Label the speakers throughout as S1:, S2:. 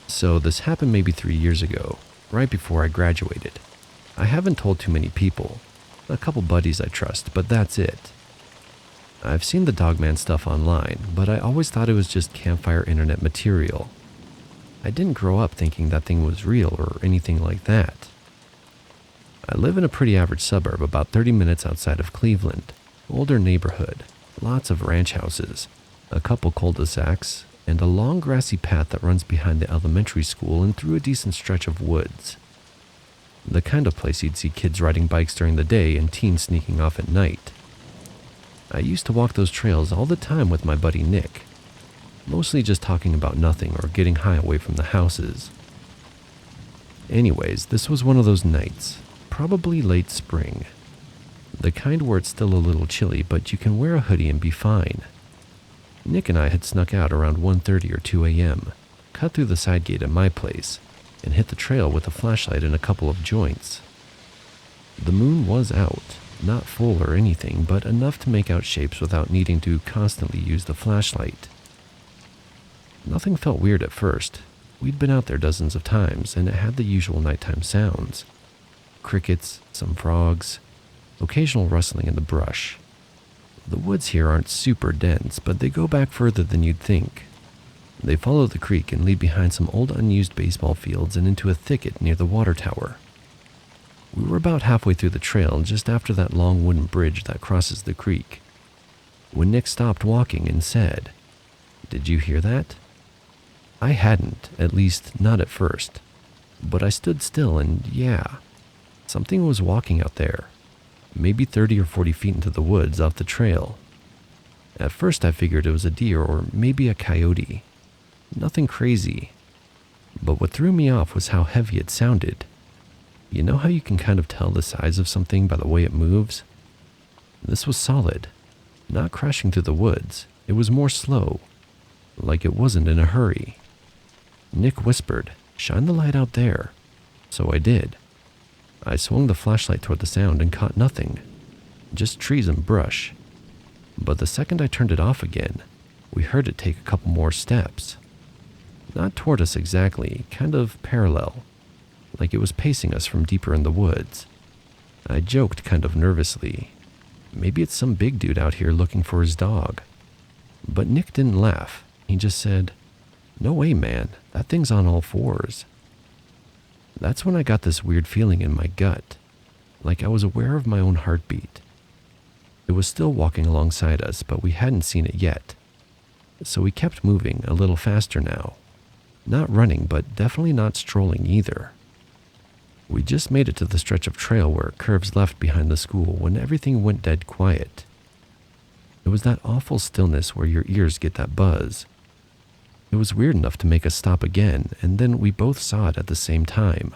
S1: So this happened maybe 3 years ago, right before I graduated. I haven't told too many people, a couple buddies I trust, but that's it. I've seen the Dogman stuff online, but I always thought it was just campfire internet material. I didn't grow up thinking that thing was real or anything like that. I live in a pretty average suburb about 30 minutes outside of Cleveland. Older neighborhood, lots of ranch houses, a couple cul-de-sacs, and a long grassy path that runs behind the elementary school and through a decent stretch of woods. The kind of place you'd see kids riding bikes during the day and teens sneaking off at night. I used to walk those trails all the time with my buddy Nick, mostly just talking about nothing or getting high away from the houses. Anyways, this was one of those nights, probably late spring. The kind where it's still a little chilly, but you can wear a hoodie and be fine. Nick and I had snuck out around 1:30 or 2 a.m., cut through the side gate at my place, and hit the trail with a flashlight and a couple of joints. The moon was out, not full or anything, but enough to make out shapes without needing to constantly use the flashlight. Nothing felt weird at first. We'd been out there dozens of times, and it had the usual nighttime sounds. Crickets, some frogs, occasional rustling in the brush. The woods here aren't super dense, but they go back further than you'd think. They follow the creek and lead behind some old unused baseball fields and into a thicket near the water tower. We were about halfway through the trail just after that long wooden bridge that crosses the creek, when Nick stopped walking and said, "Did you hear that?" I hadn't, at least not at first, but I stood still and yeah, something was walking out there, maybe 30 or 40 feet into the woods off the trail. At first I figured it was a deer or maybe a coyote. Nothing crazy. But what threw me off was how heavy it sounded. You know how you can kind of tell the size of something by the way it moves? This was solid. Not crashing through the woods. It was more slow. Like it wasn't in a hurry. Nick whispered, "Shine the light out there." So I did. I swung the flashlight toward the sound and caught nothing. Just trees and brush. But the second I turned it off again, we heard it take a couple more steps. Not toward us exactly, kind of parallel, like it was pacing us from deeper in the woods. I joked kind of nervously, maybe it's some big dude out here looking for his dog. But Nick didn't laugh. He just said, "No way, man, that thing's on all fours." That's when I got this weird feeling in my gut, like I was aware of my own heartbeat. It was still walking alongside us, but we hadn't seen it yet. So we kept moving a little faster now. Not running, but definitely not strolling either. We just made it to the stretch of trail where it curves left behind the school when everything went dead quiet. It was that awful stillness where your ears get that buzz. It was weird enough to make us stop again, and then we both saw it at the same time.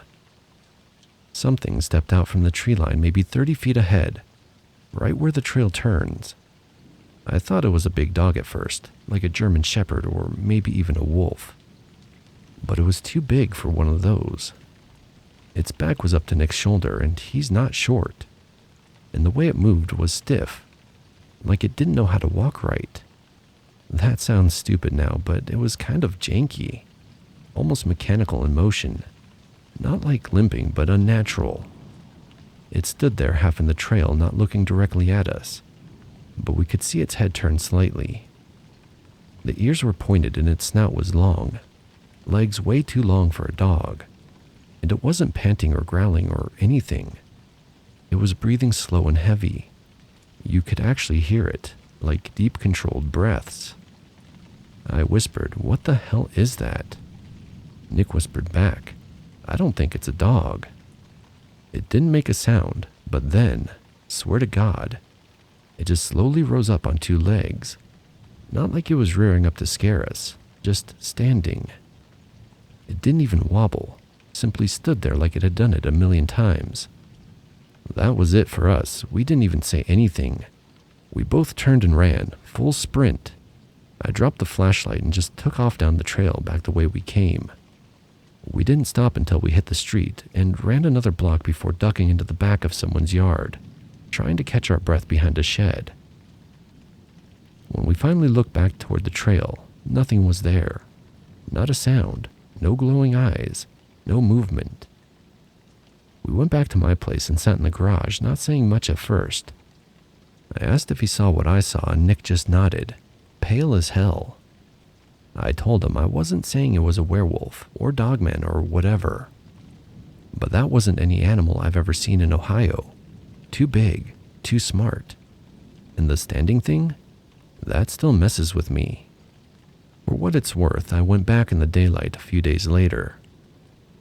S1: Something stepped out from the tree line maybe 30 feet ahead, right where the trail turns. I thought it was a big dog at first, like a German shepherd or maybe even a wolf. But it was too big for one of those. Its back was up to Nick's shoulder, and he's not short. And the way it moved was stiff, like it didn't know how to walk right. That sounds stupid now, but it was kind of janky, almost mechanical in motion. Not like limping, but unnatural. It stood there half in the trail, not looking directly at us, but we could see its head turn slightly. The ears were pointed and its snout was long, legs way too long for a dog, and it wasn't panting or growling or anything. It was breathing slow and heavy. You could actually hear it, like deep controlled breaths. I whispered, "What the hell is that?" Nick whispered back, "I don't think it's a dog." It didn't make a sound, but then, swear to God, it just slowly rose up on two legs. Not like it was rearing up to scare us, just standing. It didn't even wobble, simply stood there like it had done it a million times. That was it for us. We didn't even say anything. We both turned and ran, full sprint. I dropped the flashlight and just took off down the trail back the way we came. We didn't stop until we hit the street and ran another block before ducking into the back of someone's yard, trying to catch our breath behind a shed. When we finally looked back toward the trail, nothing was there. Not a sound, no glowing eyes, no movement. We went back to my place and sat in the garage, not saying much at first. I asked if he saw what I saw, and Nick just nodded, pale as hell. I told him I wasn't saying it was a werewolf or dogman or whatever, but that wasn't any animal I've ever seen in Ohio. Too big, too smart. And the standing thing? That still messes with me. For what it's worth, I went back in the daylight a few days later.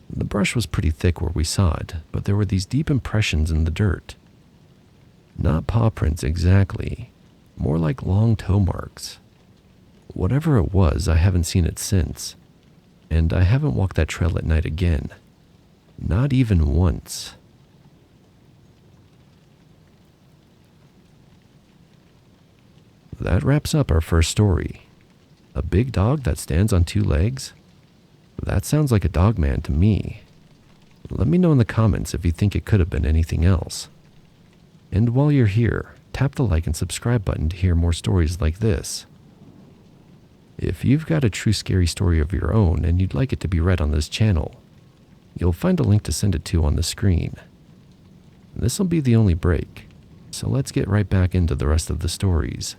S1: The brush was pretty thick where we saw it, but there were these deep impressions in the dirt. Not paw prints exactly, more like long toe marks. Whatever it was, I haven't seen it since, and I haven't walked that trail at night again. Not even once. That wraps up our first story. A big dog that stands on two legs? That sounds like a dogman to me. Let me know in the comments if you think it could have been anything else. And while you're here, tap the like and subscribe button to hear more stories like this. If you've got a true scary story of your own and you'd like it to be read on this channel, you'll find a link to send it to on the screen. This'll be the only break, so let's get right back into the rest of the stories.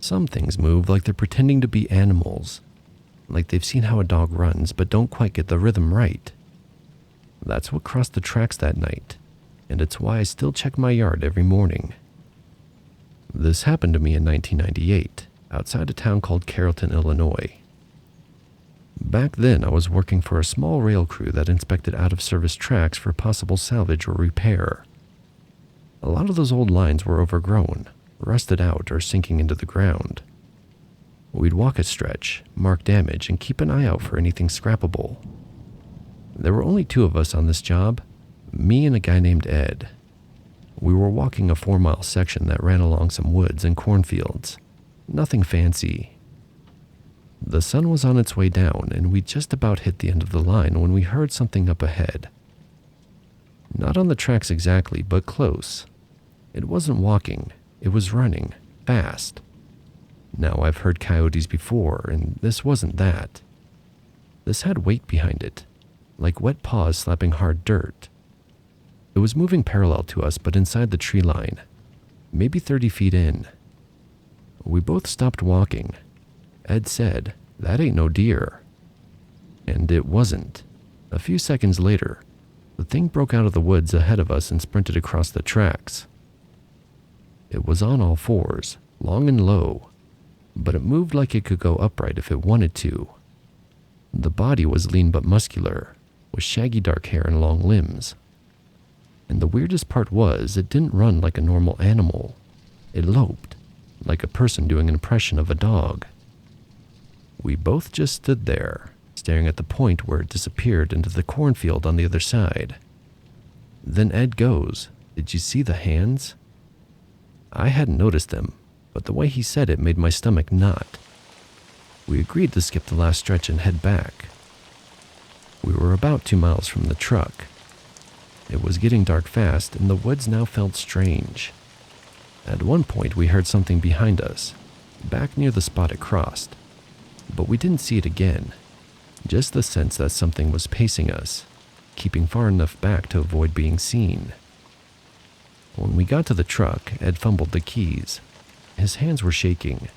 S1: Some things move like they're pretending to be animals, like they've seen how a dog runs but don't quite get the rhythm right. That's what crossed the tracks that night, and it's why I still check my yard every morning. This happened to me in 1998, outside a town called Carrollton, Illinois. Back then, I was working for a small rail crew that inspected out-of-service tracks for possible salvage or repair. A lot of those old lines were overgrown, rusted out, or sinking into the ground. We'd walk a stretch, mark damage, and keep an eye out for anything scrappable. There were only two of us on this job, me and a guy named Ed. We were walking a 4-mile section that ran along some woods and cornfields. Nothing fancy. The sun was on its way down, and we just about hit the end of the line when we heard something up ahead. Not on the tracks exactly, but close. It wasn't walking, it was running, fast. Now, I've heard coyotes before, and this wasn't that. This had weight behind it, like wet paws slapping hard dirt. It was moving parallel to us, but inside the tree line, maybe 30 feet in. We both stopped walking. Ed said, "That ain't no deer." And it wasn't. A few seconds later, the thing broke out of the woods ahead of us and sprinted across the tracks. It was on all fours, long and low, but it moved like it could go upright if it wanted to. The body was lean but muscular, with shaggy dark hair and long limbs. And the weirdest part was, it didn't run like a normal animal. It loped, like a person doing an impression of a dog. We both just stood there, staring at the point where it disappeared into the cornfield on the other side. Then Ed goes, "Did you see the hands?" I hadn't noticed them, but the way he said it made my stomach knot. We agreed to skip the last stretch and head back. We were about 2 miles from the truck. It was getting dark fast, and the woods now felt strange. At one point, we heard something behind us, back near the spot it crossed, but we didn't see it again, just the sense that something was pacing us, keeping far enough back to avoid being seen. When we got to the truck, Ed fumbled the keys. His hands were shaking.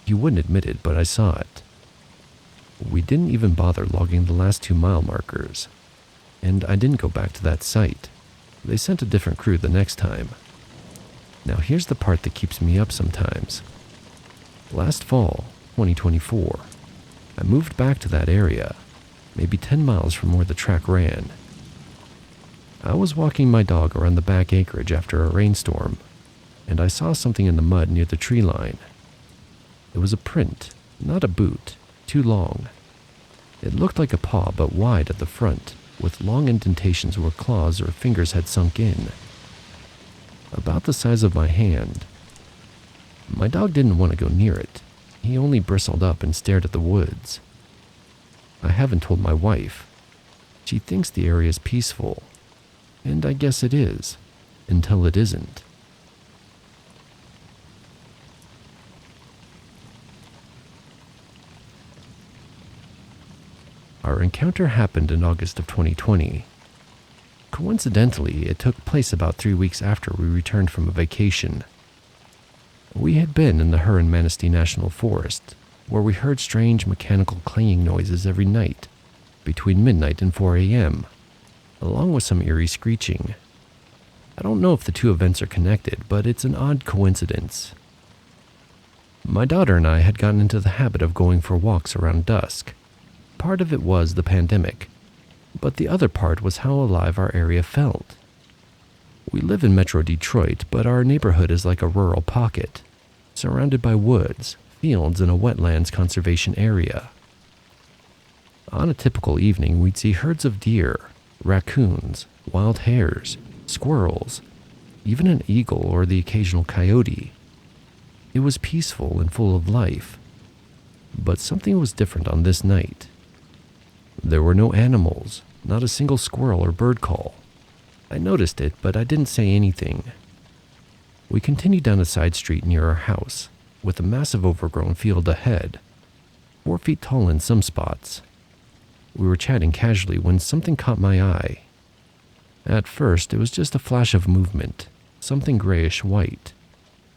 S1: He wouldn't admit it, but I saw it. We didn't even bother logging the last 2-mile markers, and I didn't go back to that site. They sent a different crew the next time. Now here's the part that keeps me up sometimes. Last fall, 2024, I moved back to that area, maybe 10 miles from where the track ran. I was walking my dog around the back acreage after a rainstorm, and I saw something in the mud near the tree line. It was a print, not a boot, too long. It looked like a paw, but wide at the front, with long indentations where claws or fingers had sunk in. About the size of my hand. My dog didn't want to go near it. He only bristled up and stared at the woods. I haven't told my wife. She thinks the area is peaceful, and I guess it is, until it isn't. Our encounter happened in August of 2020. Coincidentally, it took place about 3 weeks after we returned from a vacation. We had been in the Huron-Manistee National Forest, where we heard strange mechanical clanging noises every night, between midnight and 4 a.m., along with some eerie screeching. I don't know if the two events are connected, but it's an odd coincidence. My daughter and I had gotten into the habit of going for walks around dusk. Part of it was the pandemic, but the other part was how alive our area felt. We live in Metro Detroit, but our neighborhood is like a rural pocket, surrounded by woods, fields, and a wetlands conservation area. On a typical evening, we'd see herds of deer, raccoons, wild hares, squirrels, even an eagle or the occasional coyote. It was peaceful and full of life, but something was different on this night. There were no animals, not a single squirrel or bird call. I noticed it, but I didn't say anything. We continued down a side street near our house, with a massive overgrown field ahead, 4 feet tall in some spots. We were chatting casually when something caught my eye. At first, it was just a flash of movement, something grayish-white,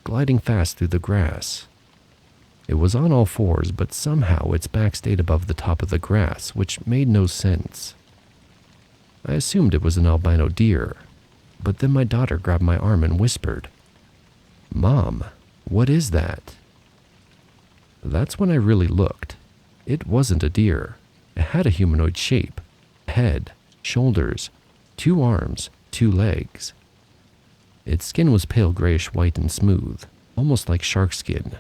S1: gliding fast through the grass. It was on all fours, but somehow its back stayed above the top of the grass, which made no sense. I assumed it was an albino deer, but then my daughter grabbed my arm and whispered, "Mom, what is that?" That's when I really looked. It wasn't a deer. It had a humanoid shape, head, shoulders, 2 arms, 2 legs. Its skin was pale grayish-white and smooth, almost like shark skin.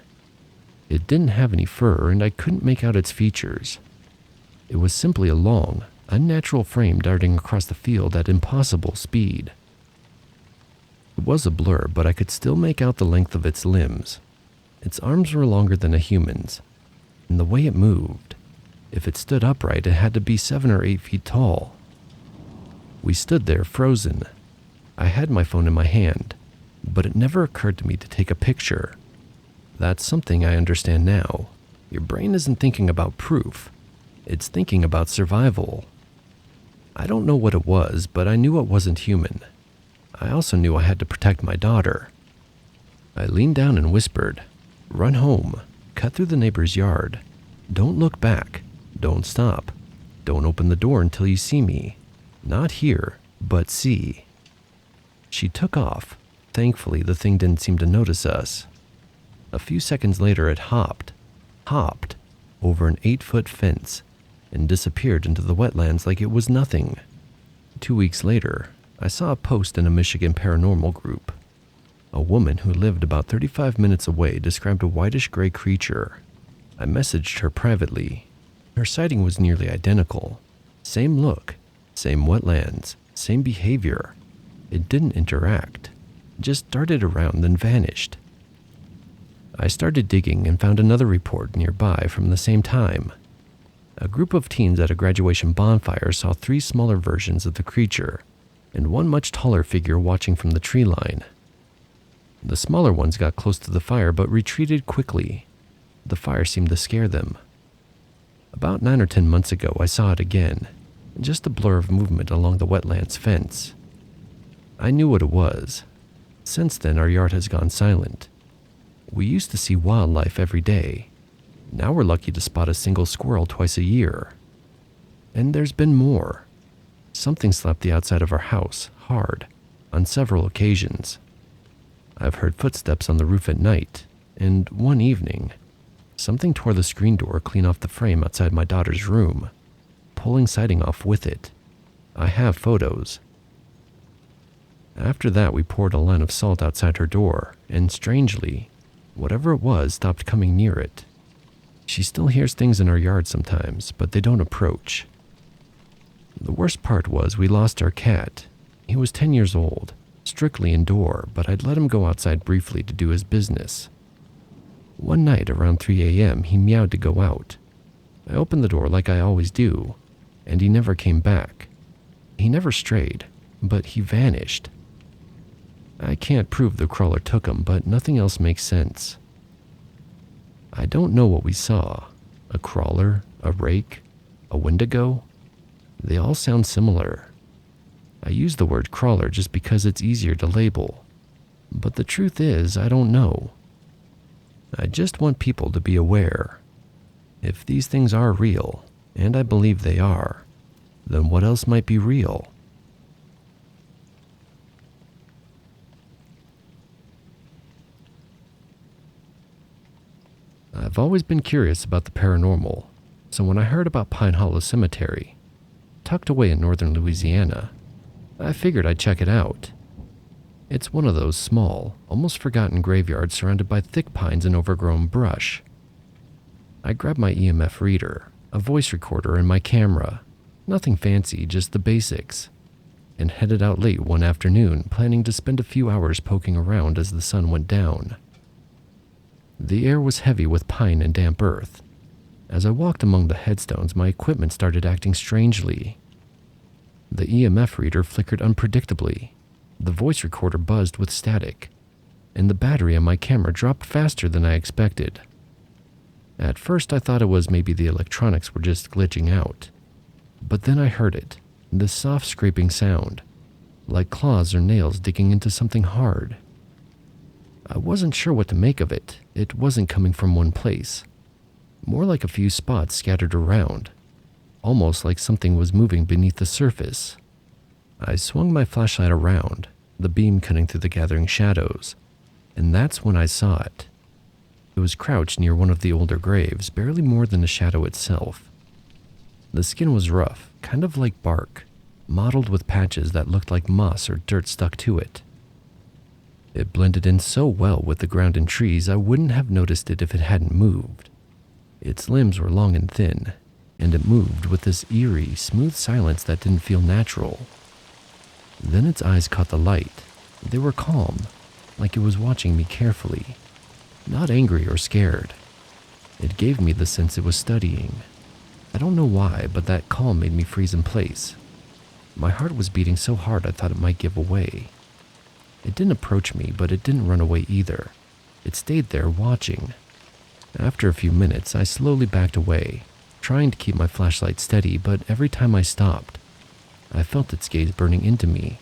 S1: It didn't have any fur, and I couldn't make out its features. It was simply a long, unnatural frame darting across the field at impossible speed. It was a blur, but I could still make out the length of its limbs. Its arms were longer than a human's, and the way it moved. If it stood upright, it had to be 7 or 8 feet tall. We stood there frozen. I had my phone in my hand, but it never occurred to me to take a picture. That's something I understand now. Your brain isn't thinking about proof. It's thinking about survival. I don't know what it was, but I knew it wasn't human. I also knew I had to protect my daughter. I leaned down and whispered, "Run home. Cut through the neighbor's yard. Don't look back. Don't stop. Don't open the door until you see me. Not hear, but see." She took off. Thankfully, the thing didn't seem to notice us. A few seconds later, it hopped over an 8-foot fence and disappeared into the wetlands like it was nothing. 2 weeks later, I saw a post in a Michigan paranormal group. A woman who lived about 35 minutes away described a whitish-gray creature. I messaged her privately. Her sighting was nearly identical. Same look, same wetlands, same behavior. It didn't interact, just darted around then vanished. I started digging and found another report nearby from the same time. A group of teens at a graduation bonfire saw 3 smaller versions of the creature, and one much taller figure watching from the tree line. The smaller ones got close to the fire but retreated quickly. The fire seemed to scare them. About 9 or 10 months ago, I saw it again, just a blur of movement along the wetlands fence. I knew what it was. Since then, our yard has gone silent. We used to see wildlife every day. Now we're lucky to spot a single squirrel twice a year. And there's been more. Something slapped the outside of our house, hard, on several occasions. I've heard footsteps on the roof at night, and one evening, something tore the screen door clean off the frame outside my daughter's room, pulling siding off with it. I have photos. After that, we poured a line of salt outside her door, and strangely, whatever it was stopped coming near it. She still hears things in our yard sometimes, but they don't approach. The worst part was we lost our cat. He was 10 years old, strictly indoor, but I'd let him go outside briefly to do his business. One night around 3 a.m., he meowed to go out. I opened the door like I always do, and he never came back. He never strayed, but he vanished. I can't prove the crawler took him, but nothing else makes sense. I don't know what we saw. A crawler? A rake? A Wendigo? They all sound similar. I use the word crawler just because it's easier to label. But the truth is, I don't know. I just want people to be aware. If these things are real, and I believe they are, then what else might be real? I've always been curious about the paranormal, so when I heard about Pine Hollow Cemetery, tucked away in northern Louisiana, I figured I'd check it out. It's one of those small, almost forgotten graveyards surrounded by thick pines and overgrown brush. I grabbed my EMF reader, a voice recorder, and my camera. Nothing fancy, just the basics. And headed out late one afternoon, planning to spend a few hours poking around as the sun went down. The air was heavy with pine and damp earth. As I walked among the headstones, my equipment started acting strangely. The EMF reader flickered unpredictably, the voice recorder buzzed with static, and the battery on my camera dropped faster than I expected. At first I thought it was maybe the electronics were just glitching out, but then I heard it, this soft scraping sound, like claws or nails digging into something hard. I wasn't sure what to make of it. It wasn't coming from one place, more like a few spots scattered around, almost like something was moving beneath the surface. I swung my flashlight around, the beam cutting through the gathering shadows, and that's when I saw it. It was crouched near one of the older graves, barely more than a shadow itself. The skin was rough, kind of like bark, mottled with patches that looked like moss or dirt stuck to it. It blended in so well with the ground and trees I wouldn't have noticed it if it hadn't moved. Its limbs were long and thin, and it moved with this eerie, smooth silence that didn't feel natural. Then its eyes caught the light. They were calm, like it was watching me carefully, not angry or scared. It gave me the sense it was studying. I don't know why, but that calm made me freeze in place. My heart was beating so hard I thought it might give away. It didn't approach me, but it didn't run away either. It stayed there watching. After a few minutes, I slowly backed away, trying to keep my flashlight steady, but every time I stopped, I felt its gaze burning into me.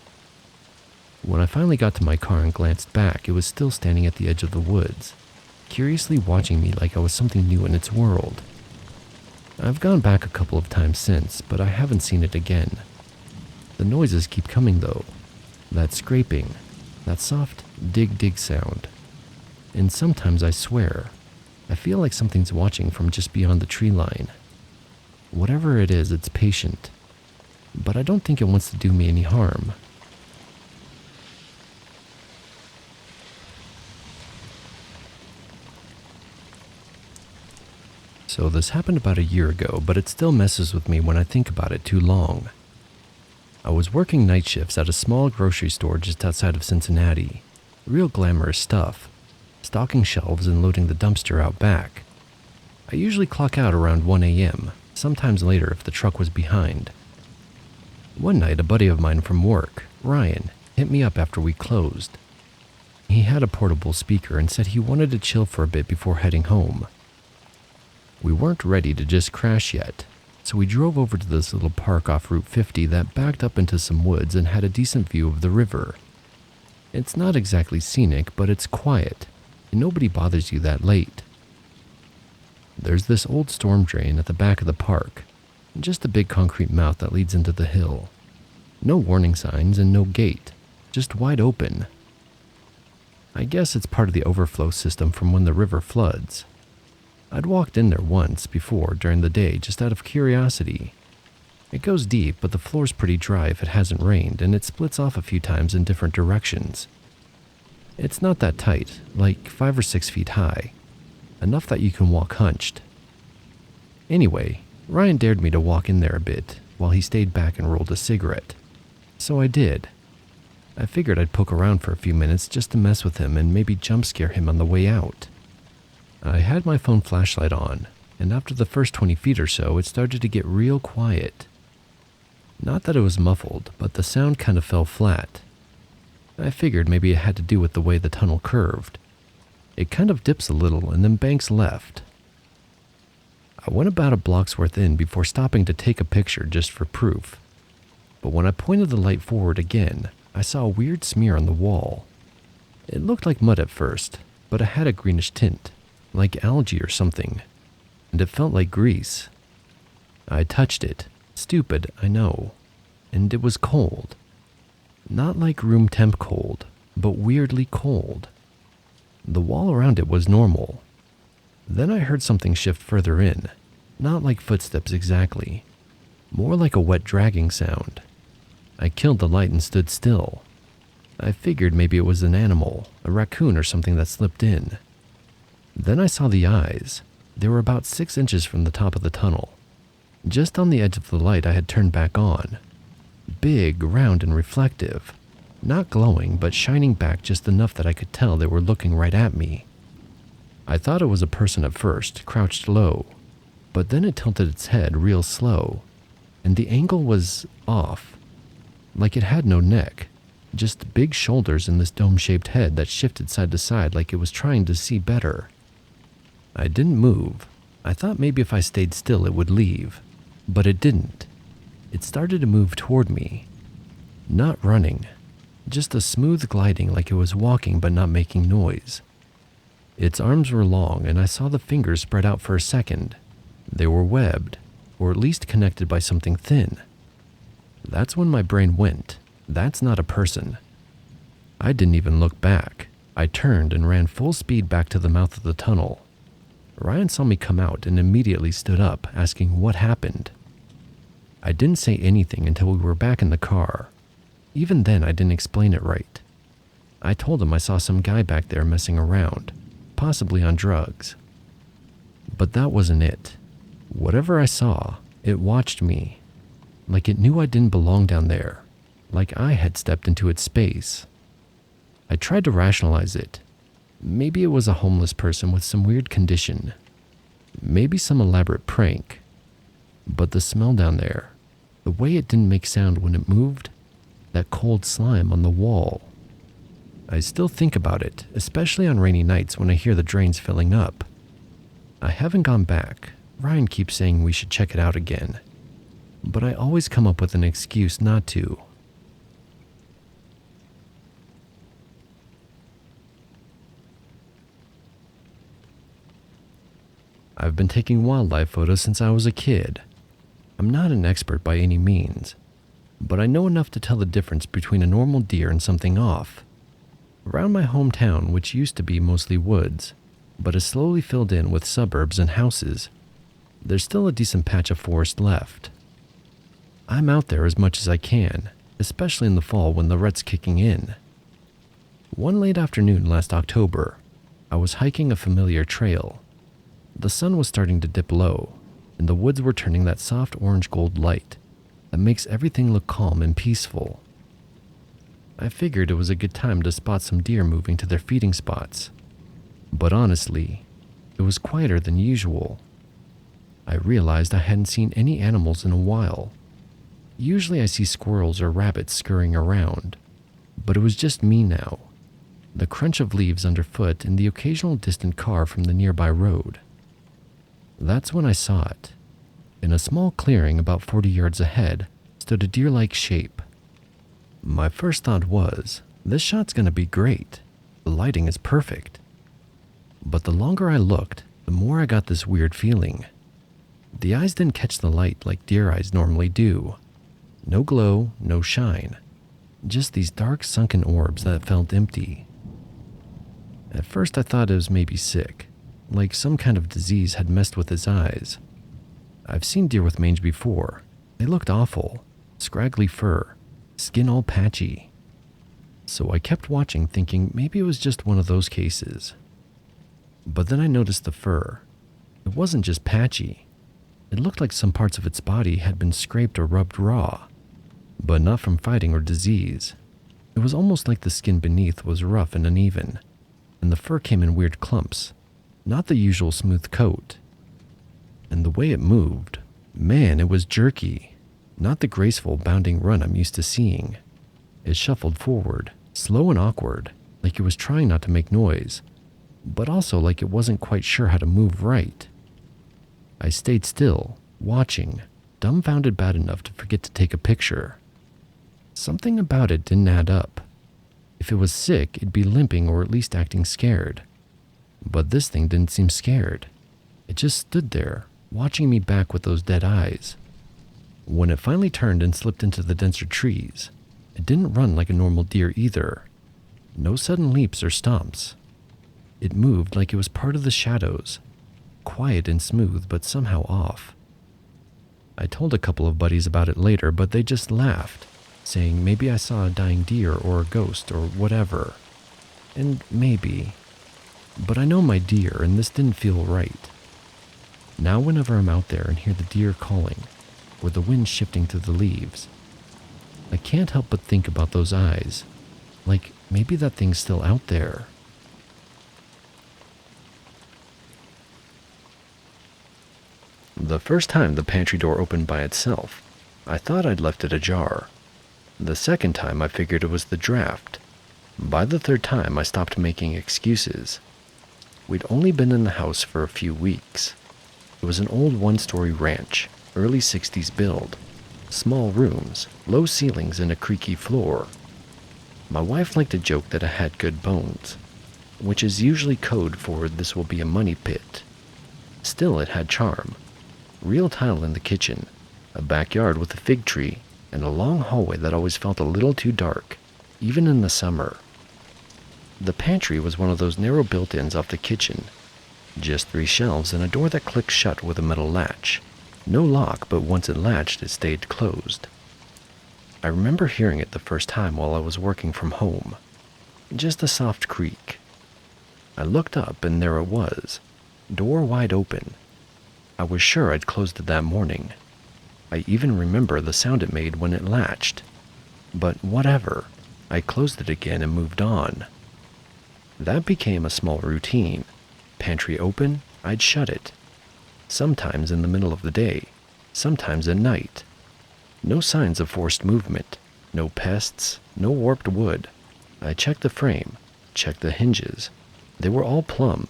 S1: When I finally got to my car and glanced back, it was still standing at the edge of the woods, curiously watching me like I was something new in its world. I've gone back a couple of times since, but I haven't seen it again. The noises keep coming though. That scraping, that soft dig sound. And sometimes I swear, I feel like something's watching from just beyond the tree line. Whatever it is, it's patient. But I don't think it wants to do me any harm. So this happened about a year ago, but it still messes with me when I think about it too long. I was working night shifts at a small grocery store just outside of Cincinnati. Real glamorous stuff. Stocking shelves and loading the dumpster out back. I usually clock out around 1 a.m., sometimes later if the truck was behind. One night, a buddy of mine from work, Ryan, hit me up after we closed. He had a portable speaker and said he wanted to chill for a bit before heading home. We weren't ready to just crash yet, so we drove over to this little park off Route 50 that backed up into some woods and had a decent view of the river. It's not exactly scenic, but it's quiet, and nobody bothers you that late. There's this old storm drain at the back of the park, just a big concrete mouth that leads into the hill. No warning signs and no gate, just wide open. I guess it's part of the overflow system from when the river floods. I'd walked in there once before during the day just out of curiosity. It goes deep, but the floor's pretty dry if it hasn't rained, and it splits off a few times in different directions. It's not that tight, like 5 or 6 feet high, enough that you can walk hunched. Anyway, Ryan dared me to walk in there a bit while he stayed back and rolled a cigarette. So I did. I figured I'd poke around for a few minutes just to mess with him and maybe jump scare him on the way out. I had my phone flashlight on, and after the first 20 feet or so, it started to get real quiet. Not that it was muffled, but the sound kind of fell flat. I figured maybe it had to do with the way the tunnel curved. It kind of dips a little and then banks left. I went about a block's worth in before stopping to take a picture just for proof. But when I pointed the light forward again, I saw a weird smear on the wall. It looked like mud at first, but it had a greenish tint, like algae or something, and it felt like grease. I touched it. Stupid, I know. And it was cold. Not like room temp cold, but weirdly cold. The wall around it was normal. Then I heard something shift further in, not like footsteps exactly, more like a wet dragging sound. I killed the light and stood still. I figured maybe it was an animal, a raccoon or something that slipped in. Then I saw the eyes. They were about 6 inches from the top of the tunnel. Just on the edge of the light I had turned back on. Big, round, and reflective. Not glowing, but shining back just enough that I could tell they were looking right at me. I thought it was a person at first, crouched low, but then it tilted its head real slow, and the angle was off. Like it had no neck, just big shoulders and this dome-shaped head that shifted side to side like it was trying to see better. I didn't move. I thought maybe if I stayed still it would leave, but it didn't. It started to move toward me. Not running, just a smooth gliding like it was walking but not making noise. Its arms were long and I saw the fingers spread out for a second. They were webbed, or at least connected by something thin. That's when my brain went, that's not a person. I didn't even look back. I turned and ran full speed back to the mouth of the tunnel. Ryan saw me come out and immediately stood up, asking what happened. I didn't say anything until we were back in the car. Even then, I didn't explain it right. I told him I saw some guy back there messing around, possibly on drugs. But that wasn't it. Whatever I saw, it watched me. Like it knew I didn't belong down there. Like I had stepped into its space. I tried to rationalize it. Maybe it was a homeless person with some weird condition. Maybe some elaborate prank. But the smell down there, the way it didn't make sound when it moved, that cold slime on the wall. I still think about it, especially on rainy nights when I hear the drains filling up. I haven't gone back. Ryan keeps saying we should check it out again. But I always come up with an excuse not to. I've been taking wildlife photos since I was a kid. I'm not an expert by any means, but I know enough to tell the difference between a normal deer and something off. Around my hometown, which used to be mostly woods, but is slowly filled in with suburbs and houses, there's still a decent patch of forest left. I'm out there as much as I can, especially in the fall when the rut's kicking in. One late afternoon last October, I was hiking a familiar trail. The sun was starting to dip low, and the woods were turning that soft orange-gold light that makes everything look calm and peaceful. I figured it was a good time to spot some deer moving to their feeding spots. But honestly, it was quieter than usual. I realized I hadn't seen any animals in a while. Usually I see squirrels or rabbits scurrying around, but it was just me now. The crunch of leaves underfoot and the occasional distant car from the nearby road. That's when I saw it. In a small clearing about 40 yards ahead stood a deer-like shape. My first thought was, this shot's gonna be great. The lighting is perfect. But the longer I looked, the more I got this weird feeling. The eyes didn't catch the light like deer eyes normally do. No glow, no shine. Just these dark sunken orbs that felt empty. At first I thought it was maybe sick, like some kind of disease had messed with his eyes. I've seen deer with mange before. They looked awful. Scraggly fur, skin all patchy. So I kept watching thinking maybe it was just one of those cases. But then I noticed the fur. It wasn't just patchy. It looked like some parts of its body had been scraped or rubbed raw, but not from fighting or disease. It was almost like the skin beneath was rough and uneven, and the fur came in weird clumps, not the usual smooth coat. And the way it moved, man, it was jerky, not the graceful bounding run I'm used to seeing. It shuffled forward, slow and awkward, like it was trying not to make noise, but also like it wasn't quite sure how to move right. I stayed still, watching, dumbfounded bad enough to forget to take a picture. Something about it didn't add up. If it was sick, it'd be limping or at least acting scared. But this thing didn't seem scared. It just stood there, watching me back with those dead eyes. When it finally turned and slipped into the denser trees, it didn't run like a normal deer either. No sudden leaps or stomps. It moved like it was part of the shadows, quiet and smooth but somehow off. I told a couple of buddies about it later, but they just laughed, saying maybe I saw a dying deer or a ghost or whatever. And maybe. But I know my deer, and this didn't feel right. Now whenever I'm out there and hear the deer calling, or the wind shifting through the leaves, I can't help but think about those eyes, like maybe that thing's still out there. The first time the pantry door opened by itself, I thought I'd left it ajar. The second time I figured it was the draft. By the third time I stopped making excuses. We'd only been in the house for a few weeks. It was an old one-story ranch, early 60s build. Small rooms, low ceilings, and a creaky floor. My wife liked to joke that I had good bones, which is usually code for this will be a money pit. Still, it had charm. Real tile in the kitchen, a backyard with a fig tree, and a long hallway that always felt a little too dark, even in the summer. The pantry was one of those narrow built-ins off the kitchen. Just 3 shelves and a door that clicked shut with a metal latch. No lock, but once it latched, it stayed closed. I remember hearing it the first time while I was working from home. Just a soft creak. I looked up and there it was, door wide open. I was sure I'd closed it that morning. I even remember the sound it made when it latched. But whatever, I closed it again and moved on. That became a small routine. Pantry open, I'd shut it. Sometimes in the middle of the day, sometimes at night. No signs of forced movement, no pests, no warped wood. I checked the frame, checked the hinges. They were all plumb.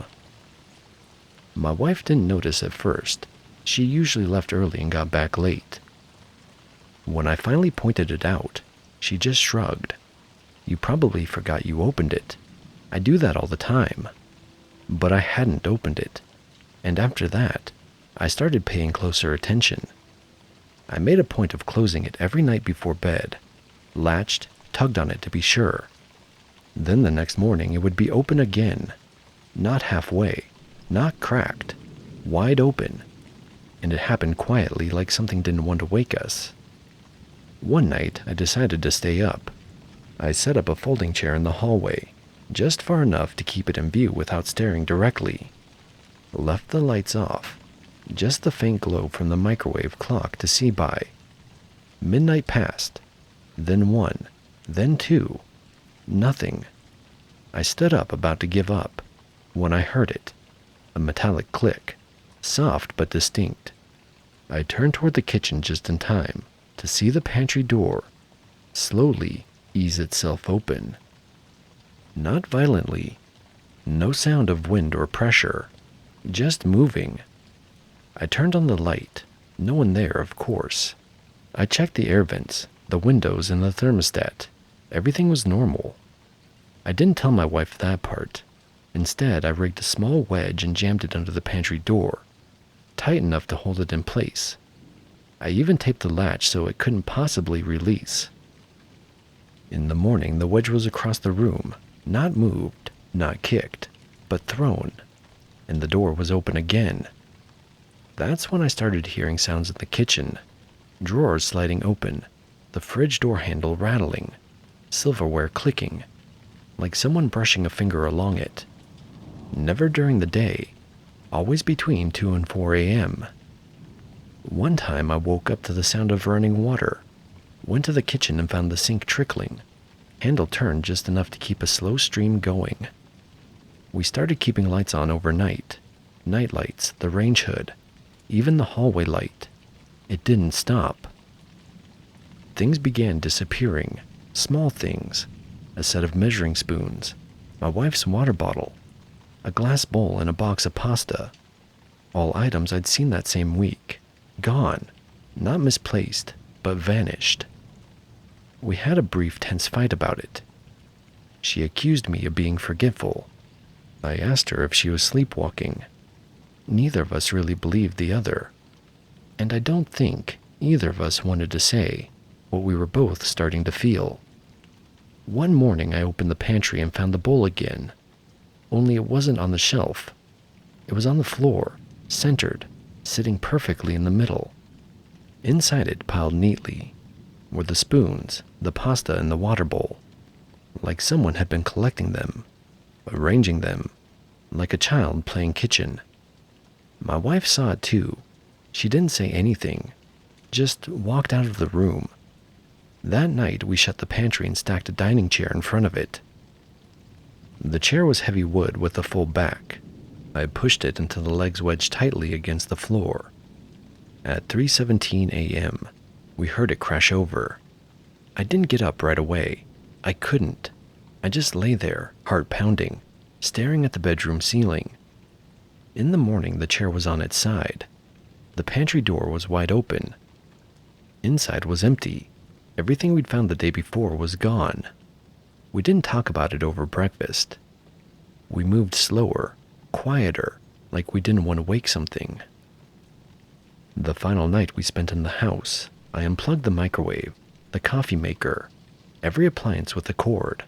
S1: My wife didn't notice at first. She usually left early and got back late. When I finally pointed it out, she just shrugged. You probably forgot you opened it. I do that all the time. But I hadn't opened it. And after that, I started paying closer attention. I made a point of closing it every night before bed, latched, tugged on it to be sure. Then the next morning it would be open again, not halfway, not cracked, wide open, and it happened quietly like something didn't want to wake us. One night I decided to stay up. I set up a folding chair in the hallway, just far enough to keep it in view without staring directly. Left the lights off, just the faint glow from the microwave clock to see by. Midnight passed, then 1, then 2. Nothing. I stood up about to give up when I heard it, a metallic click, soft but distinct. I turned toward the kitchen just in time to see the pantry door slowly ease itself open. Not violently, no sound of wind or pressure, just moving. I turned on the light, no one there, of course. I checked the air vents, the windows, and the thermostat. Everything was normal. I didn't tell my wife that part. Instead, I rigged a small wedge and jammed it under the pantry door, tight enough to hold it in place. I even taped the latch so it couldn't possibly release. In the morning, the wedge was across the room, not moved, not kicked, but thrown, and the door was open again. That's when I started hearing sounds in the kitchen, drawers sliding open, the fridge door handle rattling, silverware clicking, like someone brushing a finger along it. Never during the day, always between 2 and 4 a.m. One time I woke up to the sound of running water, went to the kitchen and found the sink trickling, handle turned just enough to keep a slow stream going. We started keeping lights on overnight, night lights, the range hood, even the hallway light. It didn't stop. Things began disappearing, small things, a set of measuring spoons, my wife's water bottle, a glass bowl, and a box of pasta. All items I'd seen that same week. Gone. Not misplaced, but vanished. We had a brief tense fight about it. She accused me of being forgetful. I asked her if she was sleepwalking. Neither of us really believed the other. And I don't think either of us wanted to say what we were both starting to feel. One morning I opened the pantry and found the bowl again. Only it wasn't on the shelf. It was on the floor, centered, sitting perfectly in the middle. Inside it, piled neatly, were the spoons, the pasta, and the water bowl. Like someone had been collecting them, arranging them, like a child playing kitchen. My wife saw it too. She didn't say anything, just walked out of the room. That night we shut the pantry and stacked a dining chair in front of it. The chair was heavy wood with a full back. I pushed it until the legs wedged tightly against the floor. At 3:17 a.m., we heard it crash over. I didn't get up right away. I couldn't. I just lay there, heart pounding, staring at the bedroom ceiling. In the morning, the chair was on its side. The pantry door was wide open. Inside was empty. Everything we'd found the day before was gone. We didn't talk about it over breakfast. We moved slower, quieter, like we didn't want to wake something. The final night we spent in the house, I unplugged the microwave, the coffee maker, every appliance with a cord.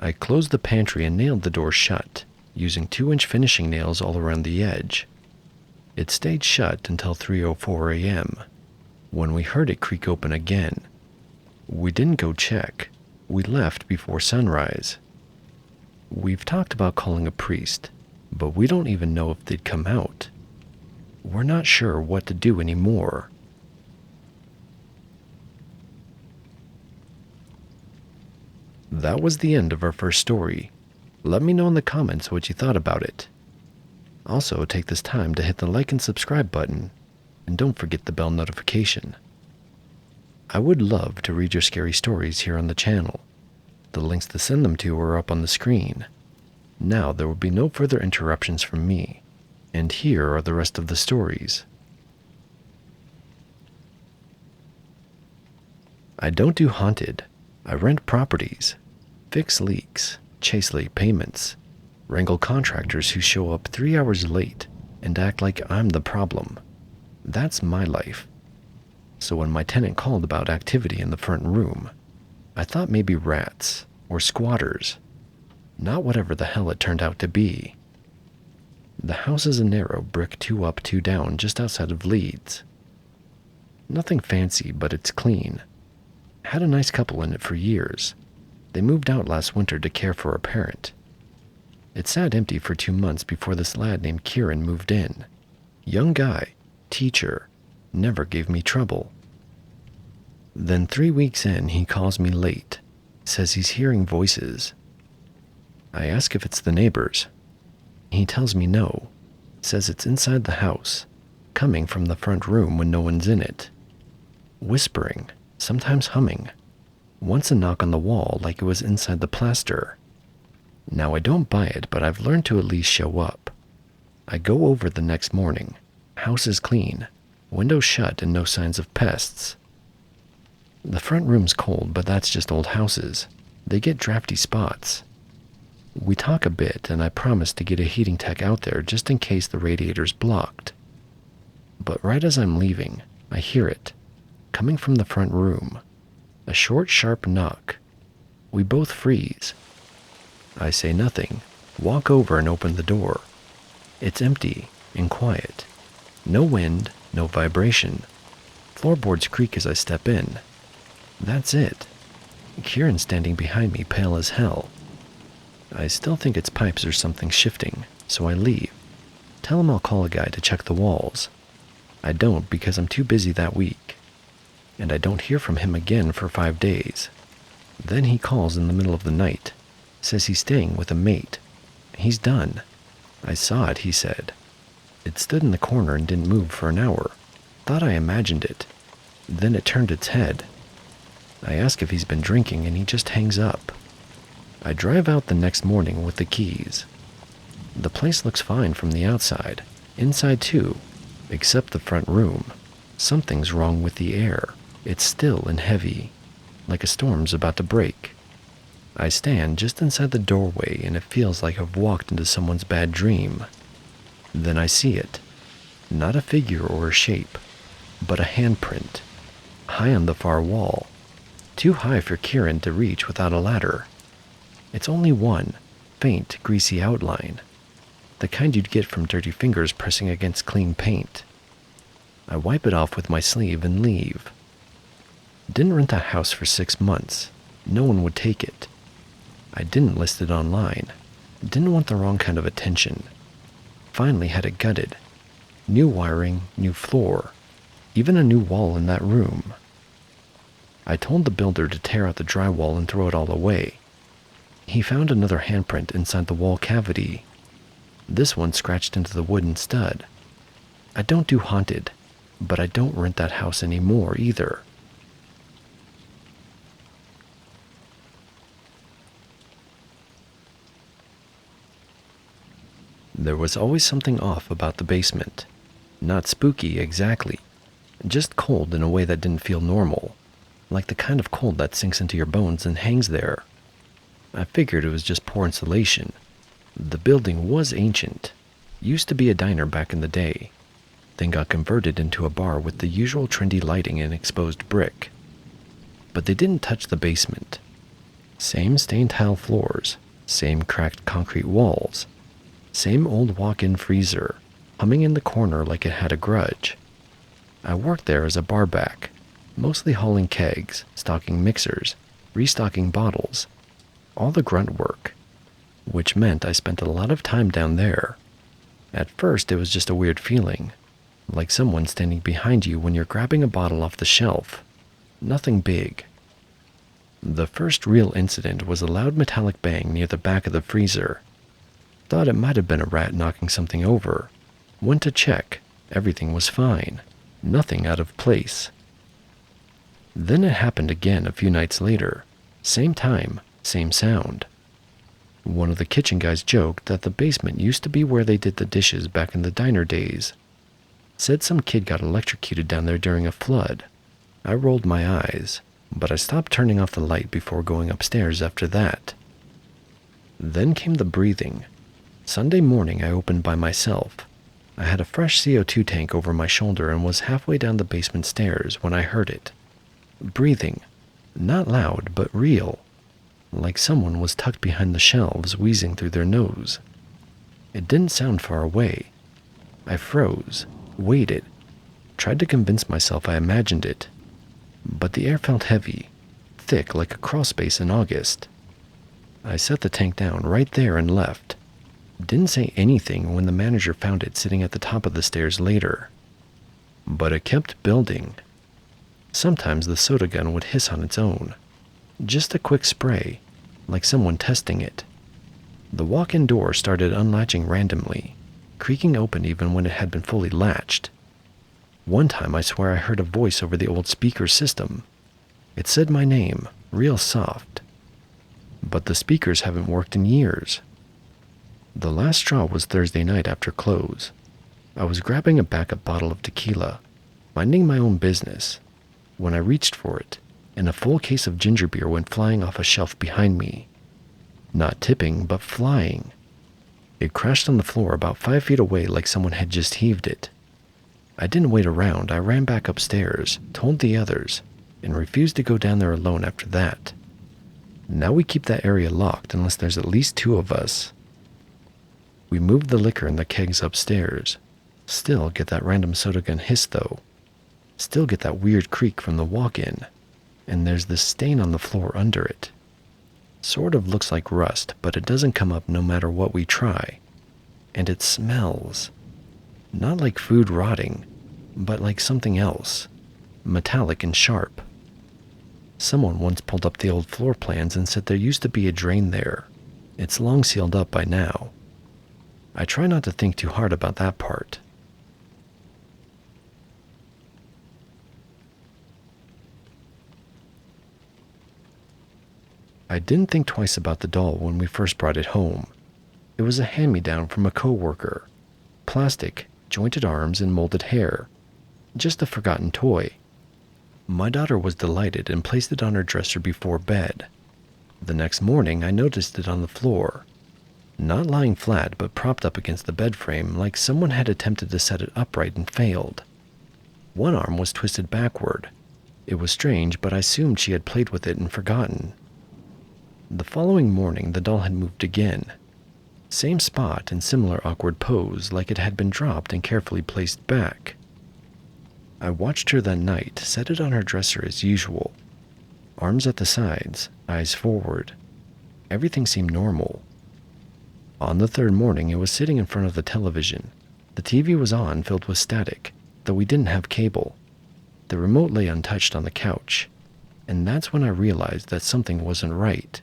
S1: I closed the pantry and nailed the door shut, using 2-inch finishing nails all around the edge. It stayed shut until 3:04 a.m., when we heard it creak open again. We didn't go check. We left before sunrise. We've talked about calling a priest, but we don't even know if they'd come out. We're not sure what to do anymore. That was the end of our first story. Let me know in the comments what you thought about it. Also, take this time to hit the like and subscribe button, and don't forget the bell notification. I would love to read your scary stories here on the channel. The links to send them to are up on the screen. Now there will be no further interruptions from me, and here are the rest of the stories. I don't do haunted. I rent properties, fix leaks, chase late payments, wrangle contractors who show up 3 hours late and act like I'm the problem. That's my life. So when my tenant called about activity in the front room, I thought maybe rats or squatters, not whatever the hell it turned out to be. The house is a narrow brick 2 up, 2 down just outside of Leeds. Nothing fancy, but it's clean. Had a nice couple in it for years. They moved out last winter to care for a parent. It sat empty for 2 months before this lad named Kieran moved in. Young guy, teacher, never gave me trouble. Then 3 weeks in, he calls me late, says he's hearing voices. I ask if it's the neighbors. He tells me no, says it's inside the house, coming from the front room when no one's in it. Whispering, sometimes humming. Once a knock on the wall like it was inside the plaster. Now I don't buy it, but I've learned to at least show up. I go over the next morning. House is clean, windows shut and no signs of pests. The front room's cold, but that's just old houses. They get drafty spots. We talk a bit, and I promise to get a heating tech out there just in case the radiator's blocked. But right as I'm leaving, I hear it, coming from the front room. A short, sharp knock. We both freeze. I say nothing, walk over and open the door. It's empty and quiet. No wind, no vibration. Floorboards creak as I step in. That's it. Kieran's standing behind me, pale as hell. I still think it's pipes or something shifting, so I leave. Tell him I'll call a guy to check the walls. I don't because I'm too busy that week. And I don't hear from him again for 5 days. Then he calls in the middle of the night. Says he's staying with a mate. He's done. I saw it, he said. It stood in the corner and didn't move for an hour. Thought I imagined it. Then it turned its head. I ask if he's been drinking and he just hangs up. I drive out the next morning with the keys. The place looks fine from the outside. Inside too, except the front room. Something's wrong with the air. It's still and heavy, like a storm's about to break. I stand just inside the doorway and it feels like I've walked into someone's bad dream. Then I see it. Not a figure or a shape, but a handprint, high on the far wall. Too high for Kieran to reach without a ladder. It's only one, faint, greasy outline. The kind you'd get from dirty fingers pressing against clean paint. I wipe it off with my sleeve and leave. Didn't rent that house for 6 months. No one would take it. I didn't list it online. Didn't want the wrong kind of attention. Finally had it gutted. New wiring, new floor, even a new wall in that room. I told the builder to tear out the drywall and throw it all away. He found another handprint inside the wall cavity. This one scratched into the wooden stud. I don't do haunted, but I don't rent that house anymore either. There was always something off about the basement. Not spooky exactly, just cold in a way that didn't feel normal, like the kind of cold that sinks into your bones and hangs there. I figured it was just poor insulation. The building was ancient, used to be a diner back in the day, then got converted into a bar with the usual trendy lighting and exposed brick. But they didn't touch the basement. Same stained tile floors, same cracked concrete walls, same old walk-in freezer, humming in the corner like it had a grudge. I worked there as a barback, mostly hauling kegs, stocking mixers, restocking bottles, all the grunt work, which meant I spent a lot of time down there. At first it was just a weird feeling, like someone standing behind you when you're grabbing a bottle off the shelf. Nothing big. The first real incident was a loud metallic bang near the back of the freezer. Thought it might have been a rat knocking something over. Went to check. Everything was fine. Nothing out of place. Then it happened again a few nights later. Same time, same sound. One of the kitchen guys joked that the basement used to be where they did the dishes back in the diner days. Said some kid got electrocuted down there during a flood. I rolled my eyes, but I stopped turning off the light before going upstairs after that. Then came the breathing. Sunday morning I opened by myself. I had a fresh CO2 tank over my shoulder and was halfway down the basement stairs when I heard it. Breathing. Not loud, but real. Like someone was tucked behind the shelves, wheezing through their nose. It didn't sound far away. I froze, waited, tried to convince myself I imagined it. But the air felt heavy, thick like a crawl space in August. I set the tank down right there and left. Didn't say anything when the manager found it sitting at the top of the stairs later. But it kept building. Sometimes the soda gun would hiss on its own. Just a quick spray, like someone testing it. The walk-in door started unlatching randomly, creaking open even when it had been fully latched. One time I swear I heard a voice over the old speaker system. It said my name, real soft. But the speakers haven't worked in years. The last straw was Thursday night after close. I was grabbing a backup bottle of tequila, minding my own business, when I reached for it, and a full case of ginger beer went flying off a shelf behind me. Not tipping, but flying. It crashed on the floor about 5 feet away like someone had just heaved it. I didn't wait around. I ran back upstairs, told the others, and refused to go down there alone after that. Now we keep that area locked unless there's at least 2 of us. We moved the liquor and the kegs upstairs. Still get that random soda gun hiss though. Still get that weird creak from the walk-in. And there's this stain on the floor under it. Sort of looks like rust, but it doesn't come up no matter what we try. And it smells. Not like food rotting, but like something else. Metallic and sharp. Someone once pulled up the old floor plans and said there used to be a drain there. It's long sealed up by now. I try not to think too hard about that part. I didn't think twice about the doll when we first brought it home. It was a hand-me-down from a coworker. Plastic, jointed arms, and molded hair. Just a forgotten toy. My daughter was delighted and placed it on her dresser before bed. The next morning, I noticed it on the floor. Not lying flat, but propped up against the bed frame like someone had attempted to set it upright and failed. One arm was twisted backward. It was strange, but I assumed she had played with it and forgotten. The following morning, the doll had moved again. Same spot and similar awkward pose, like it had been dropped and carefully placed back. I watched her that night, set it on her dresser as usual. Arms at the sides, eyes forward. Everything seemed normal. On the third morning, it was sitting in front of the television. The TV was on, filled with static, though we didn't have cable. The remote lay untouched on the couch, and that's when I realized that something wasn't right.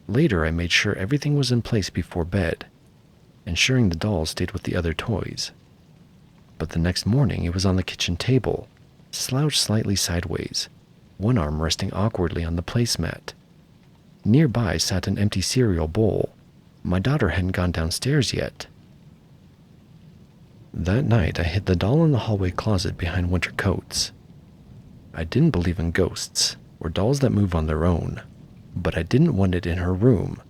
S1: Later, I made sure everything was in place before bed, ensuring the doll stayed with the other toys. But the next morning, it was on the kitchen table, slouched slightly sideways, one arm resting awkwardly on the placemat. Nearby sat an empty cereal bowl. My daughter hadn't gone downstairs yet. That night, I hid the doll in the hallway closet behind winter coats. I didn't believe in ghosts, or dolls that move on their own, but I didn't want it in her room.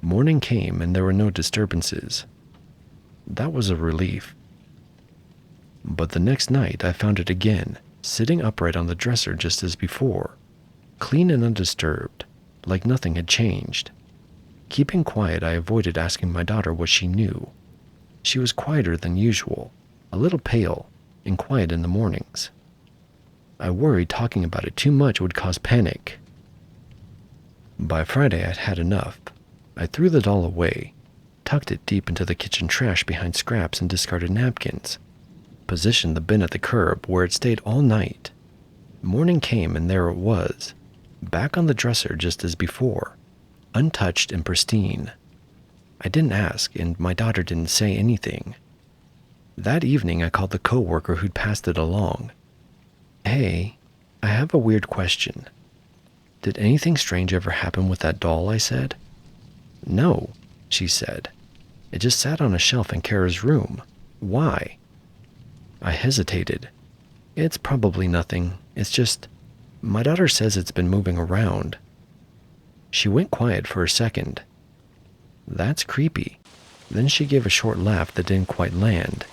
S1: Morning came and there were no disturbances. That was a relief. But the next night, I found it again, sitting upright on the dresser just as before, clean and undisturbed, like nothing had changed. Keeping quiet, I avoided asking my daughter what she knew. She was quieter than usual, a little pale, and quiet in the mornings. I worried talking about it too much would cause panic. By Friday, I'd had enough. I threw the doll away, tucked it deep into the kitchen trash behind scraps and discarded napkins, positioned the bin at the curb where it stayed all night. Morning came and there it was, back on the dresser just as before, untouched and pristine. I didn't ask, and my daughter didn't say anything. That evening, I called the coworker who'd passed it along. "Hey, I have a weird question. Did anything strange ever happen with that doll?" I said. "No," she said. "It just sat on a shelf in Kara's room. Why?" I hesitated. "It's probably nothing. It's just, my daughter says it's been moving around." She went quiet for a second. "That's creepy." Then she gave a short laugh that didn't quite land.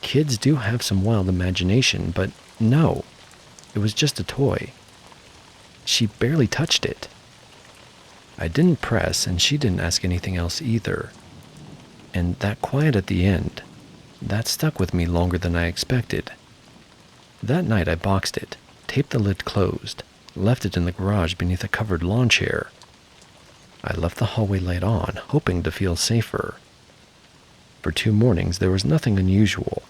S1: "Kids do have some wild imagination, but no, it was just a toy. She barely touched it." I didn't press, and she didn't ask anything else either. And that quiet at the end, that stuck with me longer than I expected. That night I boxed it, taped the lid closed, left it in the garage beneath a covered lawn chair. I left the hallway light on, hoping to feel safer. For 2 mornings, there was nothing unusual.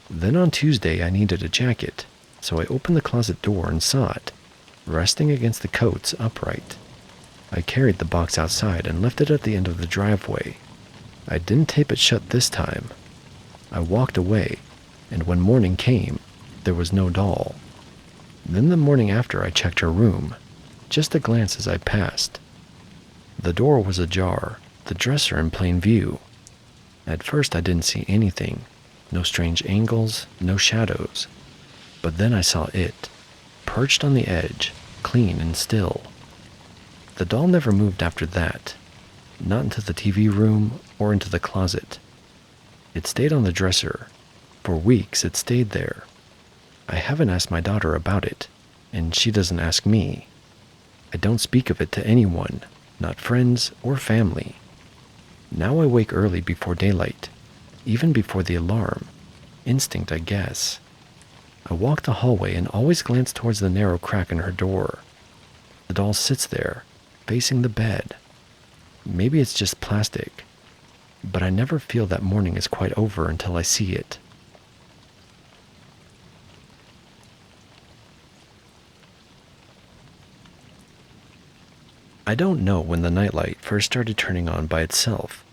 S1: Then on Tuesday, I needed a jacket, so I opened the closet door and saw it, resting against the coats upright. I carried the box outside and left it at the end of the driveway. I didn't tape it shut this time. I walked away, and when morning came, there was no doll. Then the morning after, I checked her room, just a glance as I passed. The door was ajar, the dresser in plain view. At first I didn't see anything, no strange angles, no shadows. But then I saw it, perched on the edge, clean and still. The doll never moved after that, not into the TV room or into the closet. It stayed on the dresser. For weeks it stayed there. I haven't asked my daughter about it, and she doesn't ask me. I don't speak of it to anyone, not friends or family. Now I wake early before daylight, even before the alarm. Instinct, I guess. I walk the hallway and always glance towards the narrow crack in her door. The doll sits there, facing the bed. Maybe it's just plastic, but I never feel that morning is quite over until I see it. I don't know when the nightlight first started turning on by itself.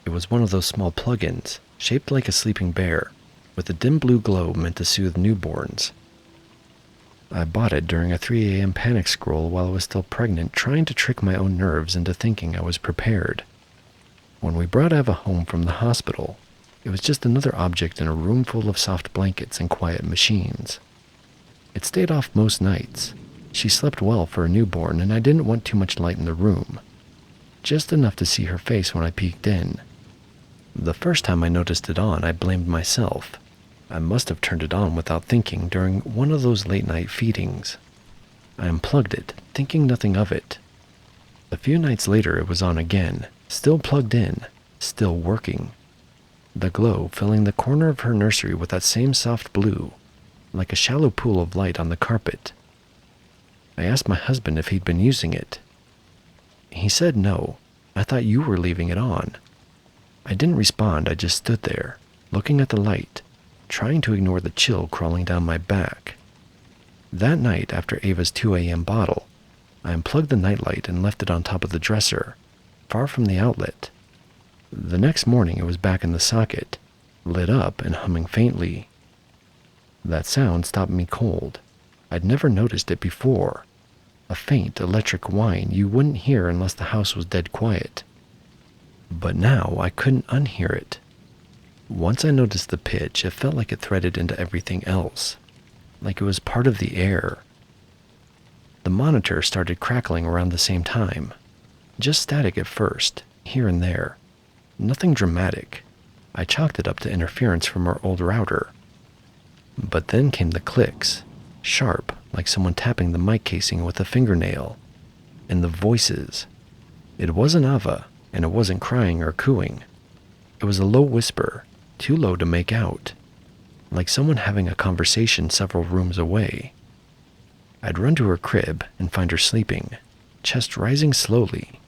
S1: It was one of those small plug-ins, shaped like a sleeping bear, with a dim blue glow meant to soothe newborns. I bought it during a 3 a.m. panic scroll while I was still pregnant, trying to trick my own nerves into thinking I was prepared. When we brought Eva home from the hospital, It was just another object in a room full of soft blankets and quiet machines. It stayed off most nights. She slept well for a newborn, and I didn't want too much light in the room. Just enough to see her face when I peeked in. The first time I noticed it on, I blamed myself. I must have turned it on without thinking during one of those late-night feedings. I unplugged it, thinking nothing of it. A few nights later it was on again, still plugged in, still working. The glow filling the corner of her nursery with that same soft blue, like a shallow pool of light on the carpet. I asked my husband if he'd been using it. He said no. I thought you were leaving it on. I didn't respond, I just stood there, looking at the light, trying to ignore the chill crawling down my back. That night, after Ava's 2 a.m. bottle, I unplugged the nightlight and left it on top of the dresser, far from the outlet. The next morning it was back in the socket, lit up and humming faintly. That sound stopped me cold. I'd never noticed it before. A faint electric whine you wouldn't hear unless the house was dead quiet. But now I couldn't unhear it. Once I noticed the pitch, it felt like it threaded into everything else, like it was part of the air. The monitor started crackling around the same time. Just static at first, here and there. Nothing dramatic. I chalked it up to interference from our old router. But then came the clicks, sharp, like someone tapping the mic casing with a fingernail. And the voices. It wasn't Ava, and it wasn't crying or cooing. It was a low whisper, too low to make out, like someone having a conversation several rooms away. I'd run to her crib and find her sleeping, chest rising slowly,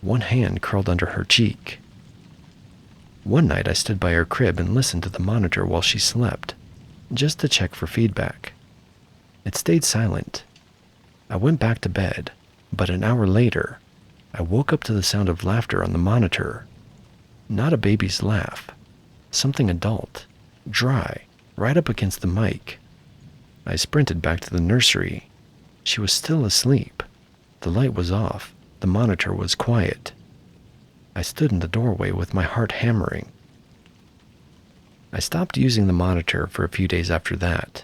S1: one hand curled under her cheek. One night I stood by her crib and listened to the monitor while she slept, just to check for feedback. It stayed silent. I went back to bed, but an hour later, I woke up to the sound of laughter on the monitor. Not a baby's laugh. Something adult, dry, right up against the mic. I sprinted back to the nursery. She was still asleep. The light was off. The monitor was quiet. I stood in the doorway with my heart hammering. I stopped using the monitor for a few days after that.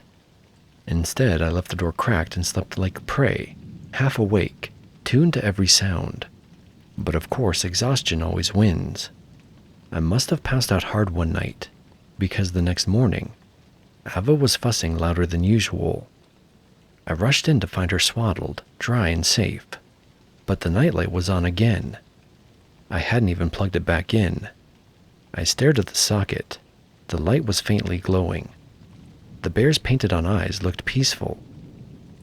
S1: Instead, I left the door cracked and slept like prey, half awake, tuned to every sound. But of course, exhaustion always wins. I must have passed out hard one night, because the next morning, Ava was fussing louder than usual. I rushed in to find her swaddled, dry and safe, but the nightlight was on again. I hadn't even plugged it back in. I stared at the socket. The light was faintly glowing. The bear's painted-on eyes looked peaceful.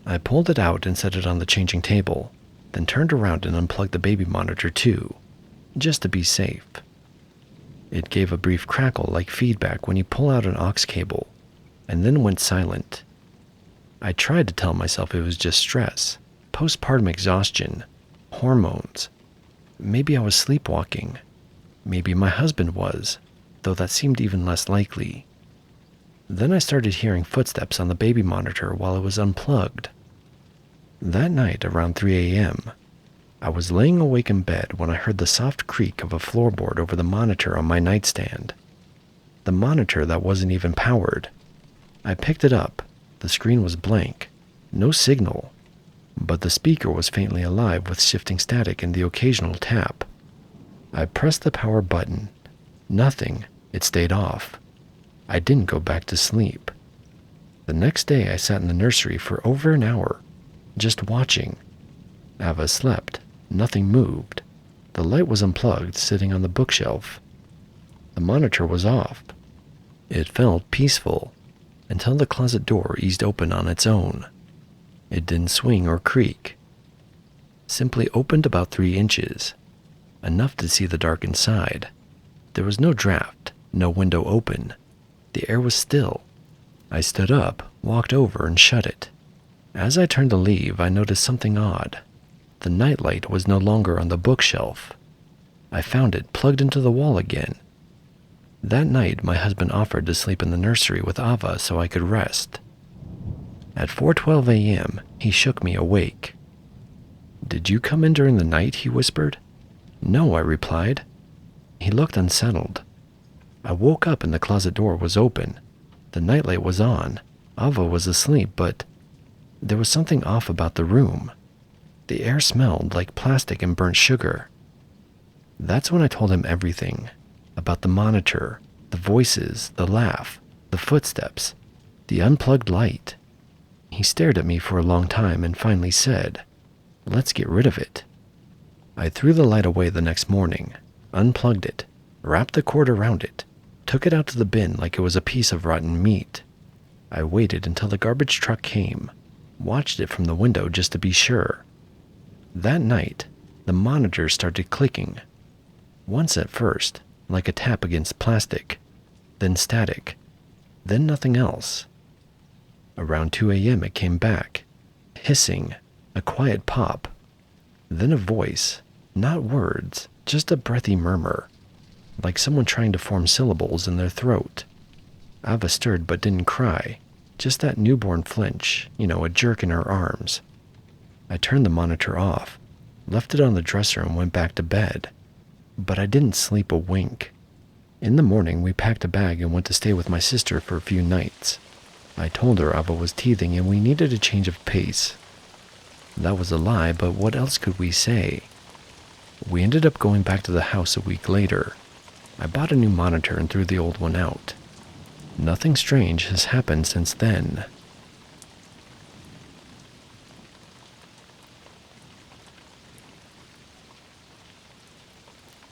S1: I pulled it out and set it on the changing table, then turned around and unplugged the baby monitor too, just to be safe. It gave a brief crackle like feedback when you pull out an aux cable, and then went silent. I tried to tell myself it was just stress, postpartum exhaustion, hormones. Maybe I was sleepwalking. Maybe my husband was, though that seemed even less likely. Then I started hearing footsteps on the baby monitor while it was unplugged. That night, around 3 a.m., I was laying awake in bed when I heard the soft creak of a floorboard over the monitor on my nightstand. The monitor that wasn't even powered. I picked it up. The screen was blank. No signal. But the speaker was faintly alive with shifting static and the occasional tap. I pressed the power button. Nothing. It stayed off. I didn't go back to sleep. The next day I sat in the nursery for over an hour, just watching. Ava slept. Nothing moved. The light was unplugged, sitting on the bookshelf. The monitor was off. It felt peaceful, until the closet door eased open on its own. It didn't swing or creak. Simply opened about 3 inches, enough to see the dark inside. There was no draft, no window open. The air was still. I stood up, walked over, and shut it. As I turned to leave, I noticed something odd. The nightlight was no longer on the bookshelf. I found it plugged into the wall again. That night, my husband offered to sleep in the nursery with Ava so I could rest. At 4:12 a.m., he shook me awake. "Did you come in during the night?" he whispered. "No," I replied. He looked unsettled. I woke up and the closet door was open. The nightlight was on. Ava was asleep, but there was something off about the room. The air smelled like plastic and burnt sugar. That's when I told him everything. About the monitor, the voices, the laugh, the footsteps, the unplugged light. He stared at me for a long time and finally said, "Let's get rid of it." I threw the light away the next morning, unplugged it, wrapped the cord around it, took it out to the bin like it was a piece of rotten meat. I waited until the garbage truck came, watched it from the window just to be sure. That night, the monitor started clicking. Once at first, like a tap against plastic, then static, then nothing else. Around 2 a.m. it came back, hissing, a quiet pop, then a voice, not words, just a breathy murmur, like someone trying to form syllables in their throat. Ava stirred but didn't cry, just that newborn flinch, a jerk in her arms. I turned the monitor off, left it on the dresser and went back to bed. But I didn't sleep a wink. In the morning, we packed a bag and went to stay with my sister for a few nights. I told her Ava was teething and we needed a change of pace. That was a lie, but what else could we say? We ended up going back to the house a week later. I bought a new monitor and threw the old one out. Nothing strange has happened since then.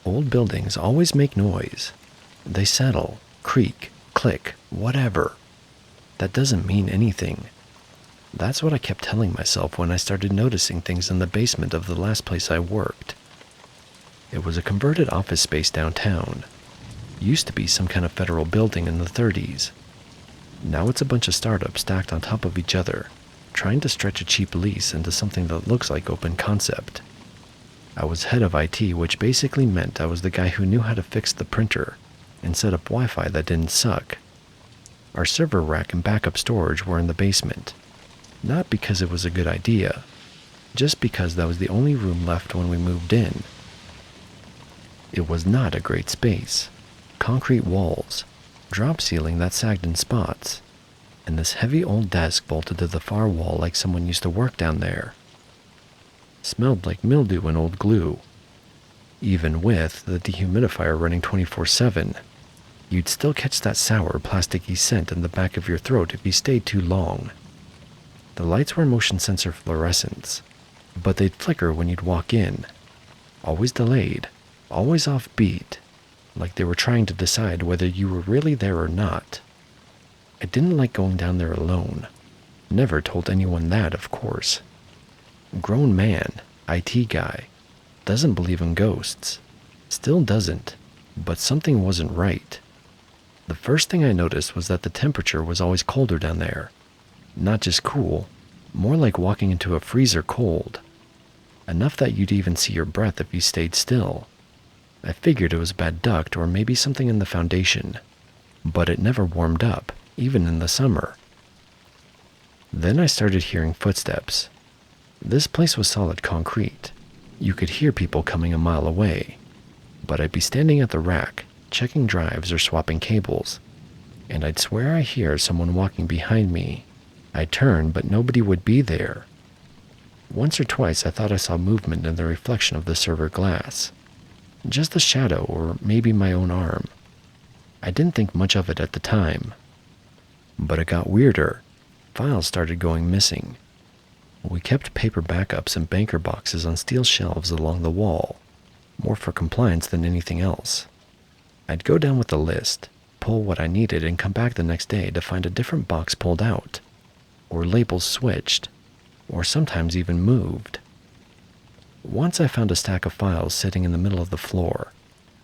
S1: Old buildings always make noise. They settle, creak, click, whatever. That doesn't mean anything. That's what I kept telling myself when I started noticing things in the basement of the last place I worked. It was a converted office space downtown. Used to be some kind of federal building in the 30s. Now it's a bunch of startups stacked on top of each other, trying to stretch a cheap lease into something that looks like open concept. I was head of IT, which basically meant I was the guy who knew how to fix the printer and set up Wi-Fi that didn't suck. Our server rack and backup storage were in the basement. Not because it was a good idea, just because that was the only room left when we moved in. It was not a great space. Concrete walls, drop ceiling that sagged in spots, and this heavy old desk bolted to the far wall like someone used to work down there. Smelled like mildew and old glue. Even with the dehumidifier running 24/7, you'd still catch that sour, plasticky scent in the back of your throat if you stayed too long. The lights were motion sensor fluorescents, but they'd flicker when you'd walk in. Always delayed, always off beat, like they were trying to decide whether you were really there or not. I didn't like going down there alone. Never told anyone that, of course. Grown man, IT guy, doesn't believe in ghosts. Still doesn't, but something wasn't right. The first thing I noticed was that the temperature was always colder down there. Not just cool, more like walking into a freezer cold. Enough that you'd even see your breath if you stayed still. I figured it was a bad duct or maybe something in the foundation, but it never warmed up, even in the summer. Then I started hearing footsteps. This place was solid concrete. You could hear people coming a mile away, but I'd be standing at the rack, checking drives or swapping cables, and I'd swear I hear someone walking behind me. I'd turn, but nobody would be there. Once or twice I thought I saw movement in the reflection of the server glass. Just a shadow, or maybe my own arm. I didn't think much of it at the time. But it got weirder. Files started going missing. We kept paper backups and banker boxes on steel shelves along the wall, more for compliance than anything else. I'd go down with the list, pull what I needed, and come back the next day to find a different box pulled out, or labels switched, or sometimes even moved. Once I found a stack of files sitting in the middle of the floor.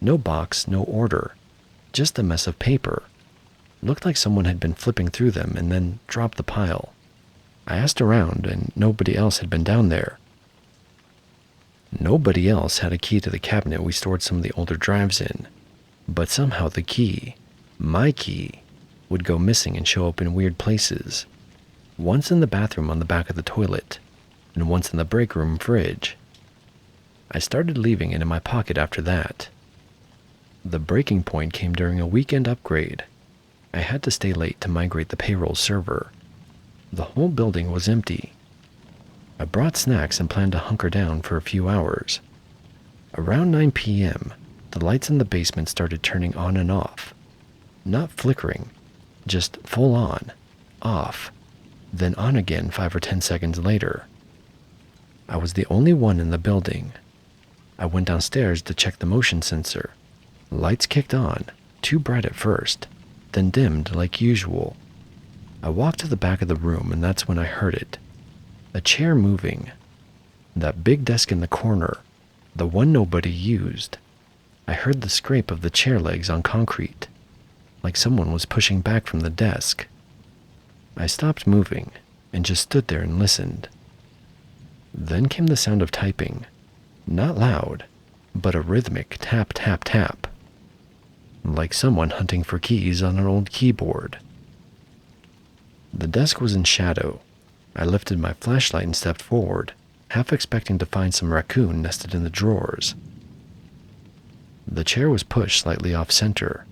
S1: No box, no order, just a mess of paper. Looked like someone had been flipping through them and then dropped the pile. I asked around, and nobody else had been down there. Nobody else had a key to the cabinet we stored some of the older drives in, but somehow the key, my key, would go missing and show up in weird places. Once in the bathroom on the back of the toilet, and once in the break room fridge. I started leaving it in my pocket after that. The breaking point came during a weekend upgrade. I had to stay late to migrate the payroll server. The whole building was empty. I brought snacks and planned to hunker down for a few hours. Around 9 p.m., the lights in the basement started turning on and off. Not flickering, just full on, off, then on again 5 or 10 seconds later. I was the only one in the building. I went downstairs to check the motion sensor. Lights kicked on, too bright at first, then dimmed like usual. I walked to the back of the room and that's when I heard it. A chair moving. That big desk in the corner, the one nobody used. I heard the scrape of the chair legs on concrete, like someone was pushing back from the desk. I stopped moving and just stood there and listened. Then came the sound of typing. Not loud, but a rhythmic tap, tap, tap. Like someone hunting for keys on an old keyboard. The desk was in shadow. I lifted my flashlight and stepped forward, half expecting to find some raccoon nested in the drawers. The chair was pushed slightly off-center.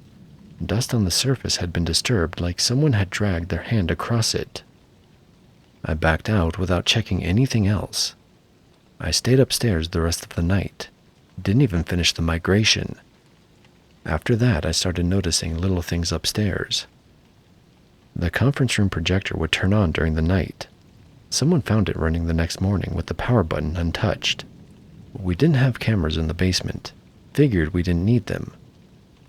S1: Dust on the surface had been disturbed like someone had dragged their hand across it. I backed out without checking anything else. I stayed upstairs the rest of the night. Didn't even finish the migration. After that, I started noticing little things upstairs. The conference room projector would turn on during the night. Someone found it running the next morning with the power button untouched. We didn't have cameras in the basement. Figured we didn't need them.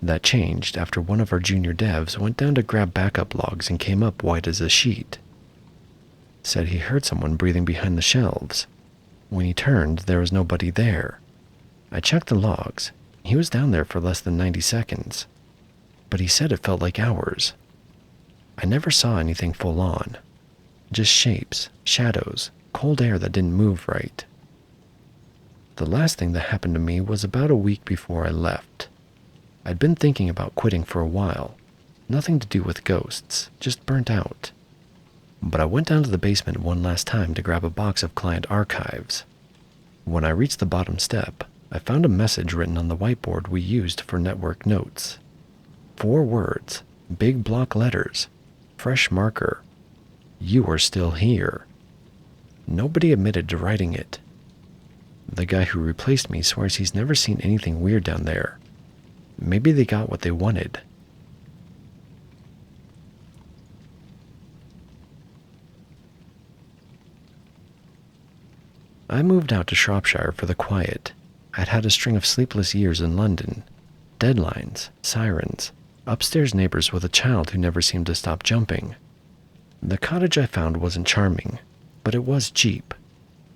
S1: That changed after one of our junior devs went down to grab backup logs and came up white as a sheet. Said he heard someone breathing behind the shelves. When he turned, there was nobody there. I checked the logs. He was down there for less than 90 seconds. But he said it felt like hours. I never saw anything full on. Just shapes, shadows, cold air that didn't move right. The last thing that happened to me was about a week before I left. I'd been thinking about quitting for a while. Nothing to do with ghosts, just burnt out. But I went down to the basement one last time to grab a box of client archives. When I reached the bottom step, I found a message written on the whiteboard we used for network notes. 4 words, big block letters, fresh marker. You are still here. Nobody admitted to writing it. The guy who replaced me swears he's never seen anything weird down there. Maybe they got what they wanted. I moved out to Shropshire for the quiet. I'd had a string of sleepless years in London. Deadlines, sirens, upstairs neighbors with a child who never seemed to stop jumping. The cottage I found wasn't charming, but it was cheap.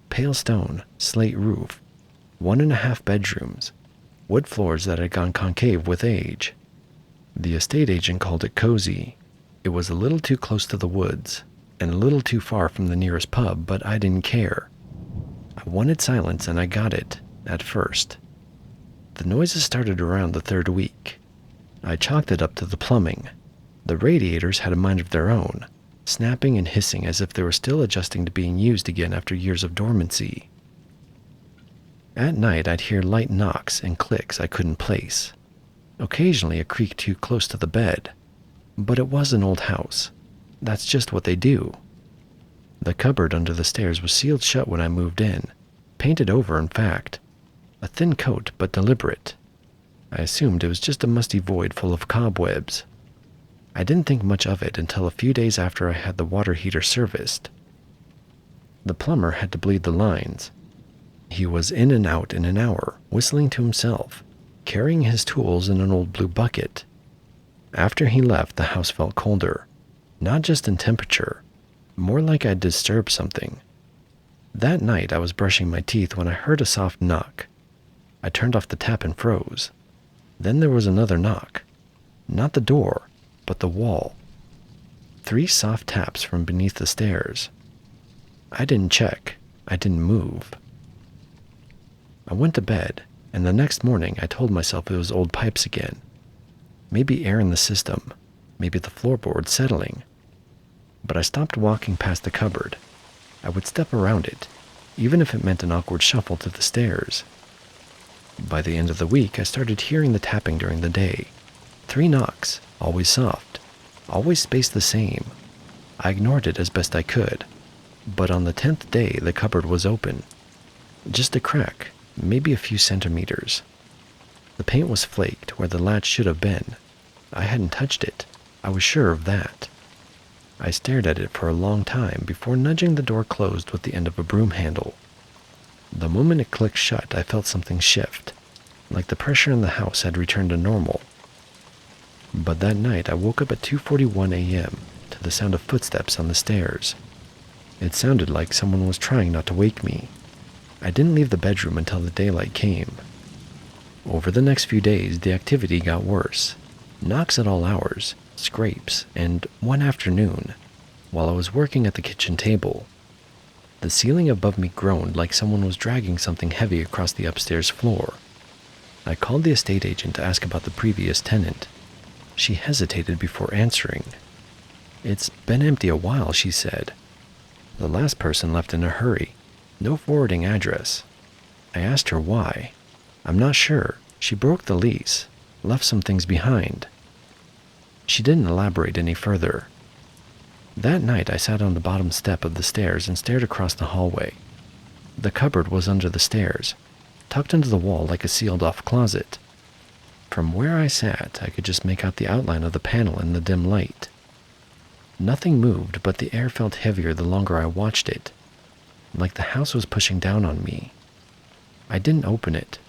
S1: Pale stone, slate roof, 1.5 bedrooms, wood floors that had gone concave with age. The estate agent called it cozy. It was a little too close to the woods, and a little too far from the nearest pub, but I didn't care. I wanted silence, and I got it, at first. The noises started around the 3rd week. I chalked it up to the plumbing. The radiators had a mind of their own, snapping and hissing as if they were still adjusting to being used again after years of dormancy. At night, I'd hear light knocks and clicks I couldn't place. Occasionally, a creak too close to the bed. But it was an old house. That's just what they do. The cupboard under the stairs was sealed shut when I moved in. Painted over, in fact. A thin coat, but deliberate. I assumed it was just a musty void full of cobwebs. I didn't think much of it until a few days after I had the water heater serviced. The plumber had to bleed the lines. He was in and out in an hour, whistling to himself, carrying his tools in an old blue bucket. After he left, the house felt colder, not just in temperature, more like I'd disturbed something. That night, I was brushing my teeth when I heard a soft knock. I turned off the tap and froze. Then there was another knock. Not the door, but the wall. 3 soft taps from beneath the stairs. I didn't check. I didn't move. I went to bed, and the next morning I told myself it was old pipes again. Maybe air in the system, maybe the floorboard settling. But I stopped walking past the cupboard. I would step around it, even if it meant an awkward shuffle to the stairs. By the end of the week, I started hearing the tapping during the day. 3 knocks, always soft, always spaced the same. I ignored it as best I could, but on the 10th day, the cupboard was open. Just a crack, maybe a few centimeters. The paint was flaked where the latch should have been. I hadn't touched it. I was sure of that. I stared at it for a long time before nudging the door closed with the end of a broom handle. The moment it clicked shut, I felt something shift, like the pressure in the house had returned to normal. But that night, I woke up at 2:41 a.m. to the sound of footsteps on the stairs. It sounded like someone was trying not to wake me. I didn't leave the bedroom until the daylight came. Over the next few days, the activity got worse. Knocks at all hours, scrapes, and one afternoon, while I was working at the kitchen table, the ceiling above me groaned like someone was dragging something heavy across the upstairs floor. I called the estate agent to ask about the previous tenant. She hesitated before answering. "It's been empty a while," she said. "The last person left in a hurry. No forwarding address." I asked her why. "I'm not sure. She broke the lease, left some things behind." She didn't elaborate any further. That night, I sat on the bottom step of the stairs and stared across the hallway. The cupboard was under the stairs, tucked into the wall like a sealed-off closet. From where I sat, I could just make out the outline of the panel in the dim light. Nothing moved, but the air felt heavier the longer I watched it, like the house was pushing down on me. I didn't open it.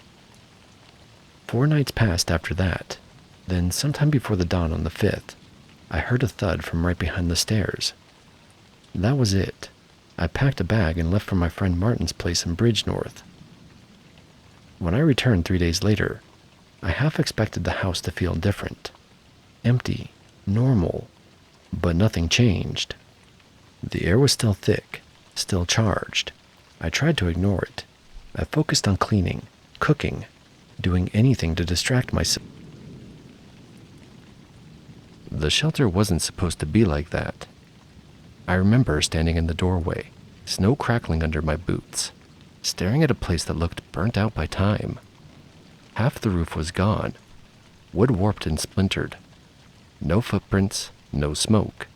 S1: 4 nights passed after that. Then, sometime before the dawn on the 5th, I heard a thud from right behind the stairs. That was it. I packed a bag and left for my friend Martin's place in Bridgenorth. When I returned 3 days later, I half expected the house to feel different. Empty, normal, but nothing changed. The air was still thick, still charged. I tried to ignore it. I focused on cleaning, cooking, doing anything to distract myself. The shelter wasn't supposed to be like that. I remember standing in the doorway, snow crackling under my boots, staring at a place that looked burnt out by time. Half the roof was gone, wood warped and splintered. No footprints, no smoke,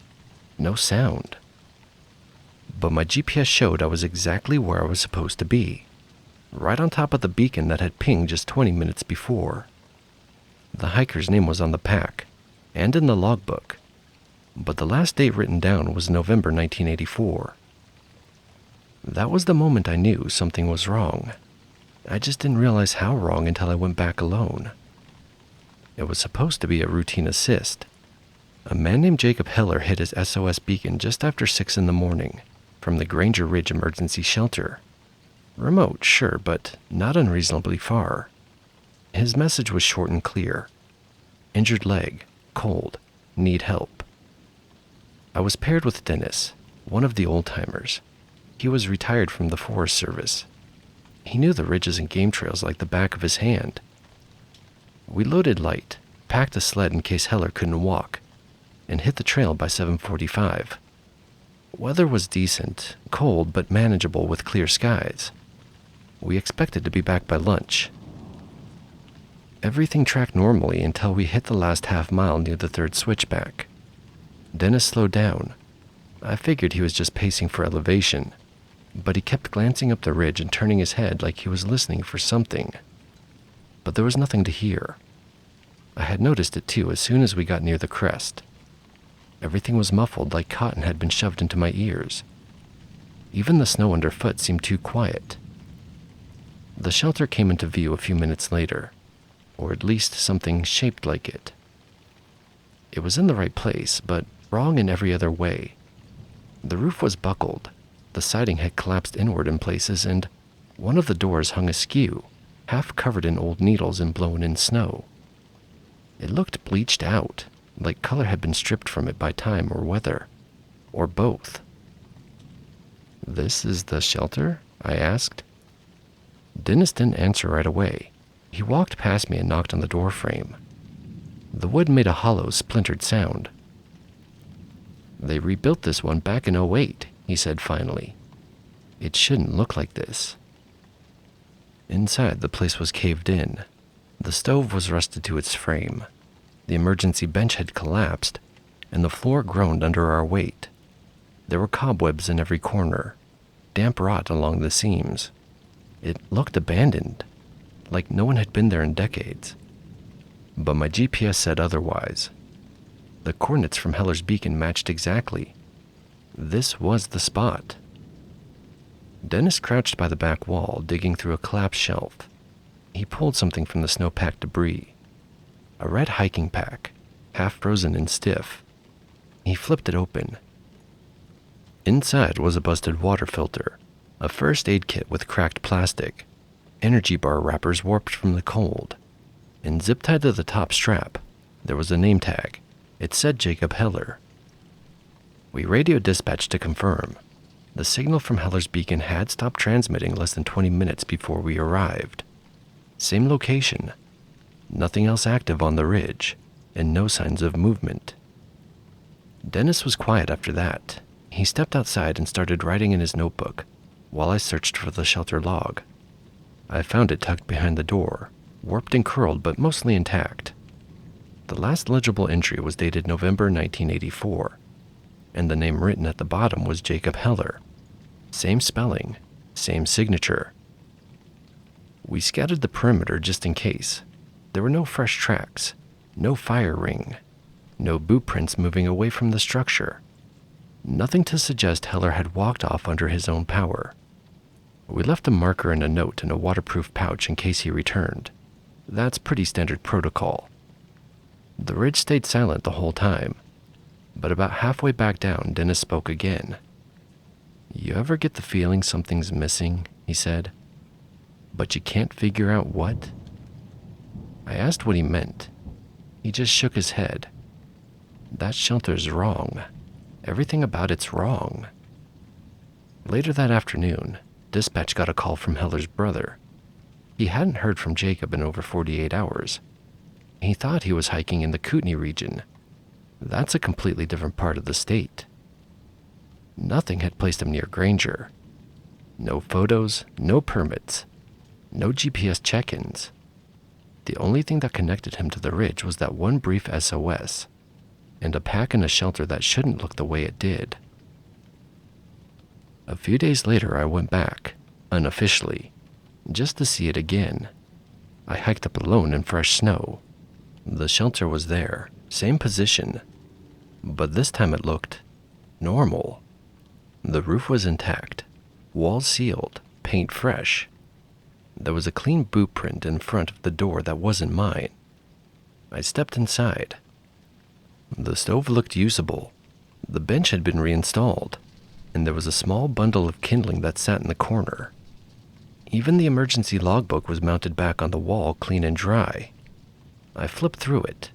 S1: no sound. But my GPS showed I was exactly where I was supposed to be, right on top of the beacon that had pinged just 20 minutes before. The hiker's name was on the pack, and in the logbook, but the last date written down was November 1984. That was the moment I knew something was wrong. I just didn't realize how wrong until I went back alone. It was supposed to be a routine assist. A man named Jacob Heller hit his SOS beacon just after 6 in the morning from the Granger Ridge Emergency Shelter. Remote, sure, but not unreasonably far. His message was short and clear. Injured leg, cold, need help. I was paired with Dennis, one of the old-timers. He was retired from the Forest Service. He knew the ridges and game trails like the back of his hand. We loaded light, packed a sled in case Heller couldn't walk, and hit the trail by 7:45. Weather was decent, cold but manageable with clear skies. We expected to be back by lunch. Everything tracked normally until we hit the last half mile near the 3rd switchback. Dennis slowed down. I figured he was just pacing for elevation, but he kept glancing up the ridge and turning his head like he was listening for something. But there was nothing to hear. I had noticed it too as soon as we got near the crest. Everything was muffled like cotton had been shoved into my ears. Even the snow underfoot seemed too quiet. The shelter came into view a few minutes later, or at least something shaped like it. It was in the right place, but wrong in every other way. The roof was buckled, the siding had collapsed inward in places, and one of the doors hung askew, half covered in old needles and blown in snow. It looked bleached out, like color had been stripped from it by time or weather, or both. "This is the shelter?" I asked. Dennis didn't answer right away. He walked past me and knocked on the door frame. The wood made a hollow, splintered sound. "They rebuilt this one back in '08, he said finally. "It shouldn't look like this." Inside, the place was caved in. The stove was rusted to its frame. The emergency bench had collapsed, and the floor groaned under our weight. There were cobwebs in every corner, damp rot along the seams. It looked abandoned, like no one had been there in decades. But my GPS said otherwise. The coordinates from Heller's Beacon matched exactly. This was the spot. Dennis crouched by the back wall, digging through a collapsed shelf. He pulled something from the snow-packed debris. A red hiking pack, half frozen and stiff. He flipped it open. Inside was a busted water filter, a first aid kit with cracked plastic, energy bar wrappers warped from the cold, and zip-tied to the top strap, there was a name tag. It said Jacob Heller. We radioed dispatch to confirm. The signal from Heller's Beacon had stopped transmitting less than 20 minutes before we arrived. Same location. Nothing else active on the ridge, and no signs of movement. Dennis was quiet after that. He stepped outside and started writing in his notebook, while I searched for the shelter log. I found it tucked behind the door, warped and curled but mostly intact. The last legible entry was dated November 1984, and the name written at the bottom was Jacob Heller. Same spelling, same signature. We scouted the perimeter just in case. There were no fresh tracks, no fire ring, no boot prints moving away from the structure. Nothing to suggest Heller had walked off under his own power. We left a marker and a note in a waterproof pouch in case he returned. That's pretty standard protocol. The ridge stayed silent the whole time, but about halfway back down, Dennis spoke again. "You ever get the feeling something's missing?" he said. "But you can't figure out what?" I asked what he meant. He just shook his head. "That shelter's wrong. Everything about it's wrong." Later that afternoon, dispatch got a call from Heller's brother. He hadn't heard from Jacob in over 48 hours. He thought he was hiking in the Kootenai region. That's a completely different part of the state. Nothing had placed him near Granger. No photos, no permits, no GPS check-ins. The only thing that connected him to the ridge was that one brief SOS, and a pack in a shelter that shouldn't look the way it did. A few days later, I went back, unofficially, just to see it again. I hiked up alone in fresh snow. The shelter was there, same position, but this time it looked normal. The roof was intact, walls sealed, paint fresh. There was a clean boot print in front of the door that wasn't mine. I stepped inside. The stove looked usable. The bench had been reinstalled, and there was a small bundle of kindling that sat in the corner. Even the emergency logbook was mounted back on the wall, clean and dry. I flipped through it.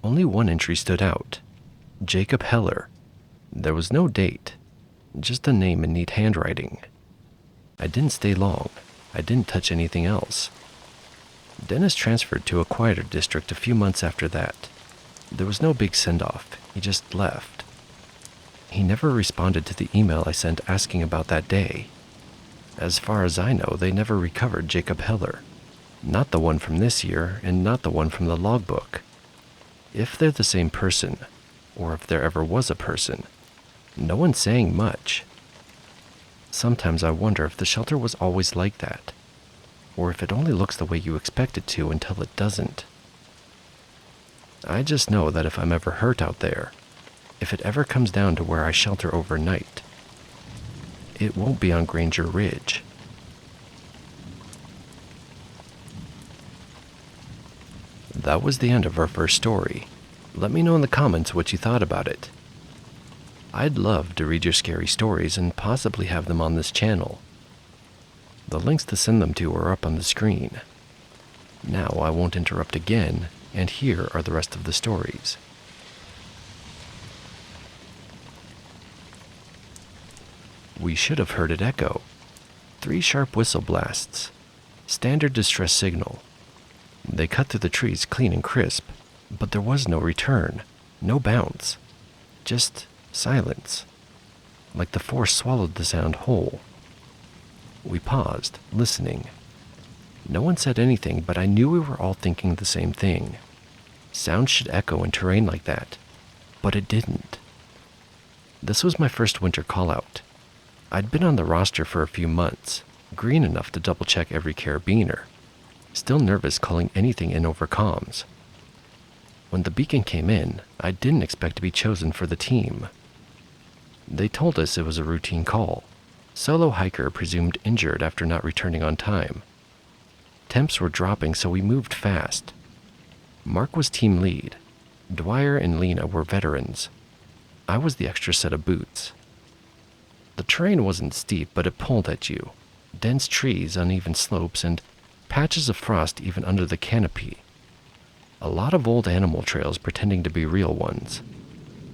S1: Only one entry stood out. Jacob Heller. There was no date, just a name in neat handwriting. I didn't stay long. I didn't touch anything else. Dennis transferred to a quieter district a few months after that. There was no big send-off. He just left. He never responded to the email I sent asking about that day. As far as I know, they never recovered Jacob Heller. Not the one from this year, and not the one from the logbook. If they're the same person, or if there ever was a person, no one's saying much. Sometimes I wonder if the shelter was always like that, or if it only looks the way you expect it to until it doesn't. I just know that if I'm ever hurt out there, if it ever comes down to where I shelter overnight, it won't be on Granger Ridge. That was the end of our first story. Let me know in the comments what you thought about it. I'd love to read your scary stories and possibly have them on this channel. The links to send them to are up on the screen. Now I won't interrupt again, and here are the rest of the stories. We should have heard it echo. 3 sharp whistle blasts. Standard distress signal. They cut through the trees clean and crisp, but there was no return, no bounce. Just silence, like the force swallowed the sound whole. We paused, listening. No one said anything, but I knew we were all thinking the same thing. Sound should echo in terrain like that, but it didn't. This was my first winter call-out. I'd been on the roster for a few months, green enough to double-check every carabiner, still nervous calling anything in over comms. When the beacon came in, I didn't expect to be chosen for the team. They told us it was a routine call. Solo hiker presumed injured after not returning on time. Temps were dropping, so we moved fast. Mark was team lead. Dwyer and Lena were veterans. I was the extra set of boots. The terrain wasn't steep, but it pulled at you. Dense trees, uneven slopes, and patches of frost even under the canopy. A lot of old animal trails pretending to be real ones.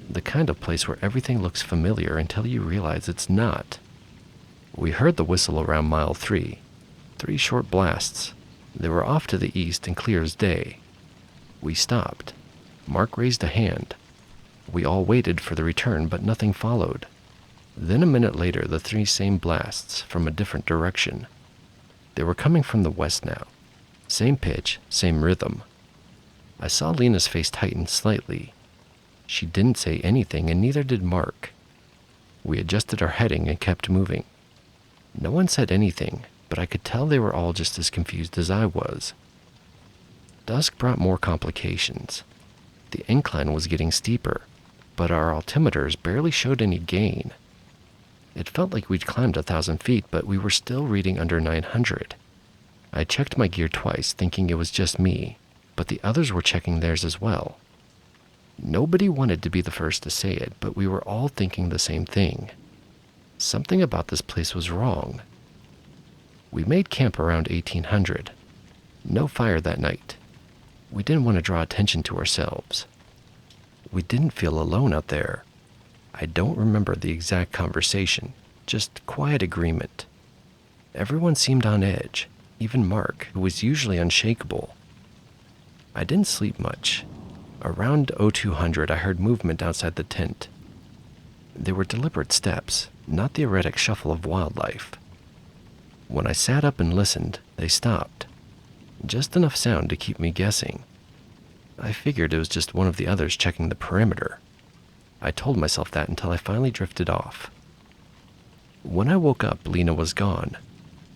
S1: The kind of place where everything looks familiar until you realize it's not. We heard the whistle around mile 3. 3 short blasts. They were off to the east and clear as day. We stopped. Mark raised a hand. We all waited for the return, but nothing followed. Then a minute later, the 3 same blasts from a different direction. They were coming from the west now. Same pitch, same rhythm. I saw Lena's face tighten slightly. She didn't say anything, and neither did Mark. We adjusted our heading and kept moving. No one said anything, but I could tell they were all just as confused as I was. Dusk brought more complications. The incline was getting steeper, but our altimeters barely showed any gain. It felt like we'd climbed 1,000 feet, but we were still reading under 900. I checked my gear twice, thinking it was just me, but the others were checking theirs as well. Nobody wanted to be the first to say it, but we were all thinking the same thing. Something about this place was wrong. We made camp around 1800. No fire that night. We didn't want to draw attention to ourselves. We didn't feel alone out there. I don't remember the exact conversation, just quiet agreement. Everyone seemed on edge, even Mark, who was usually unshakable. I didn't sleep much. Around 0200, I heard movement outside the tent. They were deliberate steps, not the erratic shuffle of wildlife. When I sat up and listened, they stopped. Just enough sound to keep me guessing. I figured it was just one of the others checking the perimeter. I told myself that until I finally drifted off. When I woke up, Lena was gone.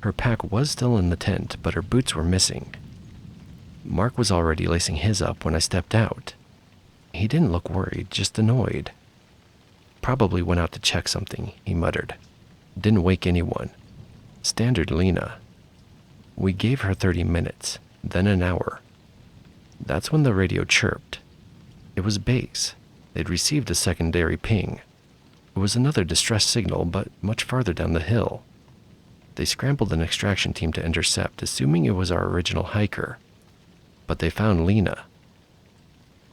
S1: Her pack was still in the tent, but her boots were missing. Mark was already lacing his up when I stepped out. He didn't look worried, just annoyed. Probably went out to check something, he muttered. Didn't wake anyone. Standard Lena. We gave her 30 minutes, then an hour. That's when the radio chirped. It was base. They'd received a secondary ping. It was another distress signal, but much farther down the hill. They scrambled an extraction team to intercept, assuming it was our original hiker. But they found Lena.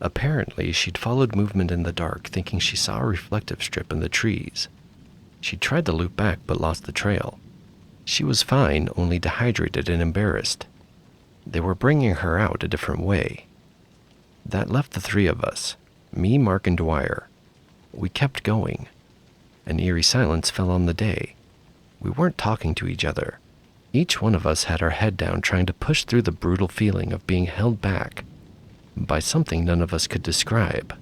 S1: Apparently, she'd followed movement in the dark, thinking she saw a reflective strip in the trees. She tried to loop back, but lost the trail. She was fine, only dehydrated and embarrassed. They were bringing her out a different way. That left the 3 of us, me, Mark, and Dwyer. We kept going. An eerie silence fell on the day. We weren't talking to each other. Each one of us had our head down, trying to push through the brutal feeling of being held back by something none of us could describe.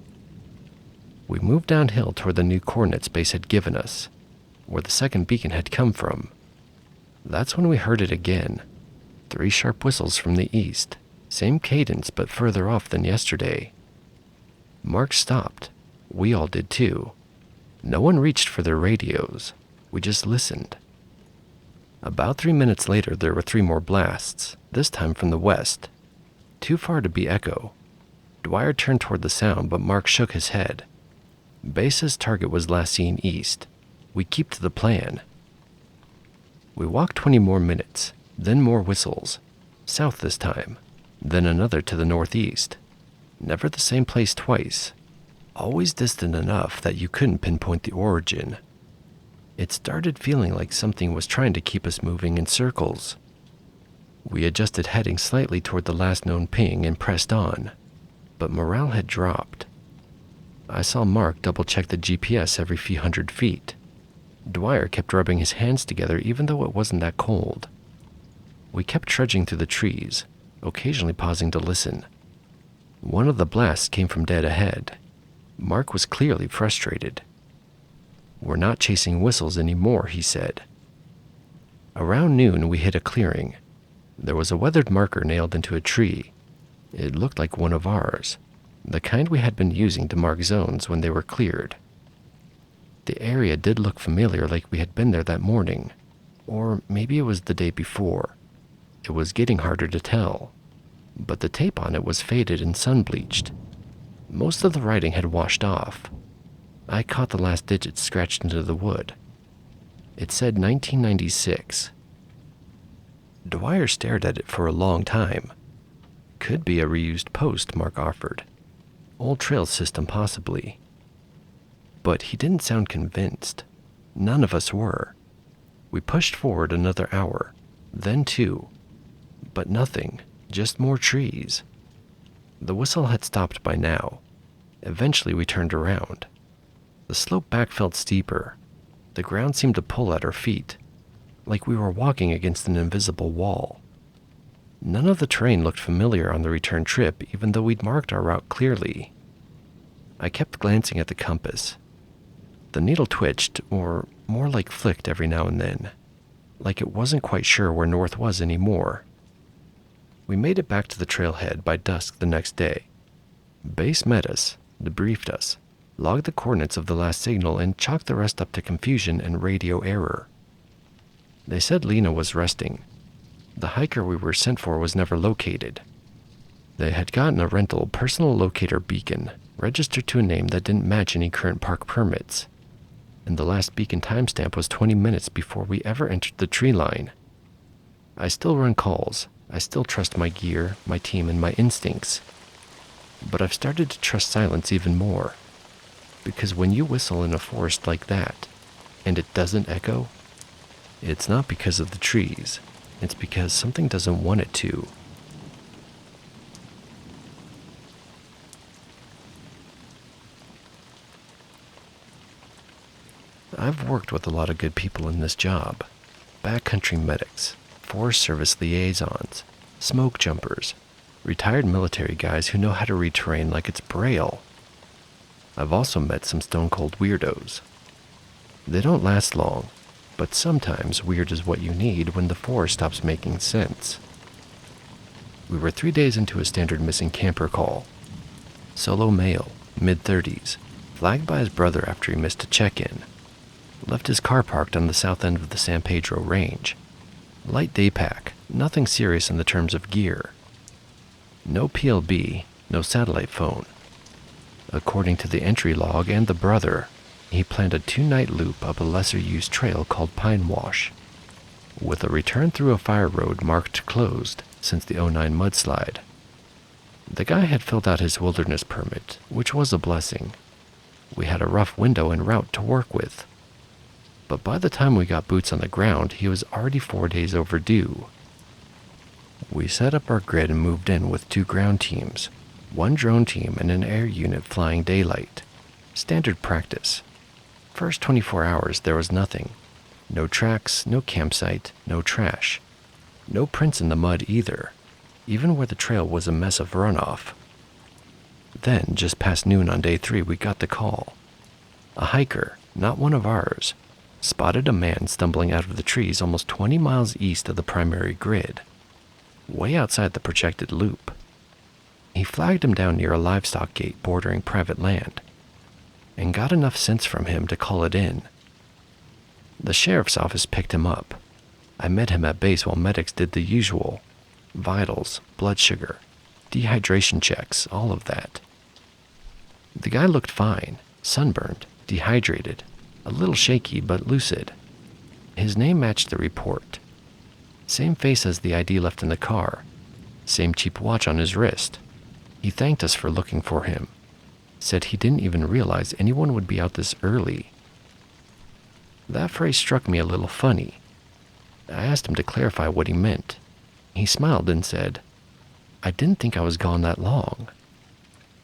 S1: We moved downhill toward the new coordinates base had given us, where the second beacon had come from. That's when we heard it again. 3 sharp whistles from the east, same cadence but further off than yesterday. Mark stopped. We all did too. No one reached for their radios. We just listened. About 3 minutes later, there were 3 more blasts, this time from the west. Too far to be echo. Dwyer turned toward the sound, but Mark shook his head. Base's target was last seen east. We keep to the plan. We walked 20 more minutes, then more whistles. South this time, then another to the northeast. Never the same place twice. Always distant enough that you couldn't pinpoint the origin. It started feeling like something was trying to keep us moving in circles. We adjusted heading slightly toward the last known ping and pressed on, but morale had dropped. I saw Mark double-check the GPS every few hundred feet. Dwyer kept rubbing his hands together even though it wasn't that cold. We kept trudging through the trees, occasionally pausing to listen. One of the blasts came from dead ahead. Mark was clearly frustrated. "We're not chasing whistles anymore," he said. Around noon, we hit a clearing. There was a weathered marker nailed into a tree. It looked like one of ours, the kind we had been using to mark zones when they were cleared. The area did look familiar, like we had been there that morning, or maybe it was the day before. It was getting harder to tell, but the tape on it was faded and sun-bleached. Most of the writing had washed off. I caught the last digits scratched into the wood. It said 1996. Dwyer stared at it for a long time. "Could be a reused post," Mark offered. "Old trail system, possibly." But he didn't sound convinced. None of us were. We pushed forward another hour, then 2. But nothing, just more trees. The whistle had stopped by now. Eventually we turned around. The slope back felt steeper. The ground seemed to pull at our feet, like we were walking against an invisible wall. None of the terrain looked familiar on the return trip, even though we'd marked our route clearly. I kept glancing at the compass. The needle twitched, or more like flicked every now and then, like it wasn't quite sure where north was anymore. We made it back to the trailhead by dusk the next day. Base met us, debriefed us, logged the coordinates of the last signal, and chalked the rest up to confusion and radio error. They said Lena was resting. The hiker we were sent for was never located. They had gotten a rental personal locator beacon, registered to a name that didn't match any current park permits, and the last beacon timestamp was 20 minutes before we ever entered the tree line. I still run calls. I still trust my gear, my team, and my instincts. But I've started to trust silence even more. Because when you whistle in a forest like that, and it doesn't echo, it's not because of the trees. It's because something doesn't want it to. I've worked with a lot of good people in this job. Backcountry medics, Forest Service liaisons, smoke jumpers, retired military guys who know how to read terrain like it's Braille. I've also met some stone-cold weirdos. They don't last long, but sometimes weird is what you need when the forest stops making sense. We were 3 days into a standard missing camper call. Solo male, mid-30s, flagged by his brother after he missed a check-in. Left his car parked on the south end of the San Pedro Range. Light day pack, nothing serious in the terms of gear. No PLB, no satellite phone. According to the entry log and the brother, he planned a 2-night loop up a lesser-used trail called Pine Wash, with a return through a fire road marked closed since the '09 mudslide. The guy had filled out his wilderness permit, which was a blessing. We had a rough window and route to work with. But by the time we got boots on the ground, he was already 4 days overdue. We set up our grid and moved in with 2 ground teams, 1 drone team and an air unit flying daylight. Standard practice. First 24 hours, there was nothing. No tracks, no campsite, no trash. No prints in the mud either, even where the trail was a mess of runoff. Then, just past noon on day 3, we got the call. A hiker, not one of ours, spotted a man stumbling out of the trees almost 20 miles east of the primary grid, way outside the projected loop. He flagged him down near a livestock gate bordering private land, and got enough sense from him to call it in. The sheriff's office picked him up. I met him at base while medics did the usual: vitals, blood sugar, dehydration checks, all of that. The guy looked fine, sunburned, dehydrated, a little shaky but lucid. His name matched the report. Same face as the ID left in the car. Same cheap watch on his wrist. He thanked us for looking for him. Said he didn't even realize anyone would be out this early. That phrase struck me a little funny. I asked him to clarify what he meant. He smiled and said, "I didn't think I was gone that long."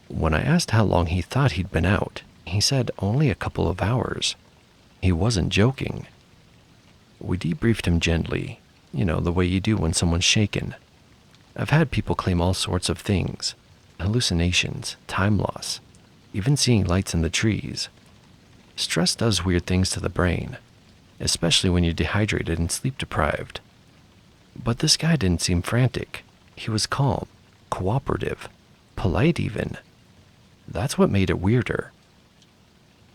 S1: When I asked how long he thought he'd been out, he said only a couple of hours. He wasn't joking. We debriefed him gently. You know, the way you do when someone's shaken. I've had people claim all sorts of things. Hallucinations, time loss, even seeing lights in the trees. Stress does weird things to the brain, especially when you're dehydrated and sleep deprived. But this guy didn't seem frantic. He was calm, cooperative, polite even. That's what made it weirder.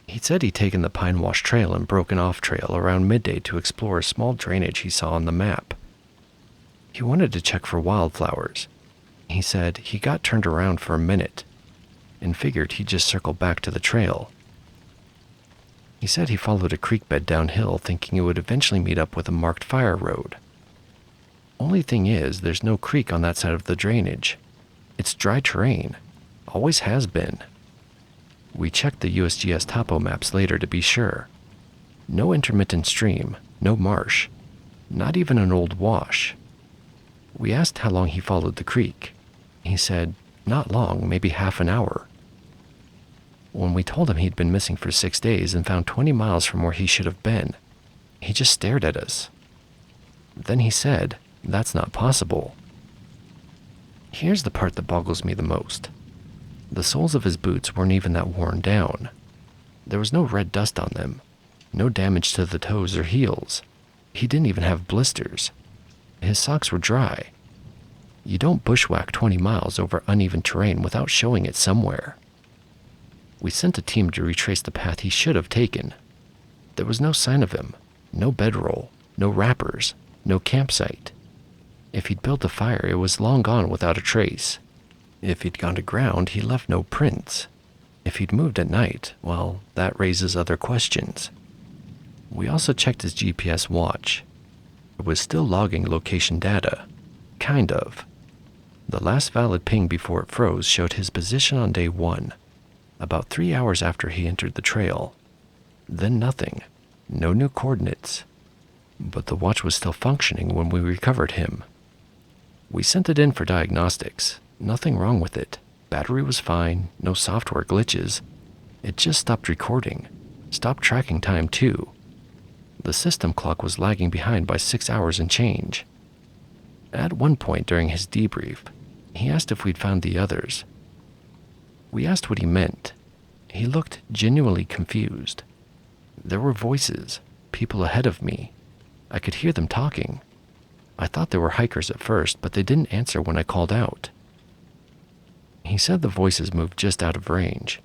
S1: He said he'd taken the Pine Wash Trail and Broken Off Trail around midday to explore a small drainage he saw on the map. He wanted to check for wildflowers. He said he got turned around for a minute and figured he'd just circle back to the trail. He said he followed a creek bed downhill thinking it would eventually meet up with a marked fire road. Only thing is, there's no creek on that side of the drainage. It's dry terrain. Always has been. We checked the USGS topo maps later to be sure. No intermittent stream, no marsh, not even an old wash. We asked how long he followed the creek. He said, not long, maybe half an hour. When we told him he'd been missing for 6 days and found 20 miles from where he should have been, he just stared at us. Then he said, that's not possible. Here's the part that boggles me the most. The soles of his boots weren't even that worn down. There was no red dust on them, no damage to the toes or heels. He didn't even have blisters. His socks were dry. You don't bushwhack 20 miles over uneven terrain without showing it somewhere. We sent a team to retrace the path he should have taken. There was no sign of him, no bedroll, no wrappers, no campsite. If he'd built a fire, it was long gone without a trace. If he'd gone to ground, he left no prints. If he'd moved at night, well, that raises other questions. We also checked his GPS watch. It was still logging location data. Kind of. The last valid ping before it froze showed his position on day 1, about 3 hours after he entered the trail. Then nothing. No new coordinates. But the watch was still functioning when we recovered him. We sent it in for diagnostics. Nothing wrong with it. Battery was fine, no software glitches. It just stopped recording. Stopped tracking time too. The system clock was lagging behind by 6 hours and change. At one point during his debrief, he asked if we'd found the others. We asked what he meant. He looked genuinely confused. There were voices, people ahead of me. I could hear them talking. I thought they were hikers at first, but they didn't answer when I called out. He said the voices moved just out of range.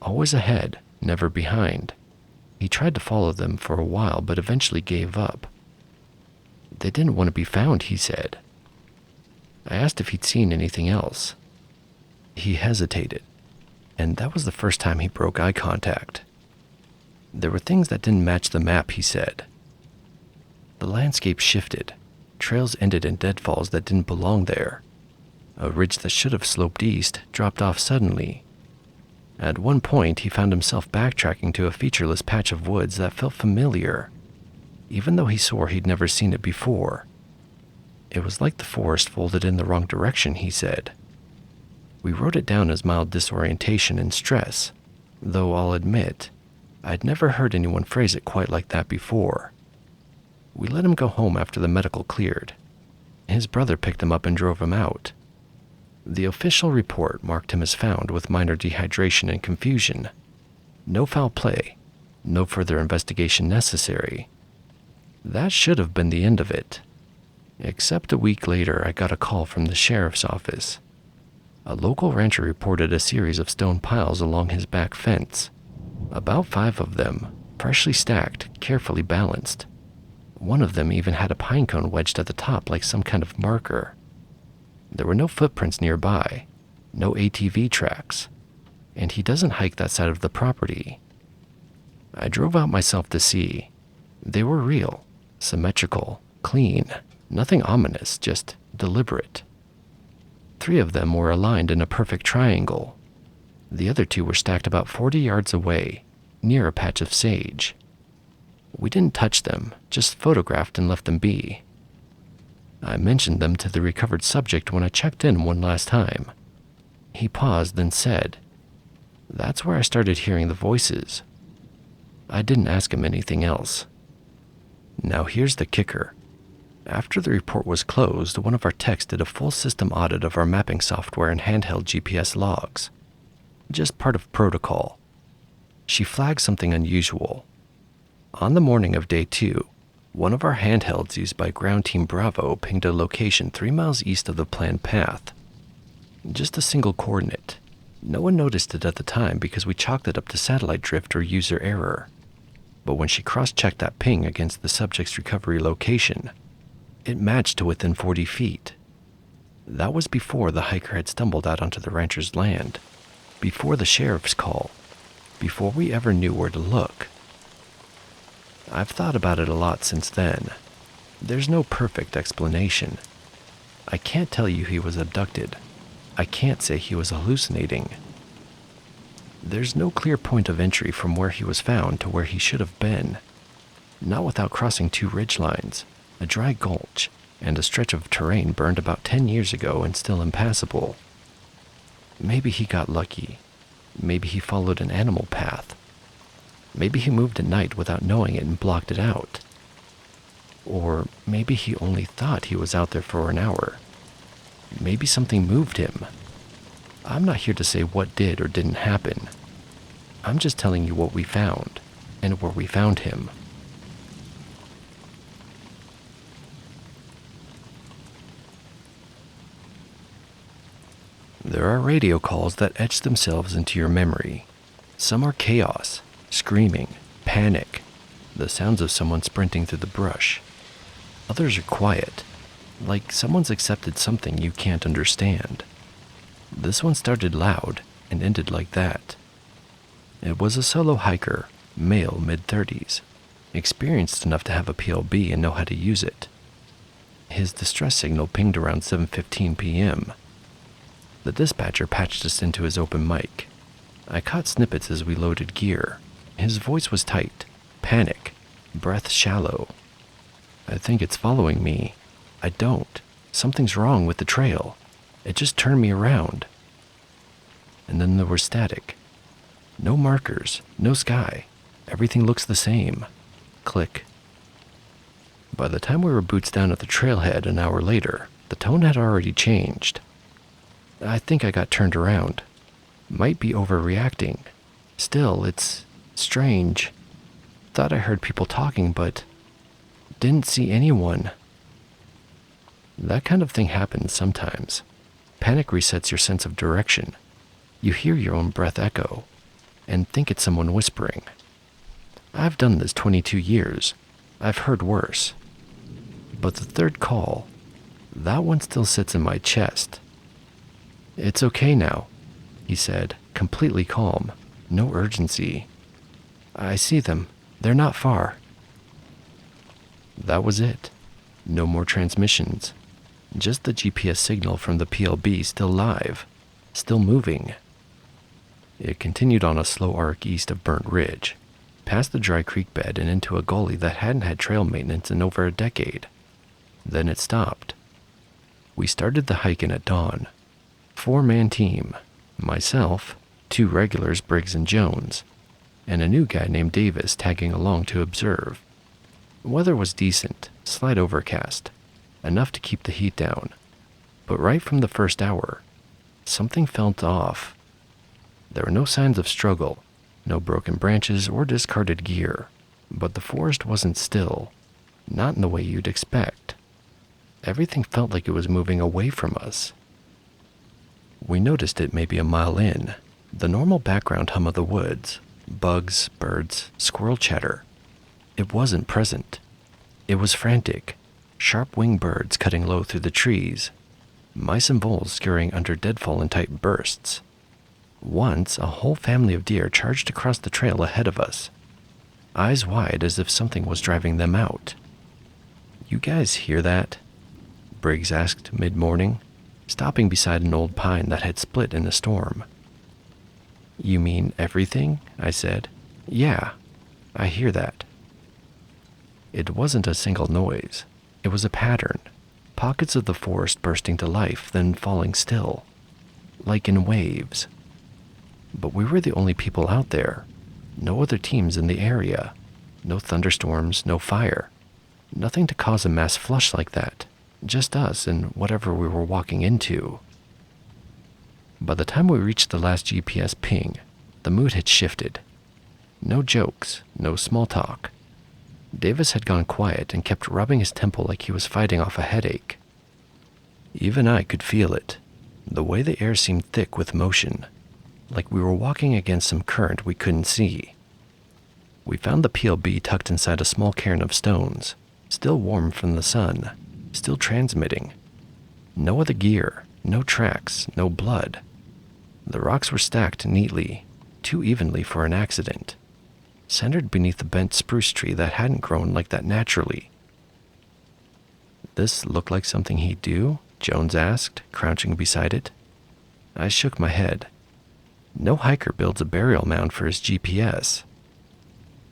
S1: Always ahead, never behind. He tried to follow them for a while, but eventually gave up. They didn't want to be found, he said. I asked if he'd seen anything else. He hesitated, and that was the first time he broke eye contact. There were things that didn't match the map, he said. The landscape shifted. Trails ended in deadfalls that didn't belong there. A ridge that should have sloped east dropped off suddenly. At one point, he found himself backtracking to a featureless patch of woods that felt familiar, even though he swore he'd never seen it before. It was like the forest folded in the wrong direction, he said. We wrote it down as mild disorientation and stress, though I'll admit, I'd never heard anyone phrase it quite like that before. We let him go home after the medical cleared. His brother picked him up and drove him out. The official report marked him as found with minor dehydration and confusion. No foul play, no further investigation necessary. That should have been the end of it. Except a week later, I got a call from the sheriff's office. A local rancher reported a series of stone piles along his back fence. About 5 of them, freshly stacked, carefully balanced. One of them even had a pine cone wedged at the top like some kind of marker. There were no footprints nearby, no ATV tracks, and he doesn't hike that side of the property. I drove out myself to see. They were real, symmetrical, clean, nothing ominous, just deliberate. 3 of them were aligned in a perfect triangle. The other 2 were stacked about 40 yards away, near a patch of sage. We didn't touch them, just photographed and left them be. I mentioned them to the recovered subject when I checked in one last time. He paused, then said, "That's where I started hearing the voices." I didn't ask him anything else. Now here's the kicker. After the report was closed, one of our techs did a full system audit of our mapping software and handheld GPS logs. Just part of protocol. She flagged something unusual. On the morning of day 2, one of our handhelds used by Ground Team Bravo pinged a location 3 miles east of the planned path. Just a single coordinate. No one noticed it at the time because we chalked it up to satellite drift or user error. But when she cross-checked that ping against the subject's recovery location, it matched to within 40 feet. That was before the hiker had stumbled out onto the rancher's land, before the sheriff's call, before we ever knew where to look. I've thought about it a lot since then. There's no perfect explanation. I can't tell you he was abducted. I can't say he was hallucinating. There's no clear point of entry from where he was found to where he should have been. Not without crossing 2 ridgelines, a dry gulch, and a stretch of terrain burned about 10 years ago and still impassable. Maybe he got lucky. Maybe he followed an animal path. Maybe he moved at night without knowing it and blocked it out. Or maybe he only thought he was out there for an hour. Maybe something moved him. I'm not here to say what did or didn't happen. I'm just telling you what we found, and where we found him. There are radio calls that etch themselves into your memory. Some are chaos, screaming, panic, the sounds of someone sprinting through the brush. Others are quiet, like someone's accepted something you can't understand. This one started loud and ended like that. It was a solo hiker, male, mid-30s, experienced enough to have a PLB and know how to use it. His distress signal pinged around 7:15 p.m. The dispatcher patched us into his open mic. I caught snippets as we loaded gear. His voice was tight, panic, breath shallow. I think it's following me. I don't. Something's wrong with the trail. It just turned me around. And then there was static. No markers, no sky. Everything looks the same. Click. By the time we were boots down at the trailhead an hour later, the tone had already changed. I think I got turned around. Might be overreacting. Still, it's strange. Thought I heard people talking, but didn't see anyone. That kind of thing happens sometimes. Panic resets your sense of direction. You hear your own breath echo and think it's someone whispering. I've done this 22 years. I've heard worse. But the third call, that one still sits in my chest. "It's okay now," he said, completely calm, no urgency. "I see them. They're not far." That was it. No more transmissions. Just the GPS signal from the PLB still live, still moving. It continued on a slow arc east of Burnt Ridge, past the dry creek bed and into a gully that hadn't had trail maintenance in over a decade. Then it stopped. We started the hike in at dawn. 4-man team, myself, 2 regulars, Briggs and Jones, and a new guy named Davis tagging along to observe. Weather was decent, slight overcast, enough to keep the heat down. But right from the first hour, something felt off. There were no signs of struggle, no broken branches or discarded gear, but the forest wasn't still, not in the way you'd expect. Everything felt like it was moving away from us. We noticed it maybe a mile in, the normal background hum of the woods, bugs, birds, squirrel chatter. It wasn't present. It was frantic, sharp-winged birds cutting low through the trees, mice and voles scurrying under deadfall in tight bursts. Once, a whole family of deer charged across the trail ahead of us, eyes wide as if something was driving them out. "You guys hear that?" Briggs asked mid-morning, stopping beside an old pine that had split in a storm. "You mean everything?" I said. "Yeah, I hear that." It wasn't a single noise. It was a pattern. Pockets of the forest bursting to life, then falling still, like in waves. But we were the only people out there. No other teams in the area. No thunderstorms, no fire. Nothing to cause a mass flush like that. Just us and whatever we were walking into. By the time we reached the last GPS ping, the mood had shifted. No jokes, no small talk. Davis had gone quiet and kept rubbing his temple like he was fighting off a headache. Even I could feel it, the way the air seemed thick with motion, like we were walking against some current we couldn't see. We found the PLB tucked inside a small cairn of stones, still warm from the sun, still transmitting. No other gear, no tracks, no blood. The rocks were stacked neatly, too evenly for an accident, centered beneath a bent spruce tree that hadn't grown like that naturally. "This look like something he'd do?" Jones asked, crouching beside it. I shook my head. No hiker builds a burial mound for his GPS.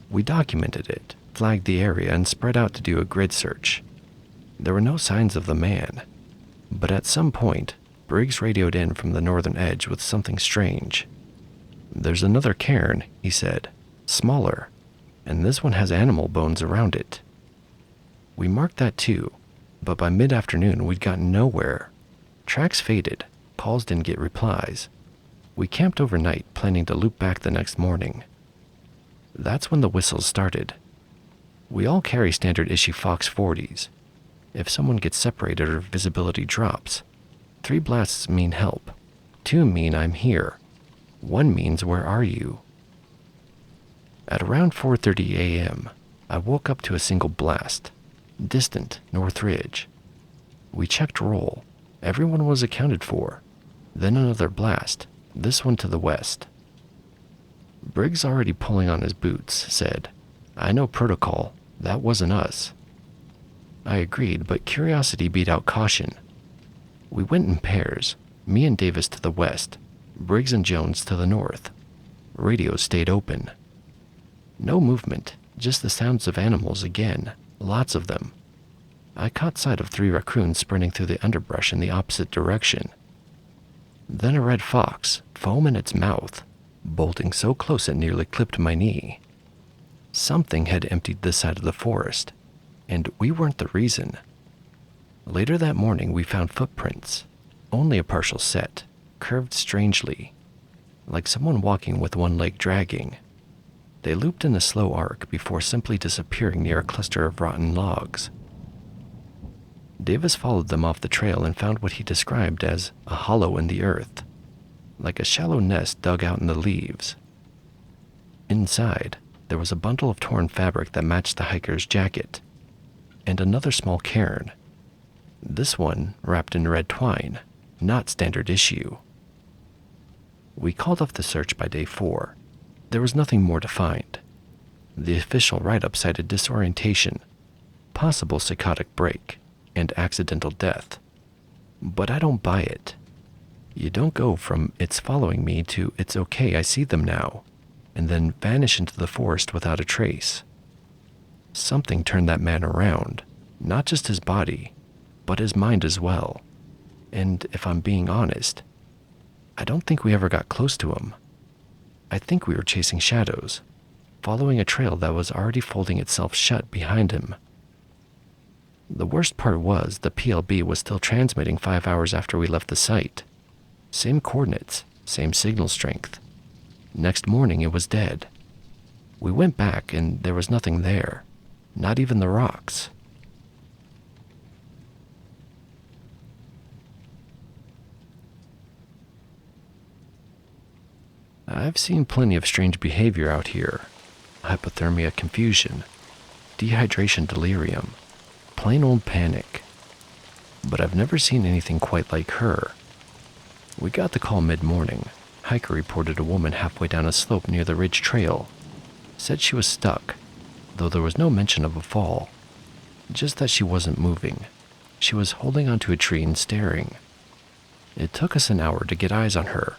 S1: We documented it, flagged the area, and spread out to do a grid search. There were no signs of the man, but at some point, Briggs radioed in from the northern edge with something strange. "There's another cairn," he said, "smaller, and this one has animal bones around it." We marked that too, but by mid-afternoon we'd gotten nowhere. Tracks faded, calls didn't get replies. We camped overnight, planning to loop back the next morning. That's when the whistles started. We all carry standard issue Fox 40s. If someone gets separated or visibility drops, 3 blasts mean help, 2 mean I'm here, 1 means where are you? At around 4:30 a.m., I woke up to a single blast, distant North Ridge. We checked roll. Everyone was accounted for. Then another blast, this one to the west. Briggs, already pulling on his boots, said, "I know protocol. That wasn't us." I agreed, but curiosity beat out caution. We went in pairs, me and Davis to the west, Briggs and Jones to the north. Radios stayed open. No movement, just the sounds of animals again, lots of them. I caught sight of 3 raccoons sprinting through the underbrush in the opposite direction. Then a red fox, foam in its mouth, bolting so close it nearly clipped my knee. Something had emptied this side of the forest, and we weren't the reason. Later that morning we found footprints, only a partial set, curved strangely, like someone walking with one leg dragging. They looped in a slow arc before simply disappearing near a cluster of rotten logs. Davis followed them off the trail and found what he described as a hollow in the earth, like a shallow nest dug out in the leaves. Inside, there was a bundle of torn fabric that matched the hiker's jacket, and another small cairn. This one wrapped in red twine, not standard issue. We called off the search by day 4. There was nothing more to find. The official write-up cited disorientation, possible psychotic break, and accidental death. But I don't buy it. You don't go from "it's following me" to "it's okay, I see them now," and then vanish into the forest without a trace. Something turned that man around, not just his body, but his mind as well. And if I'm being honest, I don't think we ever got close to him. I think we were chasing shadows, following a trail that was already folding itself shut behind him. The worst part was the PLB was still transmitting 5 hours after we left the site. Same coordinates, same signal strength. Next morning it was dead. We went back and there was nothing there, not even the rocks. I've seen plenty of strange behavior out here. Hypothermia confusion, dehydration delirium, plain old panic. But I've never seen anything quite like her. We got the call mid-morning. Hiker reported a woman halfway down a slope near the ridge trail. Said she was stuck, though there was no mention of a fall. Just that she wasn't moving. She was holding onto a tree and staring. It took us an hour to get eyes on her.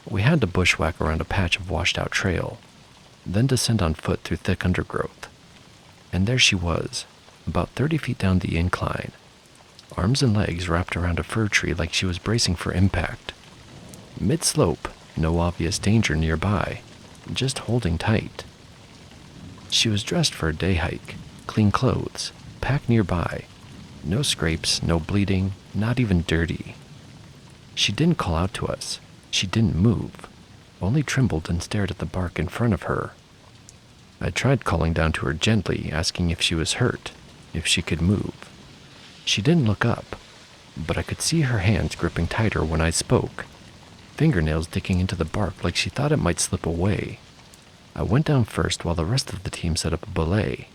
S1: We had to bushwhack around a patch of washed-out trail, then descend on foot through thick undergrowth. And there she was, about 30 feet down the incline, arms and legs wrapped around a fir tree like she was bracing for impact. Mid-slope, no obvious danger nearby, just holding tight. She was dressed for a day hike, clean clothes, pack nearby. No scrapes, no bleeding, not even dirty. She didn't call out to us. She didn't move, only trembled and stared at the bark in front of her. I tried calling down to her gently, asking if she was hurt, if she could move. She didn't look up, but I could see her hands gripping tighter when I spoke, fingernails digging into the bark like she thought it might slip away. I went down first while the rest of the team set up a belay.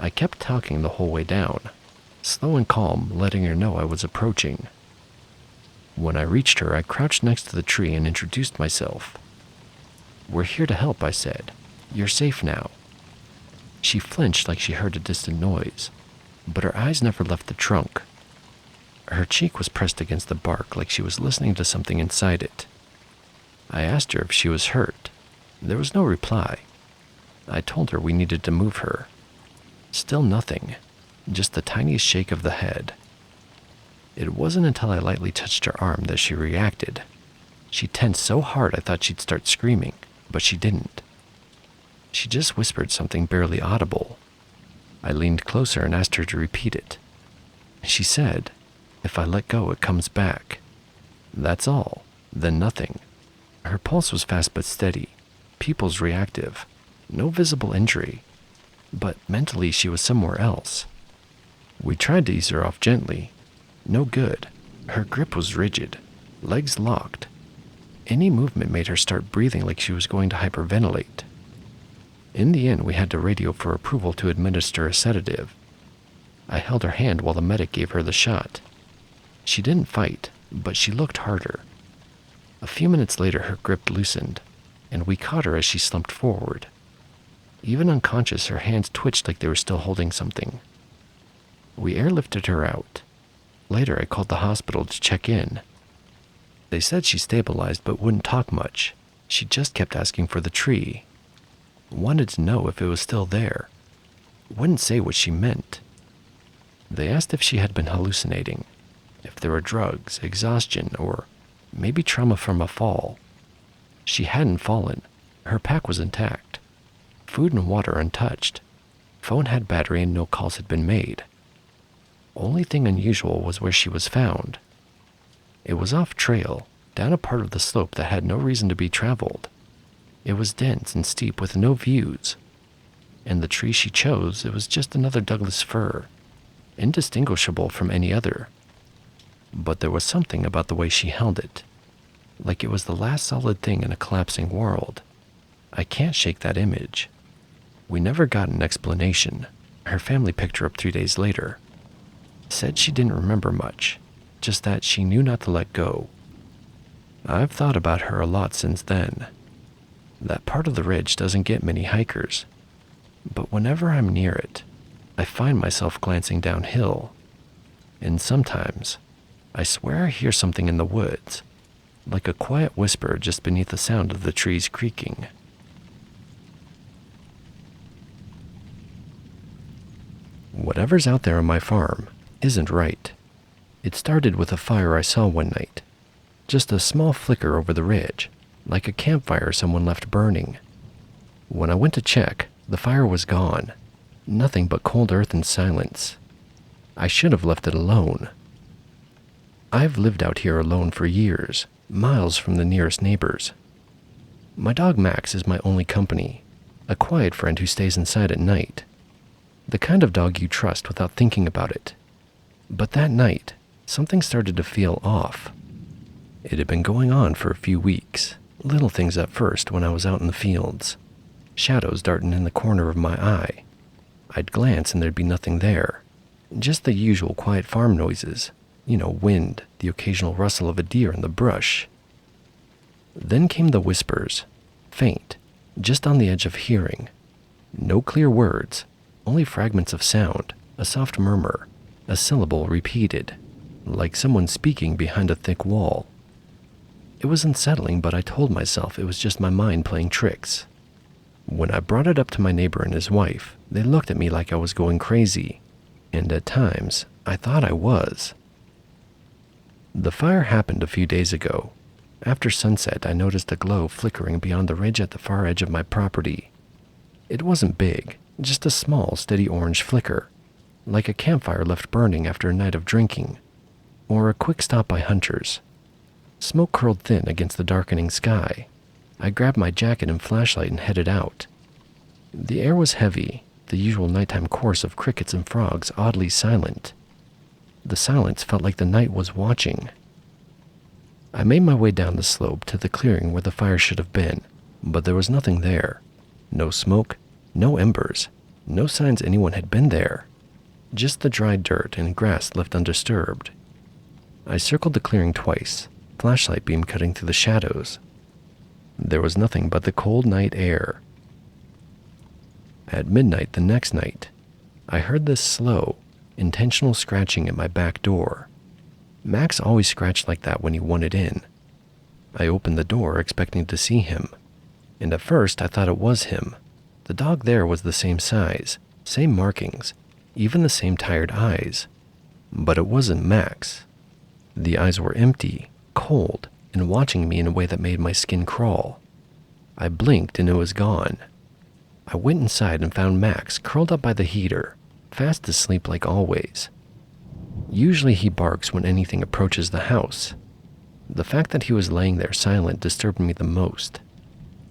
S1: I kept talking the whole way down, slow and calm, letting her know I was approaching. When I reached her, I crouched next to the tree and introduced myself. "We're here to help," I said. "You're safe now." She flinched like she heard a distant noise, but her eyes never left the trunk. Her cheek was pressed against the bark like she was listening to something inside it. I asked her if she was hurt. There was no reply. I told her we needed to move her. Still nothing, just the tiniest shake of the head. It wasn't until I lightly touched her arm that she reacted. She tensed so hard I thought she'd start screaming, but she didn't. She just whispered something barely audible. I leaned closer and asked her to repeat it. She said, "If I let go, it comes back." That's all, then nothing. Her pulse was fast but steady, pupils reactive, no visible injury, but mentally she was somewhere else. We tried to ease her off gently. No good. Her grip was rigid, legs locked. Any movement made her start breathing like she was going to hyperventilate. In the end, we had to radio for approval to administer a sedative. I held her hand while the medic gave her the shot. She didn't fight, but she looked harder. A few minutes later, her grip loosened, and we caught her as she slumped forward. Even unconscious, her hands twitched like they were still holding something. We airlifted her out. Later, I called the hospital to check in. They said she stabilized but wouldn't talk much. She just kept asking for the tree. Wanted to know if it was still there. Wouldn't say what she meant. They asked if she had been hallucinating, if there were drugs, exhaustion, or maybe trauma from a fall. She hadn't fallen. Her pack was intact. Food and water untouched. Phone had battery and no calls had been made. Only thing unusual was where she was found. It was off trail, down a part of the slope that had no reason to be traveled. It was dense and steep with no views. And the tree she chose, it was just another Douglas fir, indistinguishable from any other. But there was something about the way she held it, like it was the last solid thing in a collapsing world. I can't shake that image. We never got an explanation. Her family picked her up 3 days later. Said she didn't remember much, just that she knew not to let go. I've thought about her a lot since then. That part of the ridge doesn't get many hikers, but whenever I'm near it, I find myself glancing downhill. And sometimes, I swear I hear something in the woods, like a quiet whisper just beneath the sound of the trees creaking. Whatever's out there on my farm isn't right. It started with a fire I saw one night. Just a small flicker over the ridge, like a campfire someone left burning. When I went to check, the fire was gone. Nothing but cold earth and silence. I should have left it alone. I've lived out here alone for years, miles from the nearest neighbors. My dog Max is my only company, a quiet friend who stays inside at night. The kind of dog you trust without thinking about it. But that night, something started to feel off. It had been going on for a few weeks. Little things at first when I was out in the fields. Shadows darting in the corner of my eye. I'd glance and there'd be nothing there. Just the usual quiet farm noises. Wind, the occasional rustle of a deer in the brush. Then came the whispers, faint, just on the edge of hearing. No clear words, only fragments of sound, a soft murmur, a syllable repeated, like someone speaking behind a thick wall. It was unsettling, but I told myself it was just my mind playing tricks. When I brought it up to my neighbor and his wife, they looked at me like I was going crazy, and at times, I thought I was. The fire happened a few days ago. After sunset, I noticed a glow flickering beyond the ridge at the far edge of my property. It wasn't big, just a small, steady orange flicker. like a campfire left burning after a night of drinking, or a quick stop by hunters. Smoke curled thin against the darkening sky. I grabbed my jacket and flashlight and headed out. The air was heavy, the usual nighttime chorus of crickets and frogs oddly silent. The silence felt like the night was watching. I made my way down the slope to the clearing where the fire should have been, but there was nothing there. No smoke, no embers, no signs anyone had been there. Just the dry dirt and grass left undisturbed. I circled the clearing twice, flashlight beam cutting through the shadows. There was nothing but the cold night air. At midnight the next night, I heard this slow, intentional scratching at my back door. Max always scratched like that when he wanted in. I opened the door expecting to see him, and at first I thought it was him. The dog there was the same size, same markings, even the same tired eyes. But it wasn't Max. The eyes were empty, cold, and watching me in a way that made my skin crawl. I blinked and it was gone. I went inside and found Max curled up by the heater, fast asleep like always. Usually he barks when anything approaches the house. The fact that he was laying there silent disturbed me the most.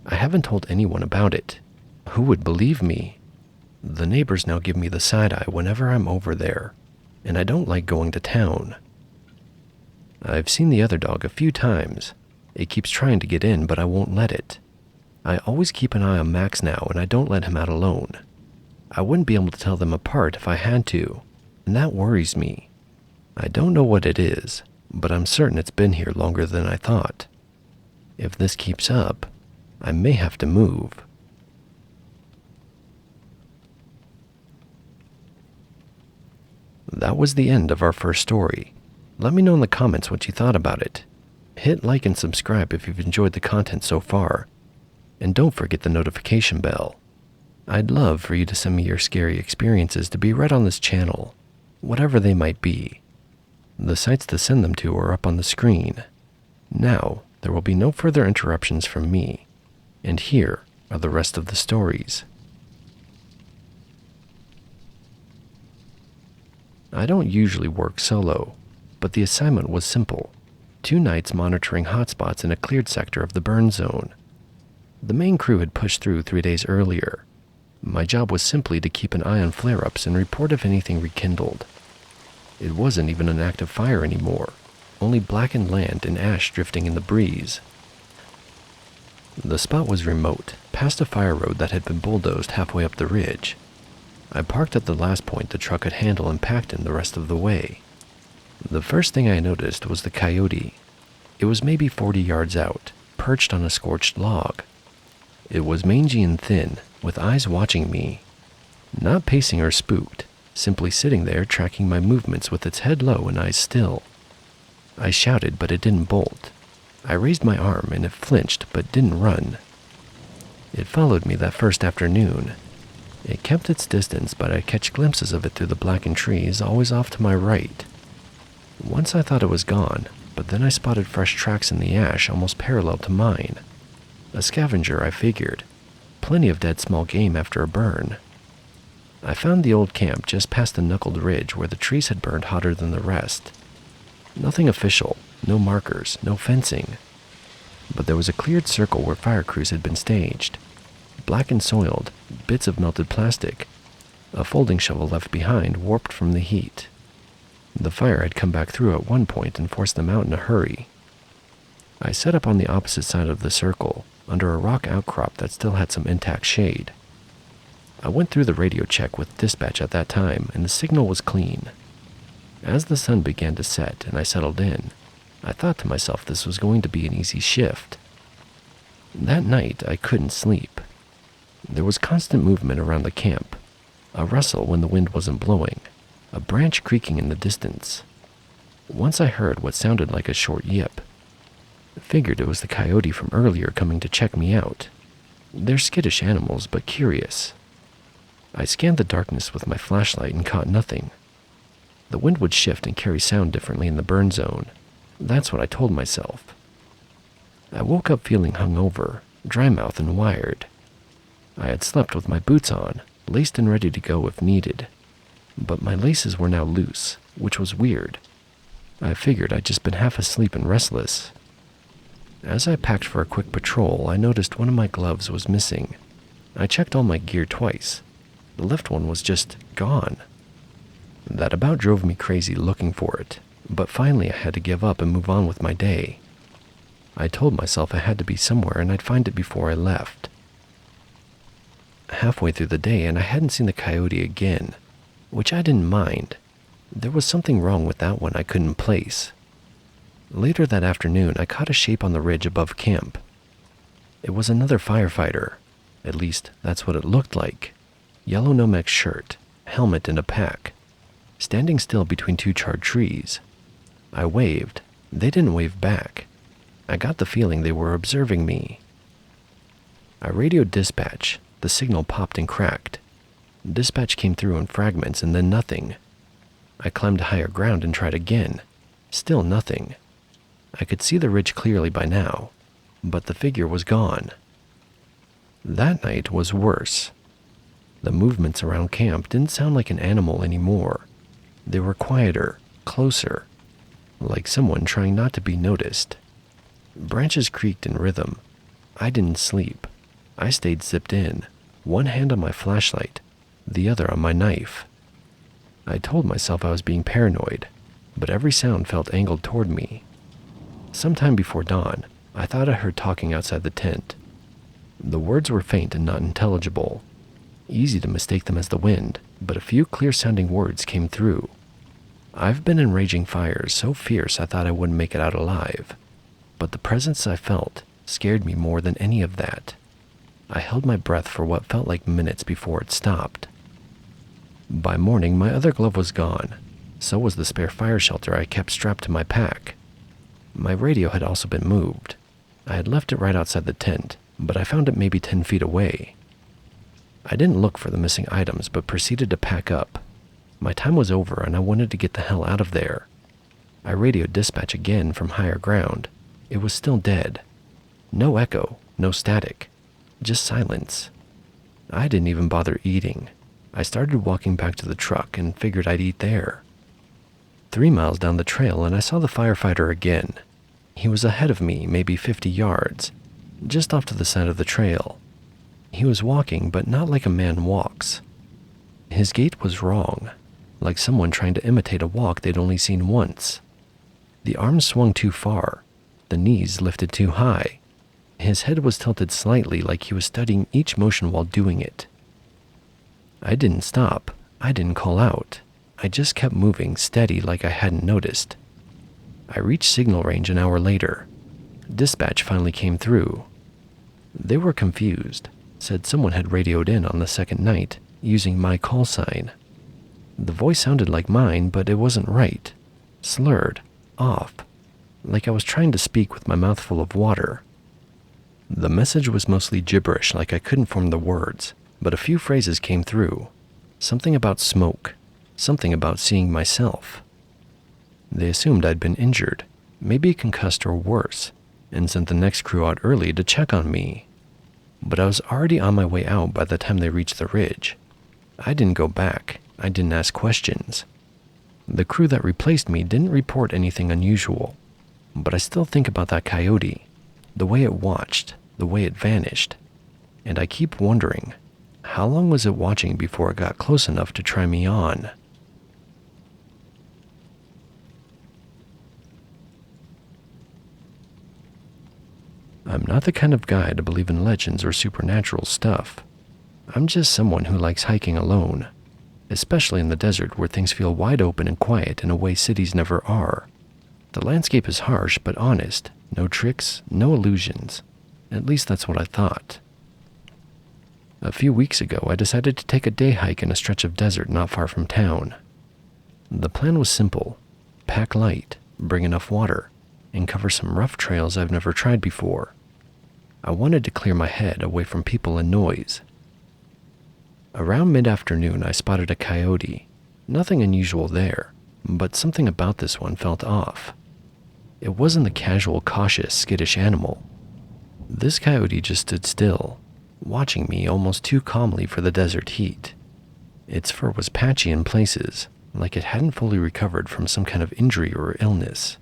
S1: I haven't told anyone about it. Who would believe me? The neighbors now give me the side eye whenever I'm over there, and I don't like going to town. I've seen the other dog a few times. It keeps trying to get in, but I won't let it. I always keep an eye on Max now, and I don't let him out alone. I wouldn't be able to tell them apart if I had to, and that worries me. I don't know what it is, but I'm certain it's been here longer than I thought. If this keeps up, I may have to move. That was the end of our first story. Let me know in the comments what you thought about it. Hit like and subscribe if you've enjoyed the content so far. And don't forget the notification bell. I'd love for you to send me your scary experiences to be read on this channel, whatever they might be. The sites to send them to are up on the screen. Now, there will be no further interruptions from me. And here are the rest of the stories. I don't usually work solo, but the assignment was simple. 2 nights monitoring hotspots in a cleared sector of the burn zone. The main crew had pushed through 3 days earlier. My job was simply to keep an eye on flare-ups and report if anything rekindled. It wasn't even an active fire anymore, only blackened land and ash drifting in the breeze. The spot was remote, past a fire road that had been bulldozed halfway up the ridge. I parked at the last point the truck could handle and packed in the rest of the way. The first thing I noticed was the coyote. It was maybe 40 yards out, perched on a scorched log. It was mangy and thin, with eyes watching me. Not pacing or spooked, simply sitting there tracking my movements with its head low and eyes still. I shouted, but it didn't bolt. I raised my arm and it flinched but didn't run. It followed me that first afternoon. It kept its distance, but I'd catch glimpses of it through the blackened trees, always off to my right. Once I thought it was gone, but then I spotted fresh tracks in the ash almost parallel to mine. A scavenger, I figured. Plenty of dead small game after a burn. I found the old camp just past the knuckled ridge where the trees had burned hotter than the rest. Nothing official, no markers, no fencing. But there was a cleared circle where fire crews had been staged. Black and soiled, bits of melted plastic. A folding shovel left behind, warped from the heat. The fire had come back through at one point and forced them out in a hurry. I set up on the opposite side of the circle, under a rock outcrop that still had some intact shade. I went through the radio check with dispatch at that time, and the signal was clean. As the sun began to set and I settled in, I thought to myself this was going to be an easy shift. That night, I couldn't sleep. There was constant movement around the camp, a rustle when the wind wasn't blowing, a branch creaking in the distance. Once I heard what sounded like a short yip. I figured it was the coyote from earlier coming to check me out. They're skittish animals, but curious. I scanned the darkness with my flashlight and caught nothing. The wind would shift and carry sound differently in the burn zone. That's what I told myself. I woke up feeling hungover, dry-mouthed and wired. I had slept with my boots on, laced and ready to go if needed. but my laces were now loose, which was weird. I figured I'd just been half asleep and restless. As I packed for a quick patrol, I noticed one of my gloves was missing. I checked all my gear twice. The left one was just gone. That about drove me crazy looking for it, but finally I had to give up and move on with my day. I told myself I had to be somewhere and I'd find it before I left. Halfway through the day and I hadn't seen the coyote again, which I didn't mind. There was something wrong with that one I couldn't place. Later that afternoon, I caught a shape on the ridge above camp. It was another firefighter. At least, that's what it looked like. Yellow Nomex shirt, helmet, and a pack, standing still between two charred trees. I waved. They didn't wave back. I got the feeling they were observing me. I radioed dispatch. The signal popped and cracked. Dispatch came through in fragments and then nothing. I climbed to higher ground and tried again. Still nothing. I could see the ridge clearly by now, but the figure was gone. That night was worse. The movements around camp didn't sound like an animal anymore. They were quieter, closer, like someone trying not to be noticed. Branches creaked in rhythm. I didn't sleep. I stayed zipped in, one hand on my flashlight, the other on my knife. I told myself I was being paranoid, but every sound felt angled toward me. Sometime before dawn, I thought I heard talking outside the tent. The words were faint and not intelligible. Easy to mistake them as the wind, but a few clear-sounding words came through. I've been in raging fires so fierce I thought I wouldn't make it out alive, but the presence I felt scared me more than any of that. I held my breath for what felt like minutes before it stopped. By morning, my other glove was gone. So was the spare fire shelter I kept strapped to my pack. My radio had also been moved. I had left it right outside the tent, but I found it maybe 10 feet away. I didn't look for the missing items, but proceeded to pack up. My time was over and I wanted to get the hell out of there. I radioed dispatch again from higher ground. It was still dead. No echo, no static, just silence. I didn't even bother eating. I started walking back to the truck and figured I'd eat there. 3 miles down the trail and I saw the firefighter again. He was ahead of me, maybe 50 yards, just off to the side of the trail. He was walking, but not like a man walks. His gait was wrong, like someone trying to imitate a walk they'd only seen once. The arms swung too far, the knees lifted too high. His head was tilted slightly like he was studying each motion while doing it. I didn't stop. I didn't call out. I just kept moving steady like I hadn't noticed. I reached signal range an hour later. Dispatch finally came through. They were confused, said someone had radioed in on the second night using my call sign. The voice sounded like mine, but it wasn't right. Slurred, off, like I was trying to speak with my mouth full of water. The message was mostly gibberish, like I couldn't form the words, but a few phrases came through. Something about smoke, something about seeing myself. They assumed I'd been injured, maybe concussed or worse, and sent the next crew out early to check on me. But I was already on my way out by the time they reached the ridge. I didn't go back. I didn't ask questions. The crew that replaced me didn't report anything unusual, but I still think about that coyote, the way it watched, the way it vanished, and I keep wondering, how long was it watching before it got close enough to try me on? I'm not the kind of guy to believe in legends or supernatural stuff. I'm just someone who likes hiking alone, especially in the desert where things feel wide open and quiet in a way cities never are. The landscape is harsh but honest, no tricks, no illusions. At least that's what I thought. A few weeks ago, I decided to take a day hike in a stretch of desert not far from town. The plan was simple: pack light, bring enough water, and cover some rough trails I've never tried before. I wanted to clear my head away from people and noise. Around mid-afternoon, I spotted a coyote. Nothing unusual there, but something about this one felt off. It wasn't the casual, cautious, skittish animal. This coyote just stood still, watching me almost too calmly for the desert heat. Its fur was patchy in places, like it hadn't fully recovered from some kind of injury or illness.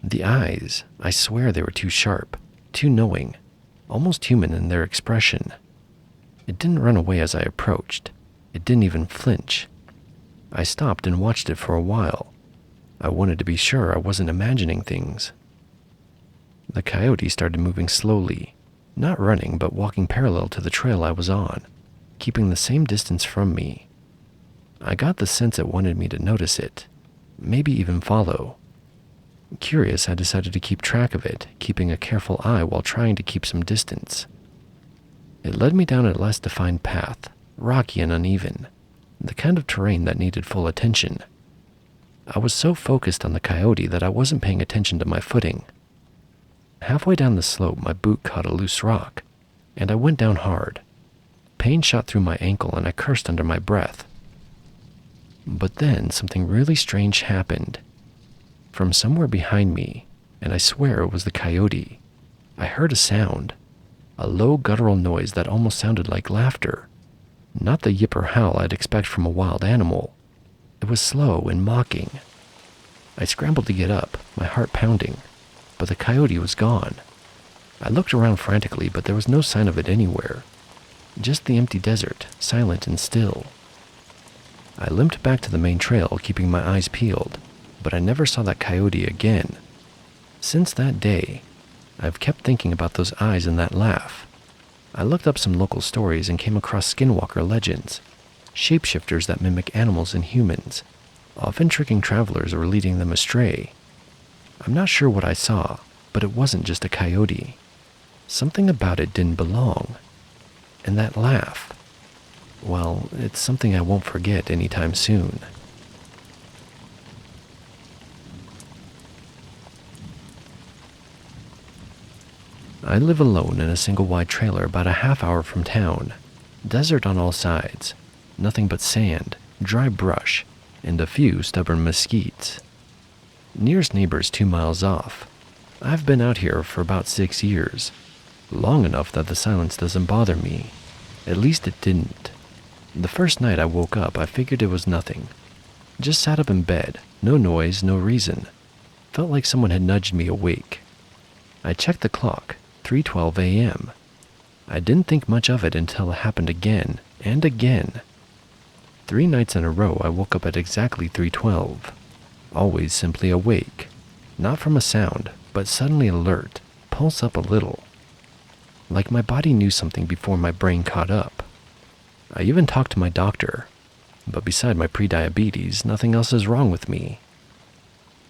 S1: The eyes, I swear they were too sharp, too knowing, almost human in their expression. It didn't run away as I approached. It didn't even flinch. I stopped and watched it for a while. I wanted to be sure I wasn't imagining things. The coyote started moving slowly, not running but walking parallel to the trail I was on, keeping the same distance from me. I got the sense it wanted me to notice it, maybe even follow. Curious, I decided to keep track of it, keeping a careful eye while trying to keep some distance. It led me down a less defined path, rocky and uneven, the kind of terrain that needed full attention. I was so focused on the coyote that I wasn't paying attention to my footing. Halfway down the slope, my boot caught a loose rock, and I went down hard. Pain shot through my ankle and I cursed under my breath. But then something really strange happened. From somewhere behind me, and I swear it was the coyote, I heard a sound, a low guttural noise that almost sounded like laughter. Not the yip or howl I'd expect from a wild animal. It was slow and mocking. I scrambled to get up, my heart pounding, but the coyote was gone. I looked around frantically, but there was no sign of it anywhere. Just the empty desert, silent and still. I limped back to the main trail, keeping my eyes peeled, but I never saw that coyote again. Since that day, I've kept thinking about those eyes and that laugh. I looked up some local stories and came across skinwalker legends, shapeshifters that mimic animals and humans, often tricking travelers or leading them astray. I'm not sure what I saw, but it wasn't just a coyote. Something about it didn't belong. And that laugh, well, it's something I won't forget anytime soon. I live alone in a single wide trailer about a half hour from town. Desert on all sides, nothing but sand, dry brush, and a few stubborn mesquites. Nearest neighbor's 2 miles off. I've been out here for about 6 years, long enough that the silence doesn't bother me. At least it didn't. The first night I woke up, I figured it was nothing. Just sat up in bed, no noise, no reason. Felt like someone had nudged me awake. I checked the clock, 3:12 a.m. I didn't think much of it until it happened again and again. 3 nights in a row I woke up at exactly 3:12. Always simply awake. Not from a sound, but suddenly alert, pulse up a little. Like my body knew something before my brain caught up. I even talked to my doctor, but beside my prediabetes, nothing else is wrong with me.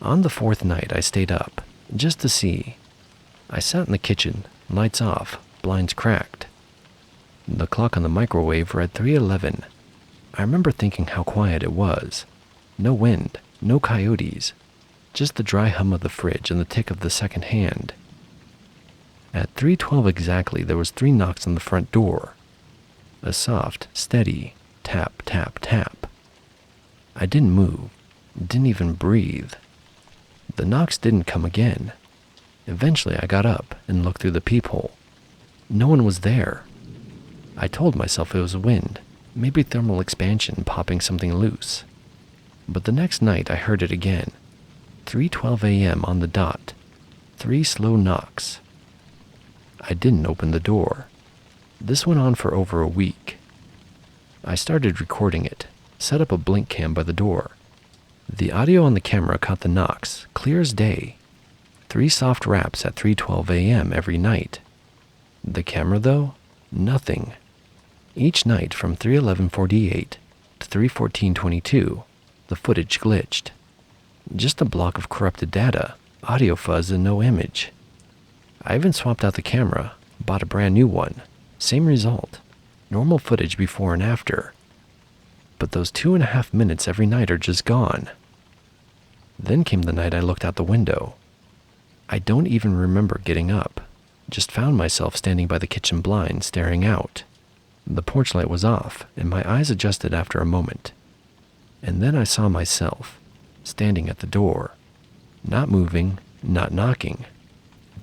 S1: On the 4th night I stayed up, just to see. I sat in the kitchen, lights off, blinds cracked. The clock on the microwave read 3:11. I remember thinking how quiet it was. No wind, no coyotes, just the dry hum of the fridge and the tick of the second hand. At 3:12 exactly, there was 3 knocks on the front door. A soft, steady tap, tap, tap. I didn't move, didn't even breathe. The knocks didn't come again. Eventually I got up and looked through the peephole. No one was there. I told myself it was wind, maybe thermal expansion popping something loose. But the next night I heard it again. 3:12 a.m. on the dot. 3 slow knocks. I didn't open the door. This went on for over a week. I started recording it, set up a blink cam by the door. The audio on the camera caught the knocks, clear as day. 3 soft raps at 3:12 a.m. every night. The camera, though? Nothing. Each night from 3:11:48 to 3:14:22, the footage glitched. Just a block of corrupted data, audio fuzz and no image. I even swapped out the camera, bought a brand new one. Same result. Normal footage before and after. But those 2.5 minutes every night are just gone. Then came the night I looked out the window. I don't even remember getting up. Just found myself standing by the kitchen blind staring out. The porch light was off, and my eyes adjusted after a moment. And then I saw myself, standing at the door. Not moving, not knocking,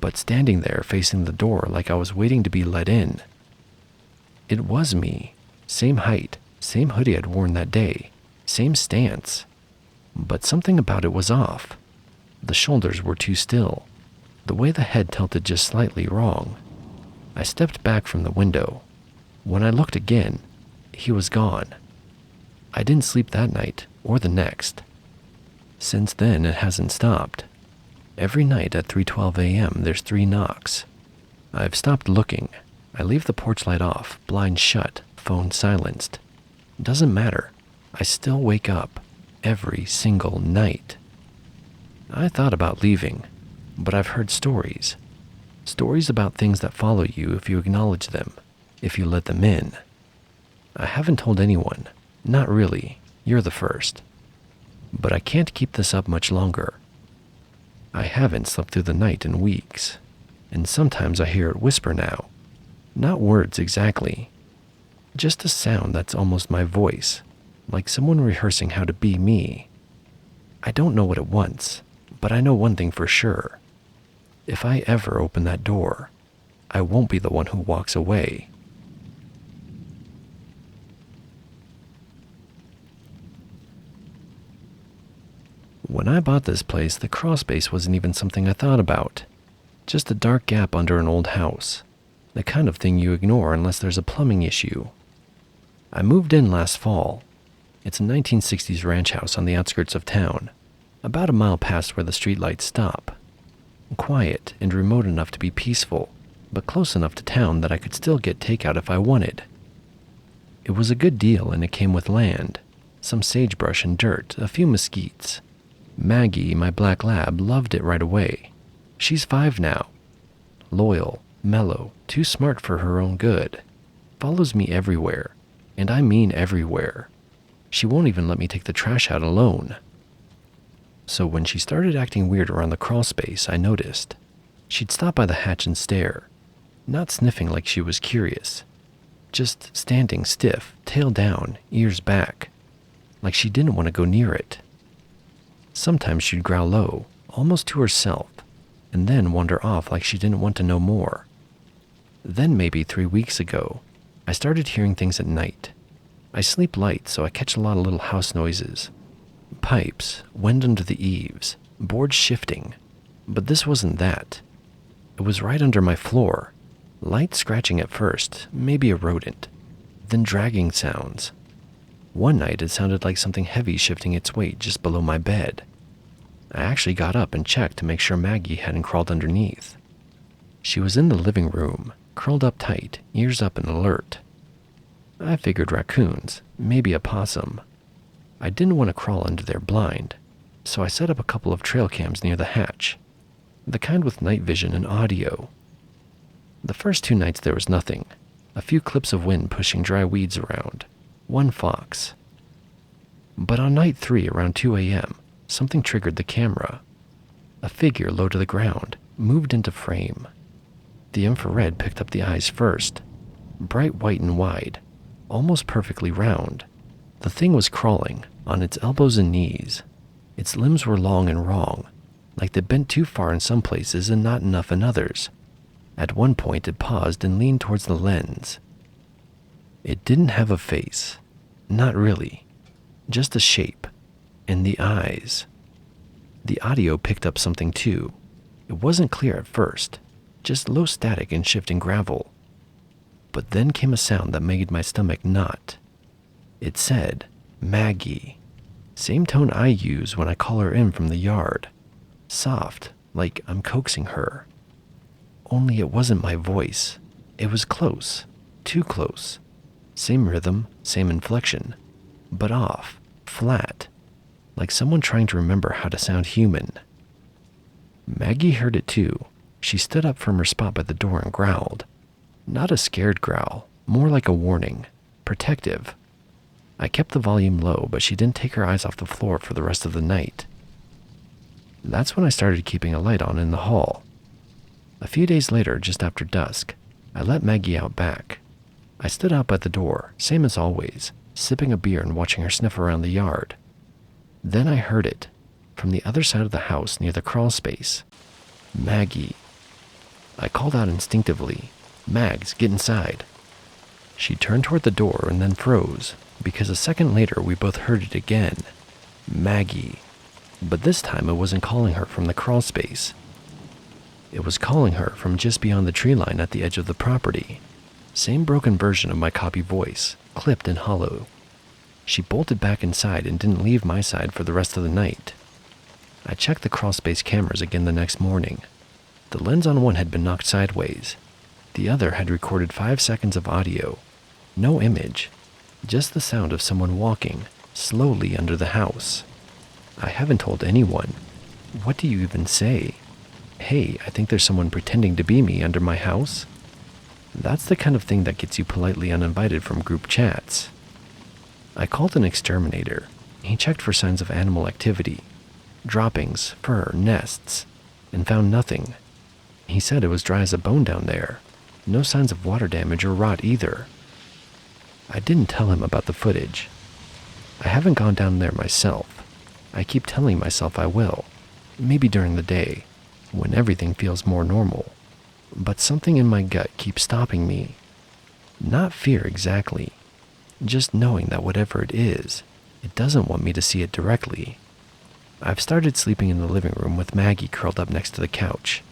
S1: but standing there facing the door like I was waiting to be let in. It was me. Same height, Same hoodie I'd worn that day, same stance. But something about it was off. The shoulders were too still. The way the head tilted just slightly wrong. I stepped back from the window. When I looked again, he was gone. I didn't sleep that night or the next. Since then, it hasn't stopped. Every night at 3:12 a.m., there's 3 knocks. I've stopped looking. I leave the porch light off, blinds shut, phone silenced. Doesn't matter. I still wake up every single night. I thought about leaving, but I've heard stories. Stories about things that follow you if you acknowledge them, if you let them in. I haven't told anyone. Not really. You're the first. But I can't keep this up much longer. I haven't slept through the night in weeks, and sometimes I hear it whisper now. Not words exactly. Just a sound that's almost my voice, like someone rehearsing how to be me. I don't know what it wants, but I know one thing for sure. If I ever open that door, I won't be the one who walks away. When I bought this place, the crawl space wasn't even something I thought about. Just a dark gap under an old house. The kind of thing you ignore unless there's a plumbing issue. I moved in last fall. It's a 1960s ranch house on the outskirts of town, about a mile past where the streetlights stop. Quiet and remote enough to be peaceful, but close enough to town that I could still get takeout if I wanted. It was a good deal, and it came with land, some sagebrush and dirt, a few mesquites. Maggie, my black lab, loved it right away. She's 5 now. Loyal, mellow, too smart for her own good. Follows me everywhere, and I mean everywhere. She won't even let me take the trash out alone. So when she started acting weird around the crawl space, I noticed. She'd stop by the hatch and stare, not sniffing like she was curious, just standing stiff, tail down, ears back, like she didn't want to go near it. Sometimes she'd growl low, almost to herself, and then wander off like she didn't want to know more. Then maybe 3 weeks ago, I started hearing things at night. I sleep light, so I catch a lot of little house noises. Pipes, wind under the eaves, boards shifting. But this wasn't that. It was right under my floor. Light scratching at first, maybe a rodent. Then dragging sounds. One night it sounded like something heavy shifting its weight just below my bed. I actually got up and checked to make sure Maggie hadn't crawled underneath. She was in the living room, curled up tight, ears up and alert. I figured raccoons, maybe a possum. I didn't want to crawl under their blind, so I set up a couple of trail cams near the hatch, the kind with night vision and audio. The first 2 nights there was nothing, a few clips of wind pushing dry weeds around, 1 fox. But on night 3 around 2 a.m., something triggered the camera. A figure low to the ground, moved into frame. The infrared picked up the eyes first, bright white and wide, almost perfectly round. The thing was crawling, on its elbows and knees. Its limbs were long and wrong, like they bent too far in some places and not enough in others. At one point it paused and leaned towards the lens. It didn't have a face. Not really. Just a shape. And the eyes. The audio picked up something too. It wasn't clear at first, just low static and shifting gravel. But then came a sound that made my stomach knot. It said, Maggie. Same tone I use when I call her in from the yard. Soft, like I'm coaxing her. Only it wasn't my voice. It was close, too close. Same rhythm, same inflection, but off, flat, like someone trying to remember how to sound human. Maggie heard it too. She stood up from her spot by the door and growled. Not a scared growl, more like a warning, protective. I kept the volume low, but she didn't take her eyes off the floor for the rest of the night. That's when I started keeping a light on in the hall. A few days later, just after dusk, I let Maggie out back. I stood out by the door, same as always, sipping a beer and watching her sniff around the yard. Then I heard it, from the other side of the house near the crawl space. Maggie. I called out instinctively, Mags, get inside. She turned toward the door and then froze, because a second later we both heard it again. Maggie. But this time it wasn't calling her from the crawl space. It was calling her from just beyond the tree line at the edge of the property. Same broken version of my copy voice, clipped and hollow. She bolted back inside and didn't leave my side for the rest of the night. I checked the crawl space cameras again the next morning. The lens on one had been knocked sideways. The other had recorded 5 seconds of audio. No image, just the sound of someone walking slowly under the house. I haven't told anyone. What do you even say? Hey, I think there's someone pretending to be me under my house? That's the kind of thing that gets you politely uninvited from group chats. I called an exterminator. He checked for signs of animal activity, droppings, fur, nests, and found nothing. He said it was dry as a bone down there. No signs of water damage or rot either. I didn't tell him about the footage. I haven't gone down there myself. I keep telling myself I will, maybe during the day, when everything feels more normal. But something in my gut keeps stopping me. Not fear exactly, just knowing that whatever it is, it doesn't want me to see it directly. I've started sleeping in the living room with Maggie curled up next to the couch.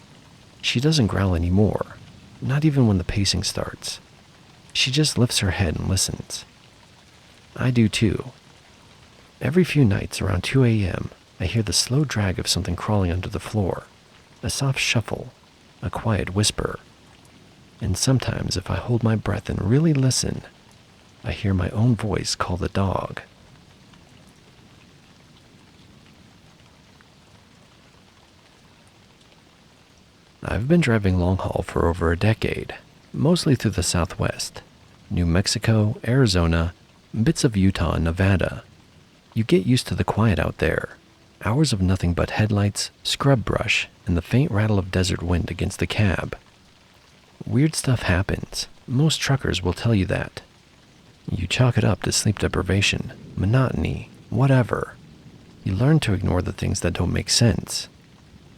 S1: She doesn't growl anymore, not even when the pacing starts. She just lifts her head and listens. I do too. Every few nights around 2 a.m., I hear the slow drag of something crawling under the floor, a soft shuffle, a quiet whisper. And sometimes if I hold my breath and really listen, I hear my own voice call the dog. I've been driving long haul for over a decade, mostly through the Southwest, New Mexico, Arizona, bits of Utah and Nevada. You get used to the quiet out there, hours of nothing but headlights, scrub brush, and the faint rattle of desert wind against the cab. Weird stuff happens. Most truckers will tell you that. You chalk it up to sleep deprivation, monotony, whatever. You learn to ignore the things that don't make sense.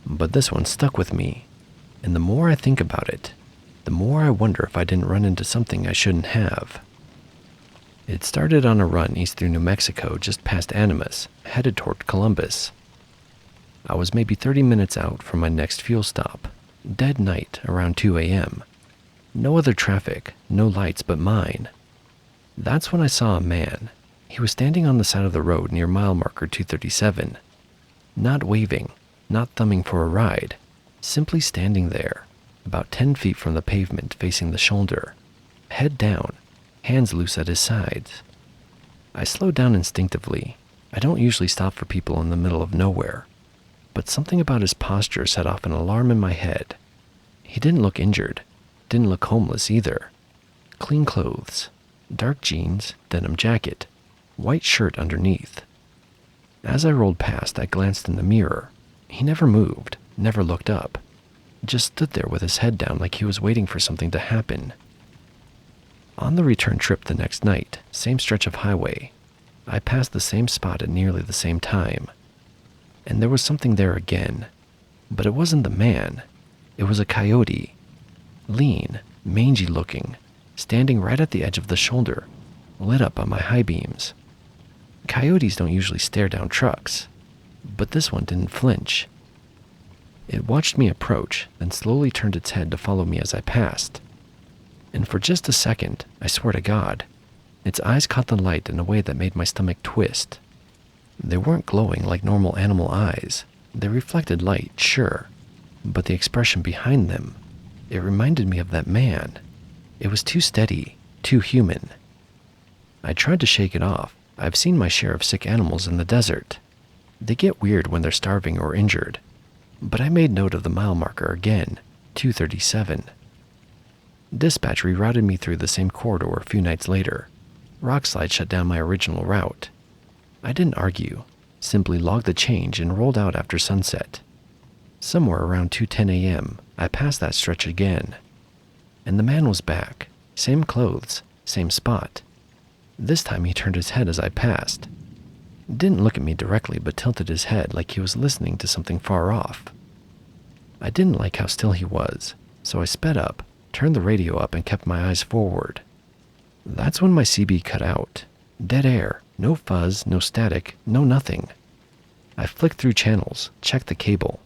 S1: But this one stuck with me. And the more I think about it, the more I wonder if I didn't run into something I shouldn't have. It started on a run east through New Mexico just past Animas, headed toward Columbus. I was maybe 30 minutes out from my next fuel stop, dead night around 2 a.m. No other traffic, no lights but mine. That's when I saw a man. He was standing on the side of the road near mile marker 237. Not waving, not thumbing for a ride, simply standing there, about 10 feet from the pavement facing the shoulder, head down, hands loose at his sides. I slowed down instinctively. I don't usually stop for people in the middle of nowhere, but something about his posture set off an alarm in my head. He didn't look injured, didn't look homeless either. Clean clothes, dark jeans, denim jacket, white shirt underneath. As I rolled past, I glanced in the mirror. He never moved, never looked up, just stood there with his head down like he was waiting for something to happen. On the return trip the next night, same stretch of highway, I passed the same spot at nearly the same time. And there was something there again. But it wasn't the man. It was a coyote. Lean, mangy looking, standing right at the edge of the shoulder, lit up by my high beams. Coyotes don't usually stare down trucks, but this one didn't flinch. It watched me approach, then slowly turned its head to follow me as I passed. And for just a second, I swear to God, its eyes caught the light in a way that made my stomach twist. They weren't glowing like normal animal eyes. They reflected light, sure, but the expression behind them, it reminded me of that man. It was too steady, too human. I tried to shake it off. I've seen my share of sick animals in the desert. They get weird when they're starving or injured. But I made note of the mile marker again, 237. Dispatch rerouted me through the same corridor a few nights later. Rockslide shut down my original route. I didn't argue, simply logged the change and rolled out after sunset. Somewhere around 2:10 a.m., I passed that stretch again. And the man was back, same clothes, same spot. This time he turned his head as I passed. Didn't look at me directly but tilted his head like he was listening to something far off. I didn't like how still he was, so I sped up, turned the radio up and kept my eyes forward. That's when my CB cut out. Dead air, no fuzz, no static, no nothing. I flicked through channels, checked the cable,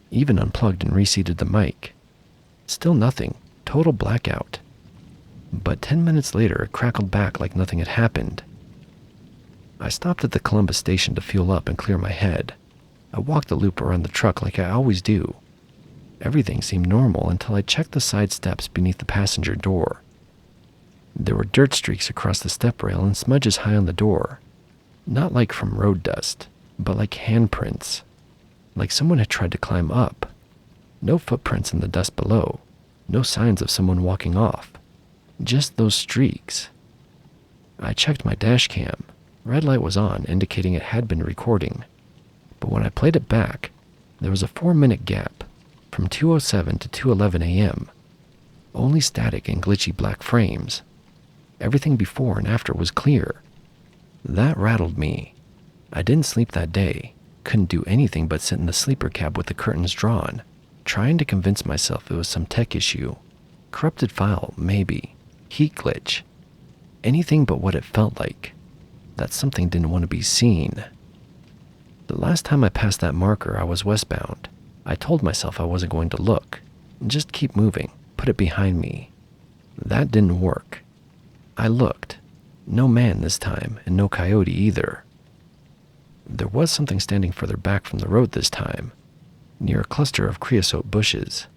S1: even unplugged and reseated the mic. Still nothing, total blackout. But 10 minutes later, it crackled back like nothing had happened. I stopped at the Columbus station to fuel up and clear my head. I walked the loop around the truck like I always do. Everything seemed normal until I checked the side steps beneath the passenger door. There were dirt streaks across the step rail and smudges high on the door. Not like from road dust, but like handprints. Like someone had tried to climb up. No footprints in the dust below. No signs of someone walking off. Just those streaks. I checked my dash cam. Red light was on, indicating it had been recording. But when I played it back, there was a 4-minute gap from 2:07 to 2:11 a.m. Only static and glitchy black frames. Everything before and after was clear. That rattled me. I didn't sleep that day. Couldn't do anything but sit in the sleeper cab with the curtains drawn, trying to convince myself it was some tech issue. Corrupted file, maybe. Heat glitch. Anything but what it felt like. That something didn't want to be seen. The last time I passed that marker, I was westbound. I told myself I wasn't going to look. Just keep moving. Put it behind me. That didn't work. I looked. No man this time, and no coyote either. There was something standing further back from the road this time, near a cluster of creosote bushes.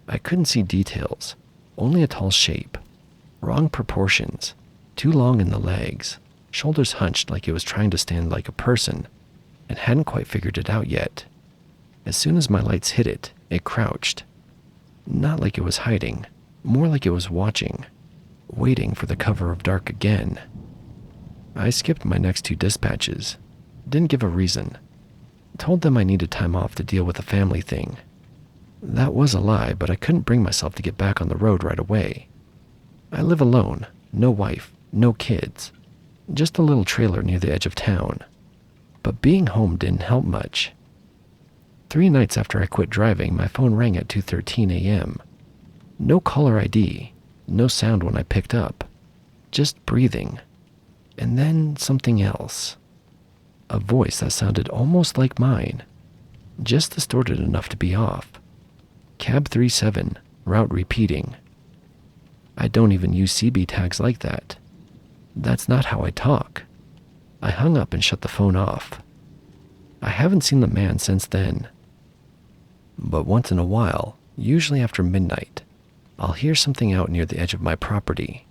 S1: I couldn't see details, only a tall shape. Wrong proportions, too long in the legs, shoulders hunched like it was trying to stand like a person, and hadn't quite figured it out yet. As soon as my lights hit it, it crouched. Not like it was hiding, more like it was watching, waiting for the cover of dark again. I skipped my next 2 dispatches. Didn't give a reason. Told them I needed time off to deal with a family thing. That was a lie, but I couldn't bring myself to get back on the road right away. I live alone, no wife, no kids, just a little trailer near the edge of town. But being home didn't help much. 3 nights after I quit driving, my phone rang at 2:13 a.m. No caller ID, no sound when I picked up, just breathing. And then something else. A voice that sounded almost like mine, just distorted enough to be off. Cab 37, route repeating. I don't even use CB tags like that. That's not how I talk. I hung up and shut the phone off. I haven't seen the man since then. But once in a while, usually after midnight, I'll hear something out near the edge of my property.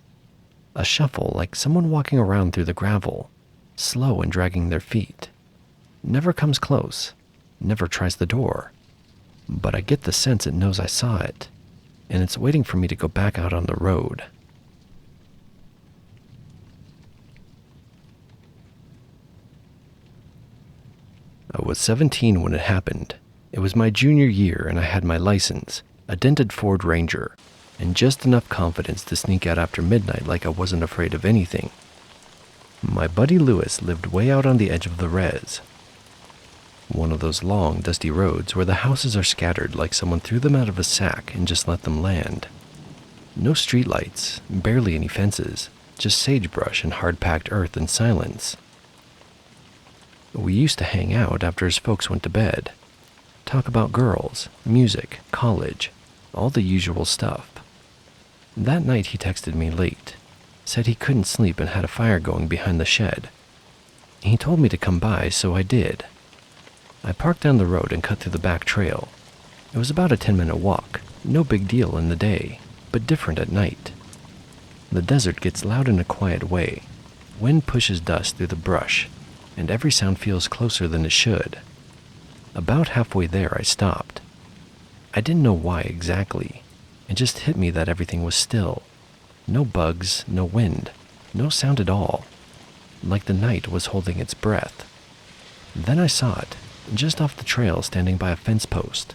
S1: A shuffle like someone walking around through the gravel, slow and dragging their feet. Never comes close, never tries the door. But I get the sense it knows I saw it, and it's waiting for me to go back out on the road. I was 17 when it happened. It was my junior year and I had my license, a dented Ford Ranger, and just enough confidence to sneak out after midnight like I wasn't afraid of anything. My buddy Lewis lived way out on the edge of the res. One of those long, dusty roads where the houses are scattered like someone threw them out of a sack and just let them land. No streetlights, barely any fences, just sagebrush and hard-packed earth and silence. We used to hang out after his folks went to bed. Talk about girls, music, college, all the usual stuff. That night he texted me late. Said he couldn't sleep and had a fire going behind the shed. He told me to come by, so I did. I parked down the road and cut through the back trail. It was about a 10-minute walk, no big deal in the day, but different at night. The desert gets loud in a quiet way. Wind pushes dust through the brush, and every sound feels closer than it should. About halfway there, I stopped. I didn't know why exactly. It just hit me that everything was still. No bugs, no wind, no sound at all. Like the night was holding its breath. Then I saw it, just off the trail standing by a fence post.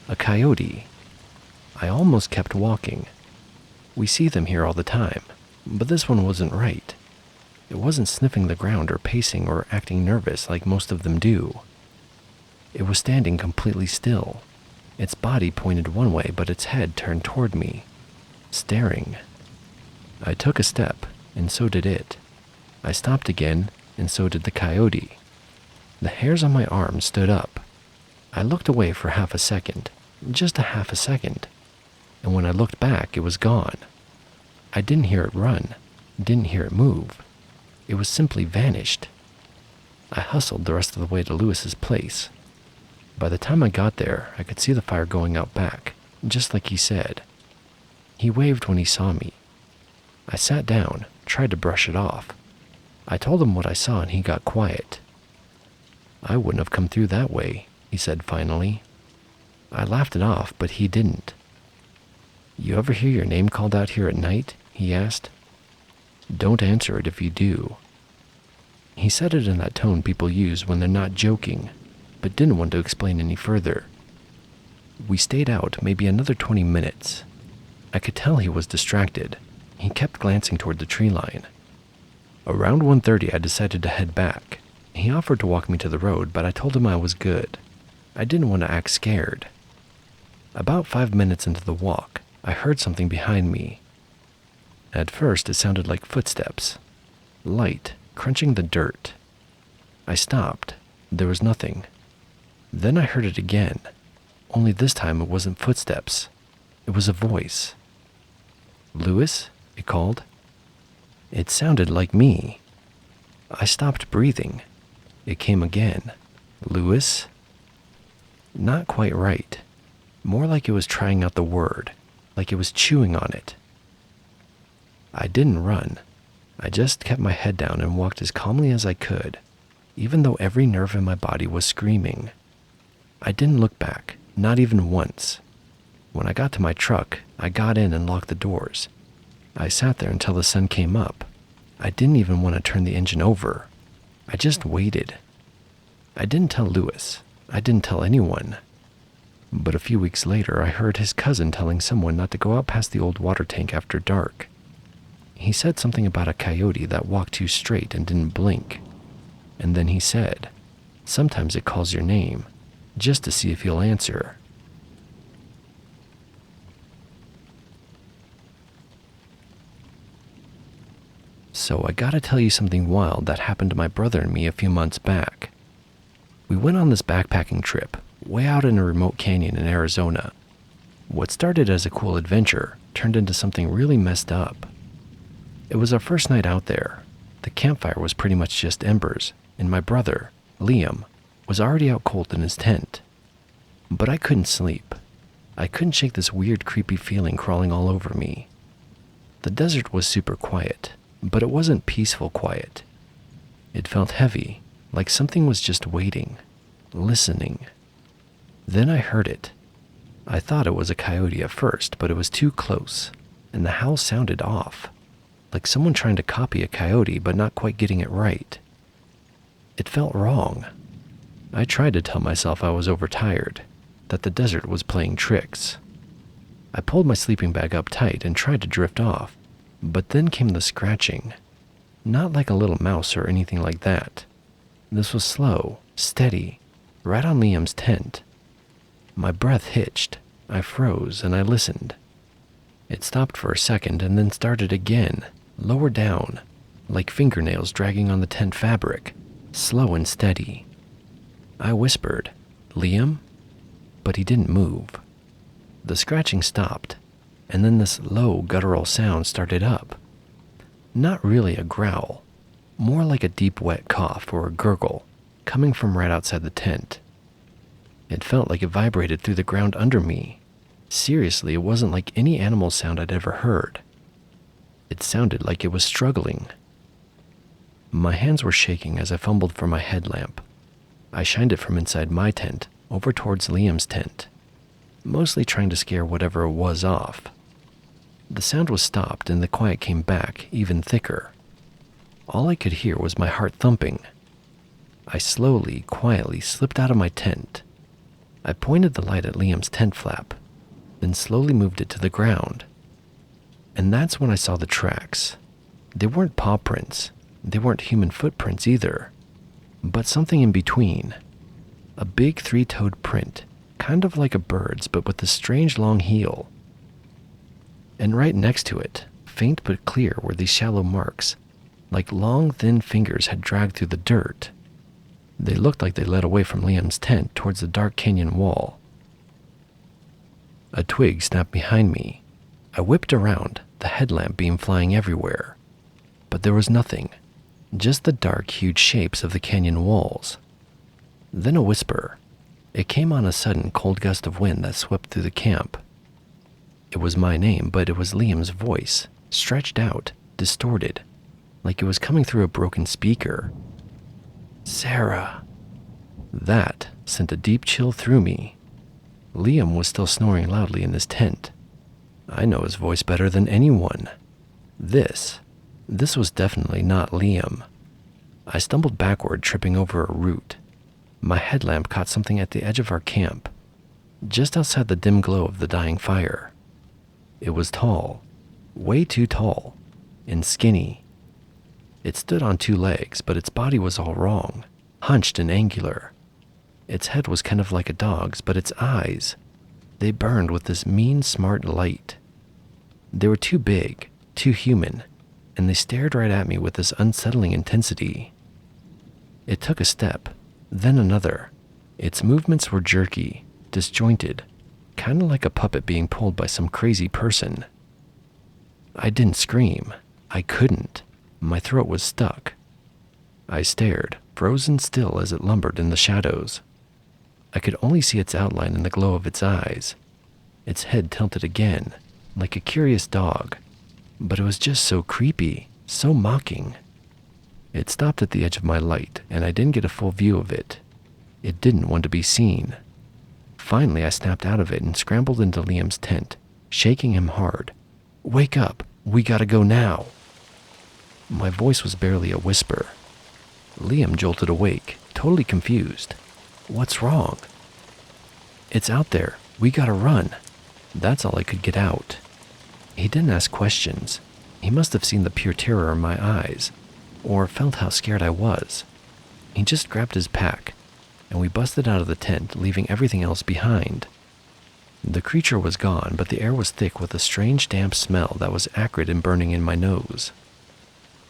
S1: A coyote. I almost kept walking. We see them here all the time, but this one wasn't right. It wasn't sniffing the ground or pacing or acting nervous like most of them do. It was standing completely still. Its body pointed one way, but its head turned toward me, staring. I took a step, and so did it. I stopped again, and so did the coyote. The hairs on my arm stood up. I looked away for half a second, just a half a second, and when I looked back, it was gone. I didn't hear it run, didn't hear it move. It was simply vanished. I hustled the rest of the way to Lewis's place. By the time I got there, I could see the fire going out back, just like he said. He waved when he saw me. I sat down, tried to brush it off. I told him what I saw and he got quiet. "I wouldn't have come through that way," he said finally. I laughed it off, but he didn't. "You ever hear your name called out here at night?" he asked. "Don't answer it if you do." He said it in that tone people use when they're not joking, but didn't want to explain any further. We stayed out maybe another 20 minutes. I could tell he was distracted. He kept glancing toward the tree line. Around 1:30, I decided to head back. He offered to walk me to the road, but I told him I was good. I didn't want to act scared. About 5 minutes into the walk, I heard something behind me. At first, it sounded like footsteps, light, crunching the dirt. I stopped. There was nothing. Then I heard it again, only this time it wasn't footsteps. It was a voice. "Lewis?" it called. It sounded like me. I stopped breathing. It came again. "Lewis?" Not quite right. More like it was trying out the word, like it was chewing on it. I didn't run. I just kept my head down and walked as calmly as I could, even though every nerve in my body was screaming. I didn't look back, not even once. When I got to my truck, I got in and locked the doors. I sat there until the sun came up. I didn't even want to turn the engine over. I just waited. I didn't tell Lewis. I didn't tell anyone. But a few weeks later, I heard his cousin telling someone not to go out past the old water tank after dark. He said something about a coyote that walked too straight and didn't blink. And then he said, "Sometimes it calls your name, just to see if you'll answer." So I gotta tell you something wild that happened to my brother and me a few months back. We went on this backpacking trip, way out in a remote canyon in Arizona. What started as a cool adventure turned into something really messed up. It was our first night out there. The campfire was pretty much just embers, and my brother, Liam, was already out cold in his tent. But I couldn't sleep. I couldn't shake this weird, creepy feeling crawling all over me. The desert was super quiet, but it wasn't peaceful quiet. It felt heavy, like something was just waiting, listening. Then I heard it. I thought it was a coyote at first, but it was too close, and the howl sounded off, like someone trying to copy a coyote but not quite getting it right. It felt wrong. I tried to tell myself I was overtired, that the desert was playing tricks. I pulled my sleeping bag up tight and tried to drift off, but then came the scratching. Not like a little mouse or anything like that. This was slow, steady, right on Liam's tent. My breath hitched. I froze and I listened. It stopped for a second and then started again, lower down, like fingernails dragging on the tent fabric, slow and steady. I whispered, "Liam?" But he didn't move. The scratching stopped, and then this low guttural sound started up. Not really a growl, more like a deep wet cough or a gurgle, coming from right outside the tent. It felt like it vibrated through the ground under me. Seriously, it wasn't like any animal sound I'd ever heard. It sounded like it was struggling. My hands were shaking as I fumbled for my headlamp. I shined it from inside my tent over towards Liam's tent, mostly trying to scare whatever it was off. The sound was stopped and the quiet came back, even thicker. All I could hear was my heart thumping. I slowly, quietly slipped out of my tent. I pointed the light at Liam's tent flap, then slowly moved it to the ground. And that's when I saw the tracks. They weren't paw prints. They weren't human footprints either, but something in between. A big three-toed print, kind of like a bird's, but with a strange long heel. And right next to it, faint but clear were these shallow marks, like long, thin fingers had dragged through the dirt. They looked like they led away from Liam's tent towards the dark canyon wall. A twig snapped behind me. I whipped around, the headlamp beam flying everywhere. But there was nothing, just the dark, huge shapes of the canyon walls. Then a whisper. It came on a sudden cold gust of wind that swept through the camp. It was my name, but it was Liam's voice, stretched out, distorted, like it was coming through a broken speaker. Sarah. That sent a deep chill through me. Liam was still snoring loudly in his tent. I know his voice better than anyone. This was definitely not Liam. I stumbled backward, tripping over a root. My headlamp caught something at the edge of our camp, just outside the dim glow of the dying fire. It was tall, way too tall, and skinny. It stood on two legs, but its body was all wrong, hunched and angular. Its head was kind of like a dog's, but its eyes, they burned with this mean, smart light. They were too big, too human, and they stared right at me with this unsettling intensity. It took a step, then another. Its movements were jerky, disjointed, kind of like a puppet being pulled by some crazy person. I didn't scream. I couldn't. My throat was stuck. I stared, frozen still as it lumbered in the shadows. I could only see its outline in the glow of its eyes. Its head tilted again, like a curious dog, but it was just so creepy, so mocking. It stopped at the edge of my light, and I didn't get a full view of it. It didn't want to be seen. Finally, I snapped out of it and scrambled into Liam's tent, shaking him hard. Wake up! We gotta go now! My voice was barely a whisper. Liam jolted awake, totally confused. What's wrong? It's out there. We gotta run. That's all I could get out. He didn't ask questions. He must have seen the pure terror in my eyes, or felt how scared I was. He just grabbed his pack, and we busted out of the tent, leaving everything else behind. The creature was gone, but the air was thick with a strange damp smell that was acrid and burning in my nose.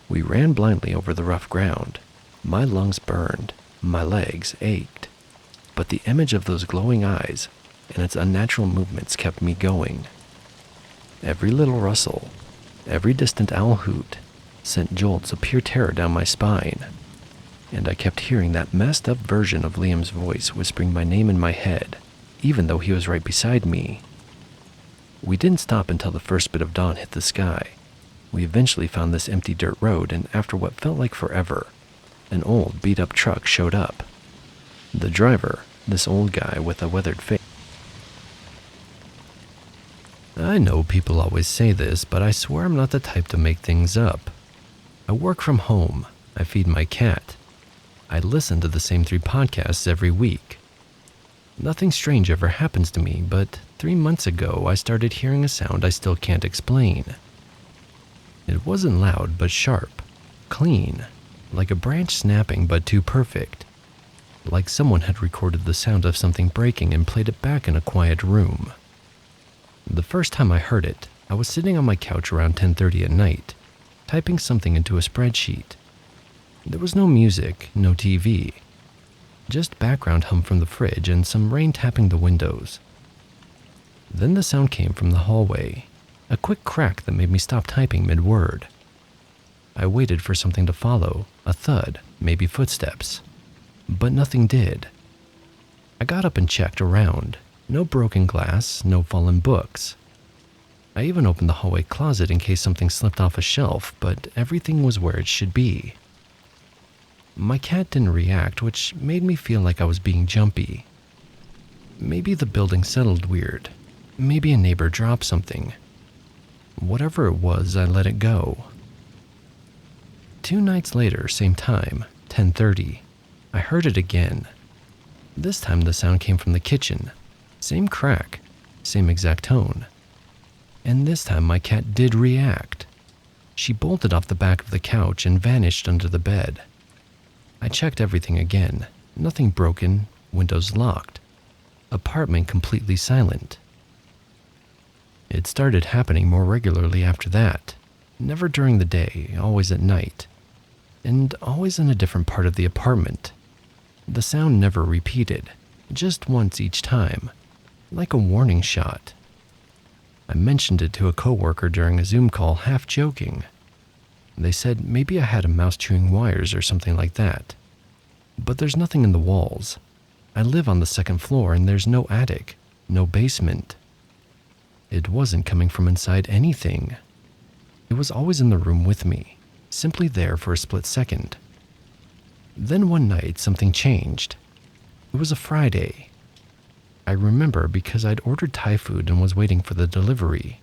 S1: We ran blindly over the rough ground. My lungs burned, my legs ached, but the image of those glowing eyes and its unnatural movements kept me going. Every little rustle, every distant owl hoot, sent jolts of pure terror down my spine, and I kept hearing that messed up version of Liam's voice whispering my name in my head, even though he was right beside me. We didn't stop until the first bit of dawn hit the sky. We eventually found this empty dirt road, and after what felt like forever, an old beat-up truck showed up. The driver, this old guy with a weathered face. I know people always say this, but I swear I'm not the type to make things up. I work from home. I feed my cat. I listen to the same 3 podcasts every week. Nothing strange ever happens to me, but 3 months ago I started hearing a sound I still can't explain. It wasn't loud, but sharp, clean, like a branch snapping but too perfect. Like someone had recorded the sound of something breaking and played it back in a quiet room. The first time I heard it, I was sitting on my couch around 10:30 at night, typing something into a spreadsheet. There was no music, no TV, just background hum from the fridge and some rain tapping the windows. Then the sound came from the hallway, a quick crack that made me stop typing mid-word. I waited for something to follow, a thud, maybe footsteps, but nothing did. I got up and checked around. No broken glass, no fallen books. I even opened the hallway closet in case something slipped off a shelf, but everything was where it should be. My cat didn't react, which made me feel like I was being jumpy. Maybe the building settled weird. Maybe a neighbor dropped something. Whatever it was, I let it go. 2 nights later, same time, 10:30, I heard it again. This time the sound came from the kitchen. Same crack, same exact tone. And this time my cat did react. She bolted off the back of the couch and vanished under the bed. I checked everything again. Nothing broken, windows locked. Apartment completely silent. It started happening more regularly after that. Never during the day, always at night, and always in a different part of the apartment. The sound never repeated, just once each time, like a warning shot. I mentioned it to a coworker during a Zoom call, half joking. They said maybe I had a mouse chewing wires or something like that. But there's nothing in the walls. I live on the second floor and there's no attic, no basement. It wasn't coming from inside anything. It was always in the room with me, simply there for a split second. Then one night something changed. It was a Friday. I remember because I'd ordered Thai food and was waiting for the delivery.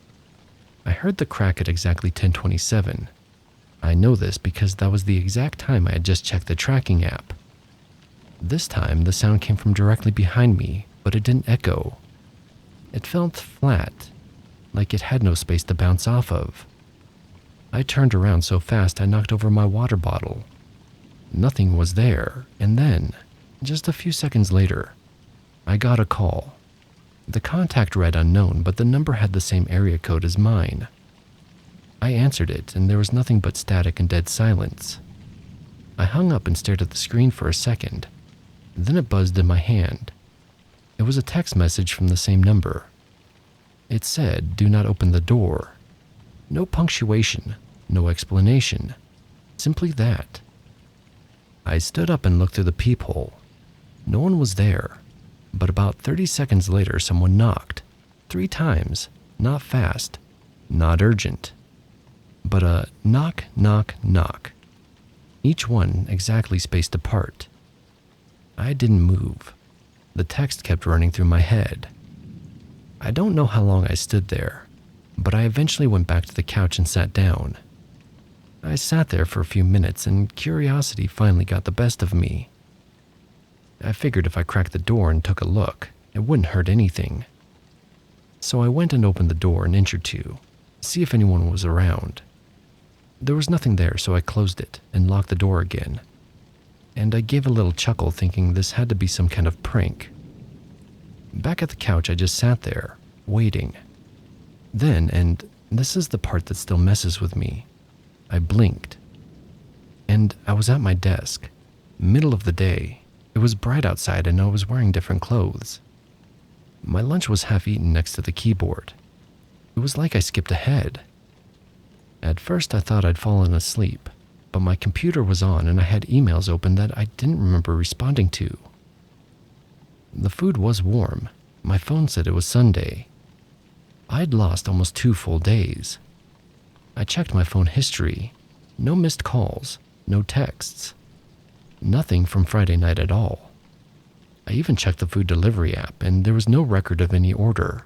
S1: I heard the crack at exactly 10:27. I know this because that was the exact time I had just checked the tracking app. This time the sound came from directly behind me, but it didn't echo. It felt flat, like it had no space to bounce off of. I turned around so fast I knocked over my water bottle. Nothing was there, and then, just a few seconds later, I got a call. The contact read unknown, but the number had the same area code as mine. I answered it, and there was nothing but static and dead silence. I hung up and stared at the screen for a second. Then it buzzed in my hand. It was a text message from the same number. It said, "Do not open the door." No punctuation, no explanation. Simply that. I stood up and looked through the peephole. No one was there. But about 30 seconds later, someone knocked. 3 times. Not fast. Not urgent. But a knock, knock, knock. Each one exactly spaced apart. I didn't move. The text kept running through my head. I don't know how long I stood there, but I eventually went back to the couch and sat down. I sat there for a few minutes and curiosity finally got the best of me. I figured if I cracked the door and took a look, it wouldn't hurt anything. So I went and opened the door an inch or two, see if anyone was around. There was nothing there, so I closed it and locked the door again. And I gave a little chuckle thinking this had to be some kind of prank. Back at the couch, I just sat there, waiting. Then, and this is the part that still messes with me, I blinked. And I was at my desk, middle of the day. It was bright outside and I was wearing different clothes. My lunch was half eaten next to the keyboard. It was like I skipped ahead. At first I thought I'd fallen asleep, but my computer was on and I had emails open that I didn't remember responding to. The food was warm. My phone said it was Sunday. I'd lost almost 2 full days. I checked my phone history. No missed calls, no texts. Nothing from Friday night at all. I even checked the food delivery app and there was no record of any order.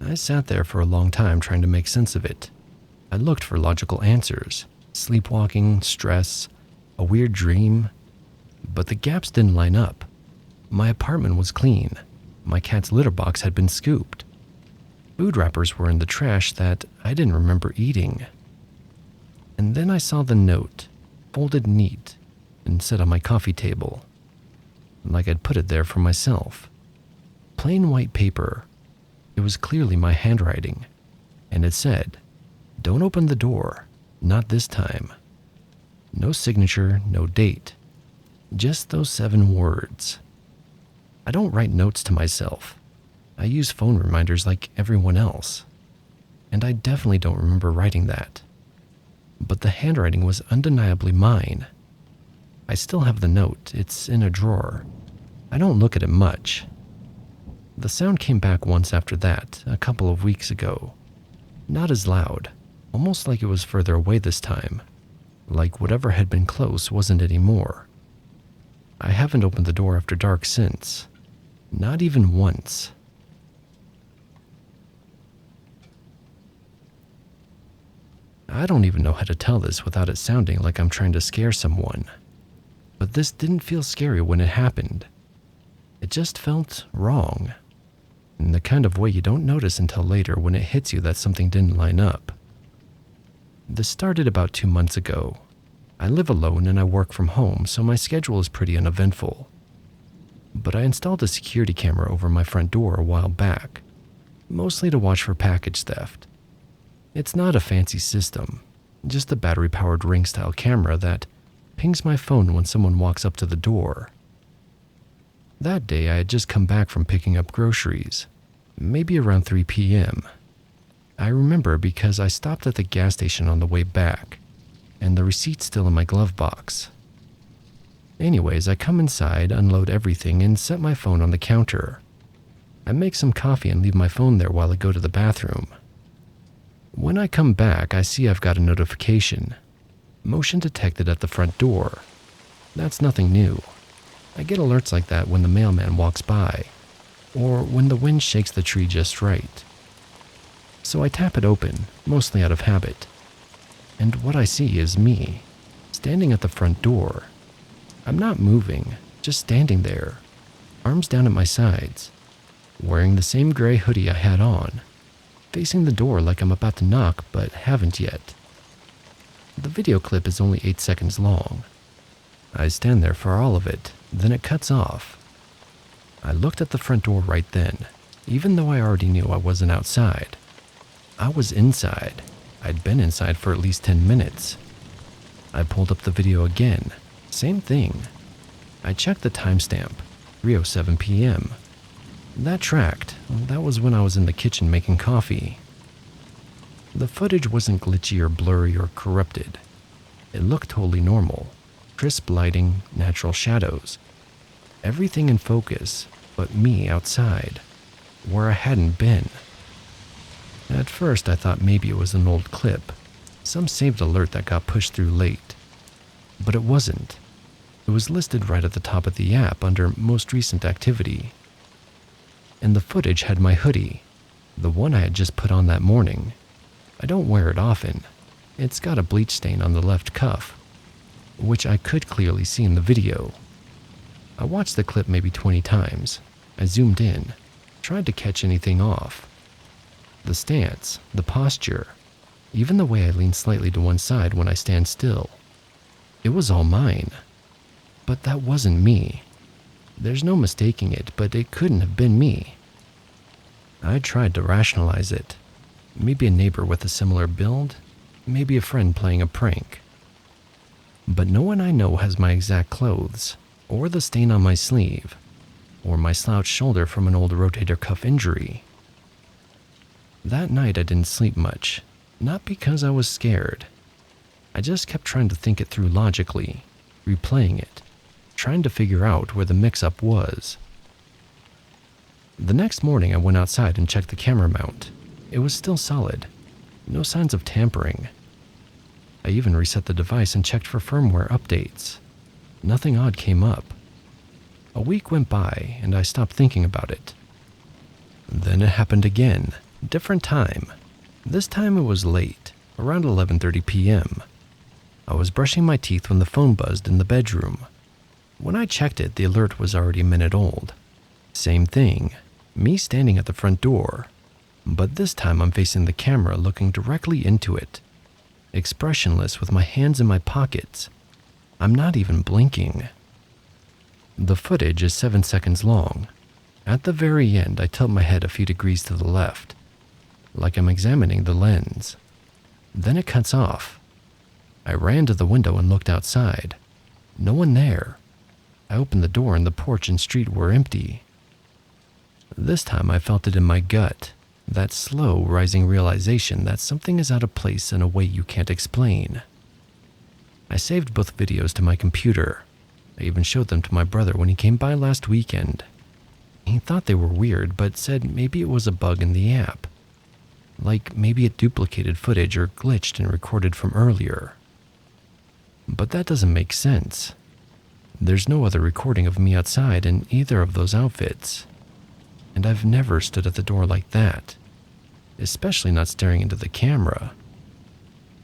S1: I sat there for a long time trying to make sense of it. I looked for logical answers. Sleepwalking, stress, a weird dream. But the gaps didn't line up. My apartment was clean. My cat's litter box had been scooped. Food wrappers were in the trash that I didn't remember eating. And then I saw the note, folded neat, and set on my coffee table. Like I'd put it there for myself. Plain white paper. It was clearly my handwriting. And it said, "Don't open the door. Not this time." No signature, no date. Just those 7 words. I don't write notes to myself. I use phone reminders like everyone else. And I definitely don't remember writing that. But the handwriting was undeniably mine. I still have the note. It's in a drawer. I don't look at it much. The sound came back once after that, a couple of weeks ago. Not as loud, almost like it was further away this time. Like whatever had been close wasn't anymore. I haven't opened the door after dark since. Not even once. I don't even know how to tell this without it sounding like I'm trying to scare someone. But this didn't feel scary when it happened. It just felt wrong. In the kind of way you don't notice until later when it hits you that something didn't line up. This started about 2 months ago. I live alone and I work from home, so my schedule is pretty uneventful. But I installed a security camera over my front door a while back, mostly to watch for package theft. It's not a fancy system, just a battery-powered ring-style camera that pings my phone when someone walks up to the door. That day, I had just come back from picking up groceries, maybe around 3 p.m. I remember because I stopped at the gas station on the way back, and the receipt's still in my glove box. Anyways, I come inside, unload everything, and set my phone on the counter. I make some coffee and leave my phone there while I go to the bathroom. When I come back, I see I've got a notification. Motion detected at the front door. That's nothing new. I get alerts like that when the mailman walks by, or when the wind shakes the tree just right. So I tap it open, mostly out of habit. And what I see is me, standing at the front door. I'm not moving, just standing there, arms down at my sides, wearing the same gray hoodie I had on, facing the door like I'm about to knock but haven't yet. The video clip is only 8 seconds long. I stand there for all of it, then it cuts off. I looked at the front door right then, even though I already knew I wasn't outside. I was inside. I'd been inside for at least 10 minutes. I pulled up the video again. Same thing. I checked the timestamp, 3:07 p.m. That tracked. That was when I was in the kitchen making coffee. The footage wasn't glitchy or blurry or corrupted. It looked totally normal. Crisp lighting, natural shadows. Everything in focus, but me outside, where I hadn't been. At first, I thought maybe it was an old clip, some saved alert that got pushed through late. But it wasn't. It was listed right at the top of the app under most recent activity. And the footage had my hoodie, the one I had just put on that morning. I don't wear it often. It's got a bleach stain on the left cuff, which I could clearly see in the video. I watched the clip maybe 20 times. I zoomed in, tried to catch anything off. The stance, the posture, even the way I lean slightly to one side when I stand still. It was all mine. But that wasn't me. There's no mistaking it, but it couldn't have been me. I tried to rationalize it. Maybe a neighbor with a similar build, maybe a friend playing a prank. But no one I know has my exact clothes, or the stain on my sleeve, or my slouched shoulder from an old rotator cuff injury. That night I didn't sleep much, not because I was scared. I just kept trying to think it through logically, replaying it, trying to figure out where the mix-up was. The next morning I went outside and checked the camera mount. It was still solid, no signs of tampering. I even reset the device and checked for firmware updates. Nothing odd came up. A week went by and I stopped thinking about it. Then it happened again, different time. This time it was late, around 11:30 p.m. I was brushing my teeth when the phone buzzed in the bedroom. When I checked it, the alert was already a minute old. Same thing, me standing at the front door, but this time I'm facing the camera looking directly into it, expressionless with my hands in my pockets. I'm not even blinking. The footage is 7 seconds long. At the very end, I tilt my head a few degrees to the left, like I'm examining the lens. Then it cuts off. I ran to the window and looked outside. No one there. I opened the door and the porch and street were empty. This time I felt it in my gut, that slow rising realization that something is out of place in a way you can't explain. I saved both videos to my computer. I even showed them to my brother when he came by last weekend. He thought they were weird, but said maybe it was a bug in the app. Like maybe it duplicated footage or glitched and recorded from earlier. But that doesn't make sense. There's no other recording of me outside in either of those outfits. And I've never stood at the door like that, especially not staring into the camera.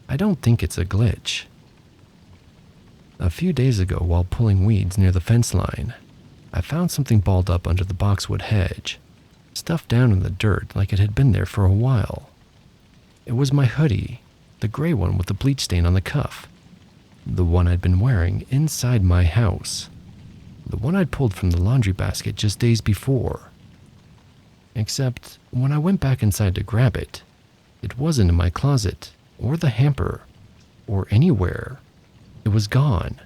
S1: I don't think it's a glitch. A few days ago, while pulling weeds near the fence line, I found something balled up under the boxwood hedge, stuffed down in the dirt like it had been there for a while. It was my hoodie, the gray one with the bleach stain on the cuff, the one I'd been wearing inside my house, the one I'd pulled from the laundry basket just days before. Except when I went back inside to grab it, It wasn't in my closet, or the hamper, or anywhere. It was gone.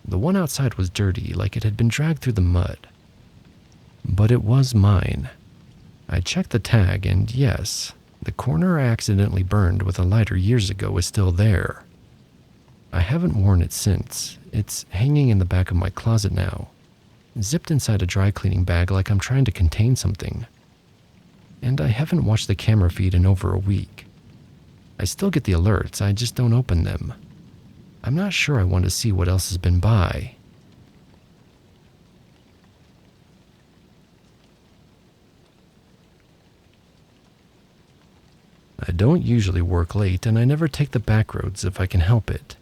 S1: The one outside was dirty, like it had been dragged through the mud. But it was mine. I checked the tag, and yes, the corner I accidentally burned with a lighter years ago is still there. I haven't worn it since. It's hanging in the back of my closet now, zipped inside a dry cleaning bag like I'm trying to contain something. And I haven't watched the camera feed in over a week. I still get the alerts, I just don't open them. I'm not sure I want to see what else has been by. I don't usually work late, and I never take the back roads if I can help it.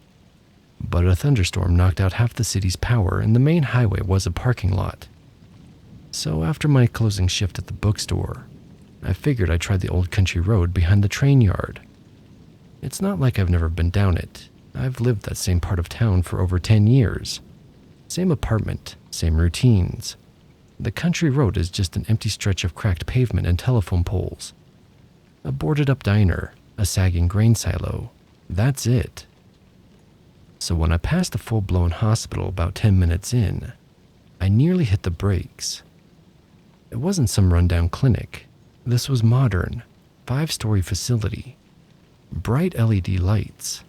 S1: But a thunderstorm knocked out half the city's power, and the main highway was a parking lot. So after my closing shift at the bookstore, I figured I'd try the old country road behind the train yard. It's not like I've never been down it. I've lived that same part of town for over 10 years. Same apartment, same routines. The country road is just an empty stretch of cracked pavement and telephone poles. A boarded-up diner, a sagging grain silo. That's it. So when I passed a full-blown hospital about 10 minutes in, I nearly hit the brakes. It wasn't some rundown clinic. This was modern, 5-story facility. Bright LED lights,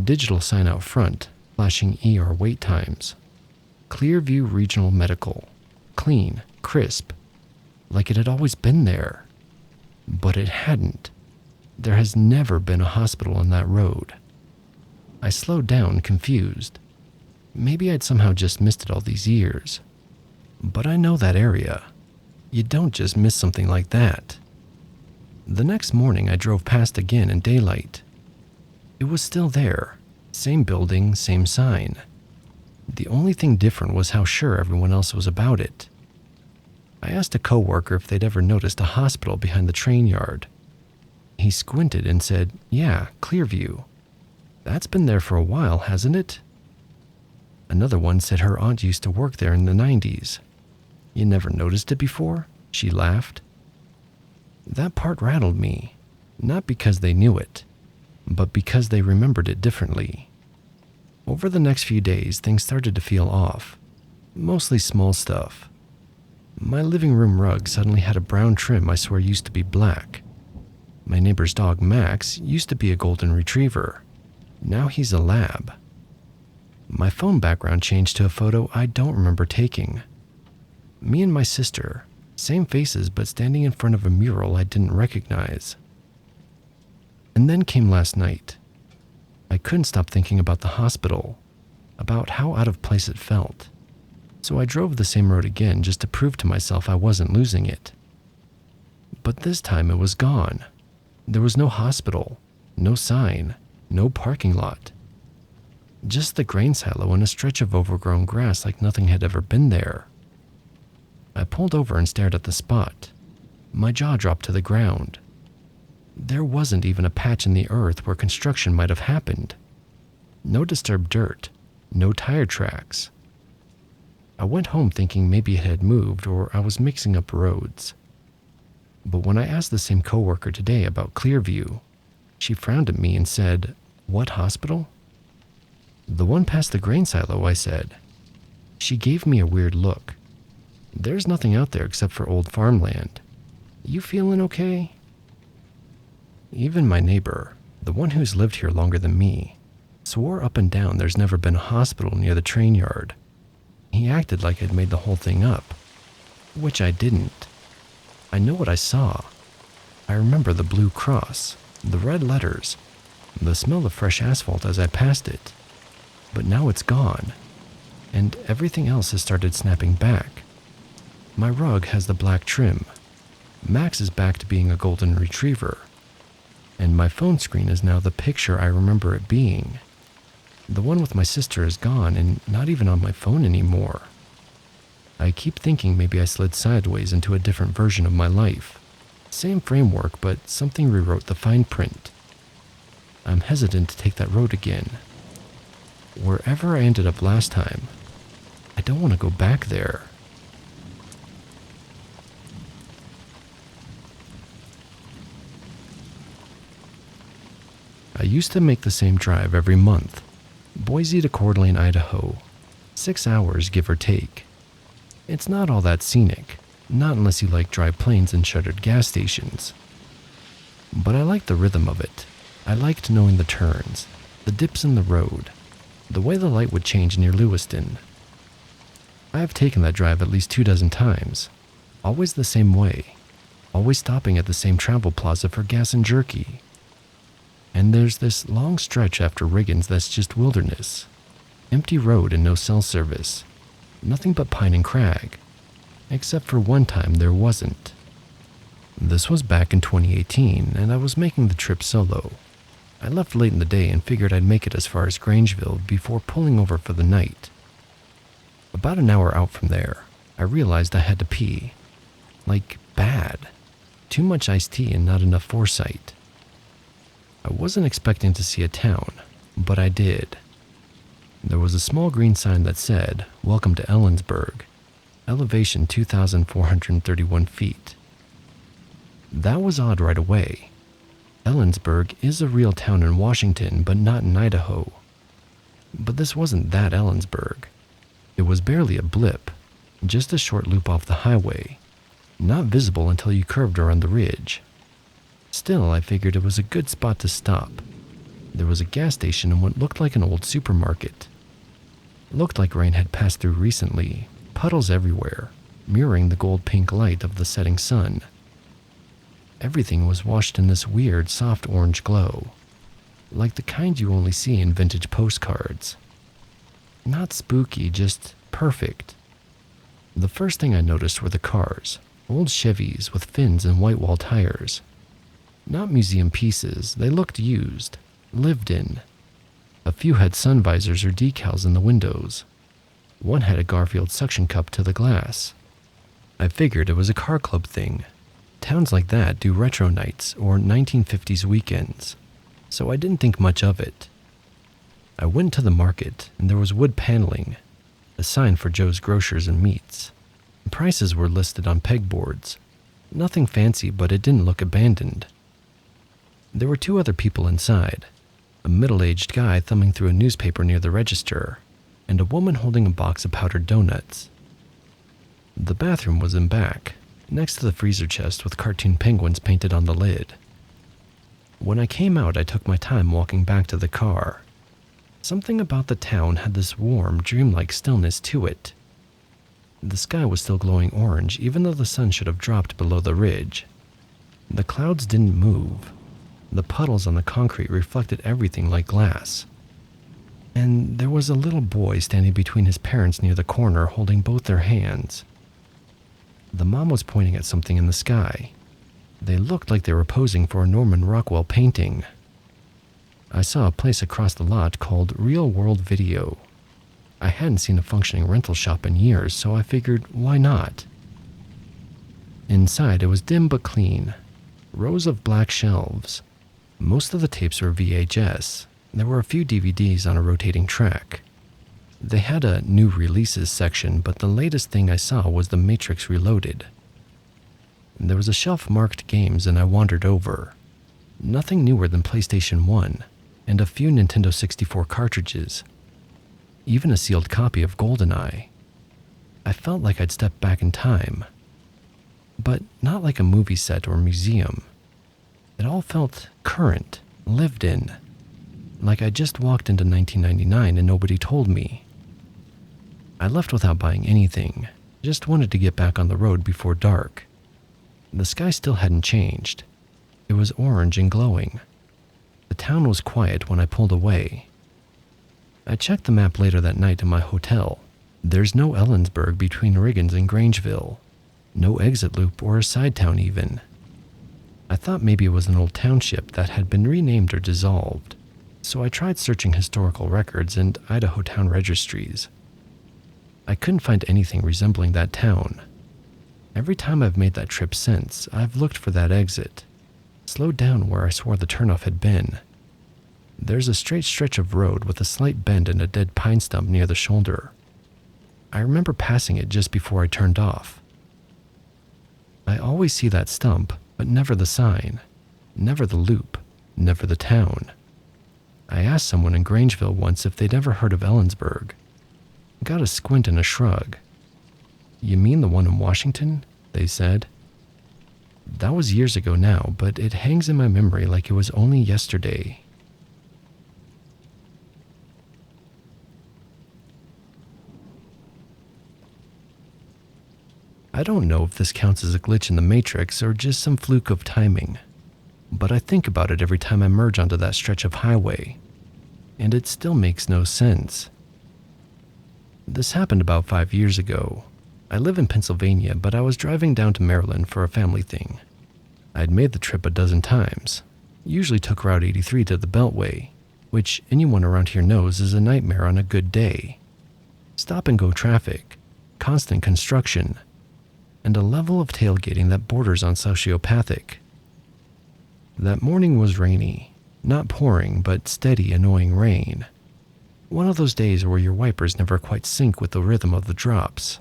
S1: digital sign out front, flashing ER wait times. Clearview Regional Medical. Clean, crisp, like it had always been there. But it hadn't. There has never been a hospital on that road. I slowed down, confused. Maybe I'd somehow just missed it all these years. But I know that area. You don't just miss something like that. The next morning I drove past again in daylight. It was still there. Same building, same sign. The only thing different was how sure everyone else was about it. I asked a coworker if they'd ever noticed a hospital behind the train yard. He squinted and said, "Yeah, Clearview. That's been there for a while, hasn't it?" Another one said her aunt used to work there in the 90s. "You never noticed it before?" She laughed. That part rattled me, not because they knew it, but because they remembered it differently. Over the next few days, things started to feel off, mostly small stuff. My living room rug suddenly had a brown trim I swear used to be black. My neighbor's dog, Max, used to be a golden retriever. Now he's a lab. My phone background changed to a photo I don't remember taking. Me and my sister, same faces but standing in front of a mural I didn't recognize. And then came last night. I couldn't stop thinking about the hospital, about how out of place it felt. So I drove the same road again just to prove to myself I wasn't losing it. But this time it was gone. There was no hospital, no sign, no parking lot. Just the grain silo and a stretch of overgrown grass like nothing had ever been there. I pulled over and stared at the spot. My jaw dropped to the ground. There wasn't even a patch in the earth where construction might have happened. No disturbed dirt, no tire tracks. I went home thinking maybe it had moved or I was mixing up roads. But when I asked the same coworker today about Clearview, she frowned at me and said, "What hospital?" "The one past the grain silo," I said. She gave me a weird look. "There's nothing out there except for old farmland. You feeling okay?" Even my neighbor, the one who's lived here longer than me, swore up and down there's never been a hospital near the train yard. He acted like I'd made the whole thing up, which I didn't. I know what I saw. I remember the blue cross, the red letters, the smell of fresh asphalt as I passed it. But now it's gone, and everything else has started snapping back. My rug has the black trim. Max is back to being a golden retriever. And my phone screen is now the picture I remember it being. The one with my sister is gone and not even on my phone anymore. I keep thinking maybe I slid sideways into a different version of my life. Same framework, but something rewrote the fine print. I'm hesitant to take that road again. Wherever I ended up last time, I don't want to go back there. used to make the same drive every month. Boise to Coeur d'Alene, Idaho. 6 hours, give or take. It's not all that scenic, not unless you like dry plains and shuttered gas stations. But I liked the rhythm of it. I liked knowing the turns, the dips in the road, the way the light would change near Lewiston. I have taken that drive at least 24 times, always the same way, always stopping at the same travel plaza for gas and jerky. And there's this long stretch after Riggins that's just wilderness. Empty road and no cell service. Nothing but pine and crag. Except for one time there wasn't. This was back in 2018, and I was making the trip solo. I left late in the day and figured I'd make it as far as Grangeville before pulling over for the night. About an hour out from there, I realized I had to pee. Like, bad. Too much iced tea and not enough foresight. I wasn't expecting to see a town, but I did. There was a small green sign that said, "Welcome to Ellensburg, elevation 2,431 feet. That was odd right away. Ellensburg is a real town in Washington, but not in Idaho. But this wasn't that Ellensburg. It was barely a blip, just a short loop off the highway, not visible until you curved around the ridge. Still, I figured it was a good spot to stop. There was a gas station and what looked like an old supermarket. It looked like rain had passed through recently, puddles everywhere, mirroring the gold-pink light of the setting sun. Everything was washed in this weird, soft orange glow, like the kind you only see in vintage postcards. Not spooky, just perfect. The first thing I noticed were the cars, old Chevys with fins and white wall tires. Not museum pieces, they looked used, lived in. A few had sun visors or decals in the windows. One had a Garfield suction cup to the glass. I figured it was a car club thing. Towns like that do retro nights or 1950s weekends, so I didn't think much of it. I went to the market and there was wood paneling, a sign for Joe's Grocers and Meats. Prices were listed on pegboards. Nothing fancy, but it didn't look abandoned. There were 2 other people inside, a middle-aged guy thumbing through a newspaper near the register, and a woman holding a box of powdered donuts. The bathroom was in back, next to the freezer chest with cartoon penguins painted on the lid. When I came out, I took my time walking back to the car. Something about the town had this warm, dreamlike stillness to it. The sky was still glowing orange, even though the sun should have dropped below the ridge. The clouds didn't move. The puddles on the concrete reflected everything like glass. And there was a little boy standing between his parents near the corner, holding both their hands. The mom was pointing at something in the sky. They looked like they were posing for a Norman Rockwell painting. I saw a place across the lot called Real World Video. I hadn't seen a functioning rental shop in years, so I figured, why not? Inside, it was dim but clean. Rows of black shelves. Most of the tapes were VHS. There were a few DVDs on a rotating track. They had a new releases section, but the latest thing I saw was The Matrix Reloaded. There was a shelf marked games and I wandered over. Nothing newer than PlayStation 1, and a few Nintendo 64 cartridges. Even a sealed copy of GoldenEye. I felt like I'd stepped back in time. But not like a movie set or museum. It all felt current, lived in. Like I just walked into 1999 and nobody told me. I left without buying anything, just wanted to get back on the road before dark. The sky still hadn't changed. It was orange and glowing. The town was quiet when I pulled away. I checked the map later that night in my hotel. There's no Ellensburg between Riggins and Grangeville. No exit loop or a side town even. I thought maybe it was an old township that had been renamed or dissolved, so I tried searching historical records and Idaho town registries. I couldn't find anything resembling that town. Every time I've made that trip since, I've looked for that exit, slowed down where I swore the turnoff had been. There's a straight stretch of road with a slight bend and a dead pine stump near the shoulder. I remember passing it just before I turned off. I always see that stump, but never the sign, never the loop, never the town. I asked someone in Grangeville once if they'd ever heard of Ellensburg. Got a squint and a shrug. "You mean the one in Washington?" they said. That was years ago now, but it hangs in my memory like it was only yesterday. I don't know if this counts as a glitch in the Matrix or just some fluke of timing, but I think about it every time I merge onto that stretch of highway, and it still makes no sense. This happened about 5 years ago. I live in Pennsylvania, but I was driving down to Maryland for a family thing. I'd made the trip a dozen times, usually took Route 83 to the Beltway, which anyone around here knows is a nightmare on a good day. Stop-and-go traffic, constant construction, and a level of tailgating that borders on sociopathic. That morning was rainy, not pouring, but steady, annoying rain. One of those days where your wipers never quite sync with the rhythm of the drops.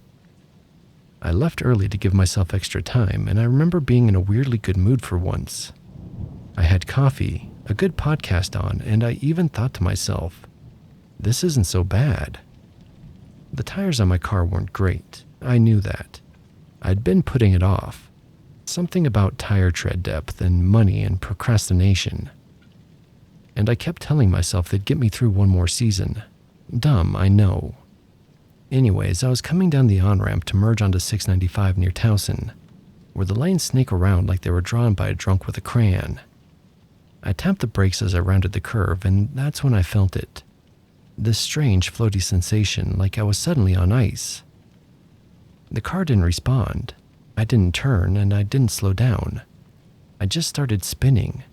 S1: I left early to give myself extra time, and I remember being in a weirdly good mood for once. I had coffee, a good podcast on, and I even thought to myself, this isn't so bad. The tires on my car weren't great. I knew that. I'd been putting it off. Something about tire tread depth and money and procrastination. And I kept telling myself they'd get me through one more season. Dumb, I know. Anyways, I was coming down the on-ramp to merge onto 695 near Towson, where the lanes snake around like they were drawn by a drunk with a crayon. I tapped the brakes as I rounded the curve, and that's when I felt it. This strange, floaty sensation, like I was suddenly on ice. The car didn't respond. I didn't turn, and I didn't slow down. I just started spinning.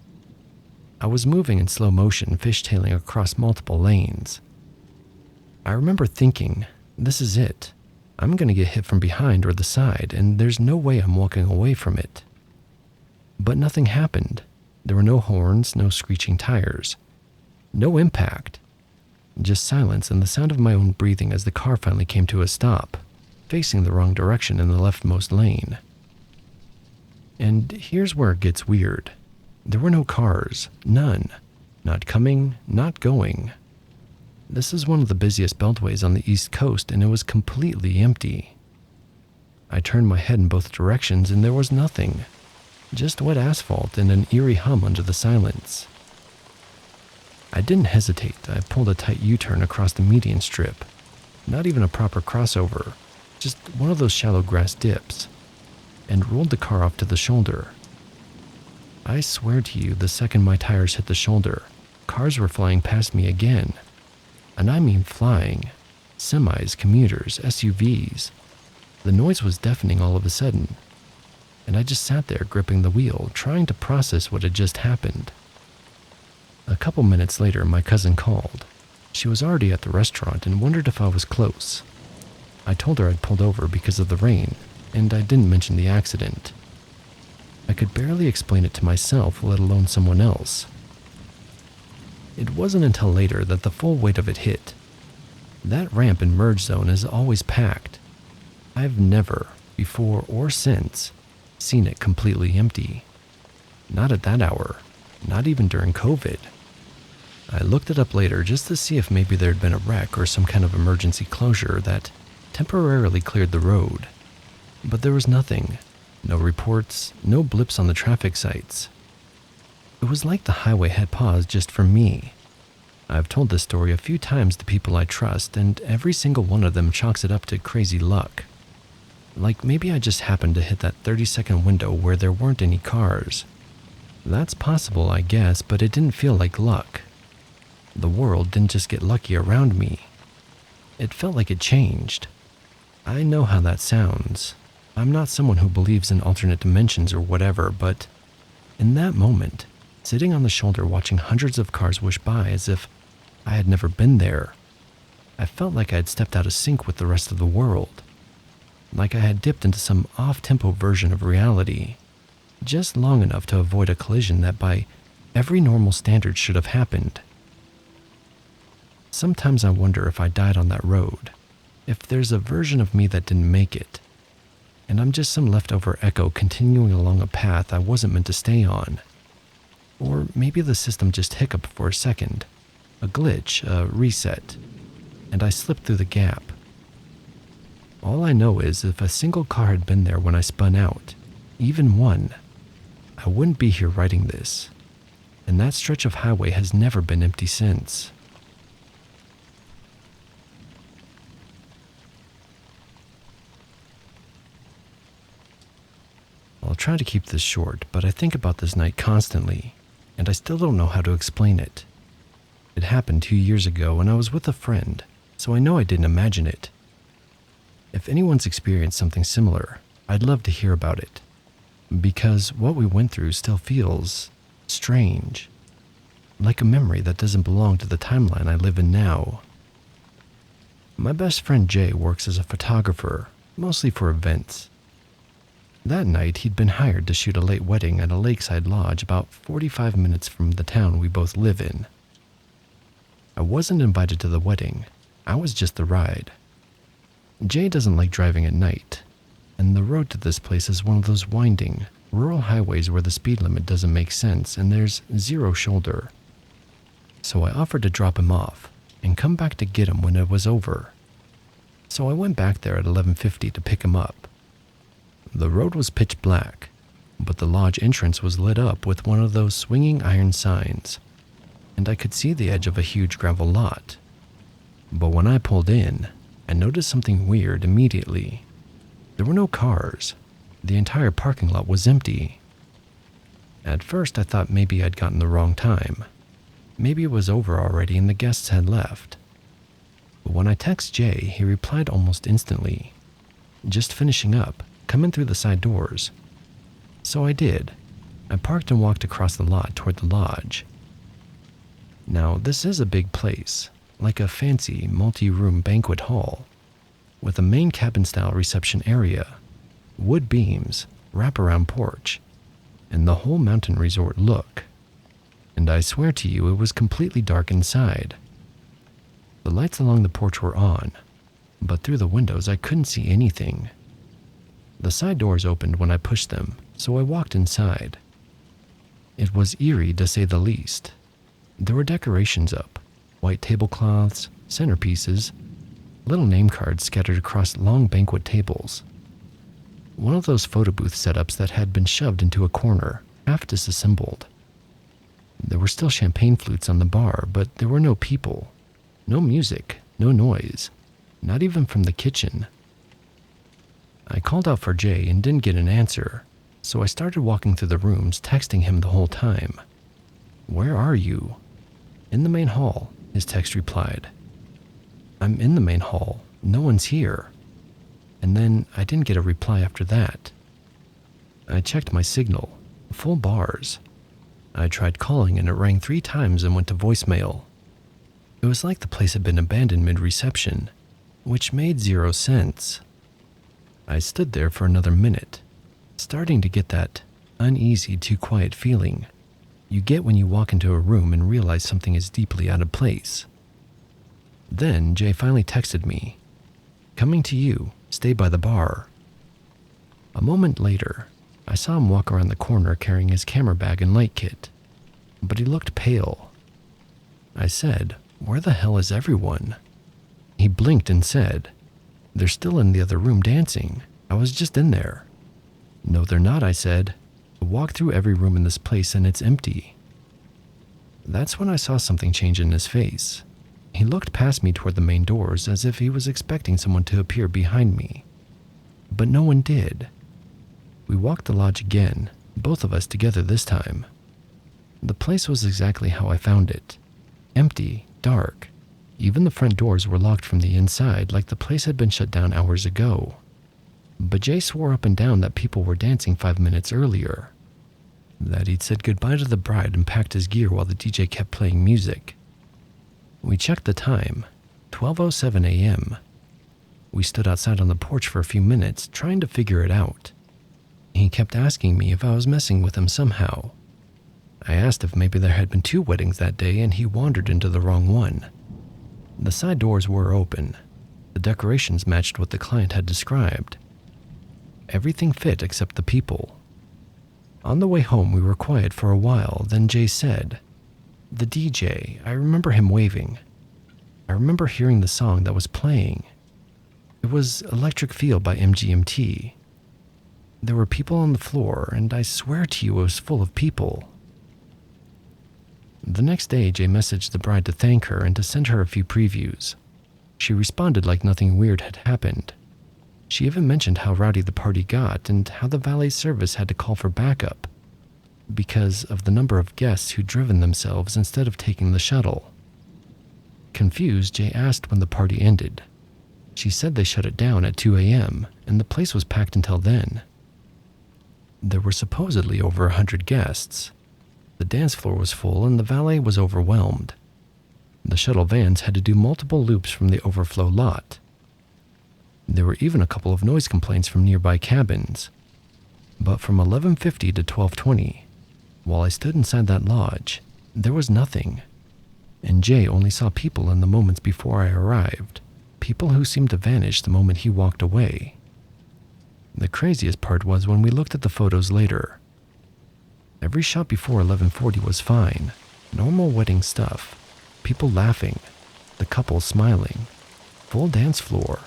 S1: I was moving in slow motion, fishtailing across multiple lanes. I remember thinking, this is it. I'm going to get hit from behind or the side, and there's no way I'm walking away from it. But nothing happened. There were no horns, no screeching tires. No impact. Just silence and the sound of my own breathing as the car finally came to a stop, facing the wrong direction in the leftmost lane. And here's where it gets weird. There were no cars. None. Not coming, not going. This is one of the busiest beltways on the East Coast, and it was completely empty. I turned my head in both directions, and there was nothing. Just wet asphalt and an eerie hum under the silence. I didn't hesitate. I pulled a tight U-turn across the median strip. Not even a proper crossover, just one of those shallow grass dips, and rolled the car off to the shoulder. I swear to you, the second my tires hit the shoulder, cars were flying past me again. And I mean flying. Semis, commuters, SUVs. The noise was deafening all of a sudden, and I just sat there gripping the wheel, trying to process what had just happened. A couple minutes later, my cousin called. She was already at the restaurant and wondered if I was close. I told her I'd pulled over because of the rain, and I didn't mention the accident. I could barely explain it to myself, let alone someone else. It wasn't until later that the full weight of it hit. That ramp in merge zone is always packed. I've never, before or since, seen it completely empty. Not at that hour, not even during COVID. I looked it up later just to see if maybe there'd been a wreck or some kind of emergency closure that temporarily cleared the road. But there was nothing. No reports, no blips on the traffic sites. It was like the highway had paused just for me. I've told this story a few times to people I trust, and every single one of them chalks it up to crazy luck. Like maybe I just happened to hit that 30-second window where there weren't any cars. That's possible, I guess, but it didn't feel like luck. The world didn't just get lucky around me. It felt like it changed. I know how that sounds. I'm not someone who believes in alternate dimensions or whatever, but in that moment, sitting on the shoulder watching hundreds of cars wish by as if I had never been there, I felt like I had stepped out of sync with the rest of the world. Like I had dipped into some off-tempo version of reality, just long enough to avoid a collision that by every normal standard should have happened. Sometimes I wonder if I died on that road, if there's a version of me that didn't make it, and I'm just some leftover echo continuing along a path I wasn't meant to stay on. Or maybe the system just hiccuped for a second, A glitch, a reset, and I slipped through the gap. All I know is if a single car had been there when I spun out, even one, I wouldn't be here writing this, and that stretch of highway has never been empty since. I'll try to keep this short, but I think about this night constantly, and I still don't know how to explain it. It happened 2 years ago, and I was with a friend, so I know I didn't imagine it. If anyone's experienced something similar, I'd love to hear about it, because what we went through still feels strange, like a memory that doesn't belong to the timeline I live in now. My best friend Jay works as a photographer, mostly for events. That night, he'd been hired to shoot a late wedding at a lakeside lodge about 45 minutes from the town we both live in. I wasn't invited to the wedding, I was just the ride. Jay doesn't like driving at night, and the road to this place is one of those winding, rural highways where the speed limit doesn't make sense and there's zero shoulder. So I offered to drop him off and come back to get him when it was over. So I went back there at 11:50 to pick him up. The road was pitch black, but the lodge entrance was lit up with one of those swinging iron signs, and I could see the edge of a huge gravel lot. But when I pulled in, I noticed something weird immediately. There were no cars. The entire parking lot was empty. At first, I thought maybe I'd gotten the wrong time. Maybe it was over already and the guests had left. But when I texted Jay, he replied almost instantly. Just finishing up, come in through the side doors. So I did. I parked and walked across the lot toward the lodge. Now, this is a big place, like a fancy multi-room banquet hall, with a main cabin-style reception area, wood beams, wraparound porch, and the whole mountain resort look. And I swear to you, it was completely dark inside. The lights along the porch were on, but through the windows I couldn't see anything. The side doors opened when I pushed them, so I walked inside. It was eerie to say the least. There were decorations up, white tablecloths, centerpieces, little name cards scattered across long banquet tables. One of those photo booth setups that had been shoved into a corner, half disassembled. There were still champagne flutes on the bar, but there were no people, no music, no noise, not even from the kitchen. I called out for Jay and didn't get an answer, so I started walking through the rooms, texting him the whole time. "Where are you?" "In the main hall," his text replied. "I'm in the main hall. No one's here." And then I didn't get a reply after that. I checked my signal. Full bars. I tried calling and it rang 3 times and went to voicemail. It was like the place had been abandoned mid-reception, which made 0 sense. I stood there for another minute, starting to get that uneasy, too quiet feeling you get when you walk into a room and realize something is deeply out of place. Then Jay finally texted me, "Coming to you, stay by the bar." A moment later, I saw him walk around the corner carrying his camera bag and light kit, but he looked pale. I said, "Where the hell is everyone?" He blinked and said, "They're still in the other room dancing. I was just in there." "No, they're not," I said. "I walked through every room in this place and it's empty." That's when I saw something change in his face. He looked past me toward the main doors as if he was expecting someone to appear behind me. But no one did. We walked the lodge again, both of us together this time. The place was exactly how I found it. Empty, dark. Even the front doors were locked from the inside, like the place had been shut down hours ago. But Jay swore up and down that people were dancing 5 minutes earlier. That he'd said goodbye to the bride and packed his gear while the DJ kept playing music. We checked the time, 12:07 a.m. We stood outside on the porch for a few minutes, trying to figure it out. He kept asking me if I was messing with him somehow. I asked if maybe there had been 2 weddings that day and he wandered into the wrong one. The side doors were open. The decorations matched what the client had described. Everything fit except the people. On the way home, we were quiet for a while, then Jay said, The DJ, I remember him waving. I remember hearing the song that was playing. It was Electric Feel by MGMT. There were people on the floor, and I swear to you it was full of people. The next day, Jay messaged the bride to thank her and to send her a few previews. She responded like nothing weird had happened. She even mentioned how rowdy the party got and how the valet service had to call for backup because of the number of guests who'd driven themselves instead of taking the shuttle. Confused, Jay asked when the party ended. She said they shut it down at 2 a.m., and the place was packed until then. There were supposedly over 100 guests. The dance floor was full and the valet was overwhelmed. The shuttle vans had to do multiple loops from the overflow lot. There were even a couple of noise complaints from nearby cabins. But from 11:50 to 12:20, while I stood inside that lodge, there was nothing. And Jay only saw people in the moments before I arrived, people who seemed to vanish the moment he walked away. The craziest part was when we looked at the photos later. Every shot before 11:40 was fine, normal wedding stuff, people laughing, the couple smiling, full dance floor.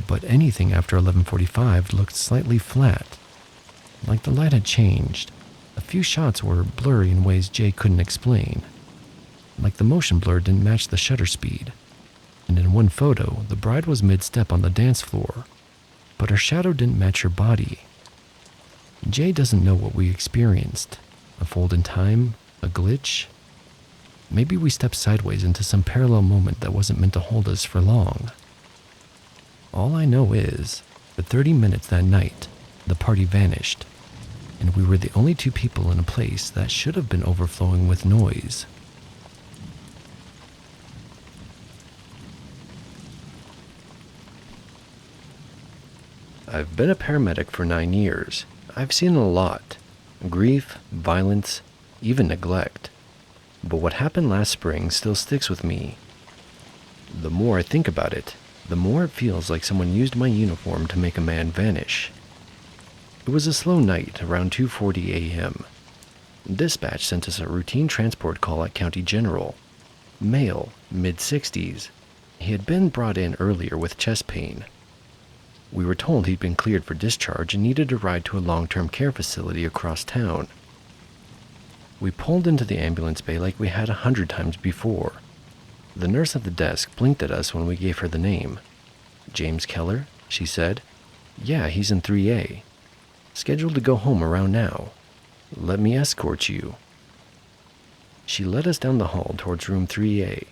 S1: But anything after 11:45 looked slightly flat, like the light had changed. A few shots were blurry in ways Jay couldn't explain, like the motion blur didn't match the shutter speed. And in one photo, the bride was mid-step on the dance floor, but her shadow didn't match her body. Jay doesn't know what we experienced. A fold in time, a glitch. Maybe we stepped sideways into some parallel moment that wasn't meant to hold us for long. All I know is, for 30 minutes that night, the party vanished, and we were the only two people in a place that should have been overflowing with noise. I've been a paramedic for 9 years. I've seen a lot. Grief, violence, even neglect. But what happened last spring still sticks with me. The more I think about it, the more it feels like someone used my uniform to make a man vanish. It was a slow night around 2:40 a.m. Dispatch sent us a routine transport call at County General. Male, mid-60s. He had been brought in earlier with chest pain. We were told he'd been cleared for discharge and needed a ride to a long-term care facility across town. We pulled into the ambulance bay like we had 100 times before. The nurse at the desk blinked at us when we gave her the name. "James Keller?" she said. "Yeah, he's in 3A. Scheduled to go home around now. Let me escort you." She led us down the hall towards room 3A,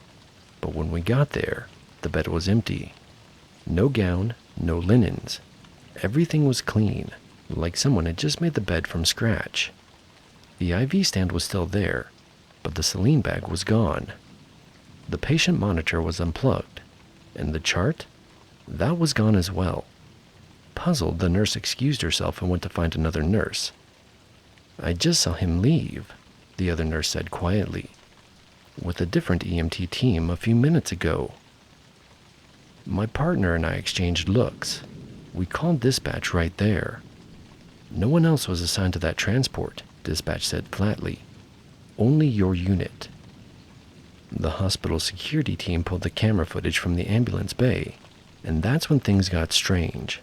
S1: but when we got there, the bed was empty. No gown, no linens. Everything was clean, like someone had just made the bed from scratch. The IV stand was still there, but the saline bag was gone. The patient monitor was unplugged, and the chart? That was gone as well. Puzzled, the nurse excused herself and went to find another nurse. "I just saw him leave," the other nurse said quietly, "with a different EMT team a few minutes ago." My partner and I exchanged looks. We called dispatch right there. "No one else was assigned to that transport," dispatch said flatly. "Only your unit." The hospital security team pulled the camera footage from the ambulance bay, and that's when things got strange.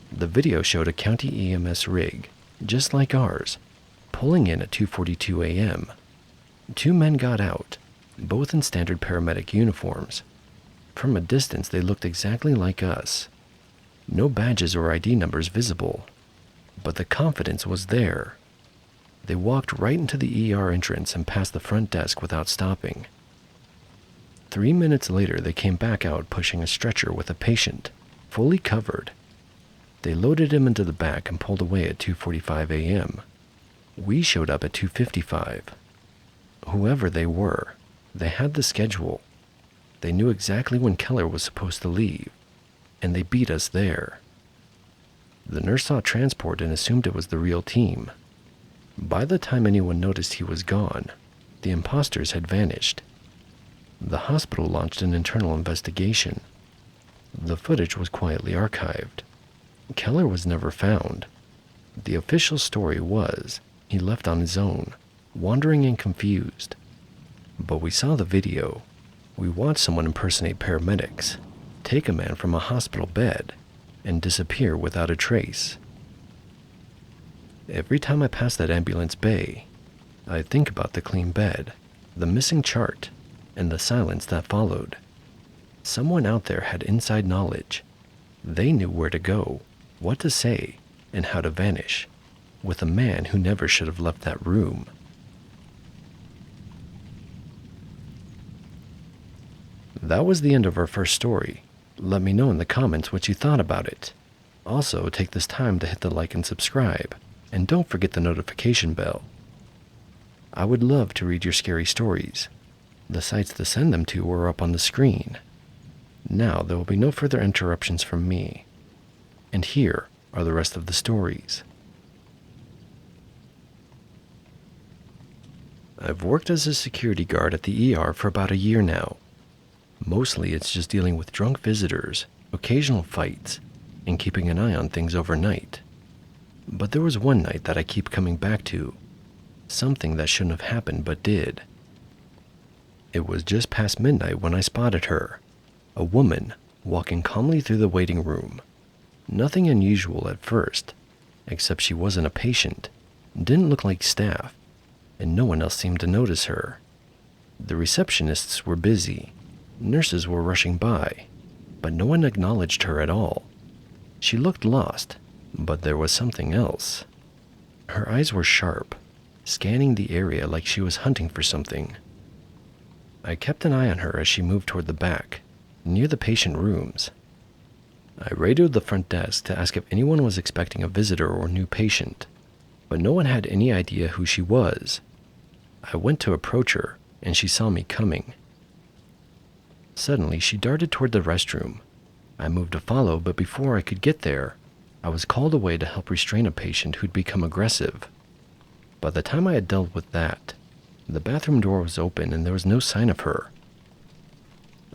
S1: The video showed a county EMS rig, just like ours, pulling in at 2:42 a.m. 2 men got out, both in standard paramedic uniforms. From a distance, they looked exactly like us. No badges or ID numbers visible, but the confidence was there. They walked right into the ER entrance and past the front desk without stopping. 3 minutes later, they came back out pushing a stretcher with a patient, fully covered. They loaded him into the back and pulled away at 2:45 a.m. We showed up at 2:55. Whoever they were, they had the schedule. They knew exactly when Keller was supposed to leave, and they beat us there. The nurse saw transport and assumed it was the real team. By the time anyone noticed he was gone, the imposters had vanished. The hospital launched an internal investigation. The footage was quietly archived. Keller was never found. The official story was he left on his own, wandering and confused. But we saw the video. We watched someone impersonate paramedics, take a man from a hospital bed, and disappear without a trace. Every time I pass that ambulance bay, I think about the clean bed, the missing chart, and the silence that followed. Someone out there had inside knowledge. They knew where to go, what to say, and how to vanish, with a man who never should have left that room. That was the end of our first story. Let me know in the comments what you thought about it. Also, take this time to hit the like and subscribe, and don't forget the notification bell. I would love to read your scary stories. The sites to send them to are up on the screen. Now there will be no further interruptions from me. And here are the rest of the stories. I've worked as a security guard at the ER for about a year now. Mostly it's just dealing with drunk visitors, occasional fights, and keeping an eye on things overnight. But there was one night that I keep coming back to. Something that shouldn't have happened but did. It was just past midnight when I spotted her. A woman walking calmly through the waiting room. Nothing unusual at first, except she wasn't a patient, didn't look like staff, and no one else seemed to notice her. The receptionists were busy. Nurses were rushing by, but no one acknowledged her at all. She looked lost, but there was something else. Her eyes were sharp, scanning the area like she was hunting for something. I kept an eye on her as she moved toward the back, near the patient rooms. I radioed the front desk to ask if anyone was expecting a visitor or new patient, but no one had any idea who she was. I went to approach her, and she saw me coming. Suddenly, she darted toward the restroom. I moved to follow, but before I could get there, I was called away to help restrain a patient who'd become aggressive. By the time I had dealt with that, the bathroom door was open and there was no sign of her.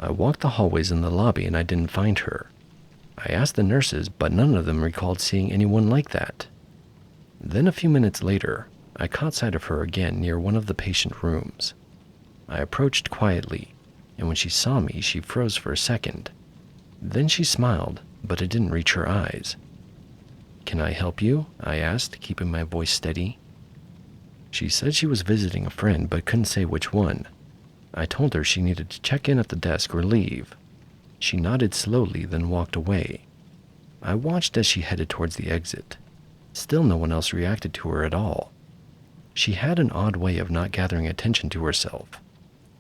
S1: I walked the hallways in the lobby and I didn't find her. I asked the nurses, but none of them recalled seeing anyone like that. Then a few minutes later, I caught sight of her again near one of the patient rooms. I approached quietly, and when she saw me, she froze for a second. Then she smiled, but it didn't reach her eyes. "Can I help you?" I asked, keeping my voice steady. She said she was visiting a friend, but couldn't say which one. I told her she needed to check in at the desk or leave. She nodded slowly, then walked away. I watched as she headed towards the exit. Still no one else reacted to her at all. She had an odd way of not gathering attention to herself,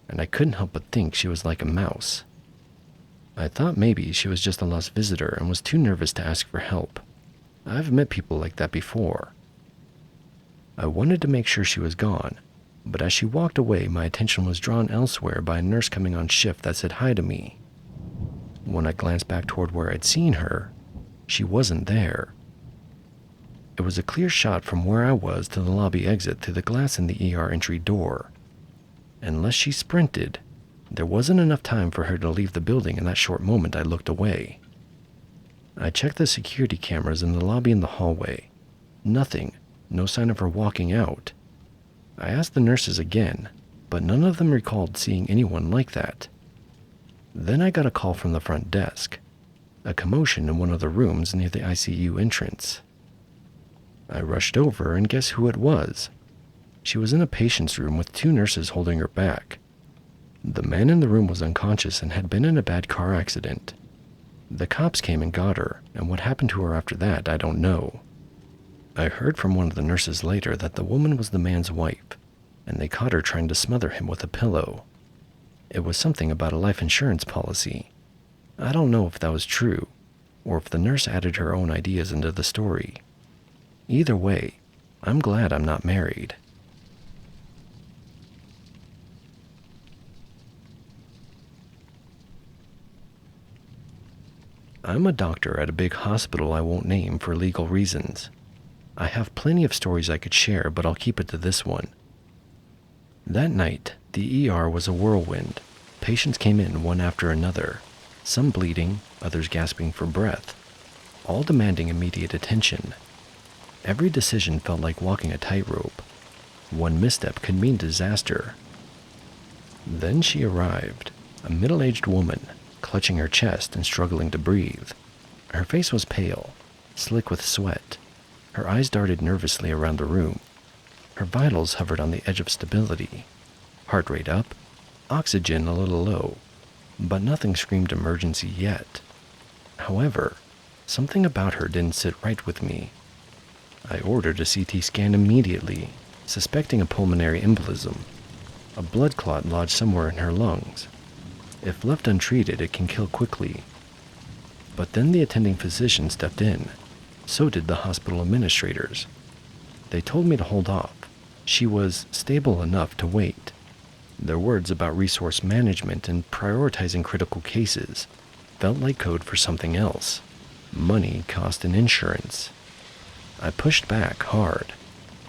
S1: and I couldn't help but think she was like a mouse. I thought maybe she was just a lost visitor and was too nervous to ask for help. I've met people like that before. I wanted to make sure she was gone, but as she walked away, my attention was drawn elsewhere by a nurse coming on shift that said hi to me. When I glanced back toward where I'd seen her, she wasn't there. It was a clear shot from where I was to the lobby exit through the glass in the ER entry door. Unless she sprinted, there wasn't enough time for her to leave the building in that short moment I looked away. I checked the security cameras in the lobby and the hallway. Nothing, no sign of her walking out. I asked the nurses again, but none of them recalled seeing anyone like that. Then I got a call from the front desk, a commotion in one of the rooms near the ICU entrance. I rushed over, and guess who it was? She was in a patient's room with two nurses holding her back. The man in the room was unconscious and had been in a bad car accident. The cops came and got her, and what happened to her after that, I don't know. I heard from one of the nurses later that the woman was the man's wife, and they caught her trying to smother him with a pillow. It was something about a life insurance policy. I don't know if that was true, or if the nurse added her own ideas into the story. Either way, I'm glad I'm not married. I'm a doctor at a big hospital I won't name for legal reasons. I have plenty of stories I could share, but I'll keep it to this one. That night, the ER was a whirlwind. Patients came in one after another, some bleeding, others gasping for breath, all demanding immediate attention. Every decision felt like walking a tightrope. One misstep could mean disaster. Then she arrived, a middle-aged woman, clutching her chest and struggling to breathe. Her face was pale, slick with sweat. Her eyes darted nervously around the room. Her vitals hovered on the edge of stability. Heart rate up, oxygen a little low, but nothing screamed emergency yet. However, something about her didn't sit right with me. I ordered a CT scan immediately, suspecting a pulmonary embolism. A blood clot lodged somewhere in her lungs. If left untreated, it can kill quickly. But then the attending physician stepped in. So did the hospital administrators. They told me to hold off. She was stable enough to wait. Their words about resource management and prioritizing critical cases felt like code for something else. Money, cost, and insurance. I pushed back hard.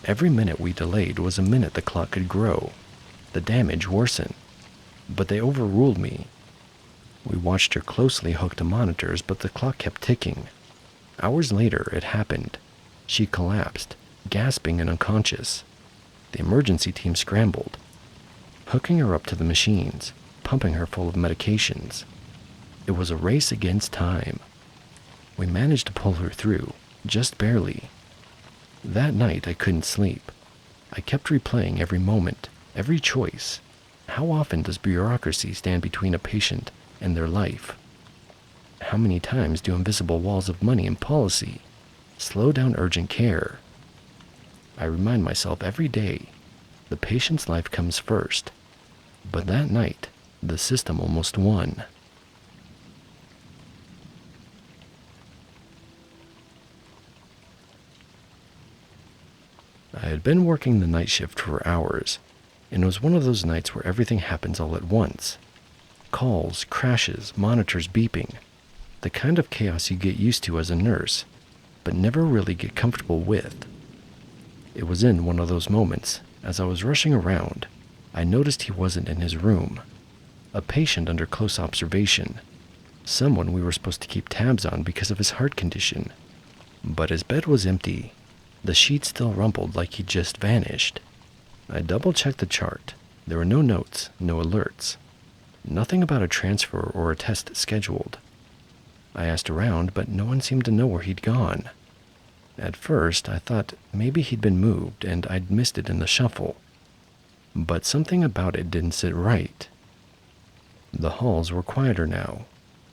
S1: Every minute we delayed was a minute the clock could grow. The damage worsened. But they overruled me. We watched her closely hooked to monitors, but the clock kept ticking. Hours later, it happened. She collapsed, gasping and unconscious. The emergency team scrambled, hooking her up to the machines, pumping her full of medications. It was a race against time. We managed to pull her through, just barely. That night, I couldn't sleep. I kept replaying every moment, every choice. How often does bureaucracy stand between a patient and their life? How many times do invisible walls of money and policy slow down urgent care? I remind myself every day, the patient's life comes first. But that night, the system almost won. I had been working the night shift for hours, and it was one of those nights where everything happens all at once. Calls, crashes, monitors beeping. The kind of chaos you get used to as a nurse, but never really get comfortable with. It was in one of those moments, as I was rushing around, I noticed he wasn't in his room. A patient under close observation. Someone we were supposed to keep tabs on because of his heart condition. But his bed was empty. The sheet still rumpled like he'd just vanished. I double-checked the chart. There were no notes, no alerts. Nothing about a transfer or a test scheduled. I asked around, but no one seemed to know where he'd gone. At first, I thought maybe he'd been moved and I'd missed it in the shuffle. But something about it didn't sit right. The halls were quieter now.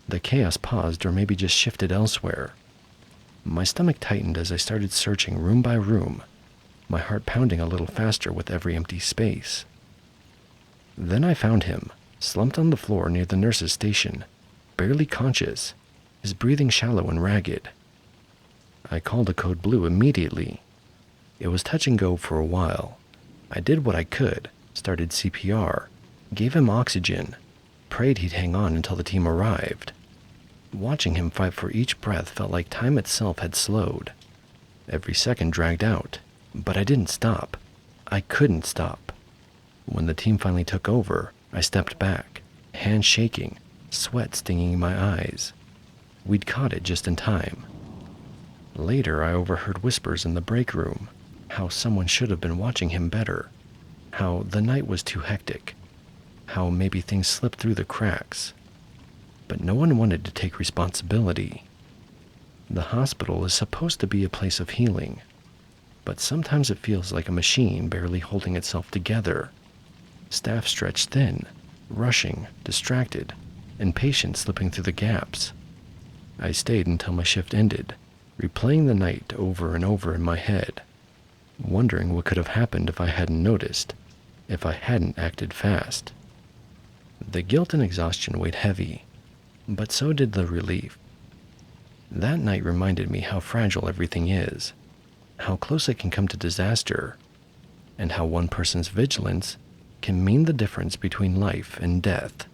S1: The chaos paused or maybe just shifted elsewhere. My stomach tightened as I started searching room by room, my heart pounding a little faster with every empty space. Then I found him, slumped on the floor near the nurse's station, barely conscious, his breathing shallow and ragged. I called a code blue immediately. It was touch and go for a while. I did what I could, started CPR, gave him oxygen, prayed he'd hang on until the team arrived. Watching him fight for each breath felt like time itself had slowed. Every second dragged out, but I didn't stop. I couldn't stop. When the team finally took over, I stepped back, hands shaking, sweat stinging my eyes. We'd caught it just in time. Later, I overheard whispers in the break room, how someone should have been watching him better, how the night was too hectic, how maybe things slipped through the cracks. But no one wanted to take responsibility. The hospital is supposed to be a place of healing, but sometimes it feels like a machine barely holding itself together. Staff stretched thin, rushing, distracted, and patients slipping through the gaps. I stayed until my shift ended, replaying the night over and over in my head, wondering what could have happened if I hadn't noticed, if I hadn't acted fast. The guilt and exhaustion weighed heavy, but so did the relief. That night reminded me how fragile everything is, how close it can come to disaster, and how one person's vigilance can mean the difference between life and death.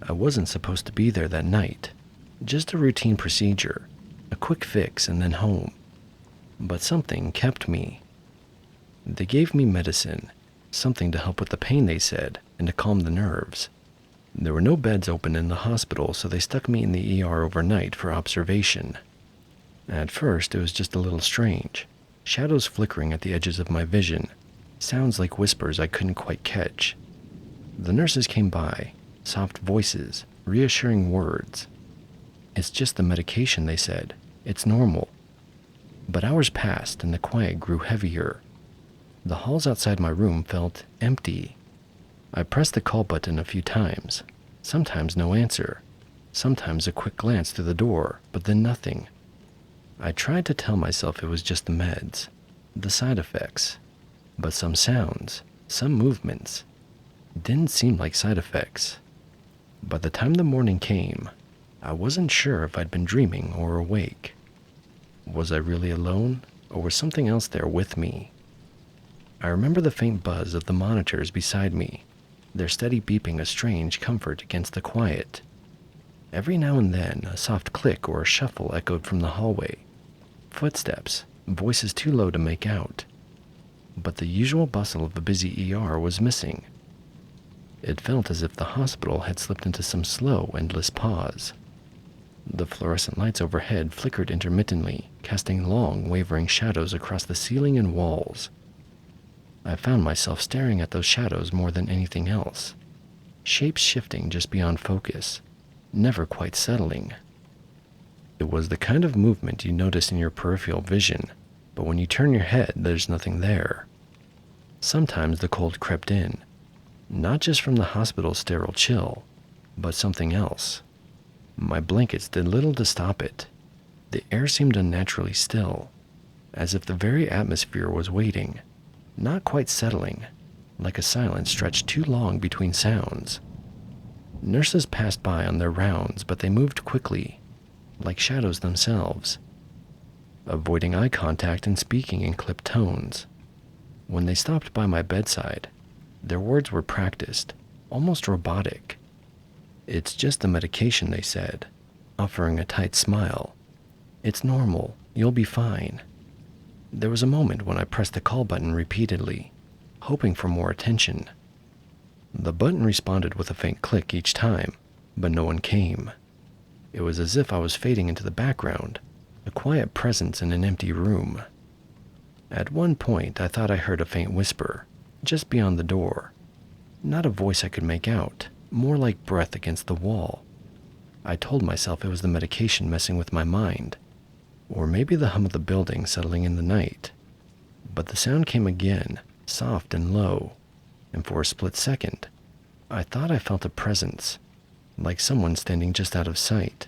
S1: I wasn't supposed to be there that night. Just a routine procedure, a quick fix and then home. But something kept me. They gave me medicine, something to help with the pain, they said, and to calm the nerves. There were no beds open in the hospital, so they stuck me in the ER overnight for observation. At first, it was just a little strange. Shadows flickering at the edges of my vision. Sounds like whispers I couldn't quite catch. The nurses came by, soft voices, reassuring words. It's just the medication, they said. It's normal. But hours passed and the quiet grew heavier. The halls outside my room felt empty. I pressed the call button a few times. Sometimes no answer. Sometimes a quick glance through the door, but then nothing. I tried to tell myself it was just the meds, the side effects. But some sounds, some movements, didn't seem like side effects. By the time the morning came, I wasn't sure if I'd been dreaming or awake. Was I really alone, or was something else there with me? I remember the faint buzz of the monitors beside me, their steady beeping a strange comfort against the quiet. Every now and then, a soft click or a shuffle echoed from the hallway. Footsteps, voices too low to make out. But the usual bustle of a busy ER was missing. It felt as if the hospital had slipped into some slow, endless pause. The fluorescent lights overhead flickered intermittently, casting long, wavering shadows across the ceiling and walls. I found myself staring at those shadows more than anything else. Shapes shifting just beyond focus, never quite settling. It was the kind of movement you notice in your peripheral vision, but when you turn your head, there's nothing there. Sometimes the cold crept in, not just from the hospital's sterile chill, but something else. My blankets did little to stop it. The air seemed unnaturally still, as if the very atmosphere was waiting, not quite settling, like a silence stretched too long between sounds. Nurses passed by on their rounds, but they moved quickly, like shadows themselves, avoiding eye contact and speaking in clipped tones. When they stopped by my bedside, their words were practiced, almost robotic. It's just the medication, they said, offering a tight smile. It's normal. You'll be fine. There was a moment when I pressed the call button repeatedly, hoping for more attention. The button responded with a faint click each time, but no one came. It was as if I was fading into the background, a quiet presence in an empty room. At one point, I thought I heard a faint whisper, just beyond the door. Not a voice I could make out, more like breath against the wall. I told myself it was the medication messing with my mind, or maybe the hum of the building settling in the night. But the sound came again, soft and low, and for a split second, I thought I felt a presence, like someone standing just out of sight.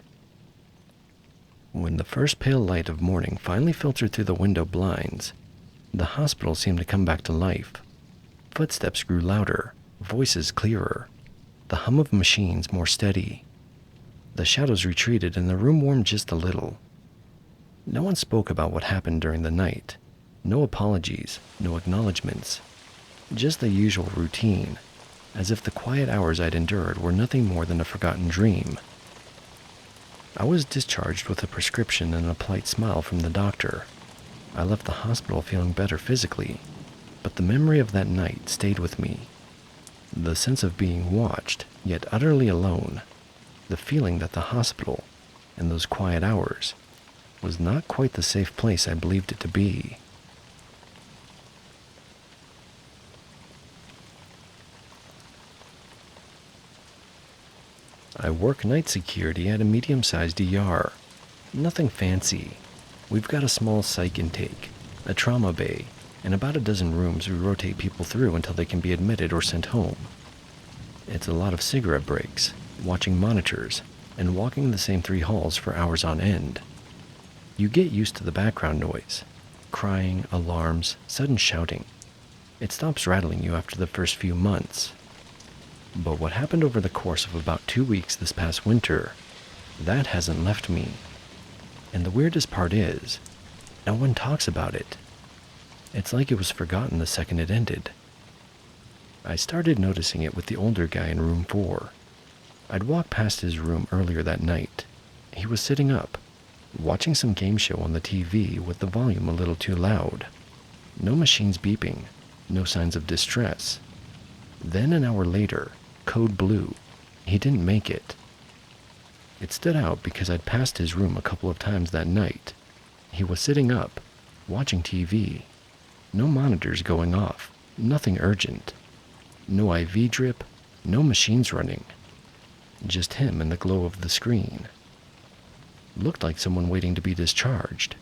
S1: When the first pale light of morning finally filtered through the window blinds, the hospital seemed to come back to life. Footsteps grew louder, voices clearer, the hum of machines more steady. The shadows retreated and the room warmed just a little. No one spoke about what happened during the night. No apologies, no acknowledgments. Just the usual routine, as if the quiet hours I'd endured were nothing more than a forgotten dream. I was discharged with a prescription and a polite smile from the doctor. I left the hospital feeling better physically, but the memory of that night stayed with me. The sense of being watched, yet utterly alone. The feeling that the hospital, and those quiet hours, was not quite the safe place I believed it to be. I work night security at a medium-sized ER. Nothing fancy. We've got a small psych intake, a trauma bay, and about a dozen rooms we rotate people through until they can be admitted or sent home. It's a lot of cigarette breaks, watching monitors, and walking the same 3 halls for hours on end. You get used to the background noise, crying, alarms, sudden shouting. It stops rattling you after the first few months. But what happened over the course of about 2 weeks this past winter, that hasn't left me. And the weirdest part is, no one talks about it. It's like it was forgotten the second it ended. I started noticing it with the older guy in room 4. I'd walked past his room earlier that night. He was sitting up, watching some game show on the TV with the volume a little too loud. No machines beeping, no signs of distress. Then an hour later, code blue. He didn't make it. It stood out because I'd passed his room a couple of times that night, He was sitting up, watching TV. No monitors going off, nothing urgent. No IV drip, no machines running. Just him in the glow of the screen. Looked like someone waiting to be discharged.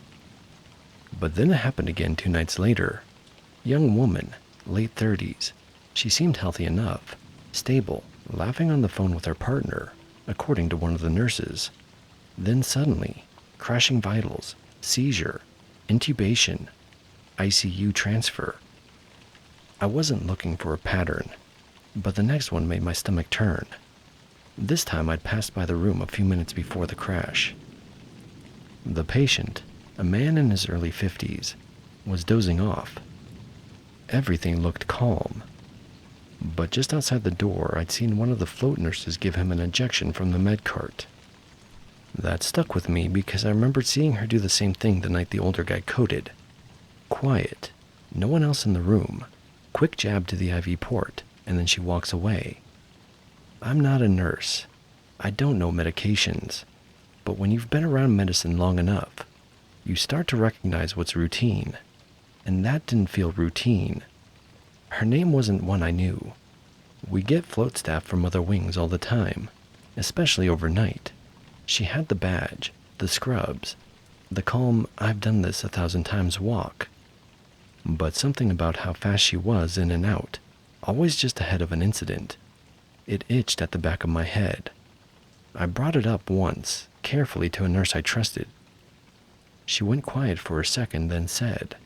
S1: But then it happened again 2 nights later. Young woman, late 30s. She seemed healthy enough, stable, laughing on the phone with her partner, according to one of the nurses. Then suddenly, crashing vitals, seizure, intubation, ICU transfer. I wasn't looking for a pattern, but the next one made my stomach turn. This time I'd passed by the room a few minutes before the crash. The patient, a man in his early 50s, was dozing off. Everything looked calm. But just outside the door, I'd seen one of the float nurses give him an injection from the med cart. That stuck with me because I remembered seeing her do the same thing the night the older guy coded. Quiet, no one else in the room, quick jab to the IV port, and then she walks away. I'm not a nurse. I don't know medications. But when you've been around medicine long enough, you start to recognize what's routine. And that didn't feel routine. Her name wasn't one I knew. We get float staff from other wings all the time, especially overnight. She had the badge, the scrubs, the calm, I've done this 1,000 times walk. But something about how fast she was in and out, always just ahead of an incident. It itched at the back of my head. I brought it up once, carefully, to a nurse I trusted. She went quiet for a second, then said,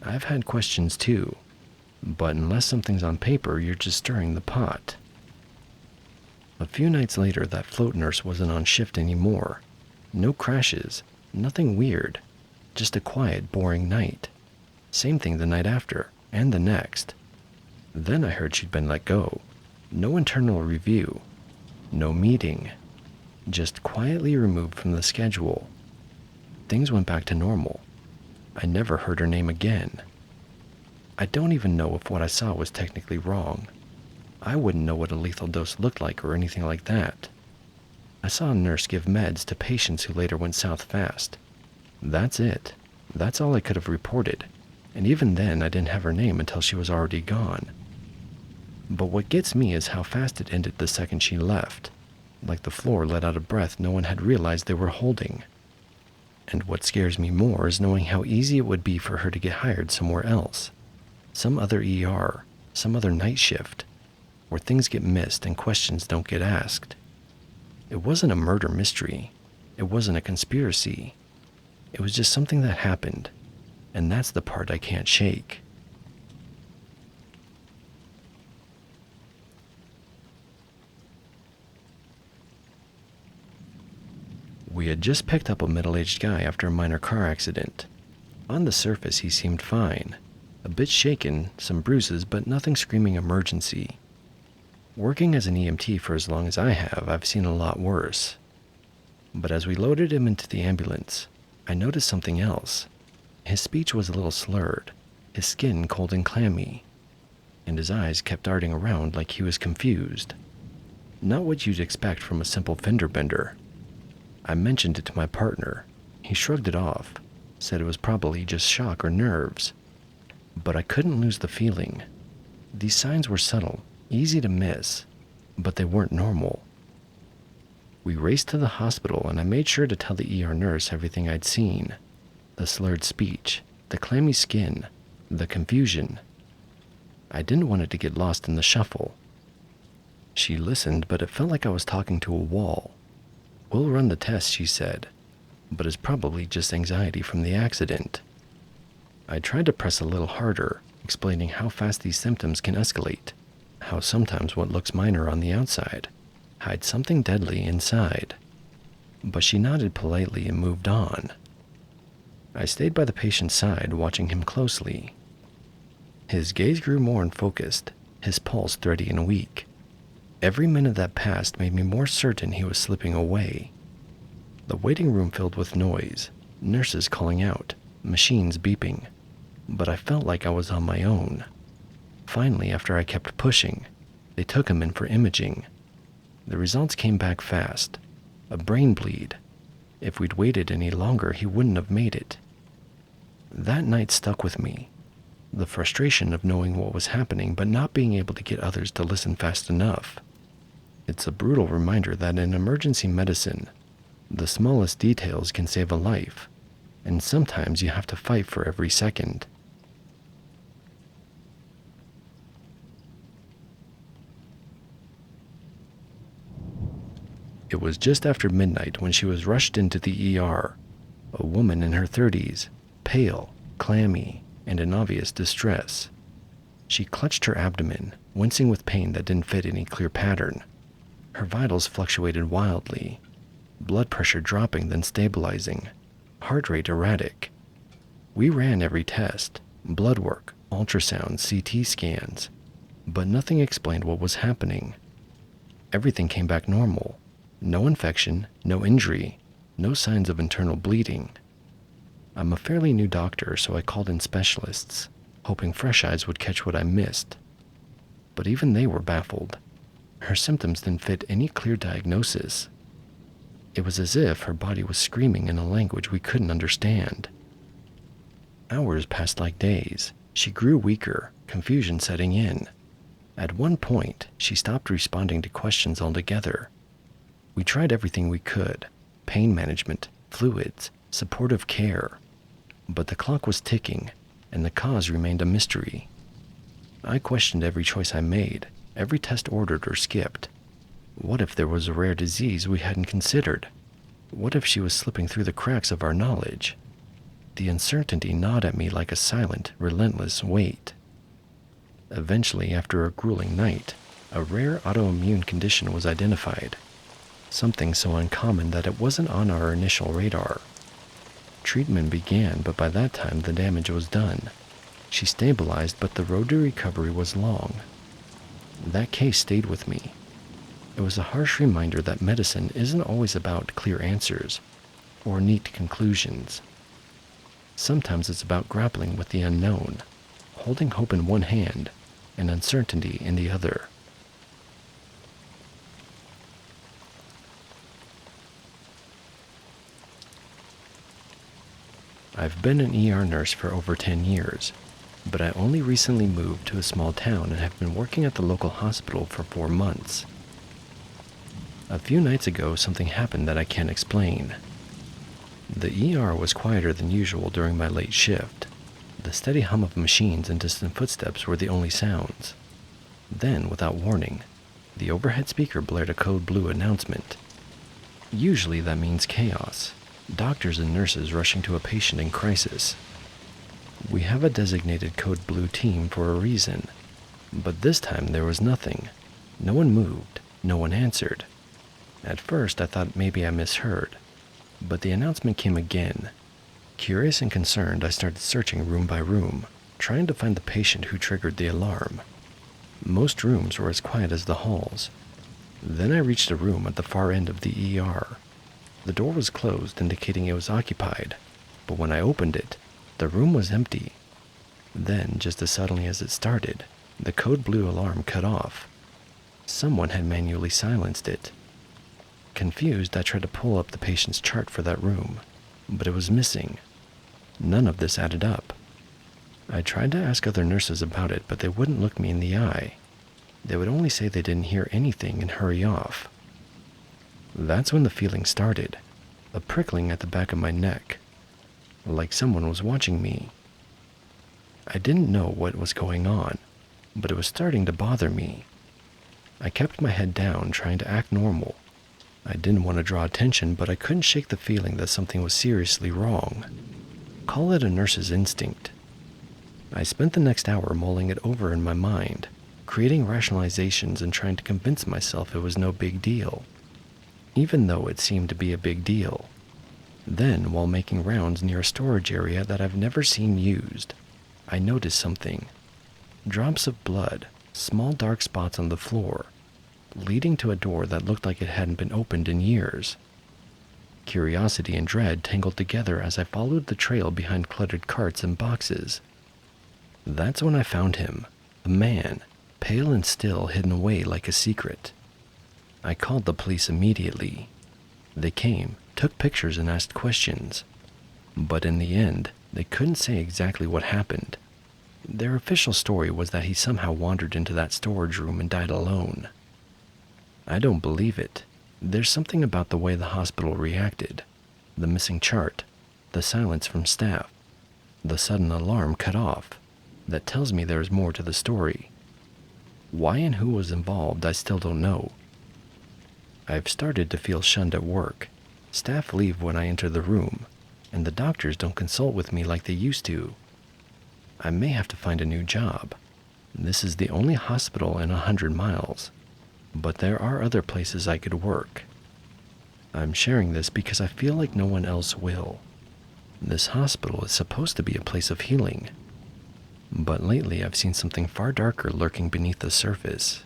S1: I've had questions too, but unless something's on paper, you're just stirring the pot. A few nights later, that float nurse wasn't on shift anymore. No crashes, nothing weird, just a quiet, boring night. Same thing the night after, and the next. Then I heard she'd been let go. No internal review, no meeting, just quietly removed from the schedule. Things went back to normal. I never heard her name again. I don't even know if what I saw was technically wrong. I wouldn't know what a lethal dose looked like or anything like that. I saw a nurse give meds to patients who later went south fast. That's it. That's all I could have reported. And even then, I didn't have her name until she was already gone. But what gets me is how fast it ended the second she left. Like the floor let out a breath no one had realized they were holding. And what scares me more is knowing how easy it would be for her to get hired somewhere else. Some other ER, some other night shift, where things get missed and questions don't get asked. It wasn't a murder mystery. It wasn't a conspiracy. It was just something that happened, and that's the part I can't shake. We had just picked up a middle-aged guy after a minor car accident. On the surface, he seemed fine. A bit shaken, some bruises, but nothing screaming emergency. Working as an EMT for as long as I have, I've seen a lot worse. But as we loaded him into the ambulance, I noticed something else. His speech was a little slurred, his skin cold and clammy, and his eyes kept darting around like he was confused. Not what you'd expect from a simple fender bender. I mentioned it to my partner. He shrugged it off, said it was probably just shock or nerves. But I couldn't lose the feeling. These signs were subtle, easy to miss, but they weren't normal. We raced to the hospital, and I made sure to tell the ER nurse everything I'd seen. The slurred speech, the clammy skin, the confusion. I didn't want it to get lost in the shuffle. She listened, but it felt like I was talking to a wall. We'll run the test, she said, but it's probably just anxiety from the accident. I tried to press a little harder, explaining how fast these symptoms can escalate, how sometimes what looks minor on the outside hides something deadly inside. But she nodded politely and moved on. I stayed by the patient's side, watching him closely. His gaze grew more unfocused, his pulse thready and weak. Every minute that passed made me more certain he was slipping away. The waiting room filled with noise, nurses calling out, machines beeping. But I felt like I was on my own. Finally, after I kept pushing, they took him in for imaging. The results came back fast. A brain bleed. If we'd waited any longer, he wouldn't have made it. That night stuck with me. The frustration of knowing what was happening but not being able to get others to listen fast enough. It's a brutal reminder that in emergency medicine, the smallest details can save a life, and sometimes you have to fight for every second. It was just after midnight when she was rushed into the ER, a woman in her 30s, pale, clammy, and in obvious distress. She clutched her abdomen, wincing with pain that didn't fit any clear pattern. Her vitals fluctuated wildly, blood pressure dropping then stabilizing, heart rate erratic. We ran every test, blood work, ultrasound, CT scans, but nothing explained what was happening. Everything came back normal. No infection, no injury, no signs of internal bleeding. I'm a fairly new doctor, so I called in specialists, hoping fresh eyes would catch what I missed. But even they were baffled. Her symptoms didn't fit any clear diagnosis. It was as if her body was screaming in a language we couldn't understand. Hours passed like days. She grew weaker, confusion setting in. At one point, she stopped responding to questions altogether. We tried everything we could: pain management, fluids, supportive care. But the clock was ticking, and the cause remained a mystery. I questioned every choice I made, every test ordered or skipped. What if there was a rare disease we hadn't considered? What if she was slipping through the cracks of our knowledge? The uncertainty gnawed at me like a silent, relentless weight. Eventually, after a grueling night, a rare autoimmune condition was identified. Something so uncommon that it wasn't on our initial radar. Treatment began, but by that time the damage was done. She stabilized, but the road to recovery was long. That case stayed with me. It was a harsh reminder that medicine isn't always about clear answers or neat conclusions. Sometimes it's about grappling with the unknown, holding hope in one hand and uncertainty in the other. I've been an ER nurse for over 10 years, but I only recently moved to a small town and have been working at the local hospital for 4 months. A few nights ago, something happened that I can't explain. The ER was quieter than usual during my late shift. The steady hum of machines and distant footsteps were the only sounds. Then, without warning, the overhead speaker blared a code blue announcement. Usually that means chaos. Doctors and nurses rushing to a patient in crisis. We have a designated code blue team for a reason, but this time there was nothing. No one moved, no one answered. At first I thought maybe I misheard, but the announcement came again. Curious and concerned, I started searching room by room, trying to find the patient who triggered the alarm. Most rooms were as quiet as the halls. Then I reached a room at the far end of the ER. The door was closed, indicating it was occupied, but when I opened it, the room was empty. Then, just as suddenly as it started, the code blue alarm cut off. Someone had manually silenced it. Confused, I tried to pull up the patient's chart for that room, but it was missing. None of this added up. I tried to ask other nurses about it, but they wouldn't look me in the eye. They would only say they didn't hear anything and hurry off. That's when the feeling started, a prickling at the back of my neck, like someone was watching me. I didn't know what was going on, but it was starting to bother me. I kept my head down, trying to act normal. I didn't want to draw attention, but I couldn't shake the feeling that something was seriously wrong. Call it a nurse's instinct. I spent the next hour mulling it over in my mind, creating rationalizations and trying to convince myself it was no big deal, even though it seemed to be a big deal. Then, while making rounds near a storage area that I've never seen used, I noticed something. Drops of blood, small dark spots on the floor, leading to a door that looked like it hadn't been opened in years. Curiosity and dread tangled together as I followed the trail behind cluttered carts and boxes. That's when I found him, a man, pale and still, hidden away like a secret. I called the police immediately. They came, took pictures and asked questions. But in the end, They couldn't say exactly what happened. Their official story was that he somehow wandered into that storage room and died alone. I don't believe it. There's something about the way the hospital reacted. The missing chart, the silence from staff, the sudden alarm cut off. That tells me there's more to the story. Why and who was involved, I still don't know. I've started to feel shunned at work. Staff leave when I enter the room, and the doctors don't consult with me like they used to. I may have to find a new job. This is the only hospital in 100 miles, but there are other places I could work. I'm sharing this because I feel like no one else will. This hospital is supposed to be a place of healing, but lately I've seen something far darker lurking beneath the surface.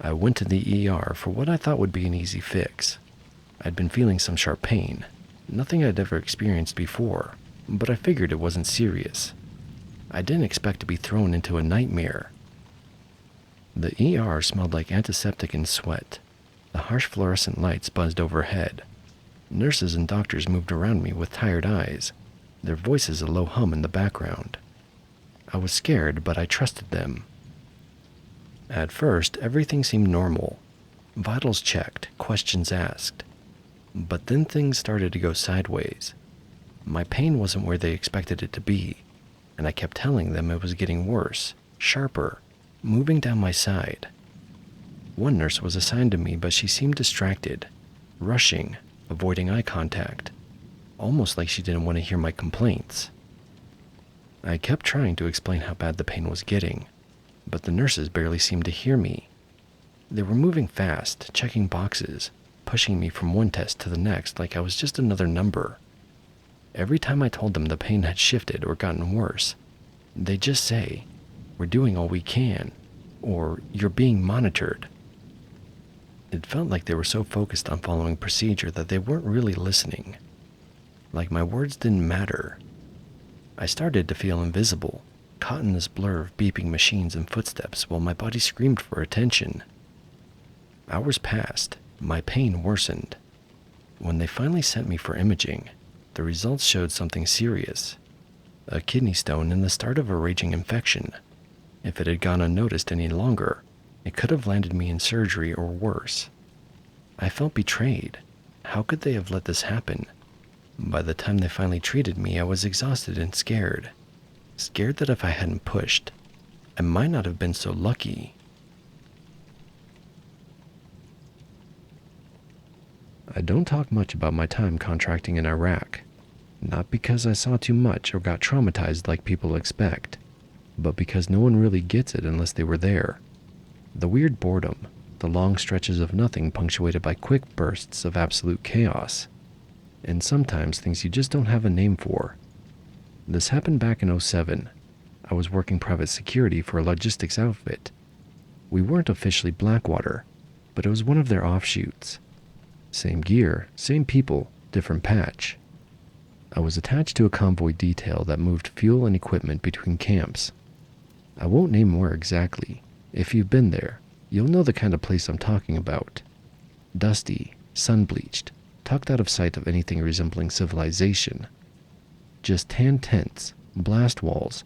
S1: I went to the ER for what I thought would be an easy fix. I'd been feeling some sharp pain, nothing I'd ever experienced before, but I figured it wasn't serious. I didn't expect to be thrown into a nightmare. The ER smelled like antiseptic and sweat. The harsh fluorescent lights buzzed overhead. Nurses and doctors moved around me with tired eyes, their voices a low hum in the background. I was scared, but I trusted them. At first, everything seemed normal. Vitals checked, questions asked. But then things started to go sideways. My pain wasn't where they expected it to be, and I kept telling them it was getting worse, sharper, moving down my side. One nurse was assigned to me, but she seemed distracted, rushing, avoiding eye contact, almost like she didn't want to hear my complaints. I kept trying to explain how bad the pain was getting, but the nurses barely seemed to hear me. They were moving fast, checking boxes, pushing me from one test to the next like I was just another number. Every time I told them the pain had shifted or gotten worse, they'd just say, "We're doing all we can," or "You're being monitored." It felt like they were so focused on following procedure that they weren't really listening, like my words didn't matter. I started to feel invisible, caught in this blur of beeping machines and footsteps while my body screamed for attention. Hours passed, my pain worsened. When they finally sent me for imaging, the results showed something serious. A kidney stone and the start of a raging infection. If it had gone unnoticed any longer, it could have landed me in surgery or worse. I felt betrayed. How could they have let this happen? By the time they finally treated me, I was exhausted and scared. Scared that if I hadn't pushed, I might not have been so lucky. I don't talk much about my time contracting in Iraq, not because I saw too much or got traumatized like people expect, but because no one really gets it unless they were there. The weird boredom, the long stretches of nothing punctuated by quick bursts of absolute chaos, and sometimes things you just don't have a name for. This happened back in '07. I was working private security for a logistics outfit. We weren't officially Blackwater, but it was one of their offshoots. Same gear, same people, different patch. I was attached to a convoy detail that moved fuel and equipment between camps. I won't name where exactly. If you've been there, you'll know the kind of place I'm talking about. Dusty, sun-bleached, tucked out of sight of anything resembling civilization. Just tan tents, blast walls,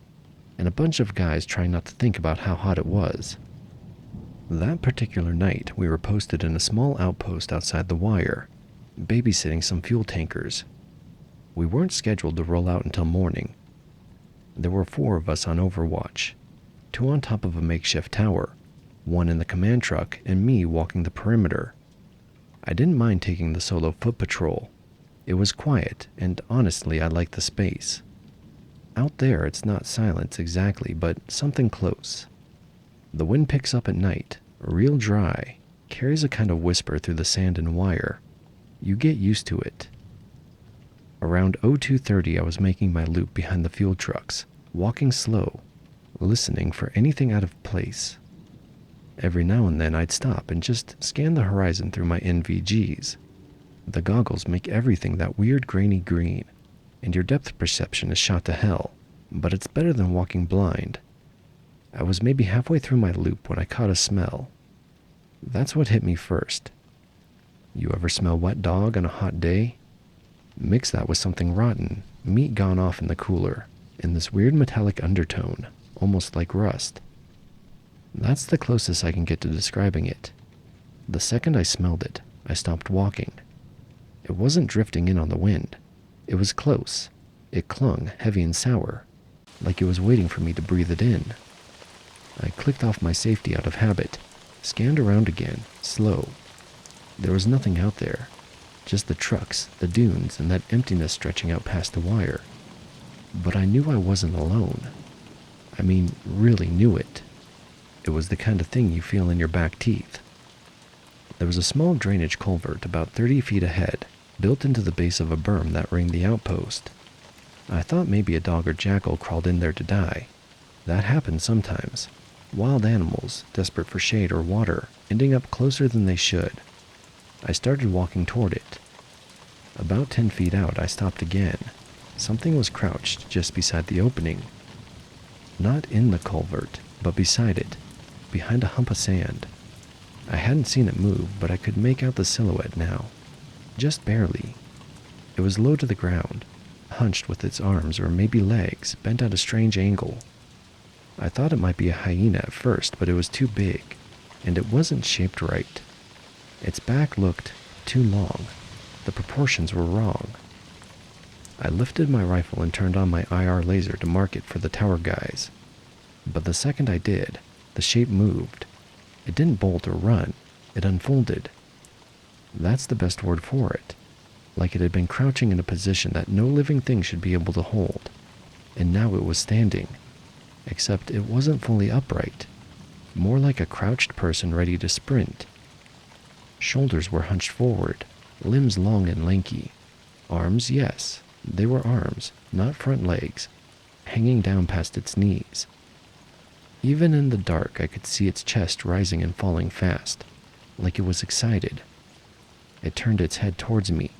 S1: and a bunch of guys trying not to think about how hot it was. That particular night, we were posted in a small outpost outside the wire, babysitting some fuel tankers. We weren't scheduled to roll out until morning. There were 4 of us on overwatch, 2 on top of a makeshift tower, 1 in the command truck, and me walking the perimeter. I didn't mind taking the solo foot patrol. It was quiet, and honestly, I liked the space. Out there, it's not silence exactly, but something close. The wind picks up at night, real dry, carries a kind of whisper through the sand and wire. You get used to it. Around 02:30, I was making my loop behind the fuel trucks, walking slow, listening for anything out of place. Every now and then, I'd stop and just scan the horizon through my NVGs. The goggles make everything that weird grainy green, and your depth perception is shot to hell, but it's better than walking blind. I was maybe halfway through my loop when I caught a smell. That's what hit me first. You ever smell wet dog on a hot day? Mix that with something rotten, meat gone off in the cooler, and this weird metallic undertone, almost like rust. That's the closest I can get to describing it. The second I smelled it, I stopped walking. It wasn't drifting in on the wind. It was close. It clung, heavy and sour, like it was waiting for me to breathe it in. I clicked off my safety out of habit, scanned around again, slow. There was nothing out there, just the trucks, the dunes, and that emptiness stretching out past the wire. But I knew I wasn't alone. I mean, really knew it. It was the kind of thing you feel in your back teeth. There was a small drainage culvert about 30 feet ahead, built into the base of a berm that ringed the outpost. I thought maybe a dog or jackal crawled in there to die. That happens sometimes. Wild animals, desperate for shade or water, ending up closer than they should. I started walking toward it. About 10 feet out, I stopped again. Something was crouched just beside the opening. Not in the culvert, but beside it, behind a hump of sand. I hadn't seen it move, but I could make out the silhouette now. Just barely. It was low to the ground, hunched with its arms or maybe legs bent at a strange angle. I thought it might be a hyena at first, but it was too big, and it wasn't shaped right. Its back looked too long. The proportions were wrong. I lifted my rifle and turned on my IR laser to mark it for the tower guys. But the second I did, the shape moved. It didn't bolt or run. It unfolded. That's the best word for it. Like it had been crouching in a position that no living thing should be able to hold. And now it was standing. Except it wasn't fully upright. More like a crouched person ready to sprint. Shoulders were hunched forward, limbs long and lanky. Arms, yes, they were arms, not front legs, hanging down past its knees. Even in the dark, I could see its chest rising and falling fast, like it was excited. It turned its head towards me,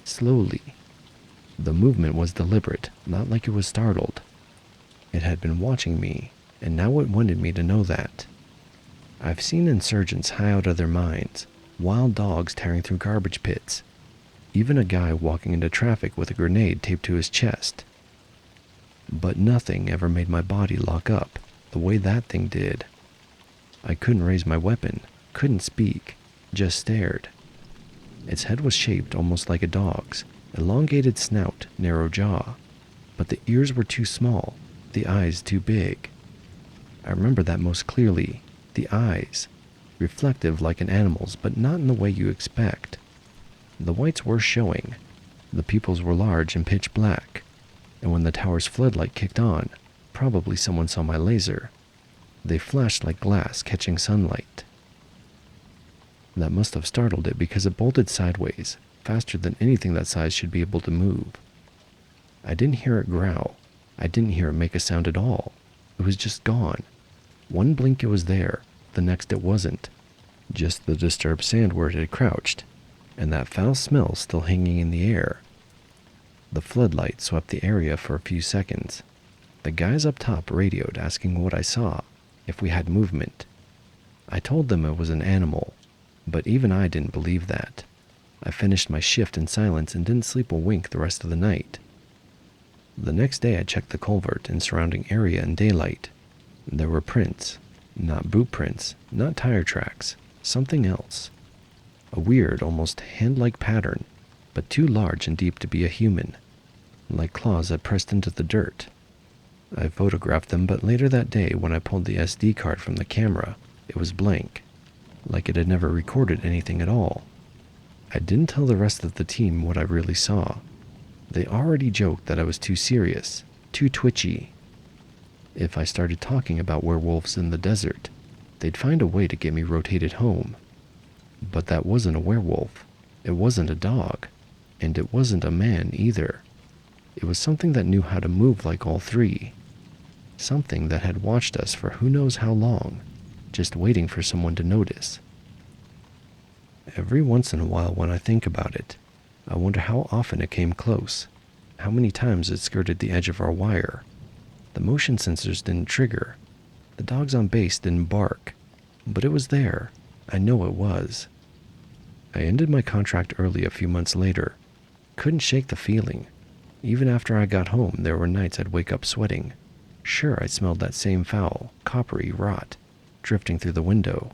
S1: slowly. The movement was deliberate, not like it was startled. It had been watching me, and now it wanted me to know that. I've seen insurgents high out of their minds, wild dogs tearing through garbage pits, even a guy walking into traffic with a grenade taped to his chest. But nothing ever made my body lock up the way that thing did. I couldn't raise my weapon, couldn't speak, just stared. Its head was shaped almost like a dog's, elongated snout, narrow jaw, but the ears were too small, the eyes too big. I remember that most clearly, the eyes, reflective like an animal's, but not in the way you expect. The whites were showing. The pupils were large and pitch black, and when the tower's floodlight kicked on, probably someone saw my laser. They flashed like glass catching sunlight. That must have startled it because it bolted sideways, faster than anything that size should be able to move. I didn't hear it growl. I didn't hear it make a sound at all. It was just gone. One blink it was there, the next it wasn't. Just the disturbed sand where it had crouched, and that foul smell still hanging in the air. The floodlight swept the area for a few seconds. The guys up top radioed asking what I saw, if we had movement. I told them it was an animal, but even I didn't believe that. I finished my shift in silence and didn't sleep a wink the rest of the night. The next day I checked the culvert and surrounding area in daylight. There were prints, not boot prints, not tire tracks, something else. A weird, almost hand-like pattern, but too large and deep to be a human, like claws that pressed into the dirt. I photographed them, but later that day when I pulled the SD card from the camera, it was blank, like it had never recorded anything at all. I didn't tell the rest of the team what I really saw. They already joked that I was too serious, too twitchy. If I started talking about werewolves in the desert, they'd find a way to get me rotated home. But that wasn't a werewolf. It wasn't a dog. And it wasn't a man either. It was something that knew how to move like all three. Something that had watched us for who knows how long, just waiting for someone to notice. Every once in a while when I think about it, I wonder how often it came close, how many times it skirted the edge of our wire. The motion sensors didn't trigger. The dogs on base didn't bark, but it was there, I know it was. I ended my contract early a few months later. Couldn't shake the feeling. Even after I got home, there were nights I'd wake up sweating. Sure, I smelled that same foul, coppery rot drifting through the window.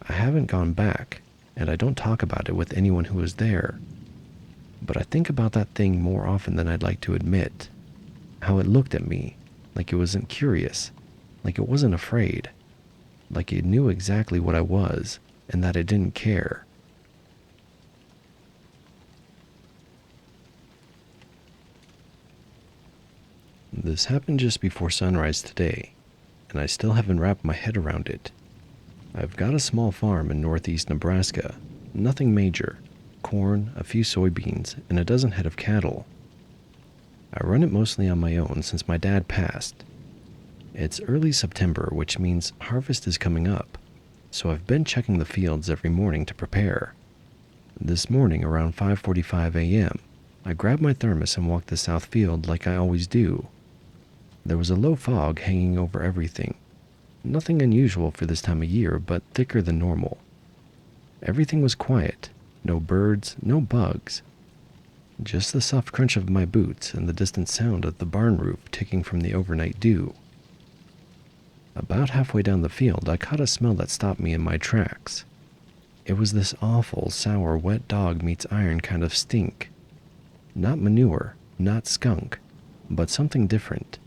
S1: I haven't gone back, and I don't talk about it with anyone who was there. But I think about that thing more often than I'd like to admit. How it looked at me, like it wasn't curious, like it wasn't afraid, like it knew exactly what I was, and that it didn't care. This happened just before sunrise today, and I still haven't wrapped my head around it. I've got a small farm in northeast Nebraska, nothing major, corn, a few soybeans, and a dozen head of cattle. I run it mostly on my own since my dad passed. It's early September, which means harvest is coming up, so I've been checking the fields every morning to prepare. This morning around 5:45 a.m., I grabbed my thermos and walked the south field like I always do. There was a low fog hanging over everything. Nothing unusual for this time of year, but thicker than normal. Everything was quiet. No birds, no bugs. Just the soft crunch of my boots and the distant sound of the barn roof ticking from the overnight dew. About halfway down the field, I caught a smell that stopped me in my tracks. It was this awful, sour, wet dog meets iron kind of stink. Not manure, not skunk, but something different.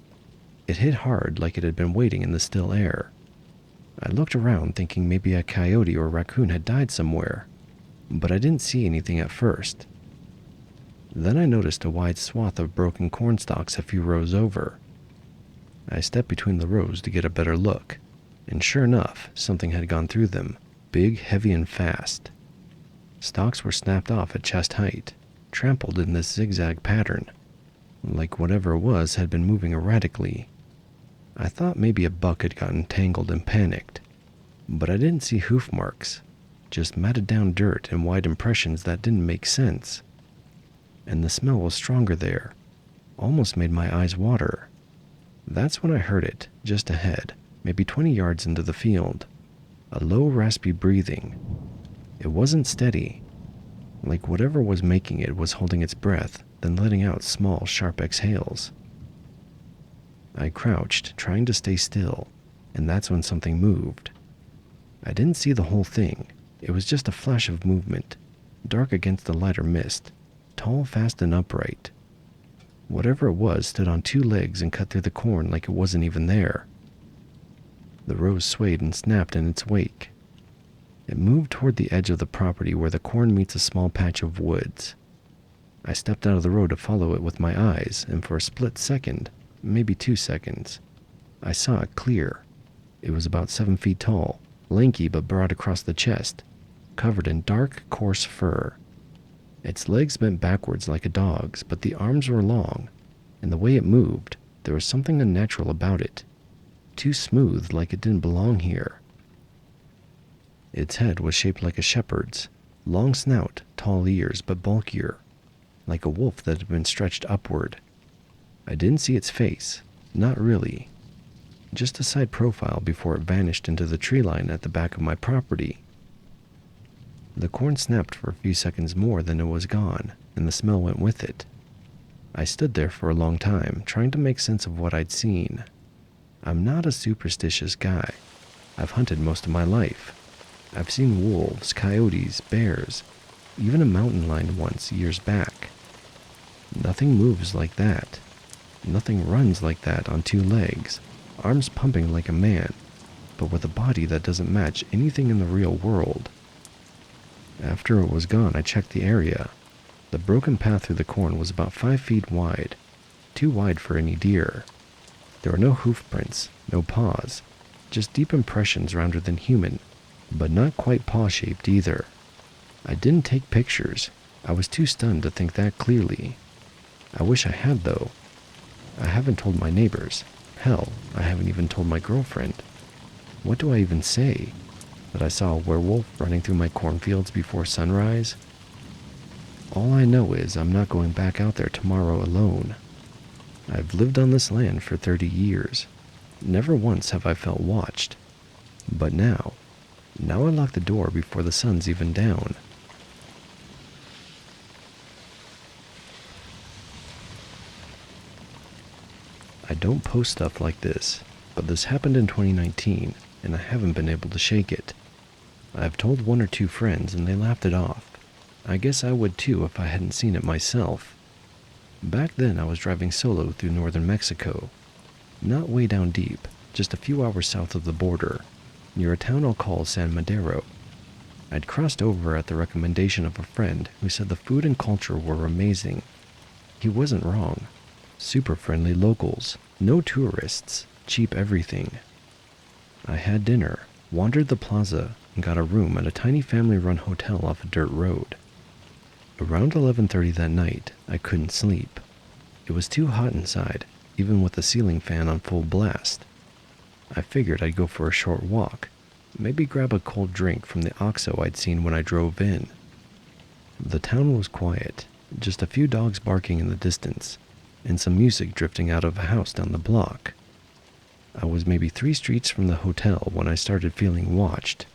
S1: It hit hard like it had been waiting in the still air. I looked around thinking maybe a coyote or raccoon had died somewhere, but I didn't see anything at first. Then I noticed a wide swath of broken corn stalks a few rows over. I stepped between the rows to get a better look, and sure enough, something had gone through them, big, heavy, and fast. Stalks were snapped off at chest height, trampled in this zigzag pattern, like whatever it was had been moving erratically. I thought maybe a buck had gotten tangled and panicked, but I didn't see hoof marks, just matted down dirt and wide impressions that didn't make sense. And the smell was stronger there, almost made my eyes water. That's when I heard it, just ahead, maybe 20 yards into the field. A low, raspy breathing. It wasn't steady, like whatever was making it was holding its breath, then letting out small, sharp exhales. I crouched, trying to stay still, and that's when something moved. I didn't see the whole thing. It was just a flash of movement, dark against the lighter mist, tall, fast, and upright. Whatever it was stood on two legs and cut through the corn like it wasn't even there. The rows swayed and snapped in its wake. It moved toward the edge of the property where the corn meets a small patch of woods. I stepped out of the road to follow it with my eyes, and for a split second, maybe 2 seconds, I saw it clear. It was about 7 feet tall, lanky but broad across the chest, covered in dark, coarse fur. Its legs bent backwards like a dog's, but the arms were long, and the way it moved, there was something unnatural about it. Too smooth, like it didn't belong here. Its head was shaped like a shepherd's, long snout, tall ears, but bulkier, like a wolf that had been stretched upward. I didn't see its face, not really. Just a side profile before it vanished into the tree line at the back of my property. The corn snapped for a few seconds more, then it was gone, and the smell went with it. I stood there for a long time, trying to make sense of what I'd seen. I'm not a superstitious guy. I've hunted most of my life. I've seen wolves, coyotes, bears, even a mountain lion once, years back. Nothing moves like that. Nothing runs like that on 2 legs, arms pumping like a man, but with a body that doesn't match anything in the real world. After it was gone, I checked the area. The broken path through the corn was about 5 feet wide, too wide for any deer. There were no hoof prints, no paws, just deep impressions rounder than human, but not quite paw-shaped either. I didn't take pictures. I was too stunned to think that clearly. I wish I had, though. I haven't told my neighbors. Hell, I haven't even told my girlfriend. What do I even say? That I saw a werewolf running through my cornfields before sunrise? All I know is I'm not going back out there tomorrow alone. I've lived on this land for 30 years. Never once have I felt watched. But now, Now I lock the door before the sun's even down. I don't post stuff like this, but this happened in 2019, and I haven't been able to shake it. I've told one or two friends and they laughed it off. I guess I would too if I hadn't seen it myself. Back then I was driving solo through northern Mexico. Not way down deep, just a few hours south of the border, near a town I'll call San Madero. I'd crossed over at the recommendation of a friend who said the food and culture were amazing. He wasn't wrong. Super friendly locals, no tourists, cheap everything. I had dinner, wandered the plaza, and got a room at a tiny family-run hotel off a dirt road. Around 11:30 that night, I couldn't sleep. It was too hot inside, even with the ceiling fan on full blast. I figured I'd go for a short walk, maybe grab a cold drink from the OXXO I'd seen when I drove in. The town was quiet, just a few dogs barking in the distance, and some music drifting out of a house down the block. I was maybe 3 streets from the hotel when I started feeling watched.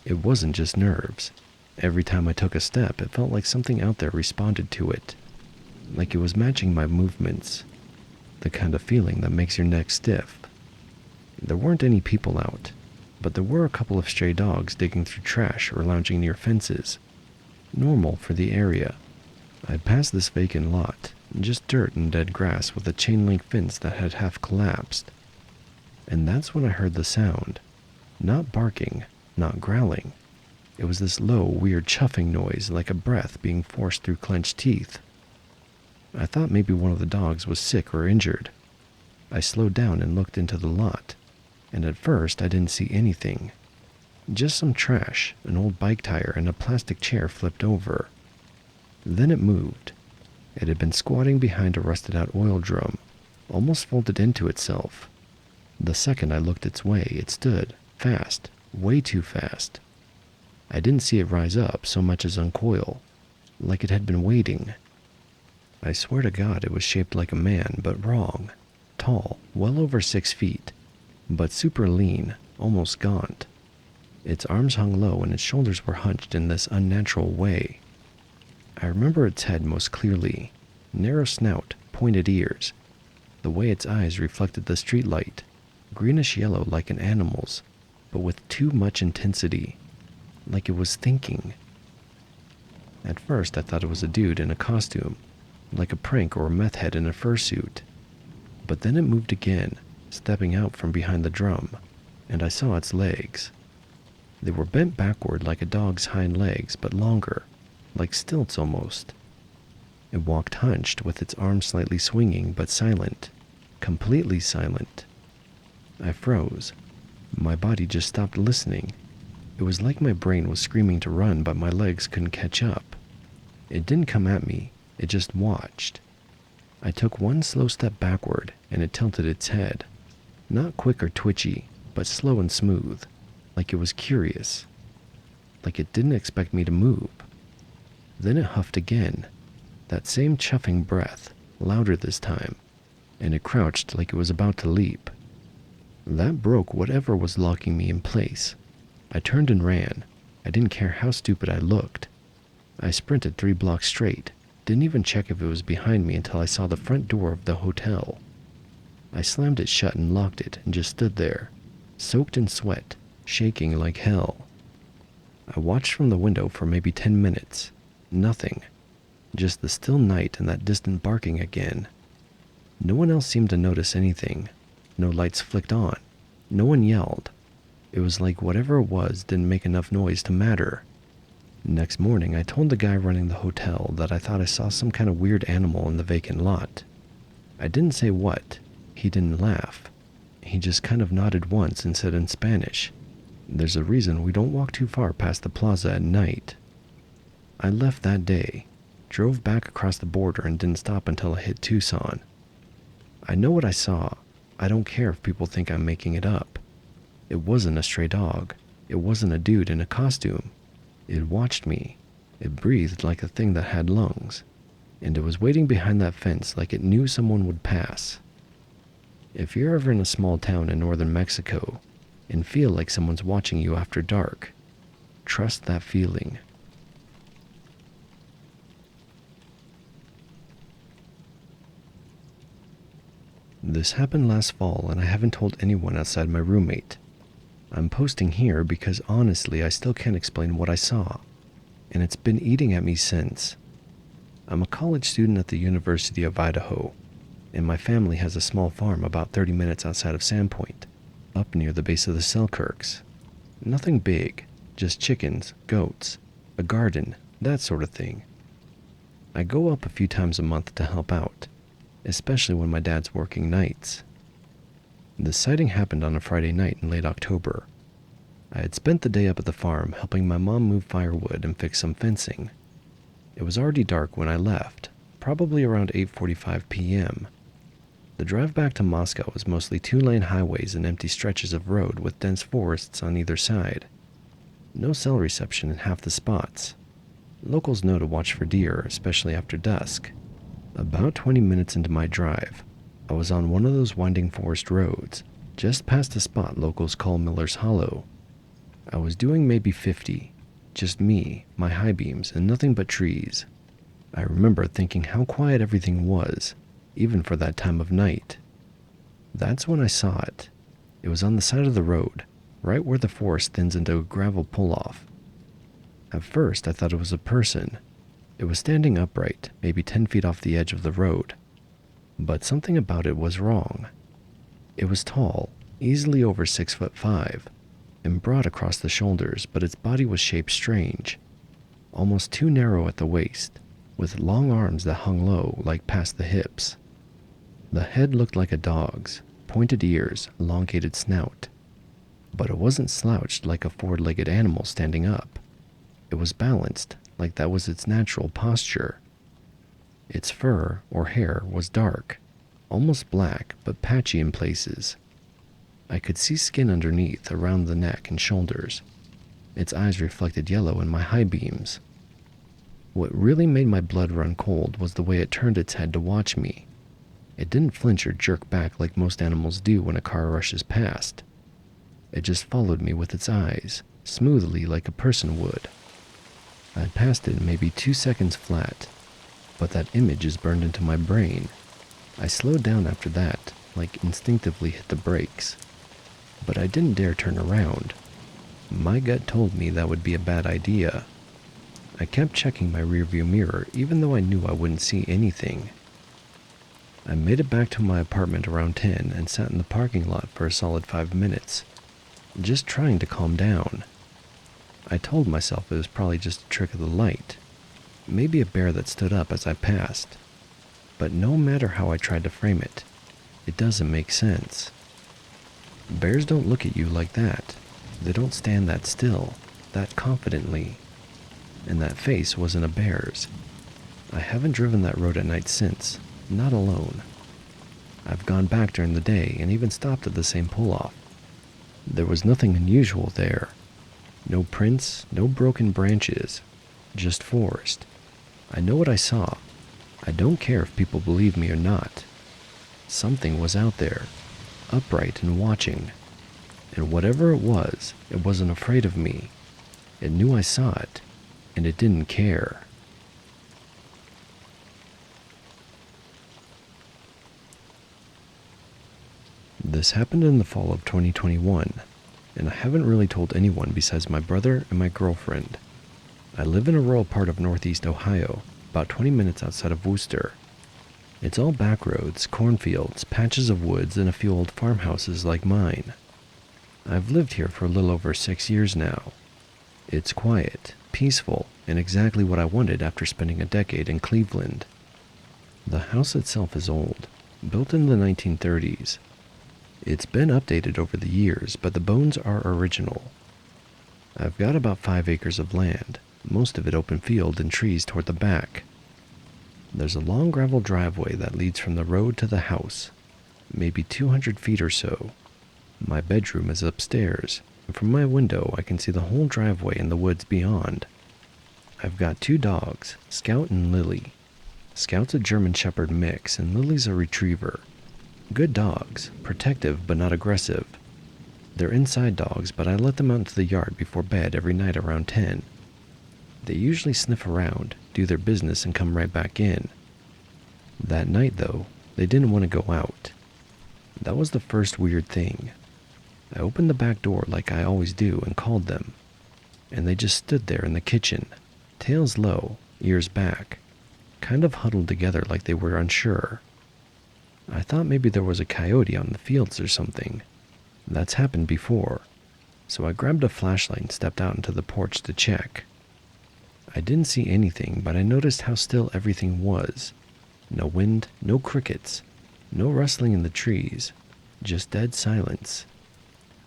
S1: It wasn't just nerves. Every time I took a step, it felt like something out there responded to it, like it was matching my movements, the kind of feeling that makes your neck stiff. There weren't any people out, but there were a couple of stray dogs digging through trash or lounging near fences. Normal for the area. I passed this vacant lot, just dirt and dead grass with a chain-link fence that had half collapsed. And that's when I heard the sound. Not barking, not growling. It was this low, weird chuffing noise like a breath being forced through clenched teeth. I thought maybe one of the dogs was sick or injured. I slowed down and looked into the lot, and at first I didn't see anything. Just some trash, an old bike tire, and a plastic chair flipped over. Then it moved. It had been squatting behind a rusted-out oil drum, almost folded into itself. The second I looked its way, it stood, fast, way too fast. I didn't see it rise up so much as uncoil, like it had been waiting. I swear to God it was shaped like a man, but wrong. Tall, well over 6 feet, but super lean, almost gaunt. Its arms hung low and its shoulders were hunched in this unnatural way. I remember its head most clearly. Narrow snout, pointed ears. The way its eyes reflected the streetlight, greenish yellow like an animal's, but with too much intensity, like it was thinking. At first I thought it was a dude in a costume, like a prank or a meth head in a fursuit. But then it moved again, stepping out from behind the drum, and I saw its legs. They were bent backward like a dog's hind legs, but longer, like stilts almost. It walked hunched with its arms slightly swinging, but silent, completely silent. I froze. My body just stopped listening. It was like my brain was screaming to run, but my legs couldn't catch up. It didn't come at me, it just watched. I took one slow step backward, and it tilted its head. Not quick or twitchy, but slow and smooth, like it was curious, like it didn't expect me to move. Then it huffed again, that same chuffing breath, louder this time, and it crouched like it was about to leap. That broke whatever was locking me in place. I turned and ran. I didn't care how stupid I looked. I sprinted 3 blocks straight, didn't even check if it was behind me until I saw the front door of the hotel. I slammed it shut and locked it and just stood there, soaked in sweat, shaking like hell. I watched from the window for maybe 10 minutes. Nothing. Just the still night and that distant barking again. No one else seemed to notice anything. No lights flicked on. No one yelled. It was like whatever it was didn't make enough noise to matter. Next morning, I told the guy running the hotel that I thought I saw some kind of weird animal in the vacant lot. I didn't say what. He didn't laugh. He just kind of nodded once and said in Spanish, "There's a reason we don't walk too far past the plaza at night." I left that day, drove back across the border and didn't stop until I hit Tucson. I know what I saw. I don't care if people think I'm making it up. It wasn't a stray dog. It wasn't a dude in a costume. It watched me. It breathed like a thing that had lungs. And it was waiting behind that fence like it knew someone would pass. If you're ever in a small town in northern Mexico and feel like someone's watching you after dark, Trust that feeling. This happened last fall, and I haven't told anyone outside my roommate. I'm posting here because honestly I still can't explain what I saw, and it's been eating at me since. I'm a college student at the University of Idaho, and my family has a small farm about 30 minutes outside of Sandpoint, up near the base of the Selkirks. Nothing big, just chickens, goats, a garden, that sort of thing. I go up a few times a month to help out, especially when my dad's working nights. The sighting happened on a Friday night in late October. I had spent the day up at the farm helping my mom move firewood and fix some fencing. It was already dark when I left, probably around 8:45 p.m. The drive back to Moscow was mostly two-lane highways and empty stretches of road with dense forests on either side. No cell reception in half the spots. Locals know to watch for deer, especially after dusk. About 20 minutes into my drive, I was on one of those winding forest roads, just past a spot locals call Miller's Hollow. I was doing maybe 50, just me, my high beams, and nothing but trees. I remember thinking how quiet everything was, even for that time of night. That's when I saw it. It was on the side of the road, right where the forest thins into a gravel pull-off. At first, I thought it was a person. It was standing upright, maybe 10 feet off the edge of the road. But something about it was wrong. It was tall, easily over 6'5", and broad across the shoulders, but its body was shaped strange, almost too narrow at the waist, with long arms that hung low, like past the hips. The head looked like a dog's, pointed ears, elongated snout. But it wasn't slouched like a four-legged animal standing up. It was balanced, like that was its natural posture. Its fur, or hair, was dark, almost black, but patchy in places. I could see skin underneath, around the neck and shoulders. Its eyes reflected yellow in my high beams. What really made my blood run cold was the way it turned its head to watch me. It didn't flinch or jerk back like most animals do when a car rushes past. It just followed me with its eyes, smoothly like a person would. I passed it maybe 2 seconds flat, but that image is burned into my brain. I slowed down after that, like instinctively hit the brakes. But I didn't dare turn around. My gut told me that would be a bad idea. I kept checking my rearview mirror even though I knew I wouldn't see anything. I made it back to my apartment around 10 and sat in the parking lot for a solid 5 minutes, just trying to calm down. I told myself it was probably just a trick of the light, maybe a bear that stood up as I passed. But no matter how I tried to frame it, it doesn't make sense. Bears don't look at you like that. They don't stand that still, that confidently. And that face wasn't a bear's. I haven't driven that road at night since, not alone. I've gone back during the day and even stopped at the same pull-off. There was nothing unusual there. No prints, no broken branches, just forest. I know what I saw. I don't care if people believe me or not. Something was out there, upright and watching. And whatever it wasn't afraid of me. It knew I saw it, and it didn't care. This happened in the fall of 2021, and I haven't really told anyone besides my brother and my girlfriend. I live in a rural part of northeast Ohio, about 20 minutes outside of Worcester. It's all back roads, cornfields, patches of woods, and a few old farmhouses like mine. I've lived here for a little over 6 years now. It's quiet, peaceful, and exactly what I wanted after spending a decade in Cleveland. The house itself is old, built in the 1930s. It's been updated over the years, but the bones are original. I've got about 5 acres of land, most of it open field and trees toward the back. There's a long gravel driveway that leads from the road to the house, maybe 200 feet or so. My bedroom is upstairs, and from my window I can see the whole driveway and the woods beyond. I've got 2 dogs, Scout and Lily. Scout's a German Shepherd mix, and Lily's a retriever. Good dogs, protective but not aggressive. They're inside dogs, but I let them out into the yard before bed every night around 10. They usually sniff around, do their business, and come right back in. That night, though, they didn't want to go out. That was the first weird thing. I opened the back door like I always do and called them, and they just stood there in the kitchen, tails low, ears back, kind of huddled together like they were unsure. I thought maybe there was a coyote on the fields or something. That's happened before, so I grabbed a flashlight and stepped out into the porch to check. I didn't see anything, but I noticed how still everything was. No wind, no crickets, no rustling in the trees, just dead silence.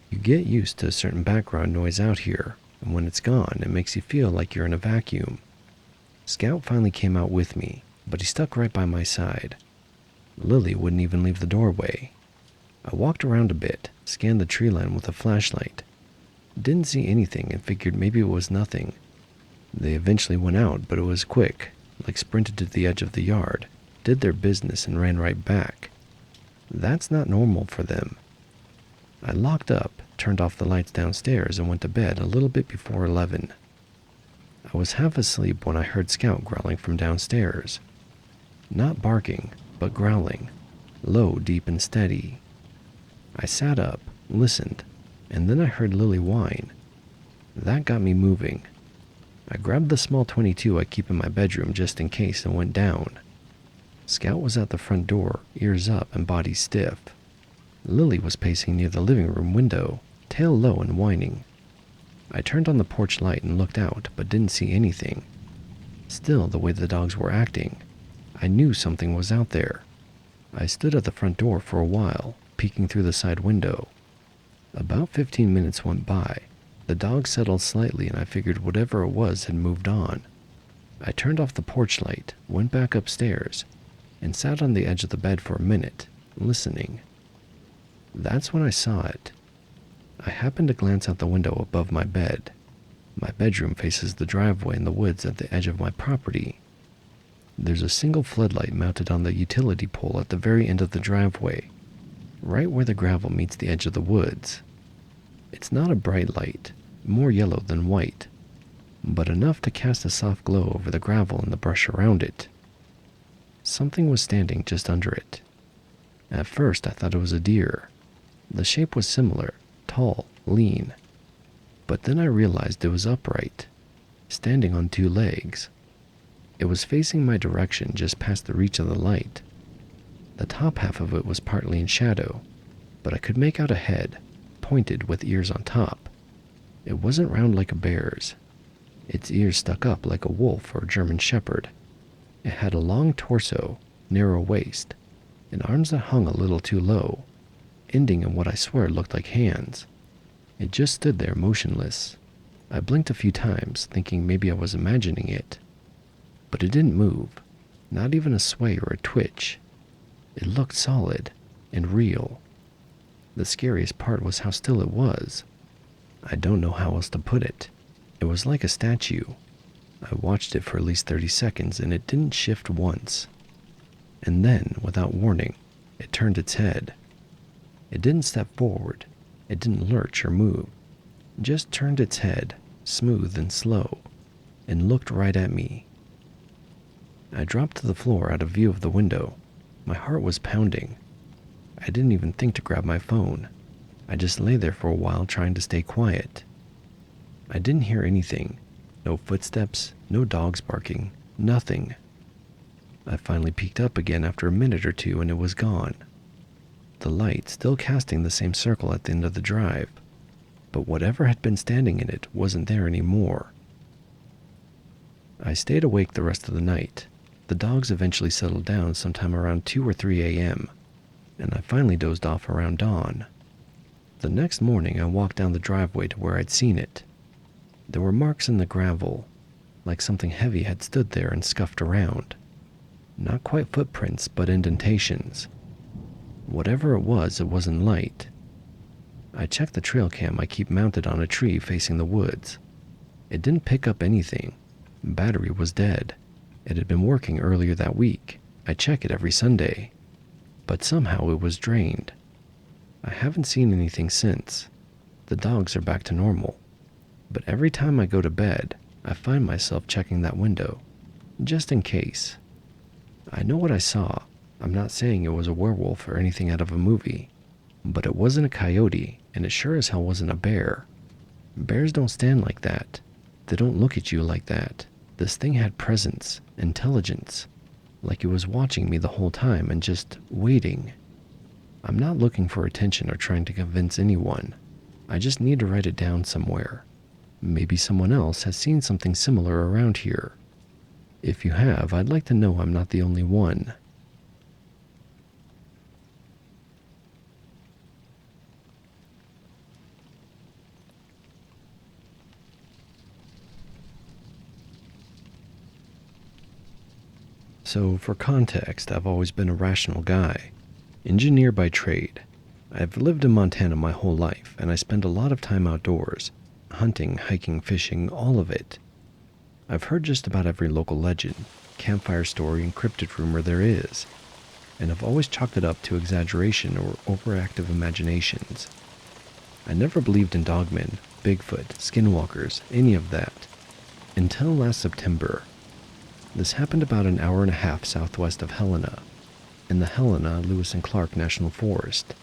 S1: You get used to a certain background noise out here, and when it's gone, it makes you feel like you're in a vacuum. Scout finally came out with me, but he stuck right by my side. Lily wouldn't even leave the doorway. I walked around a bit, scanned the tree line with a flashlight. Didn't see anything and figured maybe it was nothing. They eventually went out, but it was quick, like sprinted to the edge of the yard, did their business, and ran right back. That's not normal for them. I locked up, turned off the lights downstairs, and went to bed a little bit before 11. I was half asleep when I heard Scout growling from downstairs. Not barking, but growling, low, deep, and steady. I sat up, listened, and then I heard Lily whine. That got me moving. I grabbed the small .22 I keep in my bedroom just in case and went down. Scout was at the front door, ears up and body stiff. Lily was pacing near the living room window, tail low and whining. I turned on the porch light and looked out, but didn't see anything. Still, the way the dogs were acting, I knew something was out there. I stood at the front door for a while, peeking through the side window. About 15 minutes went by. The dogs settled slightly and I figured whatever it was had moved on. I turned off the porch light, went back upstairs, and sat on the edge of the bed for a minute, listening. That's when I saw it. I happened to glance out the window above my bed. My bedroom faces the driveway in the woods at the edge of my property. There's a single floodlight mounted on the utility pole at the very end of the driveway, right where the gravel meets the edge of the woods. It's not a bright light, more yellow than white, but enough to cast a soft glow over the gravel and the brush around it. Something was standing just under it. At first I thought it was a deer. The shape was similar, tall, lean. But then I realized it was upright, standing on two legs. It was facing my direction just past the reach of the light. The top half of it was partly in shadow, but I could make out a head, pointed with ears on top. It wasn't round like a bear's. Its ears stuck up like a wolf or a German shepherd. It had a long torso, narrow waist, and arms that hung a little too low, ending in what I swear looked like hands. It just stood there motionless. I blinked a few times, thinking maybe I was imagining it. But it didn't move, not even a sway or a twitch. It looked solid and real. The scariest part was how still it was. I don't know how else to put it. It was like a statue. I watched it for at least 30 seconds and it didn't shift once. And then, without warning, it turned its head. It didn't step forward. It didn't lurch or move. It just turned its head, smooth and slow, and looked right at me. I dropped to the floor out of view of the window. My heart was pounding. I didn't even think to grab my phone. I just lay there for a while trying to stay quiet. I didn't hear anything. No footsteps, no dogs barking, nothing. I finally peeked up again after a minute or two and it was gone. The light still casting the same circle at the end of the drive, but whatever had been standing in it wasn't there anymore. I stayed awake the rest of the night. The dogs eventually settled down sometime around 2 or 3 a.m., and I finally dozed off around dawn. The next morning I walked down the driveway to where I'd seen it. There were marks in the gravel, like something heavy had stood there and scuffed around. Not quite footprints, but indentations. Whatever it wasn't light. I checked the trail cam I keep mounted on a tree facing the woods. It didn't pick up anything. Battery was dead. It had been working earlier that week. I check it every Sunday. But somehow it was drained. I haven't seen anything since. The dogs are back to normal. But every time I go to bed, I find myself checking that window, just in case. I know what I saw. I'm not saying it was a werewolf or anything out of a movie, but it wasn't a coyote, and it sure as hell wasn't a bear. Bears don't stand like that. They don't look at you like that. This thing had presence, intelligence, like it was watching me the whole time and just waiting. I'm not looking for attention or trying to convince anyone. I just need to write it down somewhere. Maybe someone else has seen something similar around here. If you have, I'd like to know I'm not the only one. So, for context, I've always been a rational guy. Engineer by trade. I've lived in Montana my whole life, and I spend a lot of time outdoors. Hunting, hiking, fishing, all of it. I've heard just about every local legend, campfire story, and cryptid rumor there is, and I've always chalked it up to exaggeration or overactive imaginations. I never believed in dogmen, Bigfoot, skinwalkers, any of that, until last September. This happened about an hour and a half southwest of Helena, in the Helena Lewis and Clark National Forest.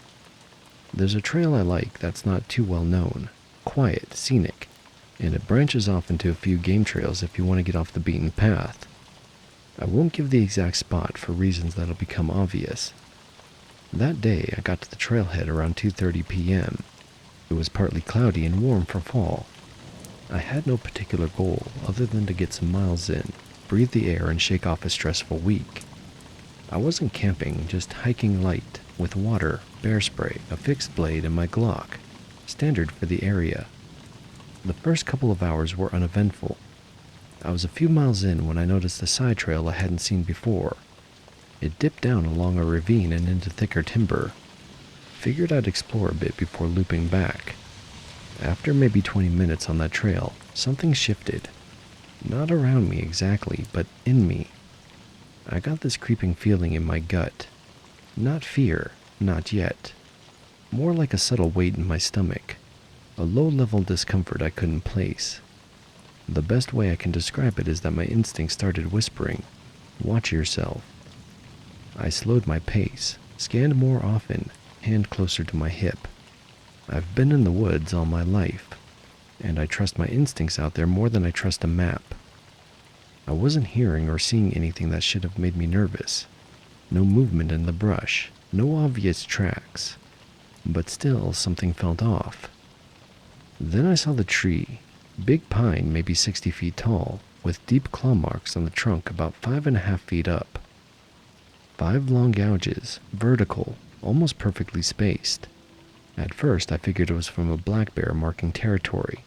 S1: There's a trail I like that's not too well known, quiet, scenic, and it branches off into a few game trails if you want to get off the beaten path. I won't give the exact spot for reasons that'll become obvious. That day, I got to the trailhead around 2:30 p.m. It was partly cloudy and warm for fall. I had no particular goal other than to get some miles in, breathe the air, and shake off a stressful week. I wasn't camping, just hiking light, with water, bear spray, a fixed blade, and my Glock, standard for the area. The first couple of hours were uneventful. I was a few miles in when I noticed a side trail I hadn't seen before. It dipped down along a ravine and into thicker timber. Figured I'd explore a bit before looping back. After maybe 20 minutes on that trail, something shifted. Not around me exactly, but in me. I got this creeping feeling in my gut. Not fear, not yet. More like a subtle weight in my stomach. A low-level discomfort I couldn't place. The best way I can describe it is that my instinct started whispering, "Watch yourself." I slowed my pace, scanned more often, hand closer to my hip. I've been in the woods all my life, and I trust my instincts out there more than I trust a map. I wasn't hearing or seeing anything that should have made me nervous. No movement in the brush, no obvious tracks. But still, something felt off. Then I saw the tree, big pine maybe 60 feet tall, with deep claw marks on the trunk about 5.5 feet up. 5 long gouges, vertical, almost perfectly spaced. At first I figured it was from a black bear marking territory,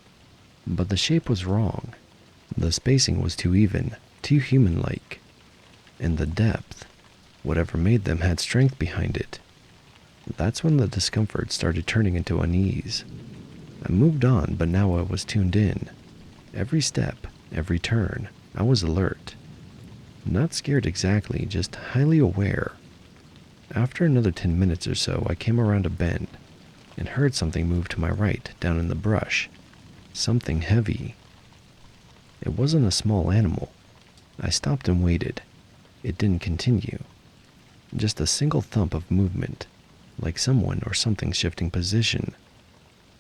S1: but the shape was wrong. The spacing was too even, too human-like. And the depth, whatever made them had strength behind it. That's when the discomfort started turning into unease. I moved on, but now I was tuned in. Every step, every turn, I was alert. Not scared exactly, just highly aware. After another 10 minutes or so, I came around a bend and heard something move to my right, down in the brush. Something heavy. It wasn't a small animal. I stopped and waited. It didn't continue. Just a single thump of movement, like someone or something shifting position.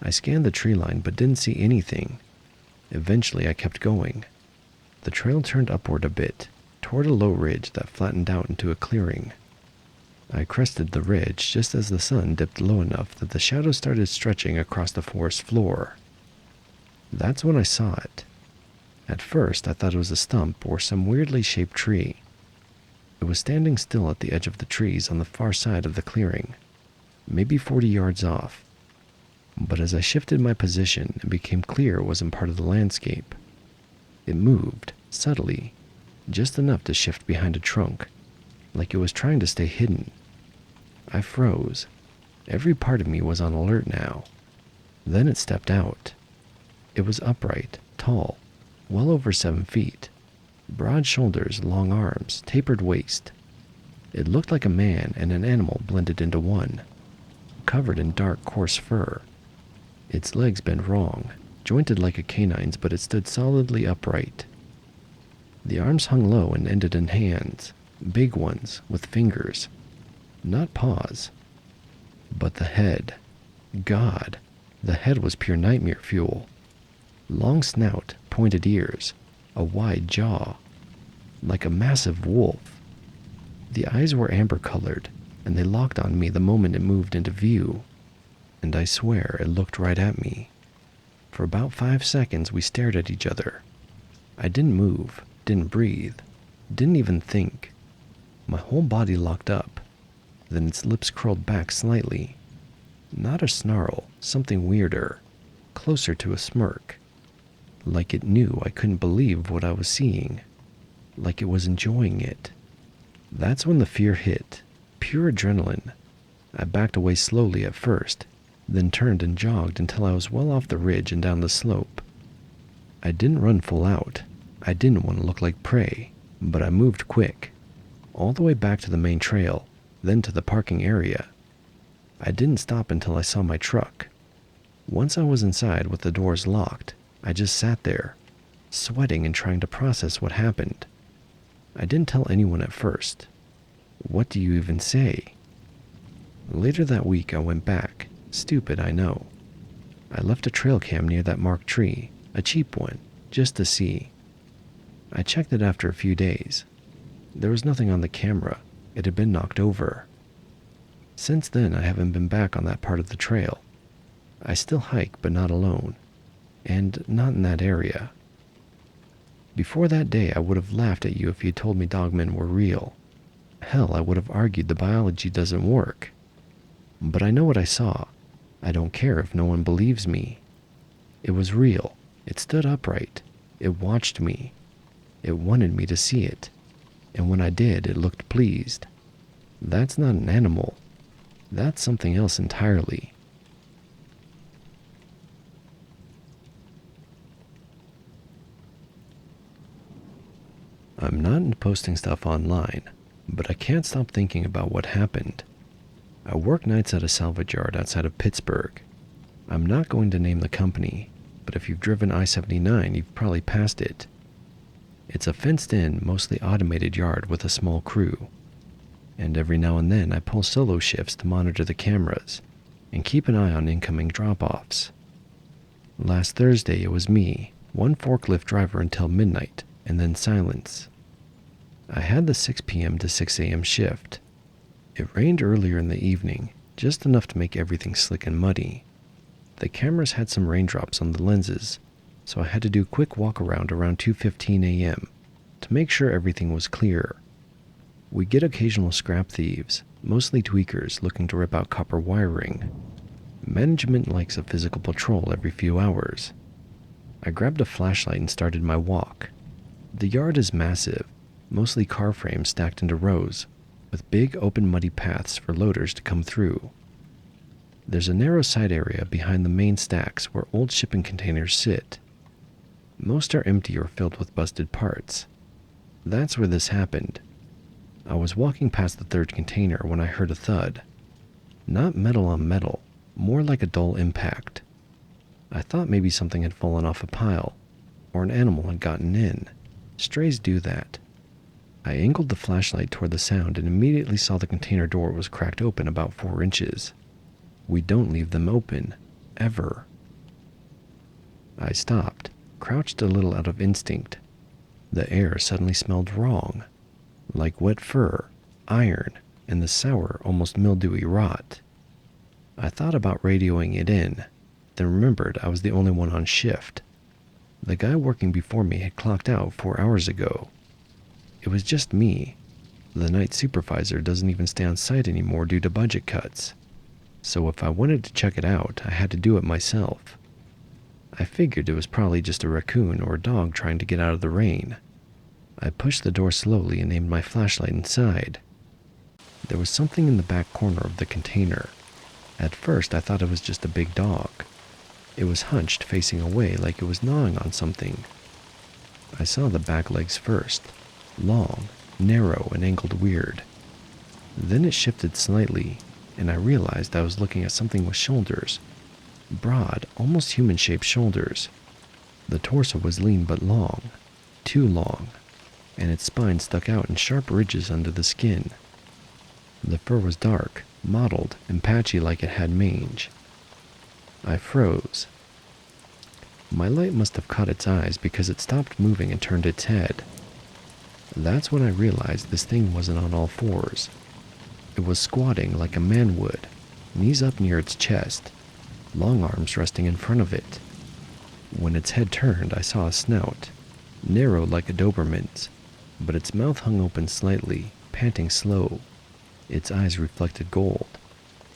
S1: I scanned the tree line but didn't see anything. Eventually I kept going. The trail turned upward a bit, toward a low ridge that flattened out into a clearing. I crested the ridge just as the sun dipped low enough that the shadows started stretching across the forest floor. That's when I saw it. At first I thought it was a stump or some weirdly shaped tree. It was standing still at the edge of the trees on the far side of the clearing, maybe 40 yards off. But as I shifted my position, it became clear it wasn't part of the landscape. It moved, subtly, just enough to shift behind a trunk, like it was trying to stay hidden. I froze. Every part of me was on alert now. Then it stepped out. It was upright, tall, well over 7 feet. Broad shoulders, long arms, tapered waist. It looked like a man and an animal blended into one, covered in dark, coarse fur. Its legs bent wrong, jointed like a canine's, but it stood solidly upright. The arms hung low and ended in hands, big ones with fingers, not paws. But the head, God, the head was pure nightmare fuel. Long snout, pointed ears, a wide jaw, like a massive wolf. The eyes were amber-colored, and they locked on me the moment it moved into view. And I swear it looked right at me. For about 5 seconds we stared at each other. I didn't move, didn't breathe, didn't even think. My whole body locked up. Then its lips curled back slightly. Not a snarl, something weirder, closer to a smirk. Like it knew I couldn't believe what I was seeing. Like it was enjoying it. That's when the fear hit. Pure adrenaline. I backed away slowly at first, then turned and jogged until I was well off the ridge and down the slope. I didn't run full out. I didn't want to look like prey, but I moved quick. All the way back to the main trail, then to the parking area. I didn't stop until I saw my truck. Once I was inside with the doors locked, I just sat there, sweating and trying to process what happened. I didn't tell anyone at first. What do you even say? Later that week I went back. Stupid, I know. I left a trail cam near that marked tree, a cheap one, just to see. I checked it after a few days. There was nothing on the camera. It had been knocked over. Since then, I haven't been back on that part of the trail. I still hike, but not alone. And not in that area. Before that day, I would have laughed at you if you told me dogmen were real. Hell, I would have argued the biology doesn't work. But I know what I saw. I don't care if no one believes me. It was real. It stood upright. It watched me. It wanted me to see it. And when I did, it looked pleased. That's not an animal. That's something else entirely. I'm not into posting stuff online, but I can't stop thinking about what happened. I work nights at a salvage yard outside of Pittsburgh. I'm not going to name the company, but if you've driven I-79, you've probably passed it. It's a fenced-in, mostly automated yard with a small crew. And every now and then I pull solo shifts to monitor the cameras and keep an eye on incoming drop-offs. Last Thursday it was me, one forklift driver until midnight, and then silence. I had the 6 p.m. to 6 a.m. shift. It rained earlier in the evening, just enough to make everything slick and muddy. The cameras had some raindrops on the lenses, so I had to do a quick walk around 2:15 a.m. to make sure everything was clear. We get occasional scrap thieves, mostly tweakers looking to rip out copper wiring. Management likes a physical patrol every few hours. I grabbed a flashlight and started my walk. The yard is massive, mostly car frames stacked into rows, with big open muddy paths for loaders to come through. There's a narrow side area behind the main stacks where old shipping containers sit. Most are empty or filled with busted parts. That's where this happened. I was walking past the third container when I heard a thud. Not metal on metal, more like a dull impact. I thought maybe something had fallen off a pile, or an animal had gotten in. Strays do that. I angled the flashlight toward the sound and immediately saw the container door was cracked open about 4 inches. We don't leave them open, ever. I stopped, crouched a little out of instinct. The air suddenly smelled wrong, like wet fur, iron, and the sour, almost mildewy rot. I thought about radioing it in, then remembered I was the only one on shift. The guy working before me had clocked out 4 hours ago. It was just me. The night supervisor doesn't even stay on site anymore due to budget cuts. So if I wanted to check it out, I had to do it myself. I figured it was probably just a raccoon or a dog trying to get out of the rain. I pushed the door slowly and aimed my flashlight inside. There was something in the back corner of the container. At first, I thought it was just a big dog. It was hunched, facing away like it was gnawing on something. I saw the back legs first. Long, narrow, and angled weird. Then it shifted slightly, and I realized I was looking at something with shoulders, broad, almost human-shaped shoulders. The torso was lean but long, too long, and its spine stuck out in sharp ridges under the skin. The fur was dark, mottled, and patchy like it had mange. I froze. My light must have caught its eyes because it stopped moving and turned its head. That's when I realized this thing wasn't on all fours. It was squatting like a man would, knees up near its chest, long arms resting in front of it. When its head turned, I saw a snout, narrow like a Doberman's, but its mouth hung open slightly, panting slow. Its eyes reflected gold,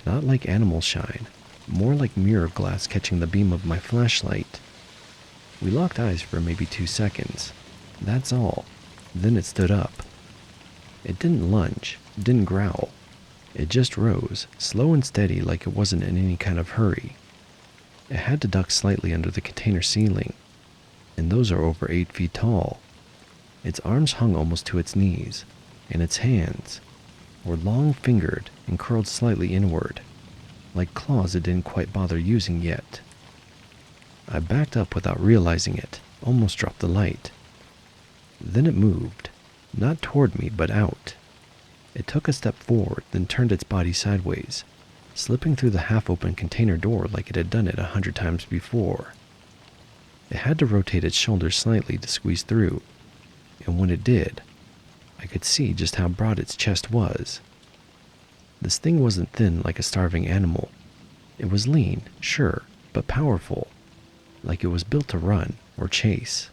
S1: not like animal shine, more like mirror glass catching the beam of my flashlight. We locked eyes for maybe 2 seconds. That's all. Then it stood up. It didn't lunge, didn't growl. It just rose, slow and steady like it wasn't in any kind of hurry. It had to duck slightly under the container ceiling, and those are over 8 feet tall. Its arms hung almost to its knees, and its hands were long-fingered and curled slightly inward, like claws it didn't quite bother using yet. I backed up without realizing it, almost dropped the light. Then it moved, not toward me, but out. It took a step forward, then turned its body sideways, slipping through the half-open container door like it had done it 100 times before. It had to rotate its shoulders slightly to squeeze through, and when it did, I could see just how broad its chest was. This thing wasn't thin like a starving animal. It was lean, sure, but powerful, like it was built to run or chase.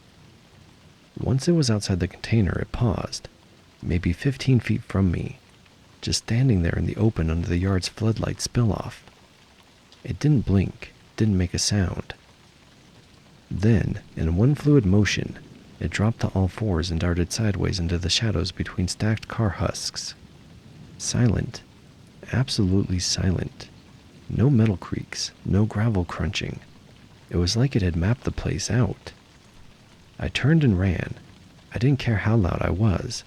S1: Once it was outside the container, it paused, maybe 15 feet from me, just standing there in the open under the yard's floodlight spill-off. It didn't blink, didn't make a sound. Then, in one fluid motion, it dropped to all fours and darted sideways into the shadows between stacked car husks. Silent, absolutely silent. No metal creaks, no gravel crunching. It was like it had mapped the place out. I turned and ran. I didn't care how loud I was.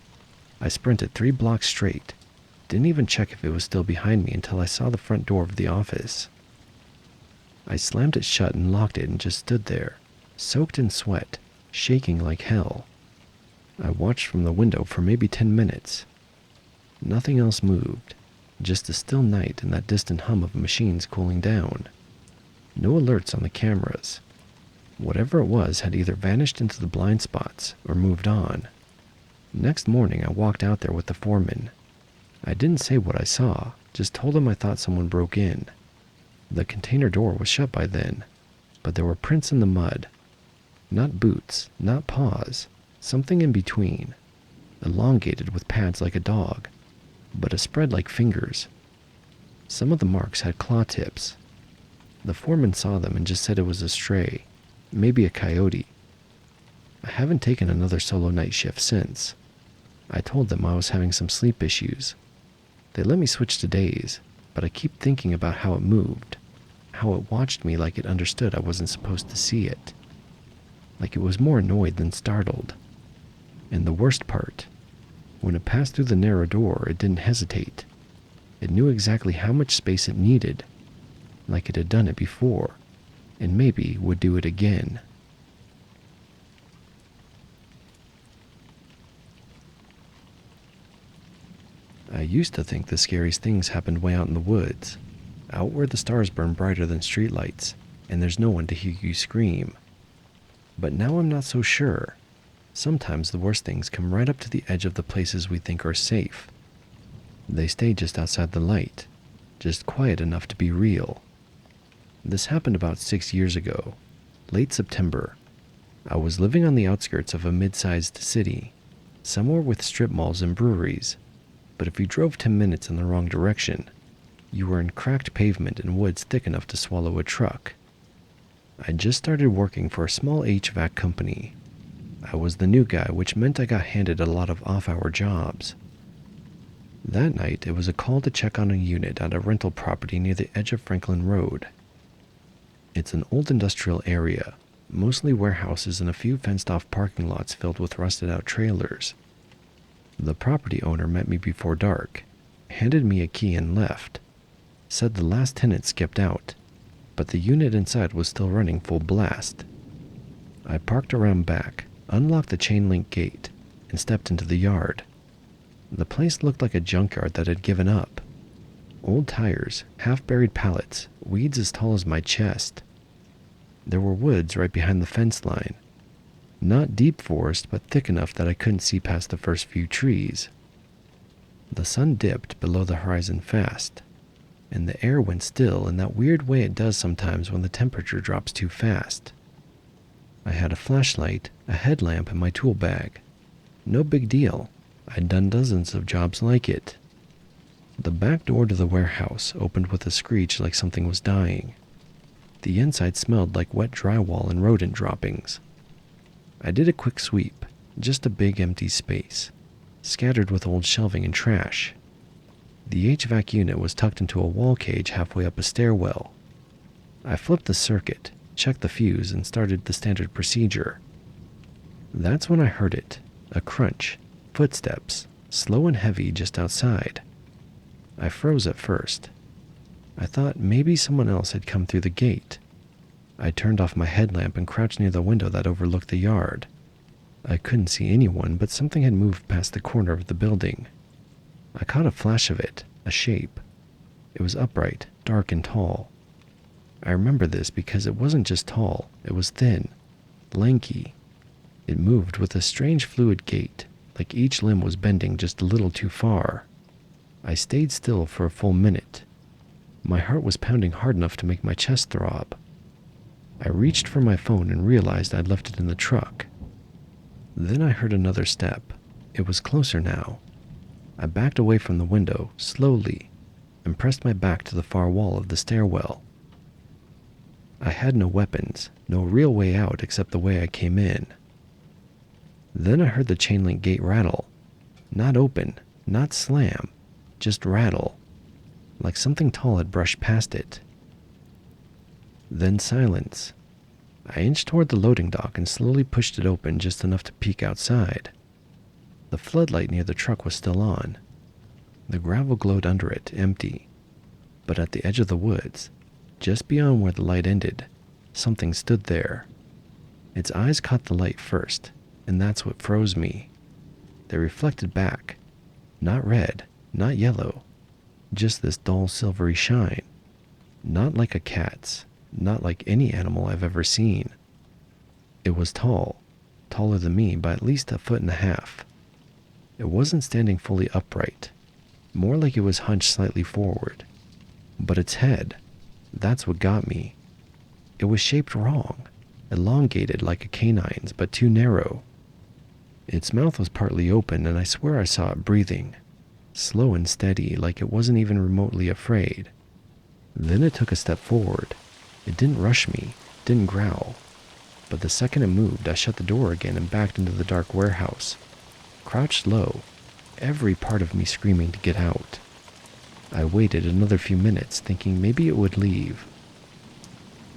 S1: I sprinted 3 blocks straight. Didn't even check if it was still behind me until I saw the front door of the office. I slammed it shut and locked it and just stood there, soaked in sweat, shaking like hell. I watched from the window for maybe 10 minutes. Nothing else moved, just a still night and that distant hum of machines cooling down. No alerts on the cameras. Whatever it was had either vanished into the blind spots or moved on. Next morning I walked out there with the foreman. I didn't say what I saw, just told him I thought someone broke in. The container door was shut by then, but there were prints in the mud. Not boots, not paws, something in between, elongated with pads like a dog, but a spread like fingers. Some of the marks had claw tips. The foreman saw them and just said it was a stray, maybe a coyote. I haven't taken another solo night shift since. I told them I was having some sleep issues. They let me switch to days, but I keep thinking about how it moved, how it watched me like it understood I wasn't supposed to see it, like it was more annoyed than startled. And the worst part, when it passed through the narrow door, it didn't hesitate. It knew exactly how much space it needed, like it had done it before, and maybe would do it again. I used to think the scariest things happened way out in the woods, out where the stars burn brighter than streetlights, and there's no one to hear you scream. But now I'm not so sure. Sometimes the worst things come right up to the edge of the places we think are safe. They stay just outside the light, just quiet enough to be real. This happened about 6 years ago, late September. I was living on the outskirts of a mid-sized city, somewhere with strip malls and breweries, but if you drove 10 minutes in the wrong direction, you were in cracked pavement and woods thick enough to swallow a truck. I just started working for a small HVAC company. I was the new guy, which meant I got handed a lot of off-hour jobs. That night, it was a call to check on a unit at a rental property near the edge of Franklin Road. It's an old industrial area, mostly warehouses and a few fenced-off parking lots filled with rusted-out trailers. The property owner met me before dark, handed me a key and left, said the last tenant skipped out, but the unit inside was still running full blast. I parked around back, unlocked the chain link gate, and stepped into the yard. The place looked like a junkyard that had given up. Old tires, half-buried pallets, weeds as tall as my chest. There were woods right behind the fence line. Not deep forest, but thick enough that I couldn't see past the first few trees. The sun dipped below the horizon fast, and the air went still in that weird way it does sometimes when the temperature drops too fast. I had a flashlight, a headlamp, and my tool bag. No big deal. I'd done dozens of jobs like it. The back door to the warehouse opened with a screech like something was dying. The inside smelled like wet drywall and rodent droppings. I did a quick sweep, just a big empty space, scattered with old shelving and trash. The HVAC unit was tucked into a wall cage halfway up a stairwell. I flipped the circuit, checked the fuse, and started the standard procedure. That's when I heard it, a crunch, footsteps, slow and heavy just outside. I froze at first. I thought maybe someone else had come through the gate. I turned off my headlamp and crouched near the window that overlooked the yard. I couldn't see anyone, but something had moved past the corner of the building. I caught a flash of it, a shape. It was upright, dark and tall. I remember this because it wasn't just tall, it was thin, lanky. It moved with a strange fluid gait, like each limb was bending just a little too far. I stayed still for a full minute. My heart was pounding hard enough to make my chest throb. I reached for my phone and realized I'd left it in the truck. Then I heard another step. It was closer now. I backed away from the window, slowly, and pressed my back to the far wall of the stairwell. I had no weapons, no real way out except the way I came in. Then I heard the chain link gate rattle. Not open, not slam, just rattle, like something tall had brushed past it. Then silence. I inched toward the loading dock and slowly pushed it open just enough to peek outside. The floodlight near the truck was still on. The gravel glowed under it, empty. But at the edge of the woods, just beyond where the light ended, something stood there. Its eyes caught the light first, and that's what froze me. They reflected back. Not red, not yellow, just this dull silvery shine. Not like a cat's, not like any animal I've ever seen. It was tall, taller than me by at least 1.5 feet. It wasn't standing fully upright, more like it was hunched slightly forward. But its head, that's what got me. It was shaped wrong, elongated like a canine's, but too narrow. Its mouth was partly open, and I swear I saw it breathing, slow and steady, like it wasn't even remotely afraid. Then it took a step forward. It didn't rush me, didn't growl. But the second it moved, I shut the door again and backed into the dark warehouse. Crouched low, every part of me screaming to get out. I waited another few minutes, thinking maybe it would leave.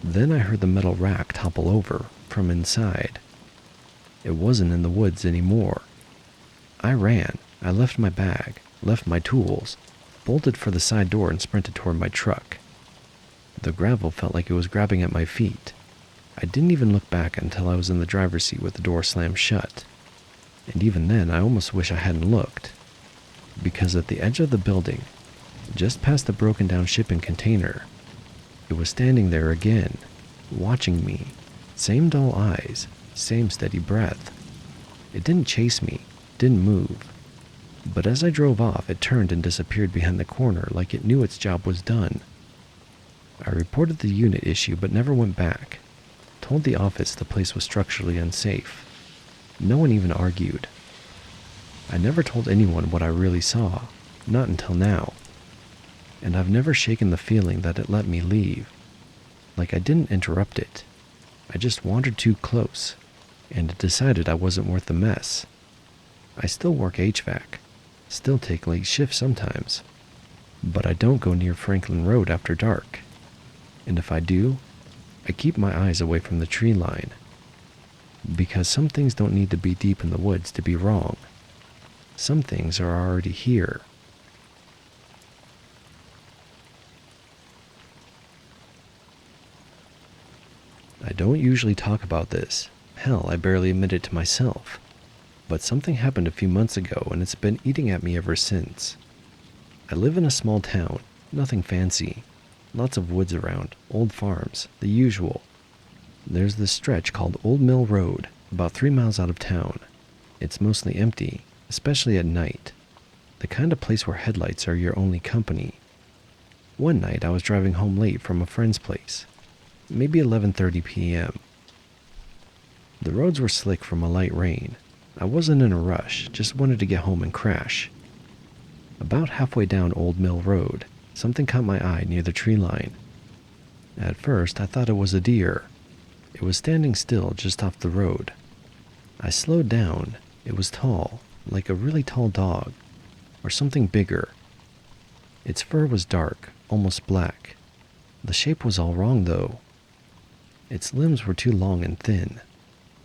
S1: Then I heard the metal rack topple over, from inside. It wasn't in the woods anymore. I ran. I left my bag, left my tools, bolted for the side door and sprinted toward my truck. The gravel felt like it was grabbing at my feet. I didn't even look back until I was in the driver's seat with the door slammed shut. And even then, I almost wish I hadn't looked. Because at the edge of the building, just past the broken down shipping container, it was standing there again, watching me. Same dull eyes, same steady breath. It didn't chase me, didn't move. But as I drove off, it turned and disappeared behind the corner like it knew its job was done. I reported the unit issue but never went back. Told the office the place was structurally unsafe. No one even argued. I never told anyone what I really saw, not until now. And I've never shaken the feeling that it let me leave. Like I didn't interrupt it. I just wandered too close, and it decided I wasn't worth the mess. I still work HVAC, still take late shifts sometimes, but I don't go near Franklin Road after dark. And if I do, I keep my eyes away from the tree line. Because some things don't need to be deep in the woods to be wrong. Some things are already here. I don't usually talk about this. Hell, I barely admit it to myself. But something happened a few months ago and it's been eating at me ever since. I live in a small town, nothing fancy. Lots of woods around, old farms, the usual. There's this stretch called Old Mill Road, about 3 miles out of town. It's mostly empty, especially at night. The kind of place where headlights are your only company. One night I was driving home late from a friend's place, maybe 11:30 p.m. The roads were slick from a light rain. I wasn't in a rush, just wanted to get home and crash. About halfway down Old Mill Road, something caught my eye near the tree line. At first I thought it was a deer. It was standing still just off the road. I slowed down. It was tall, like a really tall dog, or something bigger. Its fur was dark, almost black. The shape was all wrong though. Its limbs were too long and thin.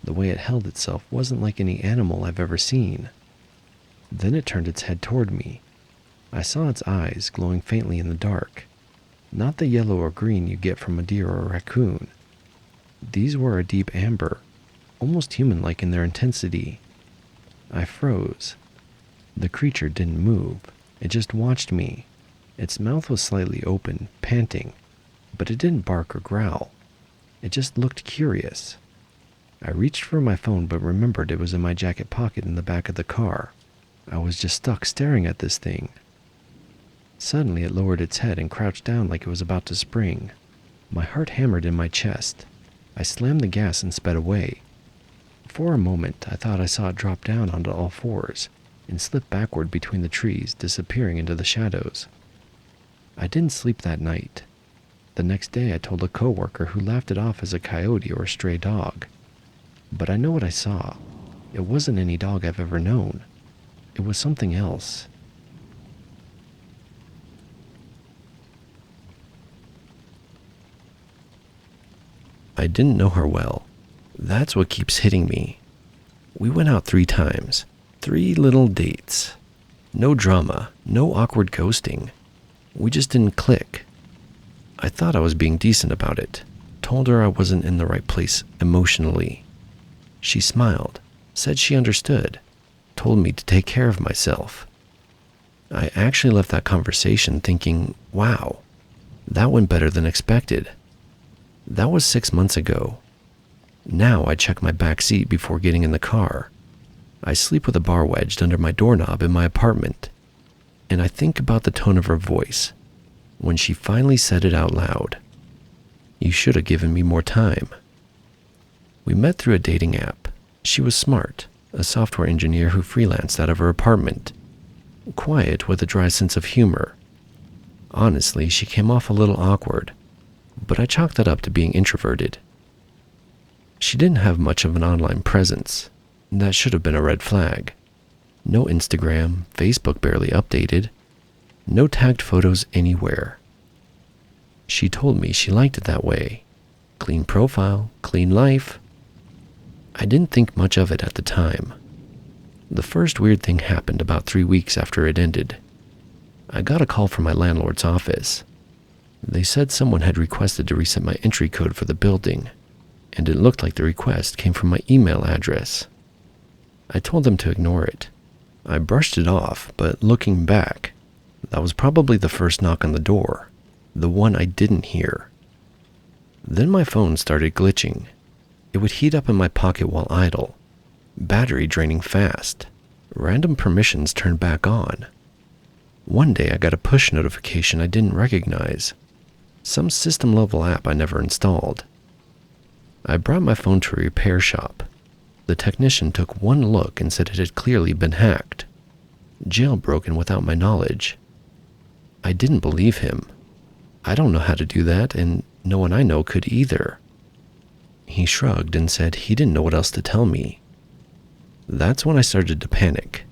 S1: The way it held itself wasn't like any animal I've ever seen. Then it turned its head toward me. I saw its eyes glowing faintly in the dark. Not the yellow or green you get from a deer or a raccoon. These were a deep amber, almost human-like in their intensity. I froze. The creature didn't move. It just watched me. Its mouth was slightly open, panting, but it didn't bark or growl. It just looked curious. I reached for my phone but remembered it was in my jacket pocket in the back of the car. I was just stuck staring at this thing. Suddenly it lowered its head and crouched down like it was about to spring. My heart hammered in my chest. I slammed the gas and sped away. For a moment, I thought I saw it drop down onto all fours and slip backward between the trees, disappearing into the shadows. I didn't sleep that night. The next day I told a coworker who laughed it off as a coyote or a stray dog. But I know what I saw. It wasn't any dog I've ever known. It was something else. I didn't know her well. That's what keeps hitting me. We went out 3 times. 3 little dates. No drama, no awkward ghosting. We just didn't click. I thought I was being decent about it. Told her I wasn't in the right place emotionally. She smiled, said she understood, told me to take care of myself. I actually left that conversation thinking, wow, that went better than expected. That was 6 months ago. Now I check my back seat before getting in the car. I sleep with a bar wedged under my doorknob in my apartment. And I think about the tone of her voice when she finally said it out loud. You should have given me more time. We met through a dating app. She was smart, a software engineer who freelanced out of her apartment. Quiet with a dry sense of humor. Honestly, she came off a little awkward, but I chalked that up to being introverted. She didn't have much of an online presence. That should have been a red flag. No Instagram, Facebook barely updated. No tagged photos anywhere. She told me she liked it that way. Clean profile, clean life. I didn't think much of it at the time. The first weird thing happened about 3 weeks after it ended. I got a call from my landlord's office. They said someone had requested to reset my entry code for the building, and it looked like the request came from my email address. I told them to ignore it. I brushed it off, but looking back, that was probably the first knock on the door, the one I didn't hear. Then my phone started glitching. It would heat up in my pocket while idle, battery draining fast. Random permissions turned back on. One day I got a push notification I didn't recognize. Some system-level app I never installed. I brought my phone to a repair shop. The technician took one look and said it had clearly been hacked. Jailbroken without my knowledge. I didn't believe him. I don't know how to do that, and no one I know could either. He shrugged and said he didn't know what else to tell me. That's when I started to panic.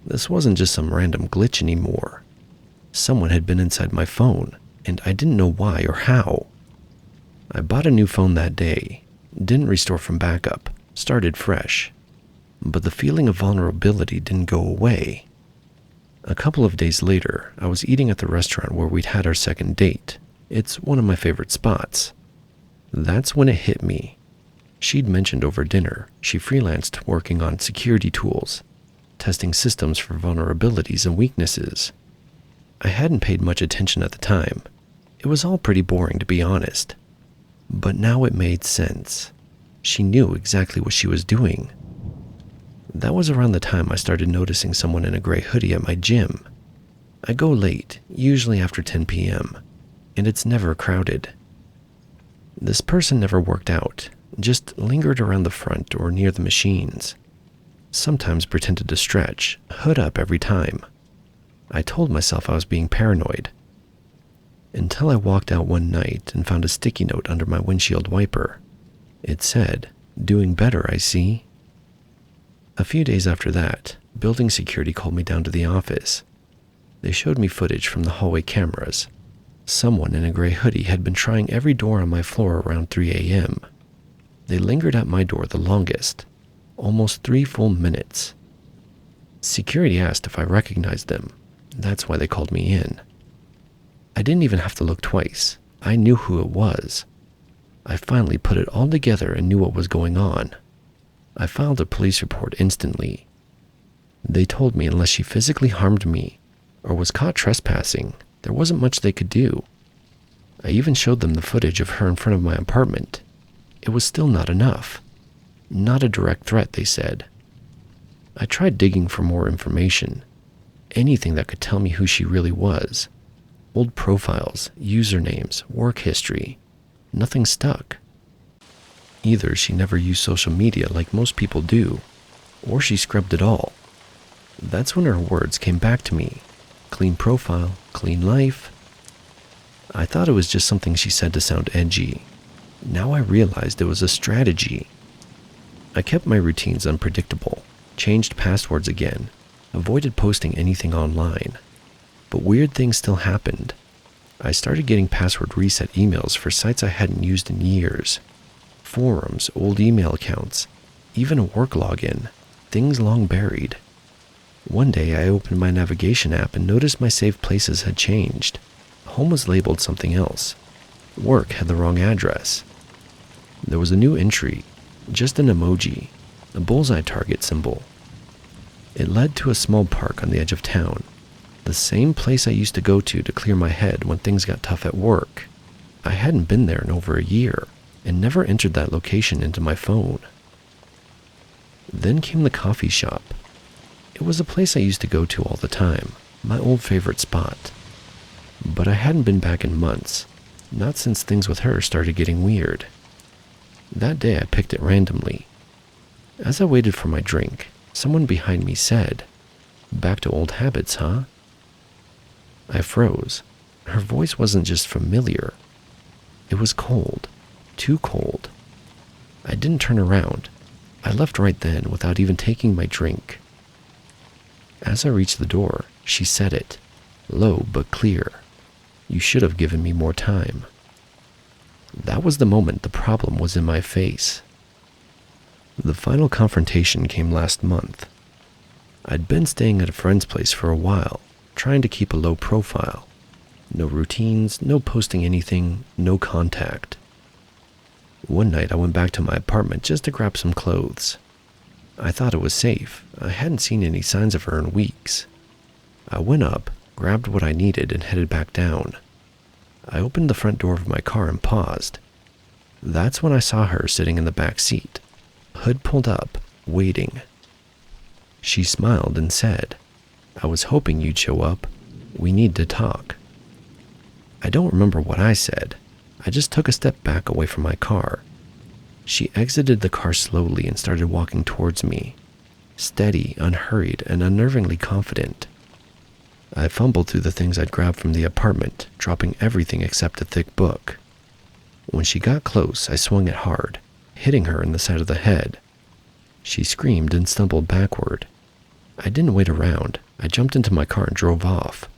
S1: This wasn't just some random glitch anymore. Someone had been inside my phone, and I didn't know why or how. I bought a new phone that day, didn't restore from backup, started fresh. But the feeling of vulnerability didn't go away. A couple of days later, I was eating at the restaurant where we'd had our second date. It's one of my favorite spots. That's when it hit me. She'd mentioned over dinner she freelanced working on security tools, testing systems for vulnerabilities and weaknesses. I hadn't paid much attention at the time. It was all pretty boring, to be honest. But now it made sense. She knew exactly what she was doing. That was around the time I started noticing someone in a gray hoodie at my gym. I go late, usually after 10 p.m., and it's never crowded. This person never worked out, just lingered around the front or near the machines. Sometimes pretended to stretch, hood up every time. I told myself I was being paranoid. Until I walked out one night and found a sticky note under my windshield wiper. It said, "Doing better, I see." A few days after that, building security called me down to the office. They showed me footage from the hallway cameras. Someone in a gray hoodie had been trying every door on my floor around 3 a.m. They lingered at my door the longest, almost 3 full minutes. Security asked if I recognized them. That's why they called me in. I didn't even have to look twice. I knew who it was. I finally put it all together and knew what was going on. I filed a police report instantly. They told me unless she physically harmed me or was caught trespassing, there wasn't much they could do. I even showed them the footage of her in front of my apartment. It was still not enough. Not a direct threat, they said. I tried digging for more information. Anything that could tell me who she really was. Old profiles, usernames, work history. Nothing stuck. Either she never used social media like most people do, or she scrubbed it all. That's when her words came back to me. Clean profile, clean life. I thought it was just something she said to sound edgy. Now I realized it was a strategy. I kept my routines unpredictable, changed passwords again, avoided posting anything online. But weird things still happened. I started getting password reset emails for sites I hadn't used in years. Forums, old email accounts, even a work login, things long buried. One day I opened my navigation app and noticed my saved places had changed. Home was labeled something else. Work had the wrong address. There was a new entry, just an emoji, a bullseye target symbol. It led to a small park on the edge of town, the same place I used to go to clear my head when things got tough at work. I hadn't been there in over a year and never entered that location into my phone. Then came the coffee shop. It was a place I used to go to all the time, my old favorite spot. But I hadn't been back in months, not since things with her started getting weird. That day I picked it randomly. As I waited for my drink, someone behind me said, "Back to old habits, huh?" I froze. Her voice wasn't just familiar. It was cold, too cold. I didn't turn around. I left right then without even taking my drink. As I reached the door, she said it, low but clear. "You should have given me more time." That was the moment the problem was in my face. The final confrontation came last month. I'd been staying at a friend's place for a while, trying to keep a low profile. No routines, no posting anything, no contact. One night I went back to my apartment just to grab some clothes. I thought it was safe. I hadn't seen any signs of her in weeks. I went up, grabbed what I needed, and headed back down. I opened the front door of my car and paused. That's when I saw her sitting in the back seat, hood pulled up, waiting. She smiled and said, "I was hoping you'd show up. We need to talk." I don't remember what I said. I just took a step back away from my car. She exited the car slowly and started walking towards me, steady, unhurried, and unnervingly confident. I fumbled through the things I'd grabbed from the apartment, dropping everything except a thick book. When she got close, I swung it hard, hitting her in the side of the head. She screamed and stumbled backward. I didn't wait around. I jumped into my car and drove off.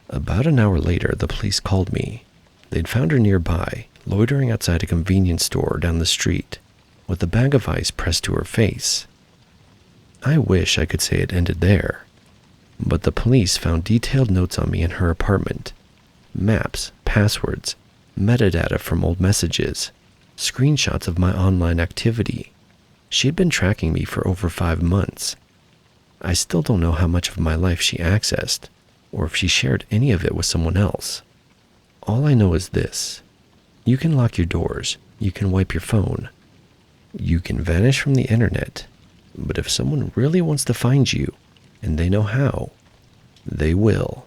S1: About an hour later, the police called me. They'd found her nearby, loitering outside a convenience store down the street, with a bag of ice pressed to her face. I wish I could say it ended there. But the police found detailed notes on me in her apartment. Maps, passwords, metadata from old messages, screenshots of my online activity. She had been tracking me for over 5 months. I still don't know how much of my life she accessed, or if she shared any of it with someone else. All I know is this: you can lock your doors, you can wipe your phone, you can vanish from the internet, but if someone really wants to find you, and they know how, they will.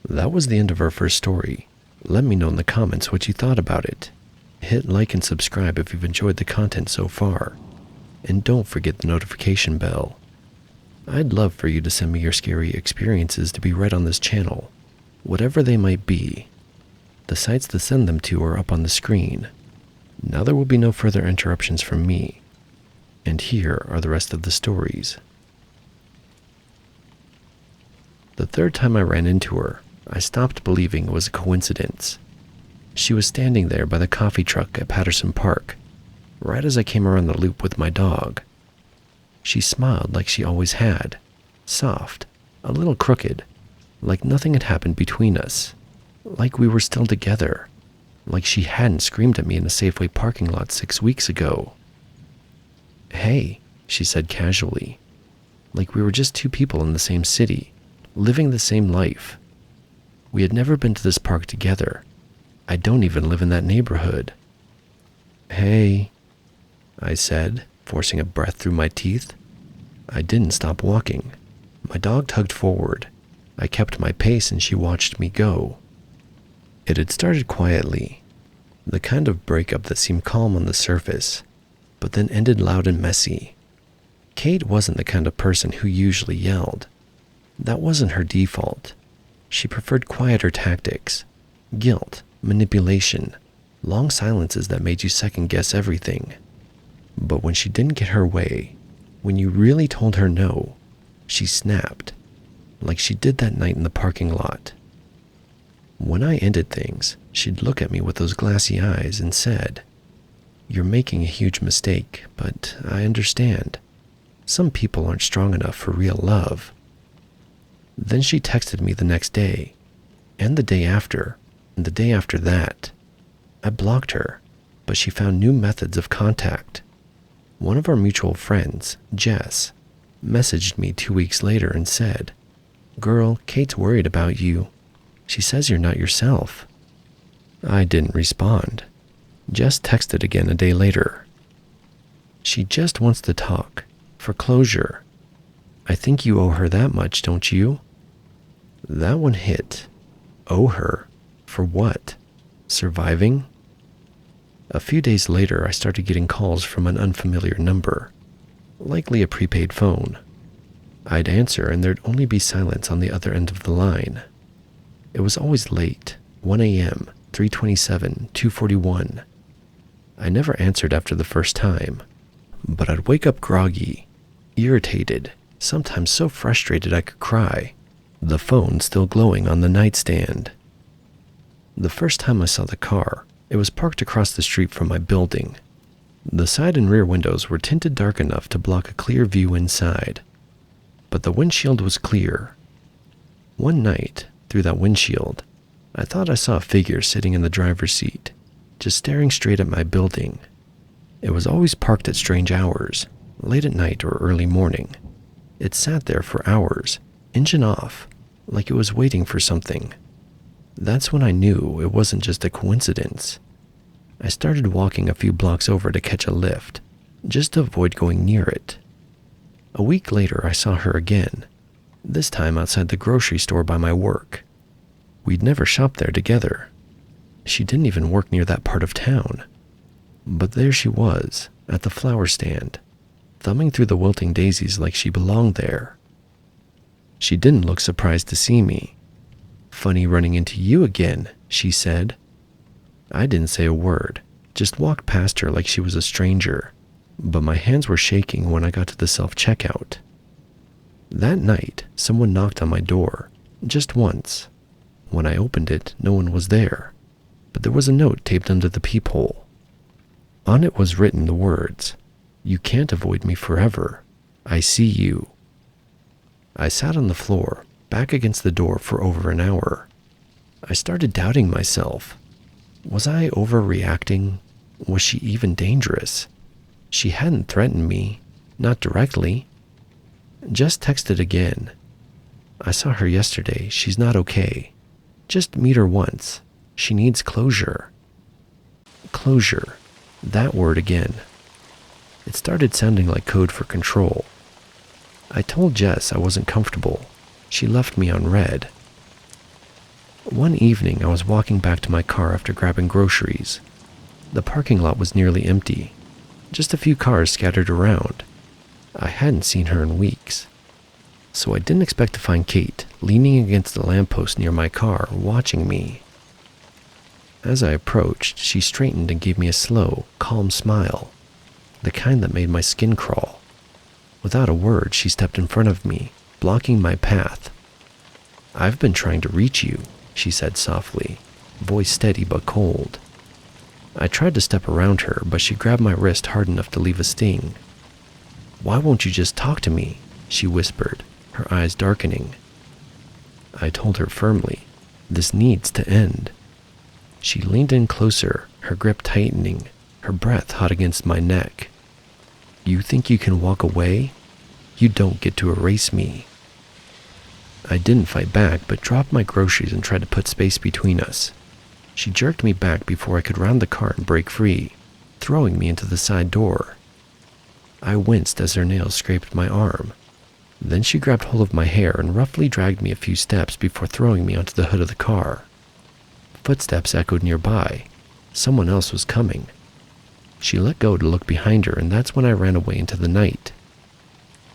S1: That was the end of our first story. Let me know in the comments what you thought about it. Hit like and subscribe if you've enjoyed the content so far. And don't forget the notification bell. I'd love for you to send me your scary experiences to be read on this channel, whatever they might be. The sites to send them to are up on the screen. Now there will be no further interruptions from me. And here are the rest of the stories. The third time I ran into her, I stopped believing it was a coincidence. She was standing there by the coffee truck at Patterson Park, right as I came around the loop with my dog. She smiled like she always had, soft, a little crooked, like nothing had happened between us, like we were still together, like she hadn't screamed at me in a Safeway parking lot 6 weeks ago. "Hey," she said casually, like we were just two people in the same city, living the same life. We had never been to this park together. I don't even live in that neighborhood. "Hey," I said, forcing a breath through my teeth. I didn't stop walking. My dog tugged forward. I kept my pace and she watched me go. It had started quietly, the kind of breakup that seemed calm on the surface, but then ended loud and messy. Kate wasn't the kind of person who usually yelled. That wasn't her default. She preferred quieter tactics, guilt, manipulation, long silences that made you second-guess everything. But when she didn't get her way, when you really told her no, she snapped, like she did that night in the parking lot. When I ended things, she'd look at me with those glassy eyes and said, "You're making a huge mistake, but I understand. Some people aren't strong enough for real love." Then she texted me the next day, and the day after, and the day after that. I blocked her, but she found new methods of contact. One of our mutual friends, Jess, messaged me 2 weeks later and said, "Girl, Kate's worried about you. She says you're not yourself." I didn't respond. Jess texted again a day later. "She just wants to talk, for closure. I think you owe her that much, don't you?" That one hit. Owe her? For what? Surviving? A few days later, I started getting calls from an unfamiliar number, likely a prepaid phone. I'd answer and there'd only be silence on the other end of the line. It was always late, 1 a.m., 3:27, 2:41. I never answered after the first time, but I'd wake up groggy, irritated, sometimes so frustrated I could cry, the phone still glowing on the nightstand. The first time I saw the car, it was parked across the street from my building. The side and rear windows were tinted dark enough to block a clear view inside, but the windshield was clear. One night, through that windshield, I thought I saw a figure sitting in the driver's seat, just staring straight at my building. It was always parked at strange hours, late at night or early morning. It sat there for hours, engine off, like it was waiting for something. That's when I knew it wasn't just a coincidence. I started walking a few blocks over to catch a lift, just to avoid going near it. A week later, I saw her again, this time outside the grocery store by my work. We'd never shopped there together. She didn't even work near that part of town. But there she was, at the flower stand, thumbing through the wilting daisies like she belonged there. She didn't look surprised to see me. "Funny running into you again," she said. I didn't say a word, just walked past her like she was a stranger, but my hands were shaking when I got to the self-checkout. That night, someone knocked on my door, just once. When I opened it, no one was there, but there was a note taped under the peephole. On it was written the words, "You can't avoid me forever. I see you." I sat on the floor, back against the door for over an hour. I started doubting myself. Was I overreacting? Was she even dangerous? She hadn't threatened me, not directly. Jess texted again. I saw her yesterday. She's not okay. Just meet her once. She needs closure. Closure. That word again. It started sounding like code for control. I told Jess I wasn't comfortable. She left me on red. One evening, I was walking back to my car after grabbing groceries. The parking lot was nearly empty. Just a few cars scattered around. I hadn't seen her in weeks. So I didn't expect to find Kate leaning against the lamppost near my car, watching me. As I approached, she straightened and gave me a slow, calm smile, the kind that made my skin crawl. Without a word, she stepped in front of me, blocking my path. "I've been trying to reach you," she said softly, voice steady but cold. I tried to step around her, but she grabbed my wrist hard enough to leave a sting. "Why won't you just talk to me?" she whispered, her eyes darkening. I told her firmly, "This needs to end." She leaned in closer, her grip tightening, her breath hot against my neck. "You think you can walk away? You don't get to erase me." I didn't fight back, but dropped my groceries and tried to put space between us. She jerked me back before I could round the car and break free, throwing me into the side door. I winced as her nails scraped my arm. Then she grabbed hold of my hair and roughly dragged me a few steps before throwing me onto the hood of the car. Footsteps echoed nearby. Someone else was coming. She let go to look behind her, and that's when I ran away into the night.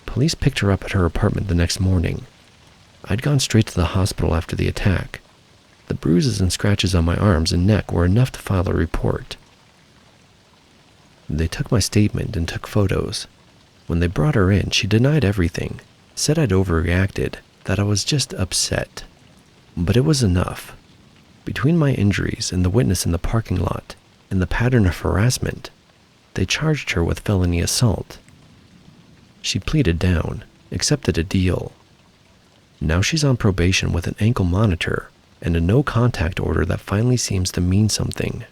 S1: Police picked her up at her apartment the next morning. I'd gone straight to the hospital after the attack. The bruises and scratches on my arms and neck were enough to file a report. They took my statement and took photos. When they brought her in, she denied everything, said I'd overreacted, that I was just upset. But it was enough. Between my injuries and the witness in the parking lot and the pattern of harassment, they charged her with felony assault. She pleaded down, accepted a deal. Now she's on probation with an ankle monitor and a no-contact order that finally seems to mean something.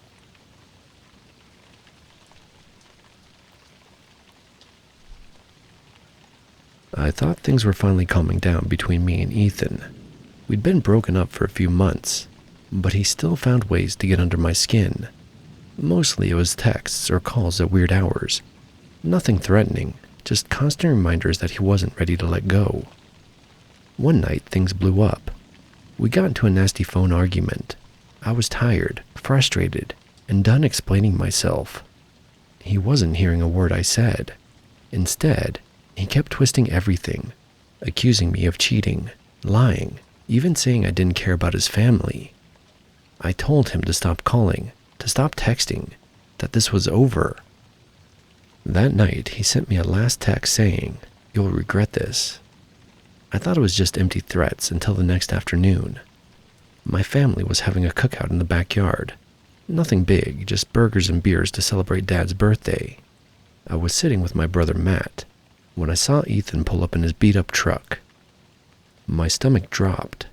S1: I thought things were finally calming down between me and Ethan. We'd been broken up for a few months, but he still found ways to get under my skin. Mostly it was texts or calls at weird hours. Nothing threatening, just constant reminders that he wasn't ready to let go. One night, things blew up. We got into a nasty phone argument. I was tired, frustrated, and done explaining myself. He wasn't hearing a word I said. Instead, he kept twisting everything, accusing me of cheating, lying, even saying I didn't care about his family. I told him to stop calling, to stop texting, that this was over. That night, he sent me a last text saying, "You'll regret this." I thought it was just empty threats until the next afternoon. My family was having a cookout in the backyard. Nothing big, just burgers and beers to celebrate Dad's birthday. I was sitting with my brother Matt when I saw Ethan pull up in his beat-up truck. My stomach dropped.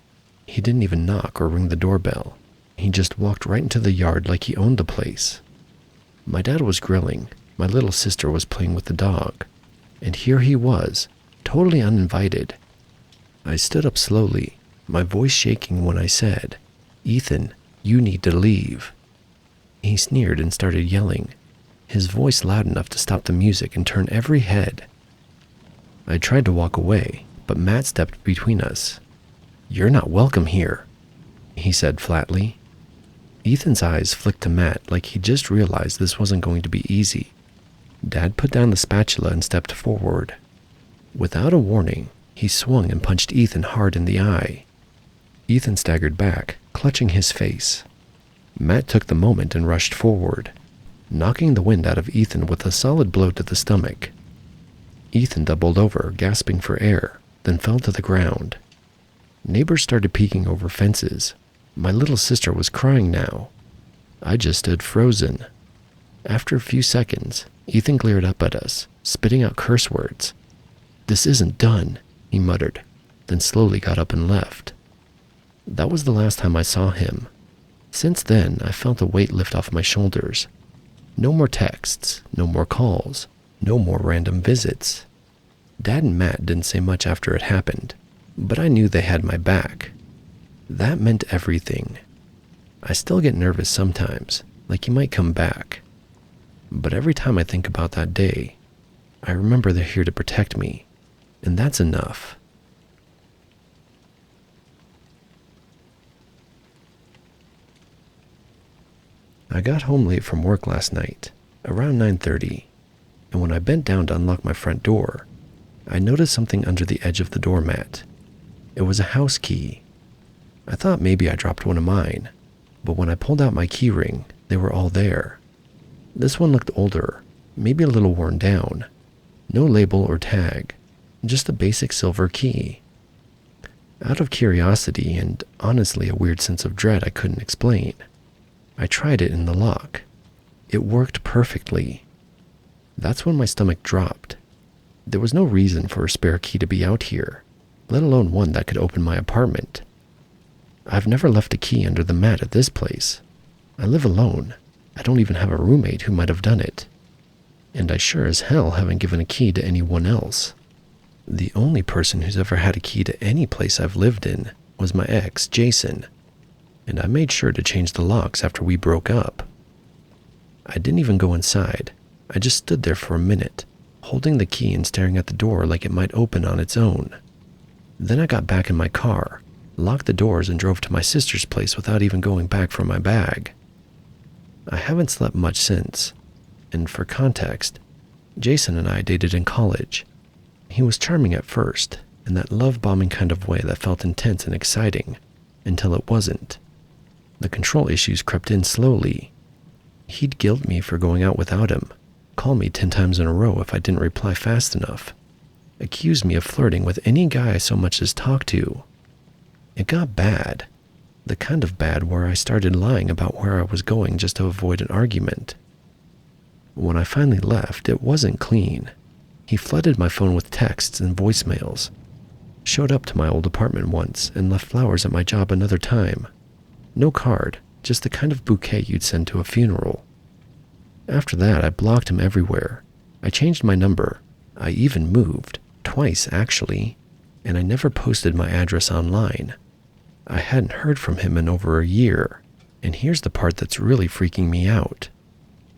S1: He didn't even knock or ring the doorbell. He just walked right into the yard like he owned the place. My dad was grilling. My little sister was playing with the dog. And here he was, totally uninvited. I stood up slowly, my voice shaking when I said, "Ethan, you need to leave." He sneered and started yelling, his voice loud enough to stop the music and turn every head. I tried to walk away, but Matt stepped between us. "You're not welcome here," he said flatly. Ethan's eyes flicked to Matt like he just realized this wasn't going to be easy. Dad put down the spatula and stepped forward. Without a warning, he swung and punched Ethan hard in the eye. Ethan staggered back, clutching his face. Matt took the moment and rushed forward, knocking the wind out of Ethan with a solid blow to the stomach. Ethan doubled over, gasping for air, then fell to the ground. Neighbors started peeking over fences. My little sister was crying now. I just stood frozen. After a few seconds, Ethan glared up at us, spitting out curse words. "This isn't done," he muttered. then slowly got up and left. That was the last time I saw him. Since then, I felt a weight lift off my shoulders. No more texts, no more calls, no more random visits. Dad and Matt didn't say much after it happened, but I knew they had my back. That meant everything. I still get nervous sometimes, like he might come back. But every time I think about that day, I remember they're here to protect me, and that's enough. I got home late from work last night, around 9:30, and when I bent down to unlock my front door, I noticed something under the edge of the doormat. It was a house key. I thought maybe I dropped one of mine, but when I pulled out my key ring, they were all there. This one looked older, maybe a little worn down. No label or tag, just a basic silver key. Out of curiosity and honestly a weird sense of dread I couldn't explain, I tried it in the lock. It worked perfectly. That's when my stomach dropped. There was no reason for a spare key to be out here, let alone one that could open my apartment. I've never left a key under the mat at this place. I live alone. I don't even have a roommate who might have done it. And I sure as hell haven't given a key to anyone else. The only person who's ever had a key to any place I've lived in was my ex, Jason, and I made sure to change the locks after we broke up. I didn't even go inside. I just stood there for a minute, holding the key and staring at the door like it might open on its own. Then I got back in my car, locked the doors, and drove to my sister's place without even going back for my bag. I haven't slept much since, and for context, Jason and I dated in college. He was charming at first, in that love-bombing kind of way that felt intense and exciting, until it wasn't. The control issues crept in slowly. He'd guilt me for going out without him, call me 10 times in a row if I didn't reply fast enough, accuse me of flirting with any guy I so much as talked to. It got bad, the kind of bad where I started lying about where I was going just to avoid an argument. When I finally left, it wasn't clean. He flooded my phone with texts and voicemails, showed up to my old apartment once, and left flowers at my job another time. No card, just the kind of bouquet you'd send to a funeral. After that, I blocked him everywhere. I changed my number. I even moved, twice actually, and I never posted my address online. I hadn't heard from him in over a year, and here's the part that's really freaking me out.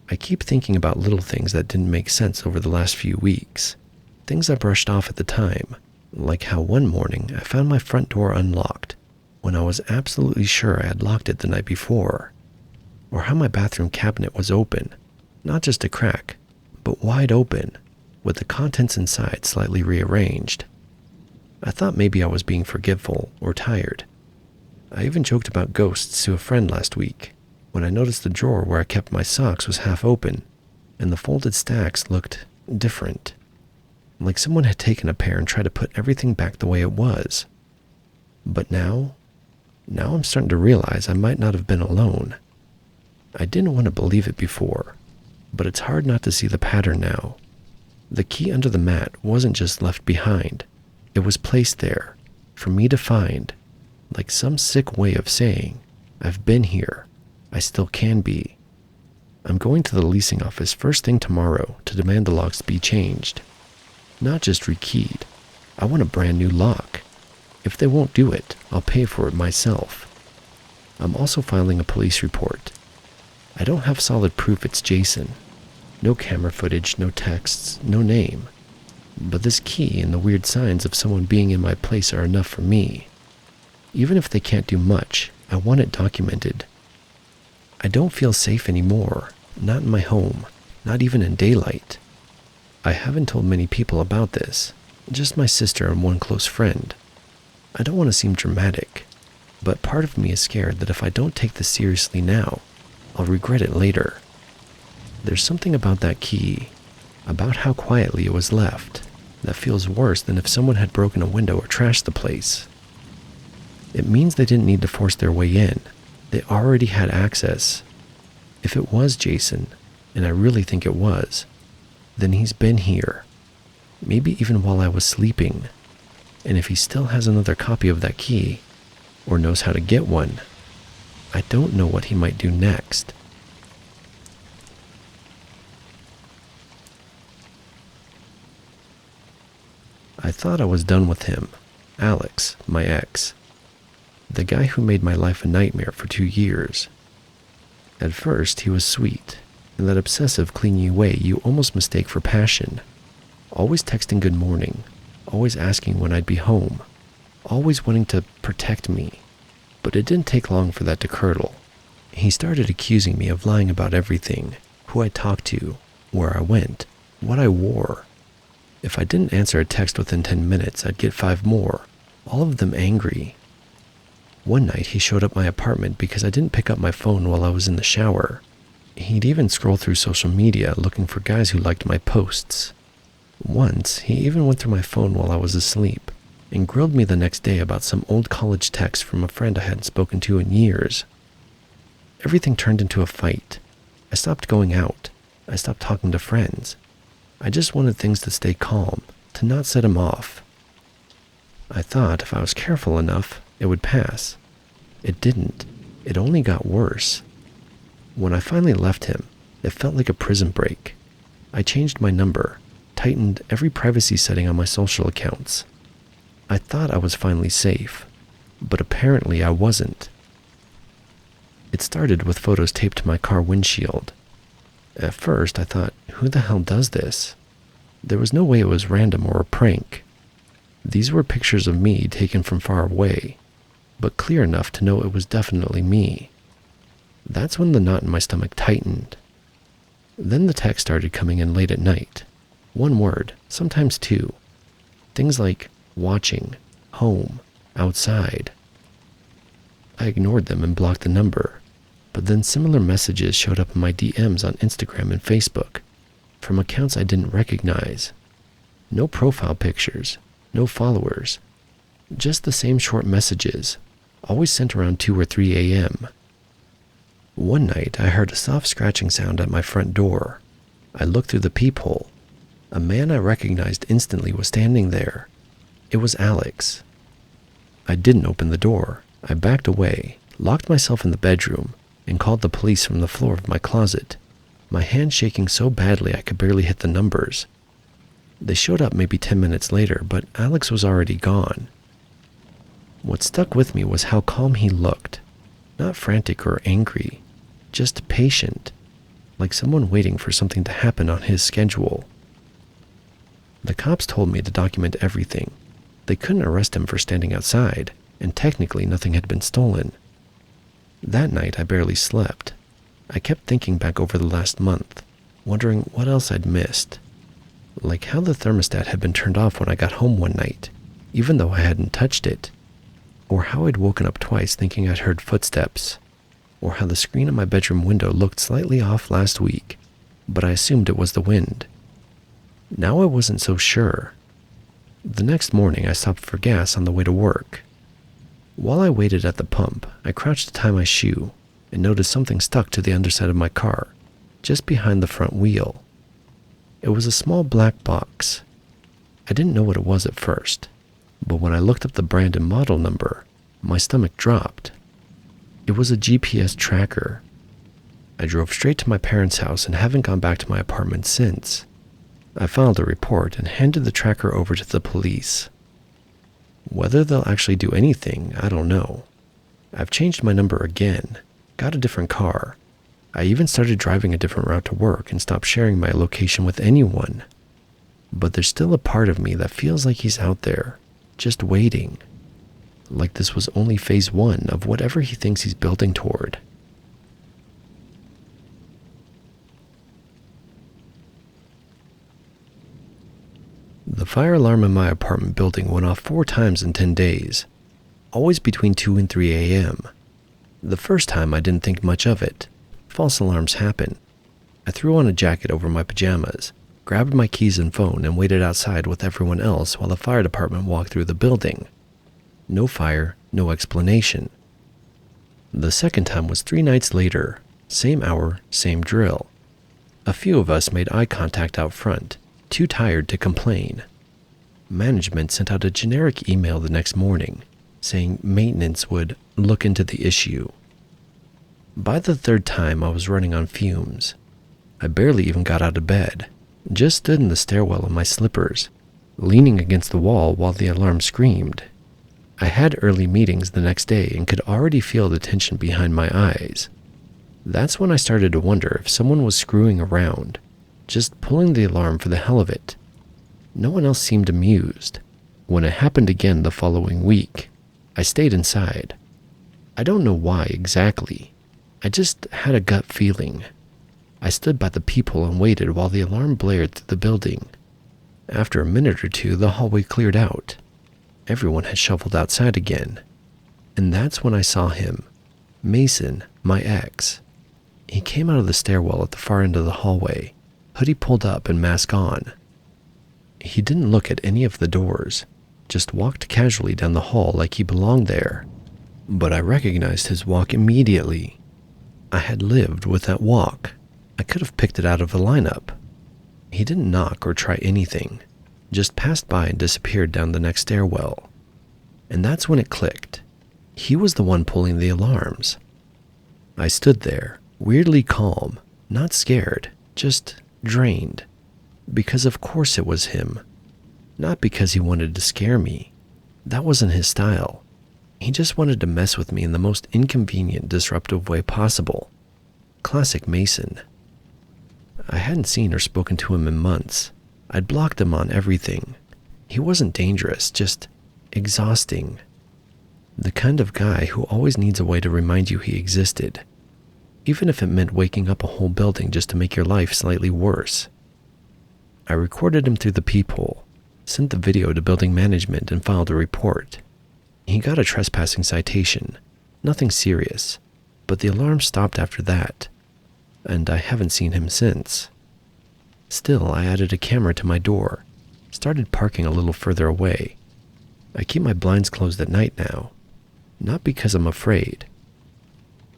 S1: I keep thinking about little things that didn't make sense over the last few weeks, things I brushed off at the time, like how one morning I found my front door unlocked when I was absolutely sure I had locked it the night before, or how my bathroom cabinet was open, not just a crack, but wide open, with the contents inside slightly rearranged. I thought maybe I was being forgetful or tired. I even joked about ghosts to a friend last week, when I noticed the drawer where I kept my socks was half open, and the folded stacks looked different, like someone had taken a pair and tried to put everything back the way it was. But now I'm starting to realize I might not have been alone. I didn't want to believe it before, but it's hard not to see the pattern now. The key under the mat wasn't just left behind. It was placed there, for me to find, like some sick way of saying, I've been here, I still can be. I'm going to the leasing office first thing tomorrow to demand the locks be changed. Not just rekeyed. I want a brand new lock. If they won't do it, I'll pay for it myself. I'm also filing a police report. I don't have solid proof it's Jason. No camera footage, no texts, no name. But this key and the weird signs of someone being in my place are enough for me. Even if they can't do much, I want it documented. I don't feel safe anymore, not in my home, not even in daylight. I haven't told many people about this, just my sister and one close friend. I don't want to seem dramatic, but part of me is scared that if I don't take this seriously now, I'll regret it later. There's something about that key, about how quietly it was left, that feels worse than if someone had broken a window or trashed the place. It means they didn't need to force their way in. They already had access. If it was Jason, and I really think it was, then he's been here. Maybe even while I was sleeping. And if he still has another copy of that key, or knows how to get one, I don't know what he might do next. I thought I was done with him. Alex, my ex. The guy who made my life a nightmare for 2 years. At first, he was sweet, in that obsessive, clingy way you almost mistake for passion. Always texting good morning, always asking when I'd be home, always wanting to protect me. But it didn't take long for that to curdle. He started accusing me of lying about everything, who I talked to, where I went, what I wore. If I didn't answer a text within 10 minutes, I'd get 5 more, all of them angry. One night, he showed up my apartment because I didn't pick up my phone while I was in the shower. He'd even scroll through social media looking for guys who liked my posts. Once, he even went through my phone while I was asleep and grilled me the next day about some old college text from a friend I hadn't spoken to in years. Everything turned into a fight. I stopped going out. I stopped talking to friends. I just wanted things to stay calm, to not set him off. I thought if I was careful enough, it would pass. It didn't. It only got worse. When I finally left him, it felt like a prison break. I changed my number, tightened every privacy setting on my social accounts. I thought I was finally safe, but apparently I wasn't. It started with photos taped to my car windshield. At first, I thought, who the hell does this? There was no way it was random or a prank. These were pictures of me taken from far away, but clear enough to know it was definitely me. That's when the knot in my stomach tightened. Then the text started coming in late at night. 1 word, sometimes 2. Things like watching, home, outside. I ignored them and blocked the number, but then similar messages showed up in my DMs on Instagram and Facebook, from accounts I didn't recognize. No profile pictures, no followers, just the same short messages, always sent around 2 or 3 a.m. One night, I heard a soft scratching sound at my front door. I looked through the peephole. A man I recognized instantly was standing there. It was Alex. I didn't open the door. I backed away, locked myself in the bedroom, and called the police from the floor of my closet, my hand shaking so badly I could barely hit the numbers. They showed up maybe 10 minutes later, but Alex was already gone. What stuck with me was how calm he looked. Not frantic or angry, just patient, like someone waiting for something to happen on his schedule. The cops told me to document everything. They couldn't arrest him for standing outside, and technically nothing had been stolen. That night I barely slept. I kept thinking back over the last month, wondering what else I'd missed. Like how the thermostat had been turned off when I got home one night, even though I hadn't touched it. Or how I'd woken up twice thinking I'd heard footsteps. Or how the screen on my bedroom window looked slightly off last week, but I assumed it was the wind. Now I wasn't so sure. The next morning I stopped for gas on the way to work. While I waited at the pump, I crouched to tie my shoe and noticed something stuck to the underside of my car, just behind the front wheel. It was a small black box. I didn't know what it was at first, but when I looked up the brand and model number, my stomach dropped. It was a GPS tracker. I drove straight to my parents' house and haven't gone back to my apartment since. I filed a report and handed the tracker over to the police. Whether they'll actually do anything, I don't know. I've changed my number again, got a different car. I even started driving a different route to work and stopped sharing my location with anyone. But there's still a part of me that feels like he's out there, just waiting. Like this was only phase 1 of whatever he thinks he's building toward. The fire alarm in my apartment building went off 4 times in 10 days, always between 2 and 3 a.m. The first time I didn't think much of it. False alarms happen. I threw on a jacket over my pajamas, grabbed my keys and phone, and waited outside with everyone else while the fire department walked through the building. No fire, no explanation. The second time was 3 nights later, same hour, same drill. A few of us made eye contact out front, too tired to complain. Management sent out a generic email the next morning saying maintenance would look into the issue. By the third time, I was running on fumes. I barely even got out of bed, just stood in the stairwell in my slippers, leaning against the wall while the alarm screamed. I had early meetings the next day and could already feel the tension behind my eyes. That's when I started to wonder if someone was screwing around, just pulling the alarm for the hell of it. No one else seemed amused. When it happened again the following week, I stayed inside. I don't know why exactly. I just had a gut feeling. I stood by the peephole and waited while the alarm blared through the building. After a minute or two, the hallway cleared out. Everyone had shuffled outside again. And that's when I saw him, Mason, my ex. He came out of the stairwell at the far end of the hallway, hoodie pulled up and mask on. He didn't look at any of the doors, just walked casually down the hall like he belonged there. But I recognized his walk immediately. I had lived with that walk. I could have picked it out of a lineup. He didn't knock or try anything, just passed by and disappeared down the next stairwell. And that's when it clicked. He was the one pulling the alarms. I stood there, weirdly calm, not scared, just drained. Because of course it was him. Not because he wanted to scare me. That wasn't his style. He just wanted to mess with me in the most inconvenient, disruptive way possible. Classic Mason. I hadn't seen or spoken to him in months. I'd blocked him on everything. He wasn't dangerous, just exhausting. The kind of guy who always needs a way to remind you he existed, even if it meant waking up a whole building just to make your life slightly worse. I recorded him through the peephole, sent the video to building management, and filed a report. He got a trespassing citation, nothing serious, but the alarm stopped after that, and I haven't seen him since. Still, I added a camera to my door, started parking a little further away. I keep my blinds closed at night now, not because I'm afraid,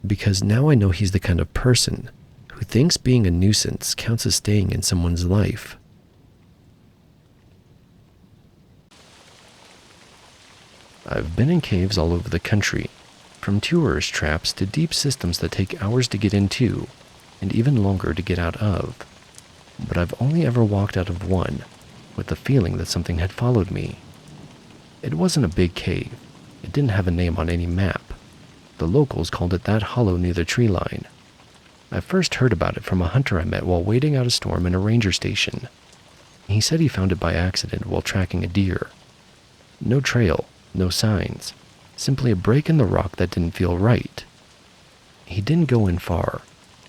S1: because now I know he's the kind of person who thinks being a nuisance counts as staying in someone's life. I've been in caves all over the country, from tourist traps to deep systems that take hours to get into, and even longer to get out of. But I've only ever walked out of one with the feeling that something had followed me. It wasn't a big cave. It didn't have a name on any map. The locals called it that hollow near the tree line. I first heard about it from a hunter I met while waiting out a storm in a ranger station. He said he found it by accident while tracking a deer. No trail, no signs, simply a break in the rock that didn't feel right. He didn't go in far.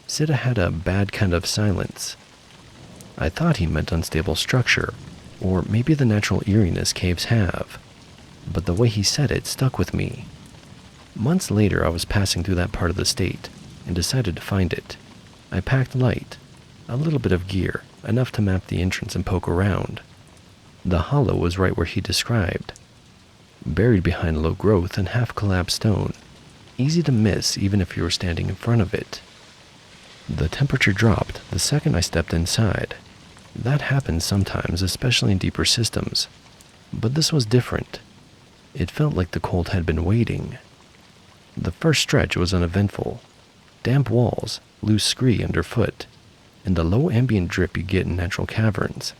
S1: Said it had a bad kind of silence. I thought he meant unstable structure, or maybe the natural eeriness caves have. But the way he said it stuck with me. Months later, I was passing through that part of the state and decided to find it. I packed light, a little bit of gear, enough to map the entrance and poke around. The hollow was right where he described, buried behind low growth and half-collapsed stone, easy to miss even if you were standing in front of it. The temperature dropped the second I stepped inside. That happens sometimes, especially in deeper systems, but this was different. It felt like the cold had been waiting. The first stretch was uneventful. Damp walls, loose scree underfoot, and the low ambient drip you get in natural caverns.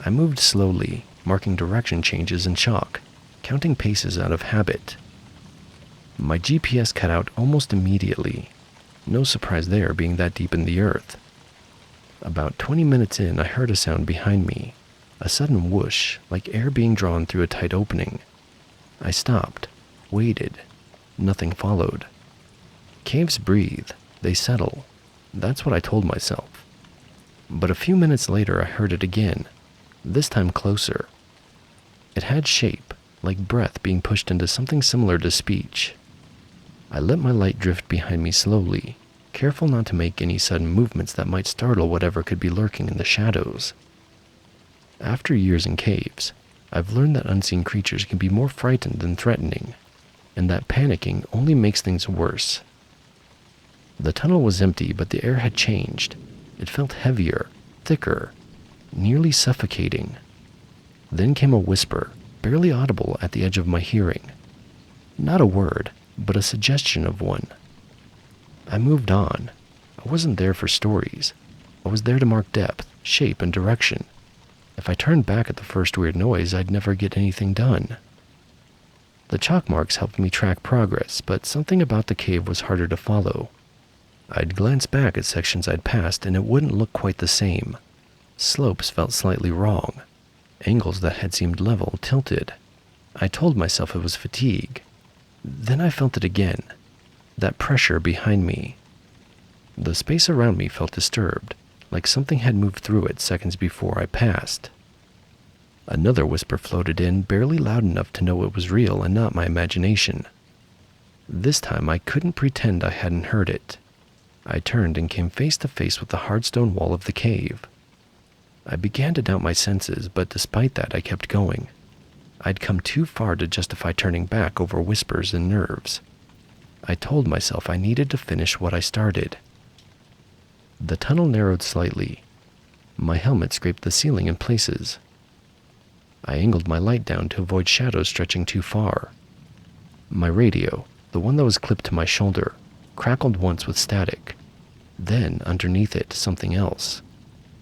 S1: I moved slowly, marking direction changes in chalk, counting paces out of habit. My GPS cut out almost immediately. No surprise there, being that deep in the earth. About 20 minutes in, I heard a sound behind me, a sudden whoosh, like air being drawn through a tight opening. I stopped, waited. Nothing followed. Caves breathe, they settle. That's what I told myself. But a few minutes later, I heard it again, this time closer. It had shape, like breath being pushed into something similar to speech. I let my light drift behind me slowly, careful not to make any sudden movements that might startle whatever could be lurking in the shadows. After years in caves, I've learned that unseen creatures can be more frightened than threatening, and that panicking only makes things worse. The tunnel was empty, but the air had changed. It felt heavier, thicker, nearly suffocating. Then came a whisper, barely audible at the edge of my hearing. Not a word, but a suggestion of one. I moved on. I wasn't there for stories. I was there to mark depth, shape, and direction. If I turned back at the first weird noise, I'd never get anything done. The chalk marks helped me track progress, but something about the cave was harder to follow. I'd glance back at sections I'd passed, and it wouldn't look quite the same. Slopes felt slightly wrong. Angles that had seemed level tilted. I told myself it was fatigue. Then I felt it again. That pressure behind me. The space around me felt disturbed, like something had moved through it seconds before I passed. Another whisper floated in, barely loud enough to know it was real and not my imagination. This time I couldn't pretend I hadn't heard it. I turned and came face to face with the hard stone wall of the cave. I began to doubt my senses, but despite that I kept going. I'd come too far to justify turning back over whispers and nerves. I told myself I needed to finish what I started. The tunnel narrowed slightly. My helmet scraped the ceiling in places. I angled my light down to avoid shadows stretching too far. My radio, the one that was clipped to my shoulder, crackled once with static. Then, underneath it, something else.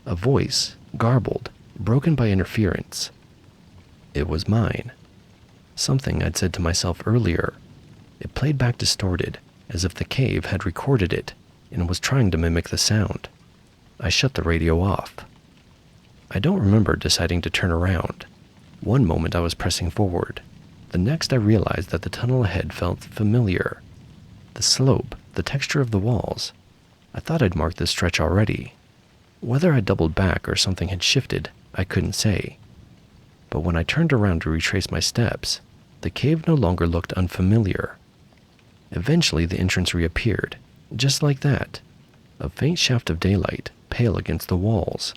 S1: A voice, garbled, broken by interference. It was mine. Something I'd said to myself earlier. It played back distorted, as if the cave had recorded it and was trying to mimic the sound. I shut the radio off. I don't remember deciding to turn around. One moment I was pressing forward. The next I realized that the tunnel ahead felt familiar. The slope, the texture of the walls. I thought I'd marked this stretch already. Whether I doubled back or something had shifted, I couldn't say. But when I turned around to retrace my steps, the cave no longer looked unfamiliar. Eventually the entrance reappeared, just like that. A faint shaft of daylight, pale against the walls.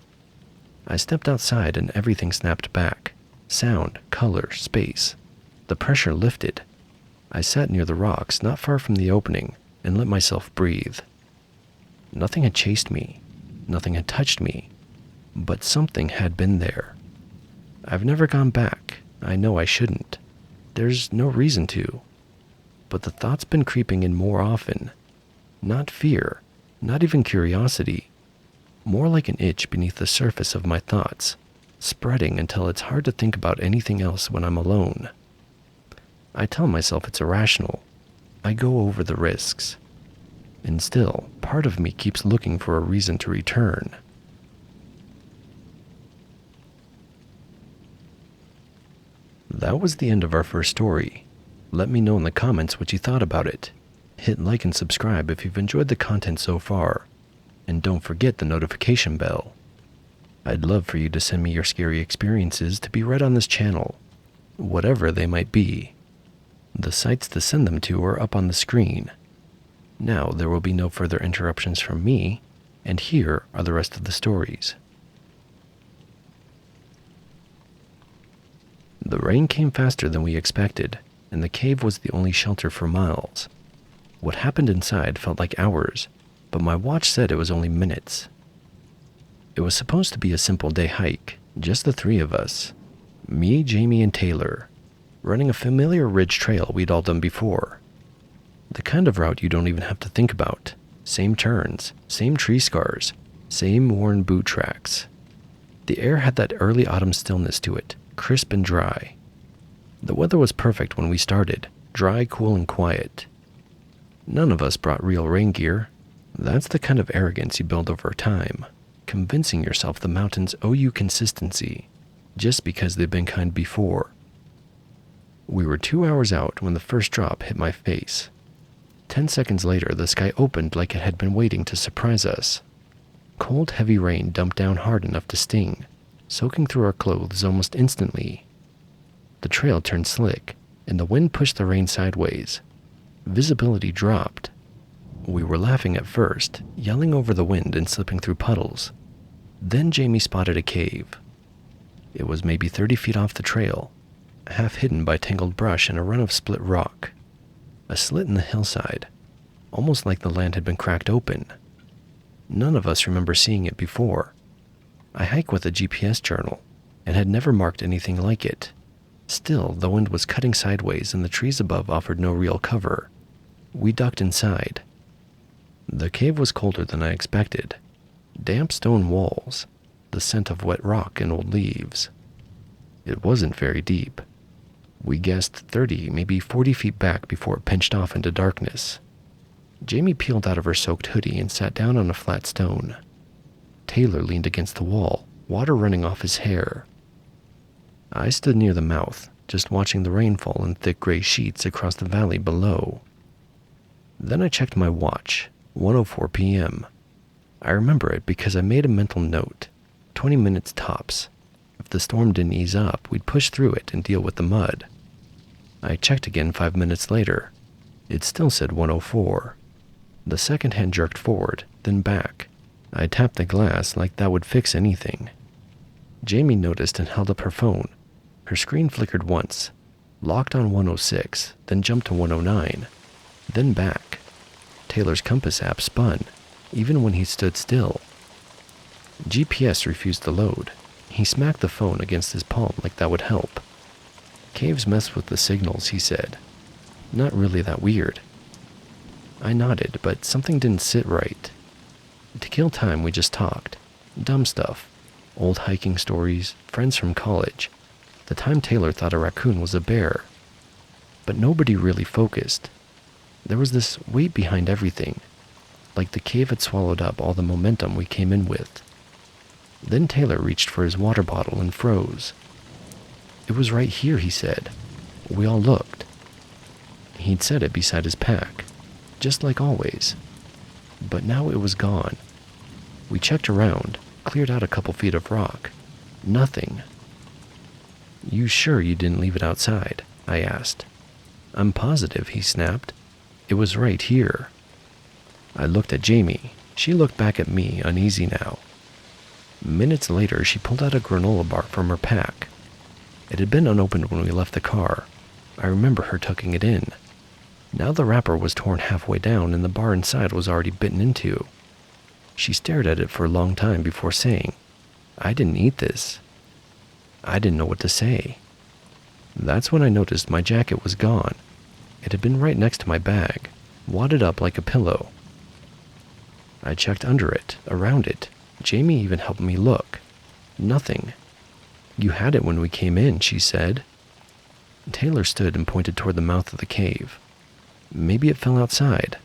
S1: I stepped outside and everything snapped back. Sound, color, space. The pressure lifted. I sat near the rocks, not far from the opening, and let myself breathe. Nothing had chased me. Nothing had touched me. But something had been there. I've never gone back. I know I shouldn't. There's no reason to. But the thought's been creeping in more often. Not fear, not even curiosity. More like an itch beneath the surface of my thoughts, spreading until it's hard to think about anything else when I'm alone. I tell myself it's irrational. I go over the risks. And still, part of me keeps looking for a reason to return. That was the end of our first story. Let me know in the comments what you thought about it. Hit like and subscribe if you've enjoyed the content so far. And don't forget the notification bell. I'd love for you to send me your scary experiences to be read on this channel, whatever they might be. The sites to send them to are up on the screen. Now there will be no further interruptions from me, and here are the rest of the stories. The rain came faster than we expected, and the cave was the only shelter for miles. What happened inside felt like hours, but my watch said it was only minutes. It was supposed to be a simple day hike, just the three of us. Me, Jamie, and Taylor, running a familiar ridge trail we'd all done before. The kind of route you don't even have to think about. Same turns, same tree scars, same worn boot tracks. The air had that early autumn stillness to it, crisp and dry. The weather was perfect when we started, dry, cool, and quiet. None of us brought real rain gear. That's the kind of arrogance you build over time, convincing yourself the mountains owe you consistency, just because they've been kind before. We were 2 hours out when the first drop hit my face. 10 seconds later, the sky opened like it had been waiting to surprise us. Cold, heavy rain dumped down hard enough to sting, soaking through our clothes almost instantly. The trail turned slick, and the wind pushed the rain sideways. Visibility dropped. We were laughing at first, yelling over the wind and slipping through puddles. Then Jamie spotted a cave. It was maybe 30 feet off the trail, half hidden by tangled brush and a run of split rock. A slit in the hillside, almost like the land had been cracked open. None of us remember seeing it before. I hike with a GPS journal. and had never marked anything like it. Still, the wind was cutting sideways and the trees above offered no real cover. We ducked inside. The cave was colder than I expected. Damp stone walls, the scent of wet rock and old leaves. It wasn't very deep. We guessed 30, maybe 40 feet back before it pinched off into darkness. Jamie peeled out of her soaked hoodie and sat down on a flat stone. Taylor leaned against the wall, water running off his hair. I stood near the mouth, just watching the rain fall in thick gray sheets across the valley below. Then I checked my watch, 1:04 p.m. I remember it because I made a mental note, 20 minutes tops. If the storm didn't ease up, we'd push through it and deal with the mud. I checked again 5 minutes later. It still said 1:04. The second hand jerked forward, then back. I tapped the glass like that would fix anything. Jamie noticed and held up her phone. Her screen flickered once, locked on 106, then jumped to 109, then back. Taylor's compass app spun, even when he stood still. GPS refused to load. He smacked the phone against his palm like that would help. Caves mess with the signals, he said. Not really that weird. I nodded, but something didn't sit right. To kill time, we just talked. Dumb stuff. Old hiking stories, friends from college. The time Taylor thought a raccoon was a bear. But nobody really focused. There was this weight behind everything, like the cave had swallowed up all the momentum we came in with. Then Taylor reached for his water bottle and froze. It was right here, he said. We all looked. He'd set it beside his pack, just like always. But now it was gone. We checked around, cleared out a couple feet of rock. Nothing. You sure you didn't leave it outside? I asked. I'm positive, he snapped. It was right here. I looked at Jamie. She looked back at me, uneasy now. Minutes later, she pulled out a granola bar from her pack. It had been unopened when we left the car. I remember her tucking it in. Now the wrapper was torn halfway down and the bar inside was already bitten into. She stared at it for a long time before saying, I didn't eat this. I didn't know what to say. That's when I noticed my jacket was gone. It had been right next to my bag, wadded up like a pillow. I checked under it, around it. Jamie even helped me look. Nothing. You had it when we came in, she said. Taylor stood and pointed toward the mouth of the cave. Maybe it fell outside.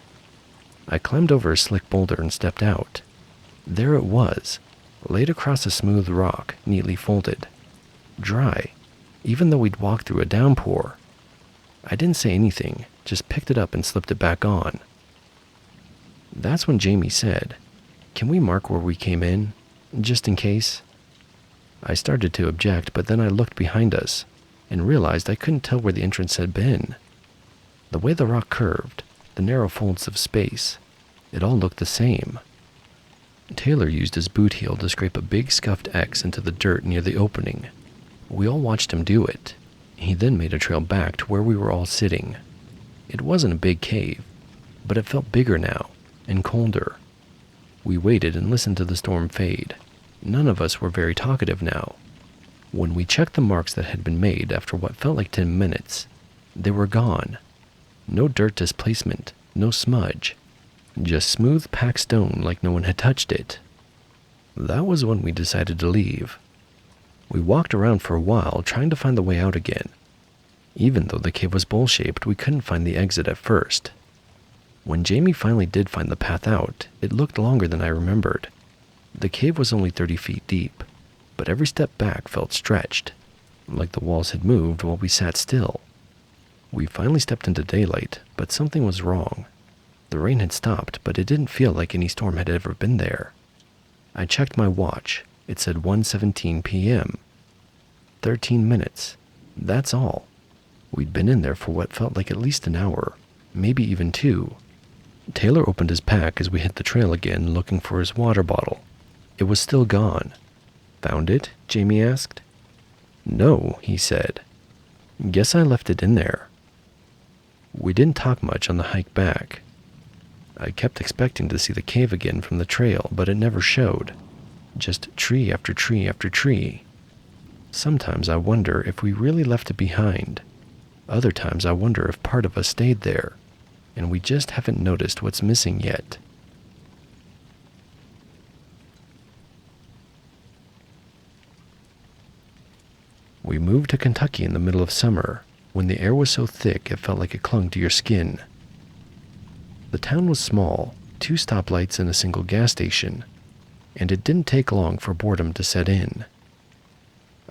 S1: I climbed over a slick boulder and stepped out. There it was, laid across a smooth rock, neatly folded. Dry, even though we'd walked through a downpour. I didn't say anything, just picked it up and slipped it back on. That's when Jamie said, Can we mark where we came in, just in case? I started to object, but then I looked behind us and realized I couldn't tell where the entrance had been. The way the rock curved, the narrow folds of space, it all looked the same. Taylor used his boot heel to scrape a big scuffed X into the dirt near the opening. We all watched him do it. He then made a trail back to where we were all sitting. It wasn't a big cave, but it felt bigger now, and colder. We waited and listened to the storm fade. None of us were very talkative now. When we checked the marks that had been made after what felt like 10 minutes, they were gone. No dirt displacement, no smudge. Just smooth packed stone like no one had touched it. That was when we decided to leave. We walked around for a while trying to find the way out again. Even though the cave was bowl-shaped, we couldn't find the exit at first. When Jamie finally did find the path out, it looked longer than I remembered. The cave was only 30 feet deep, but every step back felt stretched, like the walls had moved while we sat still. We finally stepped into daylight, but something was wrong. The rain had stopped, but it didn't feel like any storm had ever been there. I checked my watch. It said 1:17 p.m. 13 minutes. That's all. We'd been in there for what felt like at least an hour, maybe even 2. Taylor opened his pack as we hit the trail again, looking for his water bottle. It was still gone. Found it? Jamie asked. No, he said. Guess I left it in there. We didn't talk much on the hike back. I kept expecting to see the cave again from the trail, but it never showed. Just tree after tree after tree. Sometimes I wonder if we really left it behind. Other times I wonder if part of us stayed there, and we just haven't noticed what's missing yet. We moved to Kentucky in the middle of summer, when the air was so thick it felt like it clung to your skin. The town was small, 2 stoplights and a single gas station, and it didn't take long for boredom to set in.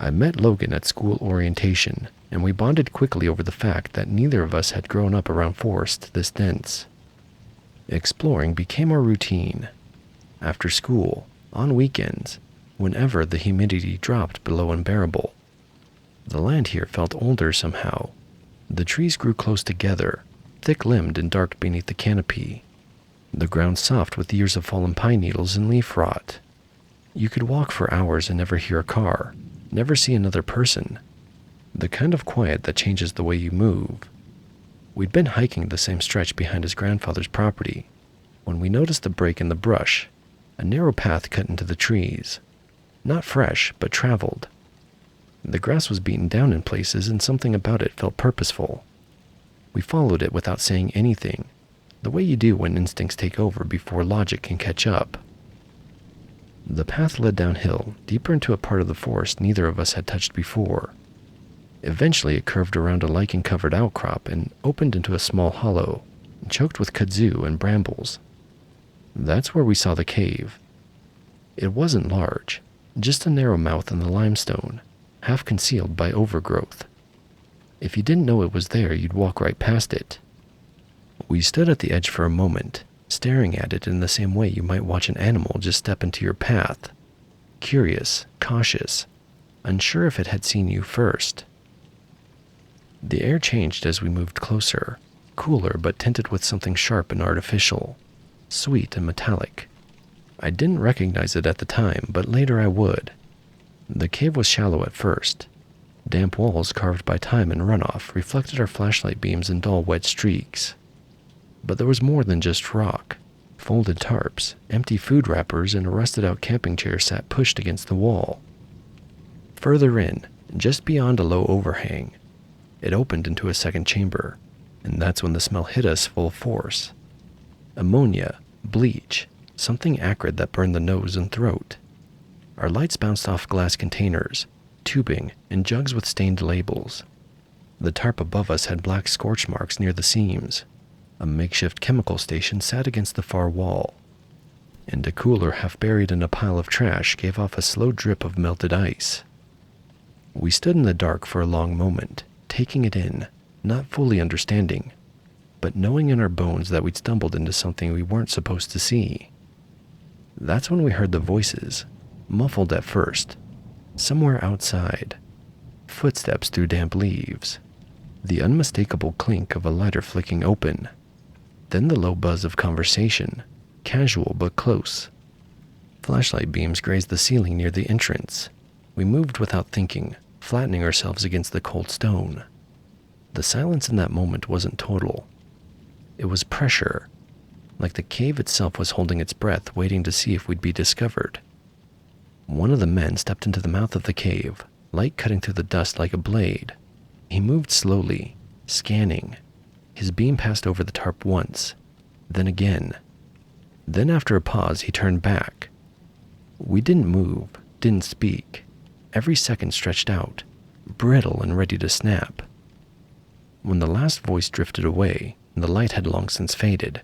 S1: I met Logan at school orientation, and we bonded quickly over the fact that neither of us had grown up around forests this dense. Exploring became our routine. After school, on weekends, whenever the humidity dropped below unbearable. The land here felt older somehow. The trees grew close together, thick-limbed and dark beneath the canopy. The ground soft with years of fallen pine needles and leaf rot. You could walk for hours and never hear a car, never see another person. The kind of quiet that changes the way you move. We'd been hiking the same stretch behind his grandfather's property when we noticed a break in the brush, a narrow path cut into the trees. Not fresh, but traveled. The grass was beaten down in places, and something about it felt purposeful. We followed it without saying anything, the way you do when instincts take over before logic can catch up. The path led downhill, deeper into a part of the forest neither of us had touched before. Eventually it curved around a lichen-covered outcrop and opened into a small hollow, choked with kudzu and brambles. That's where we saw the cave. It wasn't large, just a narrow mouth in the limestone, half concealed by overgrowth. If you didn't know it was there, you'd walk right past it. We stood at the edge for a moment, staring at it in the same way you might watch an animal just step into your path. Curious, cautious, unsure if it had seen you first. The air changed as we moved closer, cooler but tinted with something sharp and artificial, sweet and metallic. I didn't recognize it at the time, but later I would. The cave was shallow at first. Damp walls carved by time and runoff reflected our flashlight beams in dull wet streaks. But there was more than just rock. Folded tarps, empty food wrappers, and a rusted-out camping chair sat pushed against the wall. Further in, just beyond a low overhang, it opened into a second chamber, and that's when the smell hit us full force. Ammonia, bleach, something acrid that burned the nose and throat. Our lights bounced off glass containers, tubing, and jugs with stained labels. The tarp above us had black scorch marks near the seams. A makeshift chemical station sat against the far wall, and a cooler half buried in a pile of trash gave off a slow drip of melted ice. We stood in the dark for a long moment, taking it in, not fully understanding, but knowing in our bones that we'd stumbled into something we weren't supposed to see. That's when we heard the voices, muffled at first, somewhere outside. Footsteps through damp leaves. The unmistakable clink of a lighter flicking open. Then the low buzz of conversation, casual but close. Flashlight beams grazed the ceiling near the entrance. We moved without thinking, flattening ourselves against the cold stone. The silence in that moment wasn't total. It was pressure, like the cave itself was holding its breath, waiting to see if we'd be discovered. One of the men stepped into the mouth of the cave, light cutting through the dust like a blade. He moved slowly, scanning. His beam passed over the tarp once, then again. Then after a pause, he turned back. We didn't move, didn't speak. Every second stretched out, brittle and ready to snap. When the last voice drifted away, and the light had long since faded,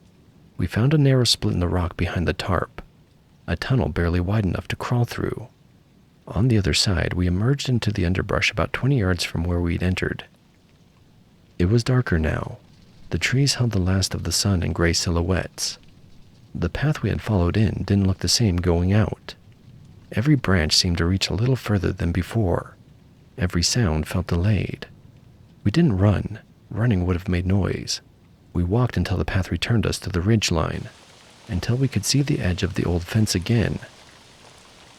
S1: we found a narrow split in the rock behind the tarp, a tunnel barely wide enough to crawl through. On the other side, we emerged into the underbrush about 20 yards from where we'd entered. It was darker now. The trees held the last of the sun in gray silhouettes. The path we had followed in didn't look the same going out. Every branch seemed to reach a little further than before. Every sound felt delayed. We didn't run. Running would have made noise. We walked until the path returned us to the ridge line, until we could see the edge of the old fence again.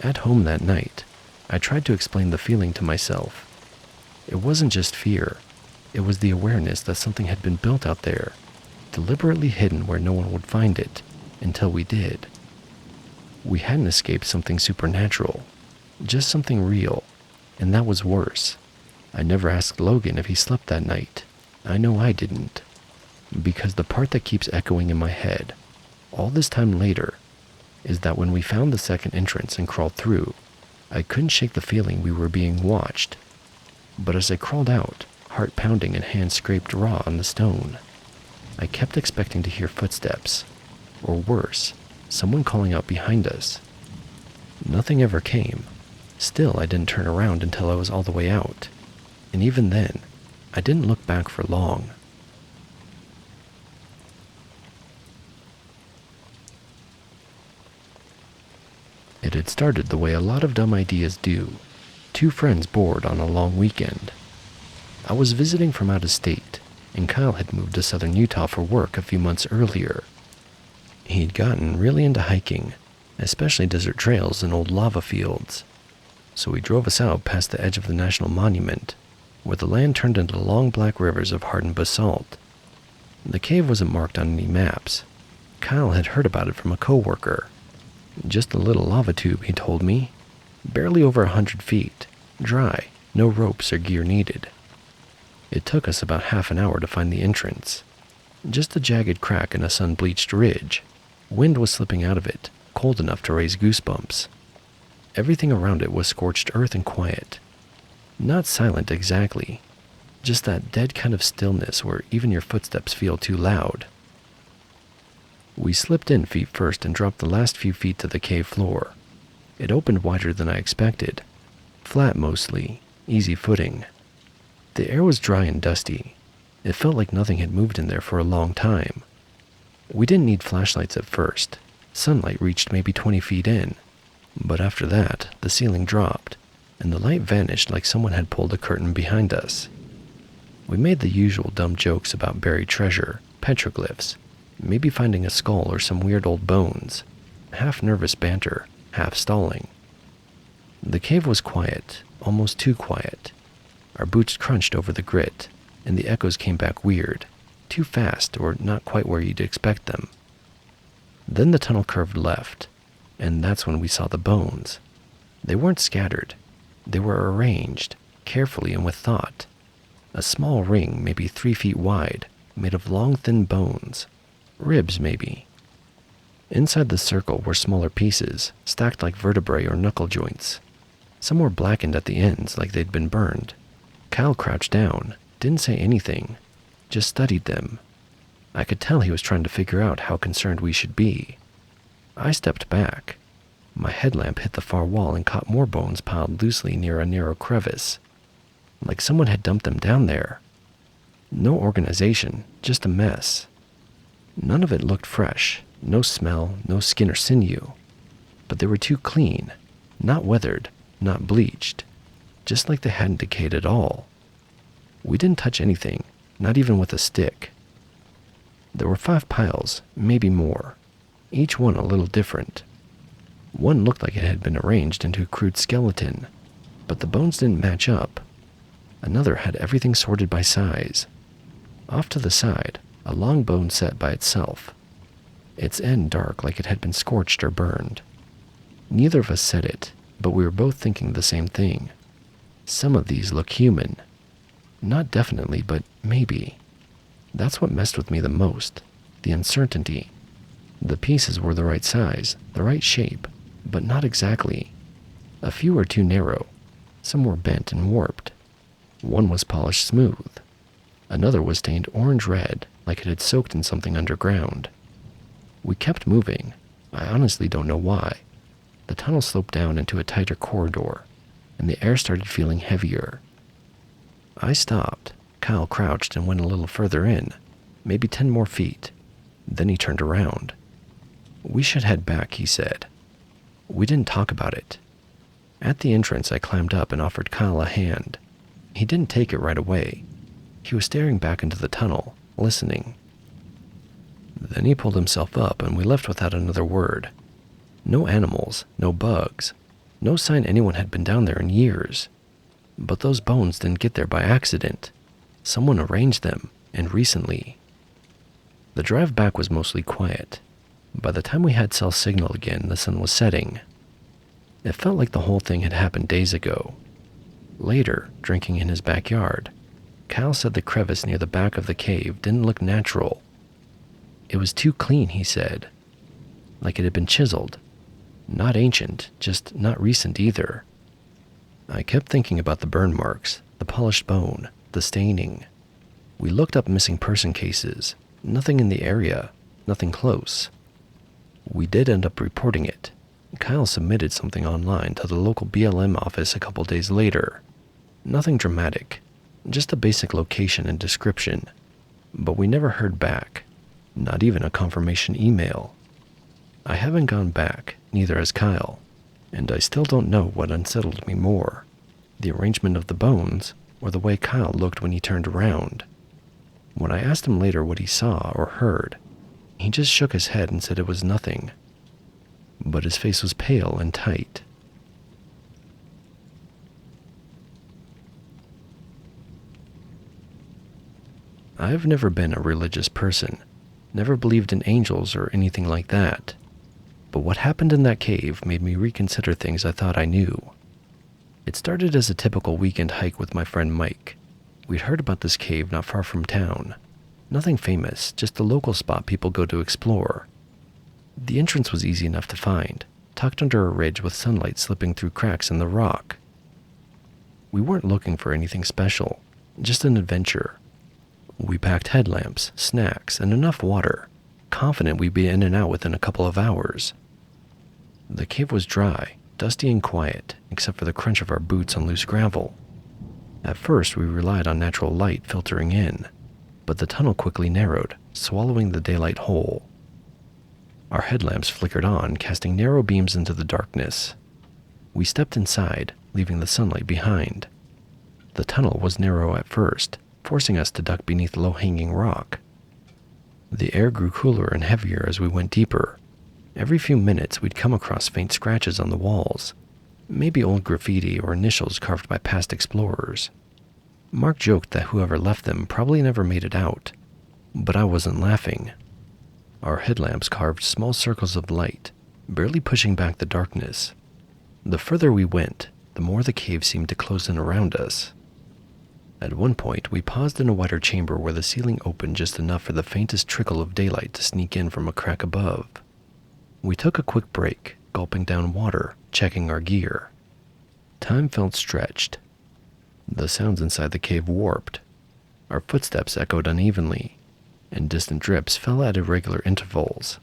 S1: At home that night, I tried to explain the feeling to myself. It wasn't just fear. It was the awareness that something had been built out there, deliberately hidden where no one would find it, until we did. We hadn't escaped something supernatural, just something real,
S2: And that was worse. I never asked Logan if he slept that night. I know I didn't. Because the part that keeps echoing in my head, all this time later, is that when we found the second entrance and crawled through, I couldn't shake the feeling we were being watched. But as I crawled out, heart pounding and hands scraped raw on the stone, I kept expecting to hear footsteps, or worse, someone calling out behind us. Nothing ever came. Still, I didn't turn around until I was all the way out, and even then, I didn't look back for long. It had started the way a lot of dumb ideas do. 2 friends bored on a long weekend. I was visiting from out of state, and Kyle had moved to southern Utah for work a few months earlier. He'd gotten really into hiking, especially desert trails and old lava fields. So he drove us out past the edge of the national monument, where the land turned into long black rivers of hardened basalt. The cave wasn't marked on any maps. Kyle had heard about it from a coworker. Just a little lava tube, he told me. Barely over 100 feet, dry, no ropes or gear needed. It took us about half an hour to find the entrance. Just a jagged crack in a sun-bleached ridge. Wind was slipping out of it, cold enough to raise goosebumps. Everything around it was scorched earth and quiet. Not silent exactly, just that dead kind of stillness where even your footsteps feel too loud. We slipped in feet first and dropped the last few feet to the cave floor. It opened wider than I expected. Flat mostly, easy footing. The air was dry and dusty. It felt like nothing had moved in there for a long time. We didn't need flashlights at first. Sunlight reached maybe 20 feet in. But after that, the ceiling dropped, and the light vanished like someone had pulled a curtain behind us. We made the usual dumb jokes about buried treasure, petroglyphs, maybe finding a skull or some weird old bones. Half nervous banter, half stalling. The cave was quiet, almost too quiet. Our boots crunched over the grit, and the echoes came back weird, too fast or not quite where you'd expect them. Then the tunnel curved left, and that's when we saw the bones. They weren't scattered. They were arranged, carefully and with thought. A small ring, maybe 3 feet wide, made of long, thin bones. Ribs, maybe. Inside the circle were smaller pieces, stacked like vertebrae or knuckle joints. Some were blackened at the ends, like they'd been burned. Kyle crouched down, didn't say anything, just studied them. I could tell he was trying to figure out how concerned we should be. I stepped back. My headlamp hit the far wall and caught more bones piled loosely near a narrow crevice, like someone had dumped them down there. No organization, just a mess. None of it looked fresh, no smell, no skin or sinew. But they were too clean, not weathered, not bleached, just like they hadn't decayed at all. We didn't touch anything, not even with a stick. There were 5 piles, maybe more, each one a little different. One looked like it had been arranged into a crude skeleton, but the bones didn't match up. Another had everything sorted by size. Off to the side, a long bone set by itself, its end dark like it had been scorched or burned. Neither of us said it, but we were both thinking the same thing. Some of these look human. Not definitely, but maybe. That's what messed with me the most, the uncertainty. The pieces were the right size, the right shape, but not exactly. A few were too narrow, some were bent and warped. One was polished smooth. Another was stained orange-red, like it had soaked in something underground. We kept moving. I honestly don't know why. The tunnel sloped down into a tighter corridor, and the air started feeling heavier. I stopped. Kyle crouched and went a little further in, maybe 10 more feet. Then he turned around. "We should head back," he said. We didn't talk about it. At the entrance, I climbed up and offered Kyle a hand. He didn't take it right away. He was staring back into the tunnel, listening. Then he pulled himself up and we left without another word. No animals, no bugs, no sign anyone had been down there in years. But those bones didn't get there by accident. Someone arranged them, and recently. The drive back was mostly quiet. By the time we had cell signal again, the sun was setting. It felt like the whole thing had happened days ago. Later, drinking in his backyard, Kyle said the crevice near the back of the cave didn't look natural. It was too clean, he said, like it had been chiseled. Not ancient, just not recent either. I kept thinking about the burn marks, the polished bone, the staining. We looked up missing person cases. Nothing in the area, nothing close. We did end up reporting it. Kyle submitted something online to the local BLM office a couple days later. Nothing dramatic, just a basic location and description. But we never heard back, not even a confirmation email. I haven't gone back, neither has Kyle, and I still don't know what unsettled me more, the arrangement of the bones or the way Kyle looked when he turned around. When I asked him later what he saw or heard, he just shook his head and said it was nothing. But his face was pale and tight. I've never been a religious person, never believed in angels or anything like that. But what happened in that cave made me reconsider things I thought I knew. It started as a typical weekend hike with my friend Mike. We'd heard about this cave not far from town. Nothing famous, just a local spot people go to explore. The entrance was easy enough to find, tucked under a ridge with sunlight slipping through cracks in the rock. We weren't looking for anything special, just an adventure. We packed headlamps, snacks, and enough water, confident we'd be in and out within a couple of hours. The cave was dry, dusty and quiet, except for the crunch of our boots on loose gravel. At first, we relied on natural light filtering in, but the tunnel quickly narrowed, swallowing the daylight whole. Our headlamps flickered on, casting narrow beams into the darkness. We stepped inside, leaving the sunlight behind. The tunnel was narrow at first, forcing us to duck beneath low-hanging rock. The air grew cooler and heavier as we went deeper. Every few minutes, we'd come across faint scratches on the walls, maybe old graffiti or initials carved by past explorers. Mark joked that whoever left them probably never made it out, but I wasn't laughing. Our headlamps carved small circles of light, barely pushing back the darkness. The further we went, the more the cave seemed to close in around us. At one point, we paused in a wider chamber where the ceiling opened just enough for the faintest trickle of daylight to sneak in from a crack above. We took a quick break, gulping down water, checking our gear. Time felt stretched. The sounds inside the cave warped. Our footsteps echoed unevenly, and distant drips fell at irregular intervals.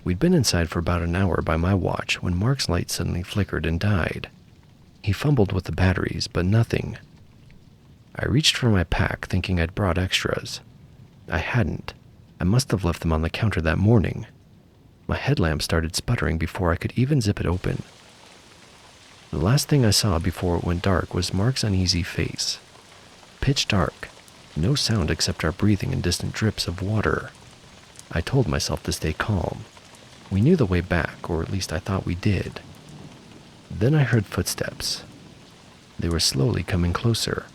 S2: We'd been inside for about an hour by my watch when Mark's light suddenly flickered and died. He fumbled with the batteries, but nothing. I reached for my pack, thinking I'd brought extras. I hadn't. I must have left them on the counter that morning. My headlamp started sputtering before I could even zip it open. The last thing I saw before it went dark was Mark's uneasy face. Pitch dark, no sound except our breathing and distant drips of water. I told myself to stay calm. We knew the way back, or at least I thought we did. Then I heard footsteps. They were slowly coming closer.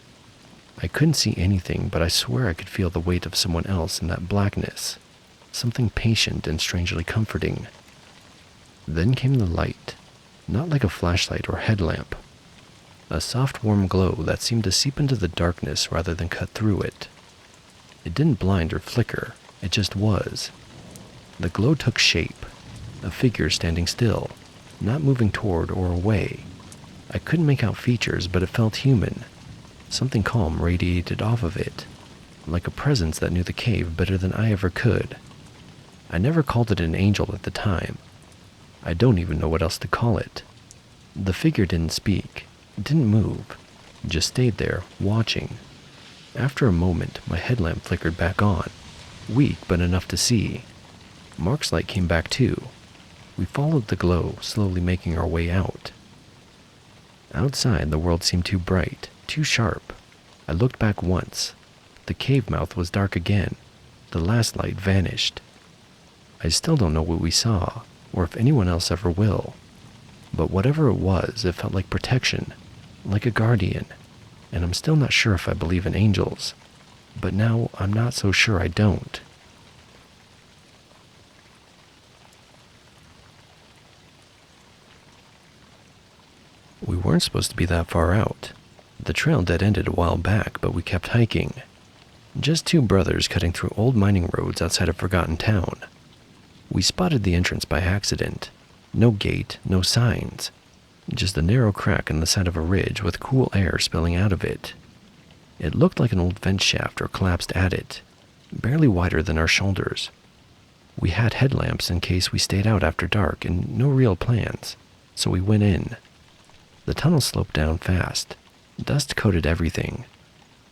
S2: I couldn't see anything, but I swear I could feel the weight of someone else in that blackness. Something patient and strangely comforting. Then came the light, not like a flashlight or headlamp. A soft, warm glow that seemed to seep into the darkness rather than cut through it. It didn't blind or flicker, it just was. The glow took shape, a figure standing still, not moving toward or away. I couldn't make out features, but it felt human. Something calm radiated off of it, like a presence that knew the cave better than I ever could. I never called it an angel at the time. I don't even know what else to call it. The figure didn't speak, didn't move, just stayed there, watching. After a moment, my headlamp flickered back on, weak but enough to see. Mark's light came back too. We followed the glow, slowly making our way out. Outside, the world seemed too bright, too sharp. I looked back once. The cave mouth was dark again. The last light vanished. I still don't know what we saw, or if anyone else ever will. But whatever it was, it felt like protection, like a guardian, and I'm still not sure if I believe in angels. But now I'm not so sure I don't. We weren't supposed to be that far out. The trail dead-ended a while back, but we kept hiking. Just two brothers cutting through old mining roads outside a forgotten town. We spotted the entrance by accident. No gate, no signs. Just a narrow crack in the side of a ridge with cool air spilling out of it. It looked like an old vent shaft or collapsed adit, barely wider than our shoulders. We had headlamps in case we stayed out after dark and no real plans, so we went in. The tunnel sloped down fast. Dust coated everything.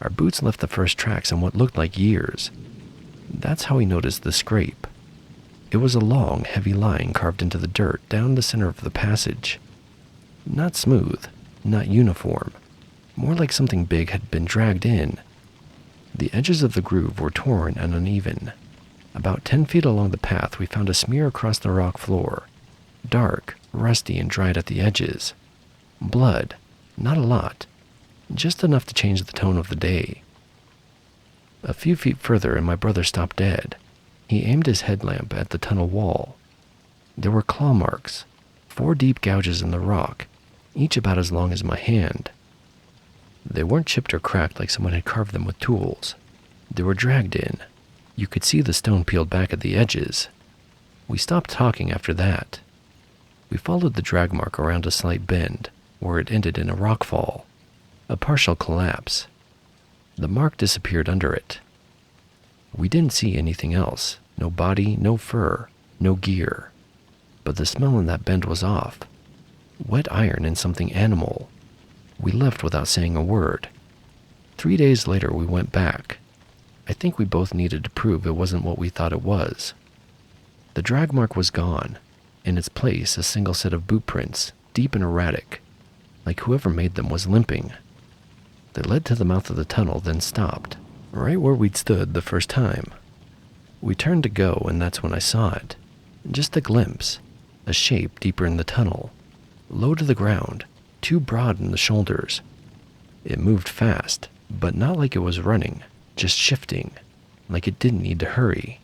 S2: Our boots left the first tracks in what looked like years. That's how we noticed the scrape. It was a long, heavy line carved into the dirt down the center of the passage. Not smooth, not uniform. More like something big had been dragged in. The edges of the groove were torn and uneven. About 10 feet along the path, we found a smear across the rock floor. Dark, rusty, and dried at the edges. Blood. Not a lot. Just enough to change the tone of the day. A few feet further and my brother stopped dead. He aimed his headlamp at the tunnel wall. There were claw marks. 4 deep gouges in the rock, each about as long as my hand. They weren't chipped or cracked like someone had carved them with tools. They were dragged in. You could see the stone peeled back at the edges. We stopped talking after that. We followed the drag mark around a slight bend, where it ended in a rockfall, a partial collapse. The mark disappeared under it. We didn't see anything else. No body, no fur, no gear. But the smell in that bend was off. Wet iron and something animal. We left without saying a word. 3 days later, we went back. I think we both needed to prove it wasn't what we thought it was. The drag mark was gone. In its place, a single set of boot prints, deep and erratic, like whoever made them was limping. They led to the mouth of the tunnel, then stopped, right where we'd stood the first time. We turned to go, and that's when I saw it. Just a glimpse, a shape deeper in the tunnel, low to the ground, too broad in the shoulders. It moved fast, but not like it was running, just shifting, like it didn't need to hurry.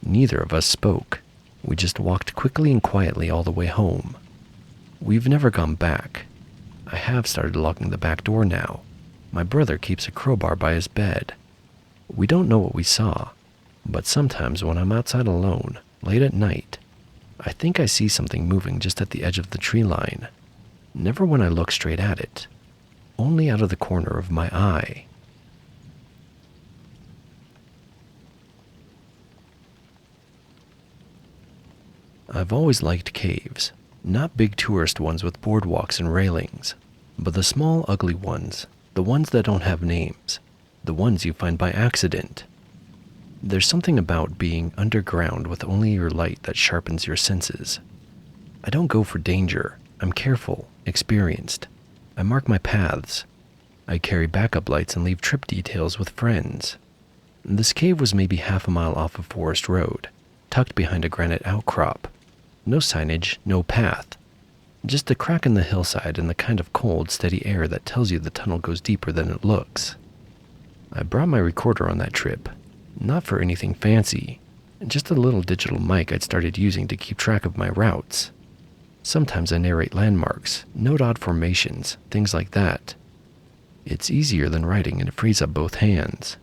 S2: Neither of us spoke. We just walked quickly and quietly all the way home. We've never gone back. I have started locking the back door now. My brother keeps a crowbar by his bed. We don't know what we saw, but sometimes when I'm outside alone, late at night, I think I see something moving just at the edge of the tree line. Never when I look straight at it, only out of the corner of my eye. I've always liked caves, not big tourist ones with boardwalks and railings, but the small, ugly ones, the ones that don't have names, the ones you find by accident. There's something about being underground with only your light that sharpens your senses. I don't go for danger. I'm careful, experienced. I mark my paths. I carry backup lights and leave trip details with friends. This cave was maybe half a mile off of Forest Road, tucked behind a granite outcrop. No signage, no path. Just a crack in the hillside and the kind of cold, steady air that tells you the tunnel goes deeper than it looks. I brought my recorder on that trip, not for anything fancy, just a little digital mic I'd started using to keep track of my routes. Sometimes I narrate landmarks, note odd formations, things like that. It's easier than writing and it frees up both hands.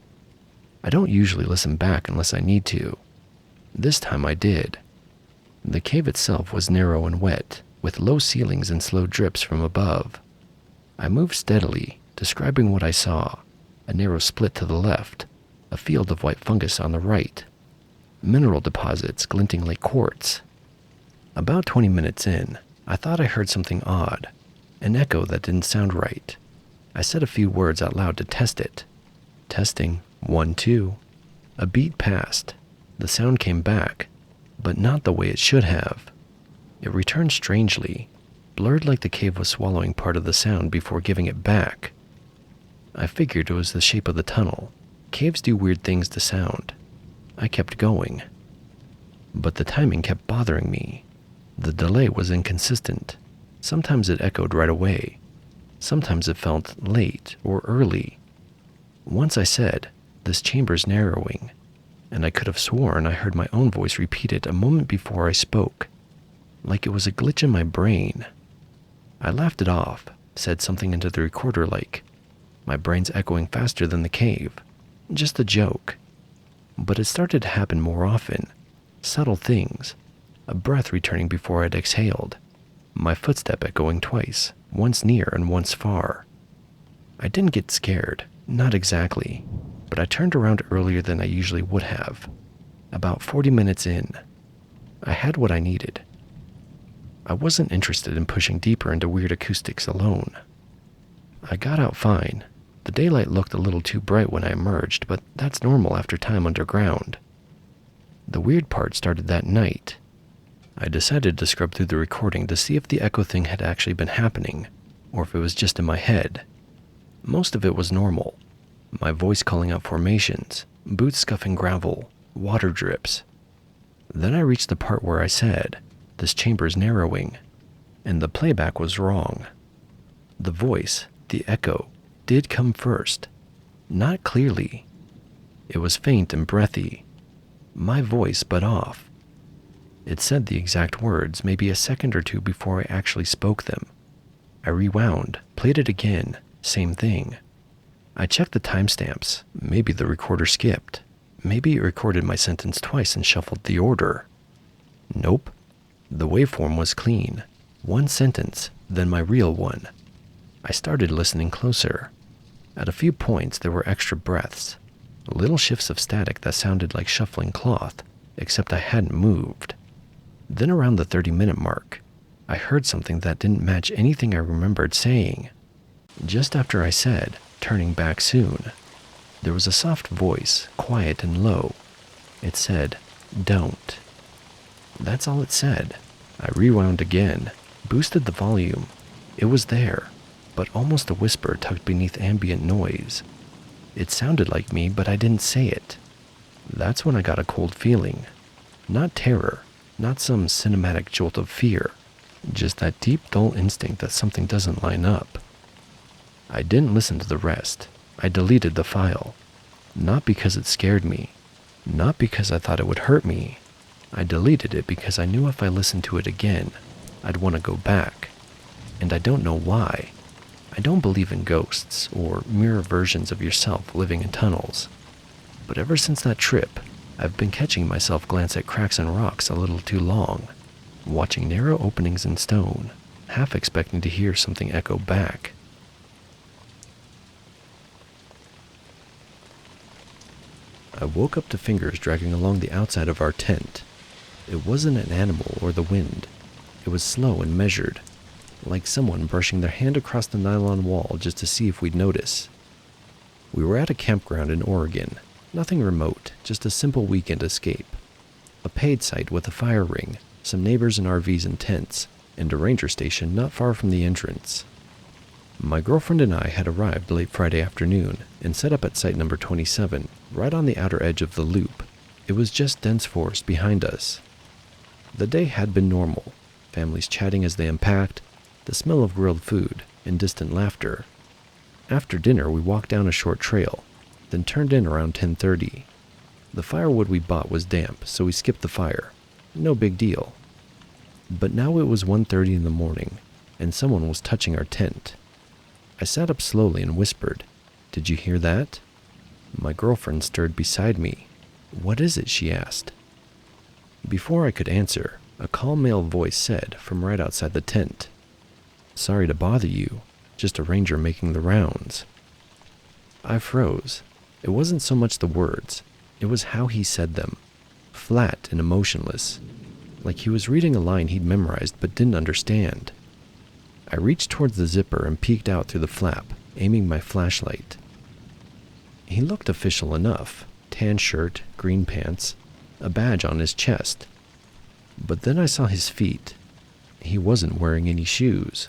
S2: I don't usually listen back unless I need to. This time I did. The cave itself was narrow and wet, with low ceilings and slow drips from above. I moved steadily, describing what I saw: a narrow split to the left, a field of white fungus on the right, mineral deposits glinting like quartz. About 20 minutes in, I thought I heard something odd, an echo that didn't sound right. I said a few words out loud to test it. Testing, 1, 2. A beat passed. The sound came back, but not the way it should have. It returned strangely, blurred like the cave was swallowing part of the sound before giving it back. I figured it was the shape of the tunnel. Caves do weird things to sound. I kept going. But the timing kept bothering me. The delay was inconsistent. Sometimes it echoed right away. Sometimes it felt late or early. Once I said, "This chamber's narrowing," and I could have sworn I heard my own voice repeat it a moment before I spoke, like it was a glitch in my brain. I laughed it off, said something into the recorder like, my brain's echoing faster than the cave. Just a joke. But it started to happen more often. Subtle things. A breath returning before I'd exhaled. My footstep echoing twice, once near and once far. I didn't get scared, not exactly, but I turned around earlier than I usually would have. About 40 minutes in, I had what I needed. I wasn't interested in pushing deeper into weird acoustics alone. I got out fine. The daylight looked a little too bright when I emerged, but that's normal after time underground. The weird part started that night. I decided to scrub through the recording to see if the echo thing had actually been happening, or if it was just in my head. Most of it was normal. My voice calling out formations, boots scuffing gravel, water drips. Then I reached the part where I said, "This chamber's narrowing," and the playback was wrong. The voice, the echo, did come first. Not clearly. It was faint and breathy. My voice, but off. It said the exact words maybe a second or two before I actually spoke them. I rewound, played it again, same thing. I checked the timestamps. Maybe the recorder skipped. Maybe it recorded my sentence twice and shuffled the order. Nope. The waveform was clean. One sentence, then my real one. I started listening closer. At a few points there were extra breaths. Little shifts of static that sounded like shuffling cloth, except I hadn't moved. Then around the 30-minute mark, I heard something that didn't match anything I remembered saying. Just after I said, "Turning back soon," there was a soft voice, quiet and low. It said, "Don't." That's all it said. I rewound again, boosted the volume. It was there, but almost a whisper tucked beneath ambient noise. It sounded like me, but I didn't say it. That's when I got a cold feeling. Not terror, not some cinematic jolt of fear, just that deep, dull instinct that something doesn't line up. I didn't listen to the rest. I deleted the file. Not because it scared me. Not because I thought it would hurt me. I deleted it because I knew if I listened to it again, I'd want to go back. And I don't know why. I don't believe in ghosts or mirror versions of yourself living in tunnels. But ever since that trip, I've been catching myself glance at cracks in rocks a little too long, watching narrow openings in stone, half expecting to hear something echo back. I woke up to fingers dragging along the outside of our tent. It wasn't an animal or the wind. It was slow and measured, like someone brushing their hand across the nylon wall just to see if we'd notice. We were at a campground in Oregon. Nothing remote, just a simple weekend escape. A paid site with a fire ring, some neighbors in RVs and tents, and a ranger station not far from the entrance. My girlfriend and I had arrived late Friday afternoon and set up at site number 27, right on the outer edge of the loop. It was just dense forest behind us. The day had been normal, families chatting as they unpacked, the smell of grilled food, and distant laughter. After dinner, we walked down a short trail, then turned in around 10:30. The firewood we bought was damp, so we skipped the fire. No big deal. But now it was 1:30 in the morning, and someone was touching our tent. I sat up slowly and whispered, "Did you hear that?" My girlfriend stirred beside me. "What is it?" she asked. Before I could answer, a calm male voice said from right outside the tent, "Sorry to bother you, just a ranger making the rounds." I froze. It wasn't so much the words, it was how he said them, flat and emotionless, like he was reading a line he'd memorized but didn't understand. I reached towards the zipper and peeked out through the flap, aiming my flashlight. He looked official enough, tan shirt, green pants, a badge on his chest. But then I saw his feet. He wasn't wearing any shoes,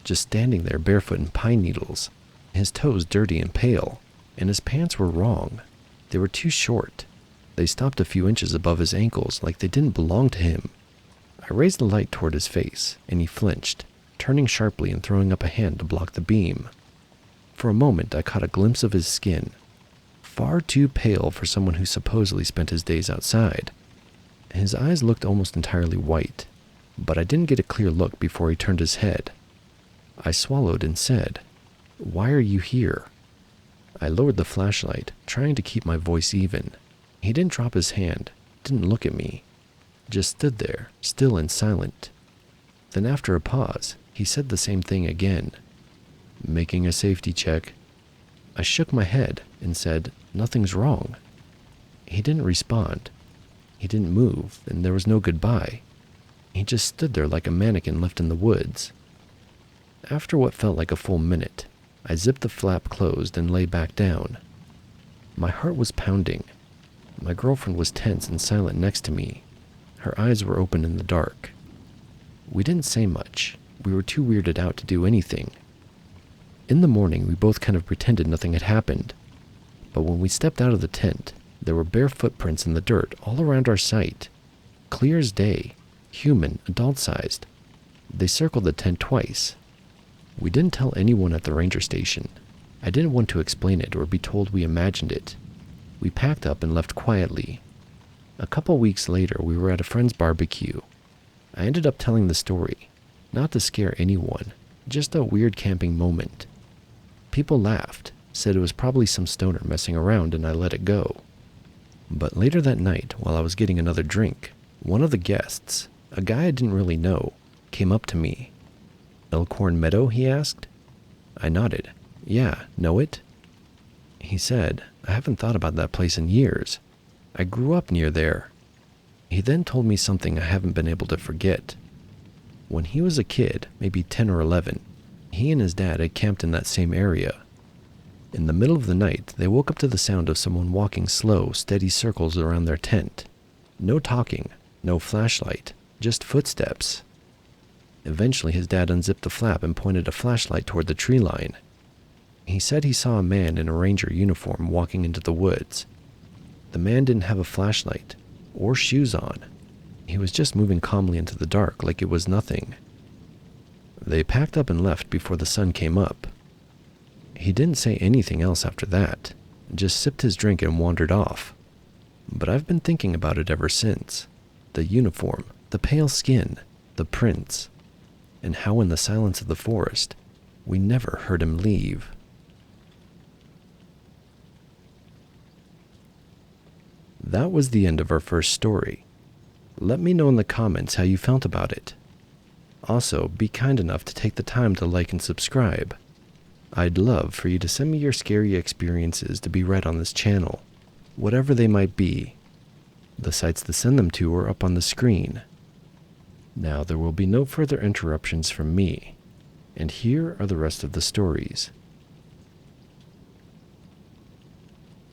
S2: just standing there barefoot in pine needles, his toes dirty and pale, and his pants were wrong. They were too short. They stopped a few inches above his ankles like they didn't belong to him. I raised the light toward his face, and he flinched, turning sharply and throwing up a hand to block the beam. For a moment I caught a glimpse of his skin, far too pale for someone who supposedly spent his days outside. His eyes looked almost entirely white, but I didn't get a clear look before he turned his head. I swallowed and said, "Why are you here?" I lowered the flashlight, trying to keep my voice even. He didn't drop his hand, didn't look at me, just stood there, still and silent. Then after a pause, he said the same thing again. "Making a safety check." I shook my head and said, "Nothing's wrong." He didn't respond. He didn't move, and there was no goodbye. He just stood there like a mannequin left in the woods. After what felt like a full minute, I zipped the flap closed and lay back down. My heart was pounding. My girlfriend was tense and silent next to me. Her eyes were open in the dark. We didn't say much. We were too weirded out to do anything. In the morning, we both kind of pretended nothing had happened. But when we stepped out of the tent, there were bare footprints in the dirt all around our site. Clear as day. Human, adult-sized. They circled the tent twice. We didn't tell anyone at the ranger station. I didn't want to explain it or be told we imagined it. We packed up and left quietly. A couple weeks later, we were at a friend's barbecue. I ended up telling the story, not to scare anyone, just a weird camping moment. People laughed, said it was probably some stoner messing around, and I let it go. But later that night, while I was getting another drink, one of the guests, a guy I didn't really know, came up to me. "Elkhorn Meadow?" he asked. I nodded. "Yeah, know it?" He said, "I haven't thought about that place in years. I grew up near there." He then told me something I haven't been able to forget. When he was a kid, maybe 10 or 11, he and his dad had camped in that same area. In the middle of the night, they woke up to the sound of someone walking slow, steady circles around their tent. No talking, no flashlight, just footsteps. Eventually, his dad unzipped the flap and pointed a flashlight toward the tree line. He said he saw a man in a ranger uniform walking into the woods. The man didn't have a flashlight or shoes on. He was just moving calmly into the dark like it was nothing. They packed up and left before the sun came up. He didn't say anything else after that, just sipped his drink and wandered off. But I've been thinking about it ever since. The uniform, the pale skin, the prints, and how in the silence of the forest, we never heard him leave. That was the end of our first story. Let me know in the comments how you felt about it. Also, be kind enough to take the time to like and subscribe. I'd love for you to send me your scary experiences to be read on this channel, whatever they might be. The sites to send them to are up on the screen. Now there will be no further interruptions from me, and here are the rest of the stories.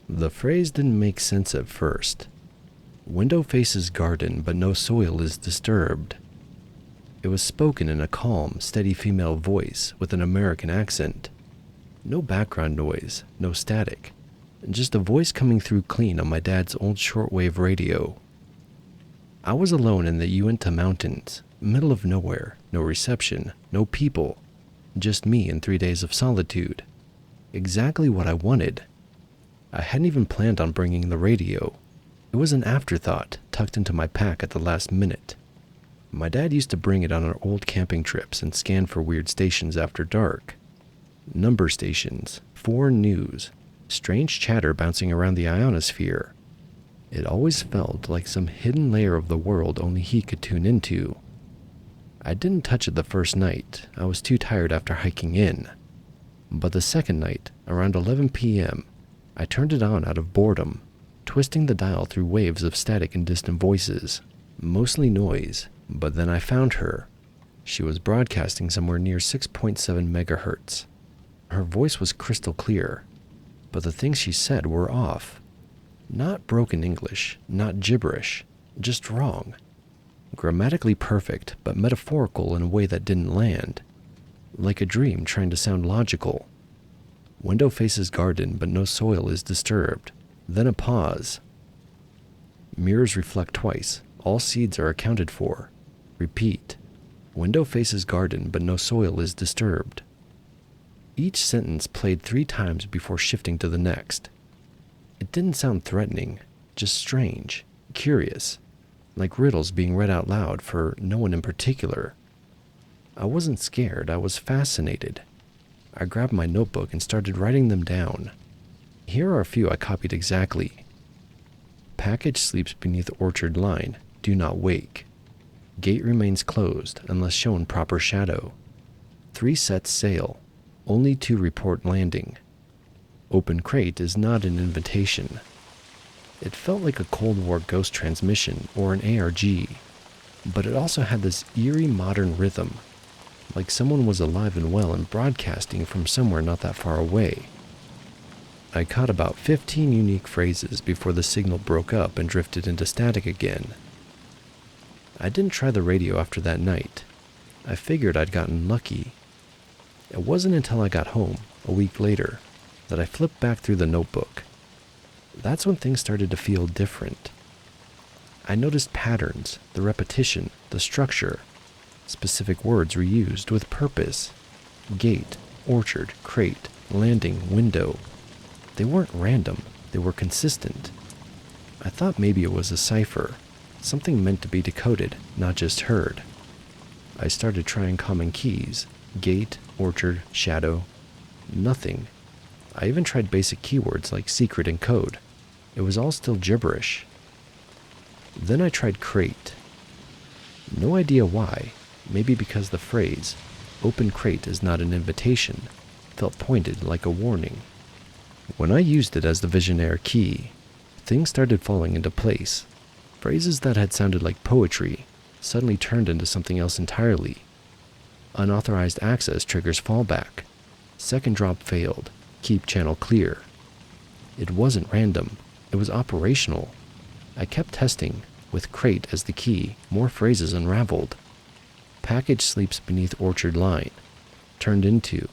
S2: The phrase didn't make sense at first. Window faces garden, but no soil is disturbed. It was spoken in a calm, steady female voice with an American accent. No background noise, no static, just a voice coming through clean on my dad's old shortwave radio. I was alone in the Uinta Mountains, middle of nowhere, no reception, no people, just me and 3 days of solitude. Exactly what I wanted. I hadn't even planned on bringing the radio. It was an afterthought, tucked into my pack at the last minute. My dad used to bring it on our old camping trips and scan for weird stations after dark. Number stations, foreign news, strange chatter bouncing around the ionosphere. It always felt like some hidden layer of the world only he could tune into. I didn't touch it the first night. I was too tired after hiking in. But the second night, around 11 p.m., I turned it on out of boredom, twisting the dial through waves of static and distant voices, mostly noise. But then I found her. She was broadcasting somewhere near 6.7 megahertz. Her voice was crystal clear, but the things she said were off. Not broken English, not gibberish, just wrong. Grammatically perfect, but metaphorical in a way that didn't land. Like a dream trying to sound logical. Window faces garden, but no soil is disturbed. Then a pause. Mirrors reflect twice. All seeds are accounted for. Repeat. Window faces garden, but no soil is disturbed. Each sentence played 3 times before shifting to the next. It didn't sound threatening, just strange, curious, like riddles being read out loud for no one in particular. I wasn't scared, I was fascinated. I grabbed my notebook and started writing them down. Here are a few I copied exactly. Package sleeps beneath orchard line. Do not wake. Gate remains closed unless shown proper shadow. 3 sets sail. Only 2 report landing. Open crate is not an invitation. It felt like a Cold War ghost transmission or an ARG, but it also had this eerie modern rhythm, like someone was alive and well and broadcasting from somewhere not that far away. I caught about 15 unique phrases before the signal broke up and drifted into static again. I didn't try the radio after that night. I figured I'd gotten lucky. It wasn't until I got home, a week later, that I flipped back through the notebook. That's when things started to feel different. I noticed patterns, the repetition, the structure. Specific words were used with purpose. Gate, orchard, crate, landing, window. They weren't random, they were consistent. I thought maybe it was a cipher, something meant to be decoded, not just heard. I started trying common keys, gate, orchard, shadow. Nothing. I even tried basic keywords like secret and code. It was all still gibberish. Then I tried crate. No idea why, maybe because the phrase, open crate is not an invitation, felt pointed like a warning. When I used it as the Visionaire key, things started falling into place. Phrases that had sounded like poetry suddenly turned into something else entirely. Unauthorized access triggers fallback. Second drop failed. Keep channel clear. It wasn't random. It was operational. I kept testing. With crate as the key, more phrases unraveled. Package sleeps beneath orchard line. Turned into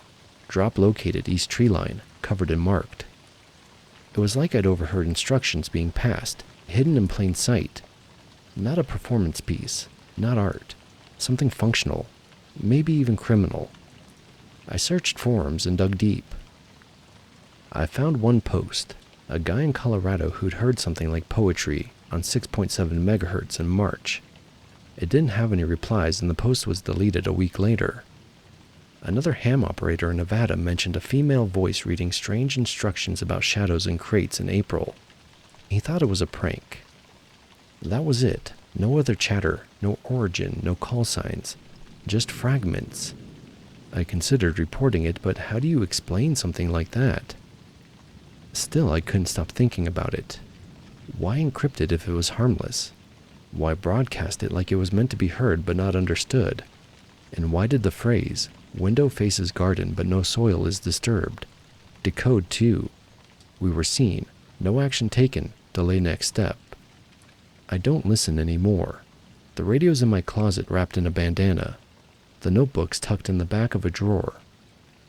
S2: drop located east tree line, covered and marked. It was like I'd overheard instructions being passed, hidden in plain sight. Not a performance piece, not art, something functional, maybe even criminal. I searched forums and dug deep. I found one post, a guy in Colorado who'd heard something like poetry on 6.7 megahertz in March. It didn't have any replies and the post was deleted a week later. Another ham operator in Nevada mentioned a female voice reading strange instructions about shadows in crates in April. He thought it was a prank. That was it. No other chatter, no origin, no call signs. Just fragments. I considered reporting it, but how do you explain something like that? Still, I couldn't stop thinking about it. Why encrypt it if it was harmless? Why broadcast it like it was meant to be heard but not understood? And why did the phrase, window faces garden but no soil is disturbed, decode too? We were seen, no action taken, delay next step. I don't listen anymore. The radio's in my closet wrapped in a bandana. The notebook's tucked in the back of a drawer.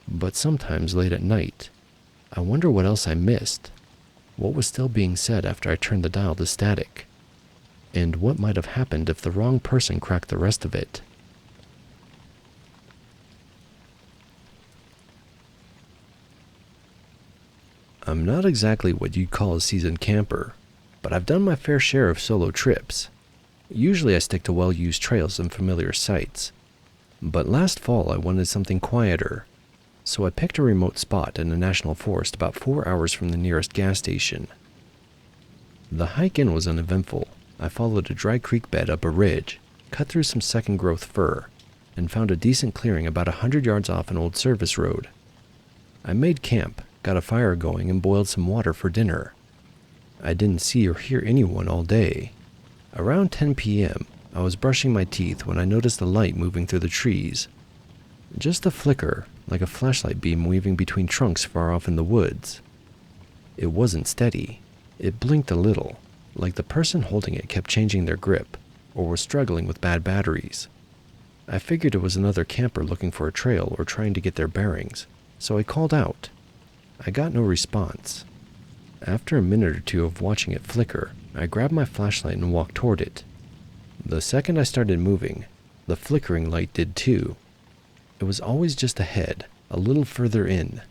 S2: But sometimes late at night, I wonder what else I missed. What was still being said after I turned the dial to static? And what might have happened if the wrong person cracked the rest of it? I'm not exactly what you'd call a seasoned camper, but I've done my fair share of solo trips. Usually I stick to well-used trails and familiar sites. But last fall I wanted something quieter, so I picked a remote spot in a national forest about 4 hours from the nearest gas station. The hike in was uneventful. I followed a dry creek bed up a ridge, cut through some second-growth fir, and found a decent clearing about 100 yards off an old service road. I made camp, got a fire going, and boiled some water for dinner. I didn't see or hear anyone all day. Around 10 p.m., I was brushing my teeth when I noticed a light moving through the trees. Just a flicker, like a flashlight beam weaving between trunks far off in the woods. It wasn't steady. It blinked a little, like the person holding it kept changing their grip, or was struggling with bad batteries. I figured it was another camper looking for a trail or trying to get their bearings, so I called out. I got no response. After a minute or two of watching it flicker, I grabbed my flashlight and walked toward it. The second I started moving, the flickering light did too. It was always just ahead, a little further in.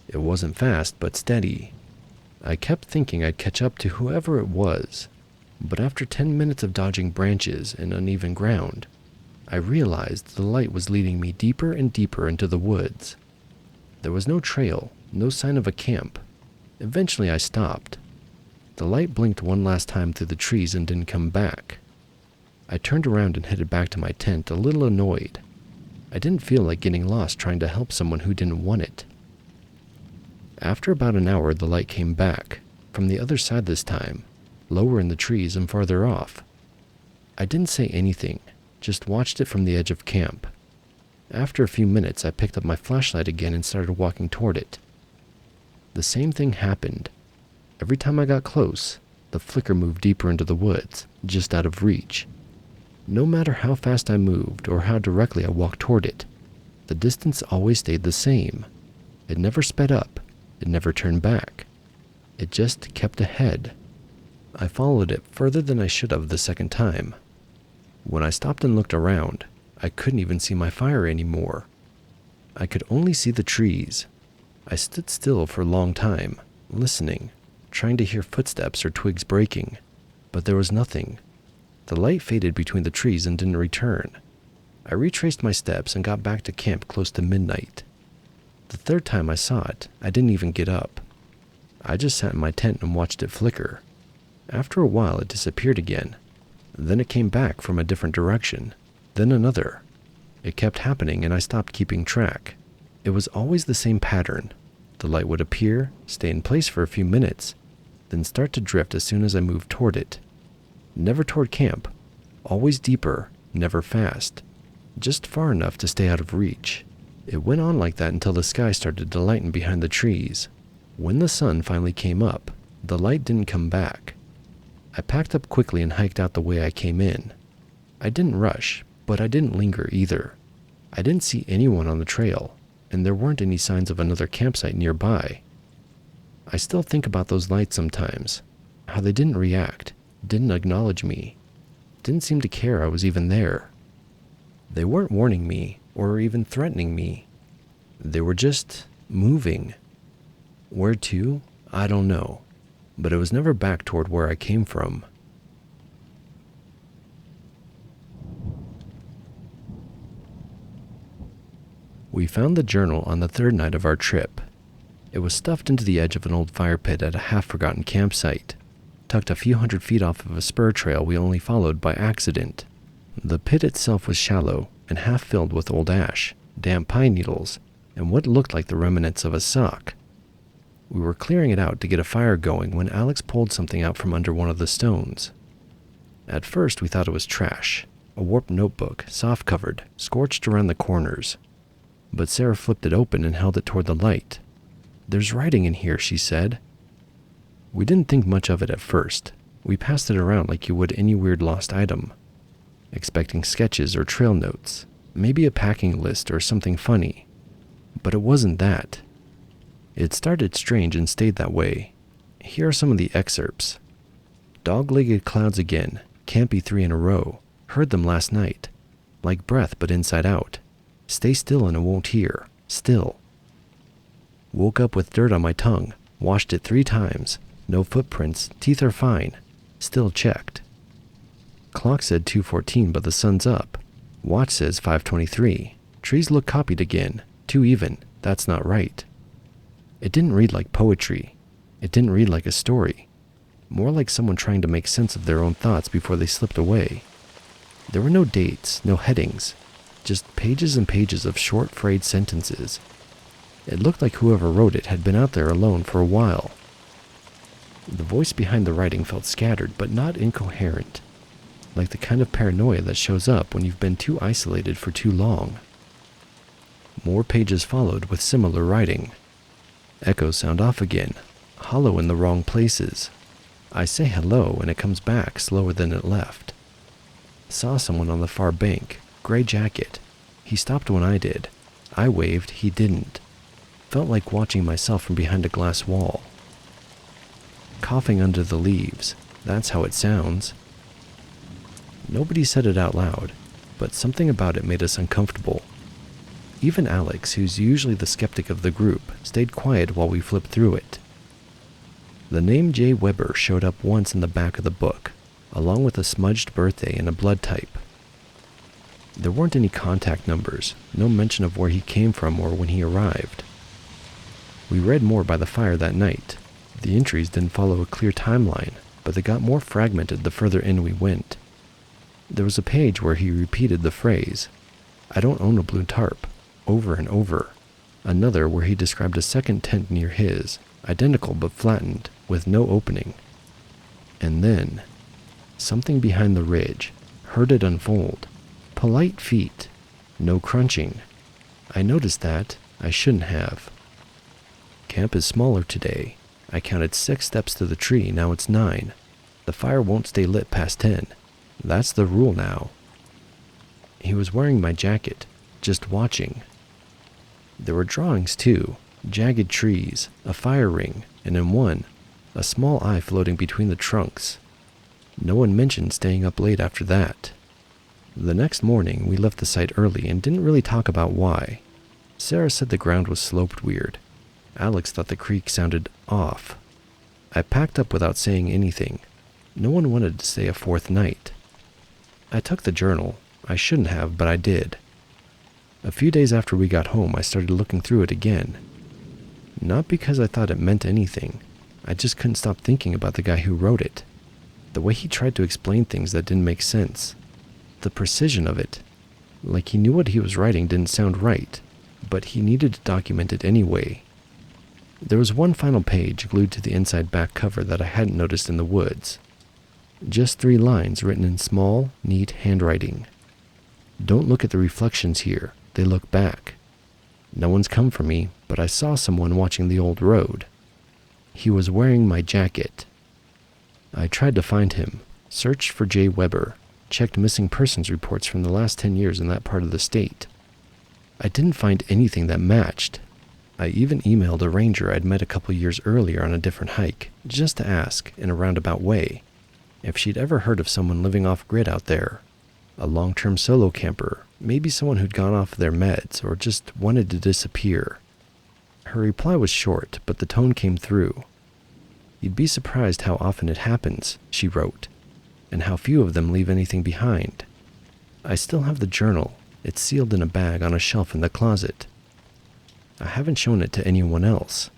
S2: It wasn't fast, but steady. I kept thinking I'd catch up to whoever it was, but after 10 minutes of dodging branches and uneven ground, I realized the light was leading me deeper and deeper into the woods. There was no trail, no sign of a camp. Eventually I stopped. The light blinked one last time through the trees and didn't come back. I turned around and headed back to my tent, a little annoyed. I didn't feel like getting lost trying to help someone who didn't want it. After about an hour, the light came back, from the other side this time, lower in the trees and farther off. I didn't say anything, just watched it from the edge of camp. After a few minutes, I picked up my flashlight again and started walking toward it. The same thing happened. Every time I got close, the flicker moved deeper into the woods, just out of reach. No matter how fast I moved or how directly I walked toward it, the distance always stayed the same. It never sped up. It never turned back. It just kept ahead. I followed it further than I should have the second time. When I stopped and looked around, I couldn't even see my fire anymore. I could only see the trees. I stood still for a long time, listening, trying to hear footsteps or twigs breaking, but there was nothing. The light faded between the trees and didn't return. I retraced my steps and got back to camp close to midnight. The third time I saw it, I didn't even get up. I just sat in my tent and watched it flicker. After a while, it disappeared again. Then it came back from a different direction, then another. It kept happening and I stopped keeping track. It was always the same pattern. The light would appear, stay in place for a few minutes, then start to drift as soon as I moved toward it. Never toward camp, always deeper, never fast, just far enough to stay out of reach. It went on like that until the sky started to lighten behind the trees. When the sun finally came up, the light didn't come back. I packed up quickly and hiked out the way I came in. I didn't rush, but I didn't linger either. I didn't see anyone on the trail, and there weren't any signs of another campsite nearby. I still think about those lights sometimes, how they didn't react, didn't acknowledge me, didn't seem to care I was even there. They weren't warning me or even threatening me. They were just moving. Where to? I don't know, but it was never back toward where I came from. We found the journal on the third night of our trip. It was stuffed into the edge of an old fire pit at a half-forgotten campsite, tucked a few hundred feet off of a spur trail we only followed by accident. The pit itself was shallow and half filled with old ash, damp pine needles, and what looked like the remnants of a sock. We were clearing it out to get a fire going when Alex pulled something out from under one of the stones. At first we thought it was trash, a warped notebook, soft-covered, scorched around the corners. But Sarah flipped it open and held it toward the light. "There's writing in here," she said. We didn't think much of it at first. We passed it around like you would any weird lost item, expecting sketches or trail notes, maybe a packing list or something funny. But it wasn't that. It started strange and stayed that way. Here are some of the excerpts. "Dog-legged clouds again, can't be 3 in a row. Heard them last night. Like breath but inside out. Stay still and it won't hear. Still. Woke up with dirt on my tongue. Washed it 3 times. No footprints. Teeth are fine. Still checked. Clock said 2:14, but the sun's up. Watch says 5:23. Trees look copied again. Too even. That's not right." It didn't read like poetry. It didn't read like a story. More like someone trying to make sense of their own thoughts before they slipped away. There were no dates, no headings. Just pages and pages of short, frayed sentences. It looked like whoever wrote it had been out there alone for a while. The voice behind the writing felt scattered but not incoherent, like the kind of paranoia that shows up when you've been too isolated for too long. More pages followed with similar writing. Echoes sound off again, hollow in the wrong places. I say hello and it comes back slower than it left. Saw someone on the far bank, gray jacket. He stopped when I did. I waved, he didn't. Felt like watching myself from behind a glass wall. Coughing under the leaves, that's how it sounds. Nobody said it out loud, but something about it made us uncomfortable. Even Alex, who's usually the skeptic of the group, stayed quiet while we flipped through it. The name J. Weber showed up once in the back of the book, along with a smudged birthday and a blood type. There weren't any contact numbers, no mention of where he came from or when he arrived. We read more by the fire that night. The entries didn't follow a clear timeline, but they got more fragmented the further in we went. There was a page where he repeated the phrase, "I don't own a blue tarp," over and over. Another where he described a second tent near his, identical but flattened, with no opening. And then, something behind the ridge, heard it unfold. Polite feet, no crunching. I noticed that. I shouldn't have. Camp is smaller today. I counted 6 steps to the tree, now it's 9. The fire won't stay lit past 10. That's the rule now. He was wearing my jacket, just watching. There were drawings too, jagged trees, a fire ring, and in one, a small eye floating between the trunks. No one mentioned staying up late after that. The next morning, we left the site early and didn't really talk about why. Sarah said the ground was sloped weird. Alex thought the creek sounded off. I packed up without saying anything. No one wanted to stay a 4th night. I took the journal. I shouldn't have, but I did. A few days after we got home, I started looking through it again. Not because I thought it meant anything. I just couldn't stop thinking about the guy who wrote it. The way he tried to explain things that didn't make sense. The precision of it. Like he knew what he was writing didn't sound right, but he needed to document it anyway. There was one final page glued to the inside back cover that I hadn't noticed in the woods. Just 3 lines written in small, neat handwriting. "Don't look at the reflections here. They look back. No one's come for me, but I saw someone watching the old road. He was wearing my jacket." I tried to find him, searched for Jay Weber, checked missing persons reports from the last 10 years in that part of the state. I didn't find anything that matched. I even emailed a ranger I'd met a couple years earlier on a different hike, just to ask, in a roundabout way, if she'd ever heard of someone living off-grid out there. A long-term solo camper, maybe someone who'd gone off their meds or just wanted to disappear. Her reply was short, but the tone came through. "You'd be surprised how often it happens," she wrote, "and how few of them leave anything behind. I still have the journal. It's sealed in a bag on a shelf in the closet. I haven't shown it to anyone else.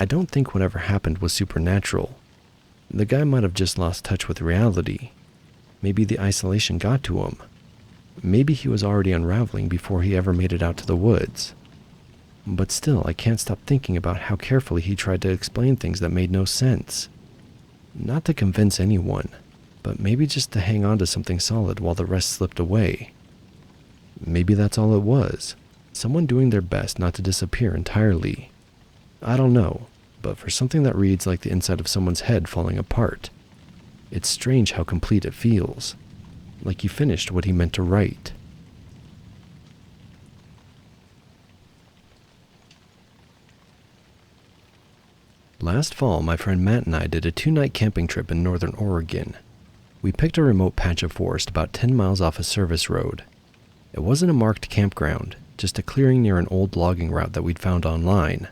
S2: I don't think whatever happened was supernatural. The guy might have just lost touch with reality. Maybe the isolation got to him. Maybe he was already unraveling before he ever made it out to the woods. But still, I can't stop thinking about how carefully he tried to explain things that made no sense. Not to convince anyone, but maybe just to hang on to something solid while the rest slipped away. Maybe that's all it was. Someone doing their best not to disappear entirely. I don't know, but for something that reads like the inside of someone's head falling apart, it's strange how complete it feels. Like he finished what he meant to write. Last fall, my friend Matt and I did a 2-night camping trip in northern Oregon. We picked a remote patch of forest about 10 miles off a service road. It wasn't a marked campground, just a clearing near an old logging route that we'd found online.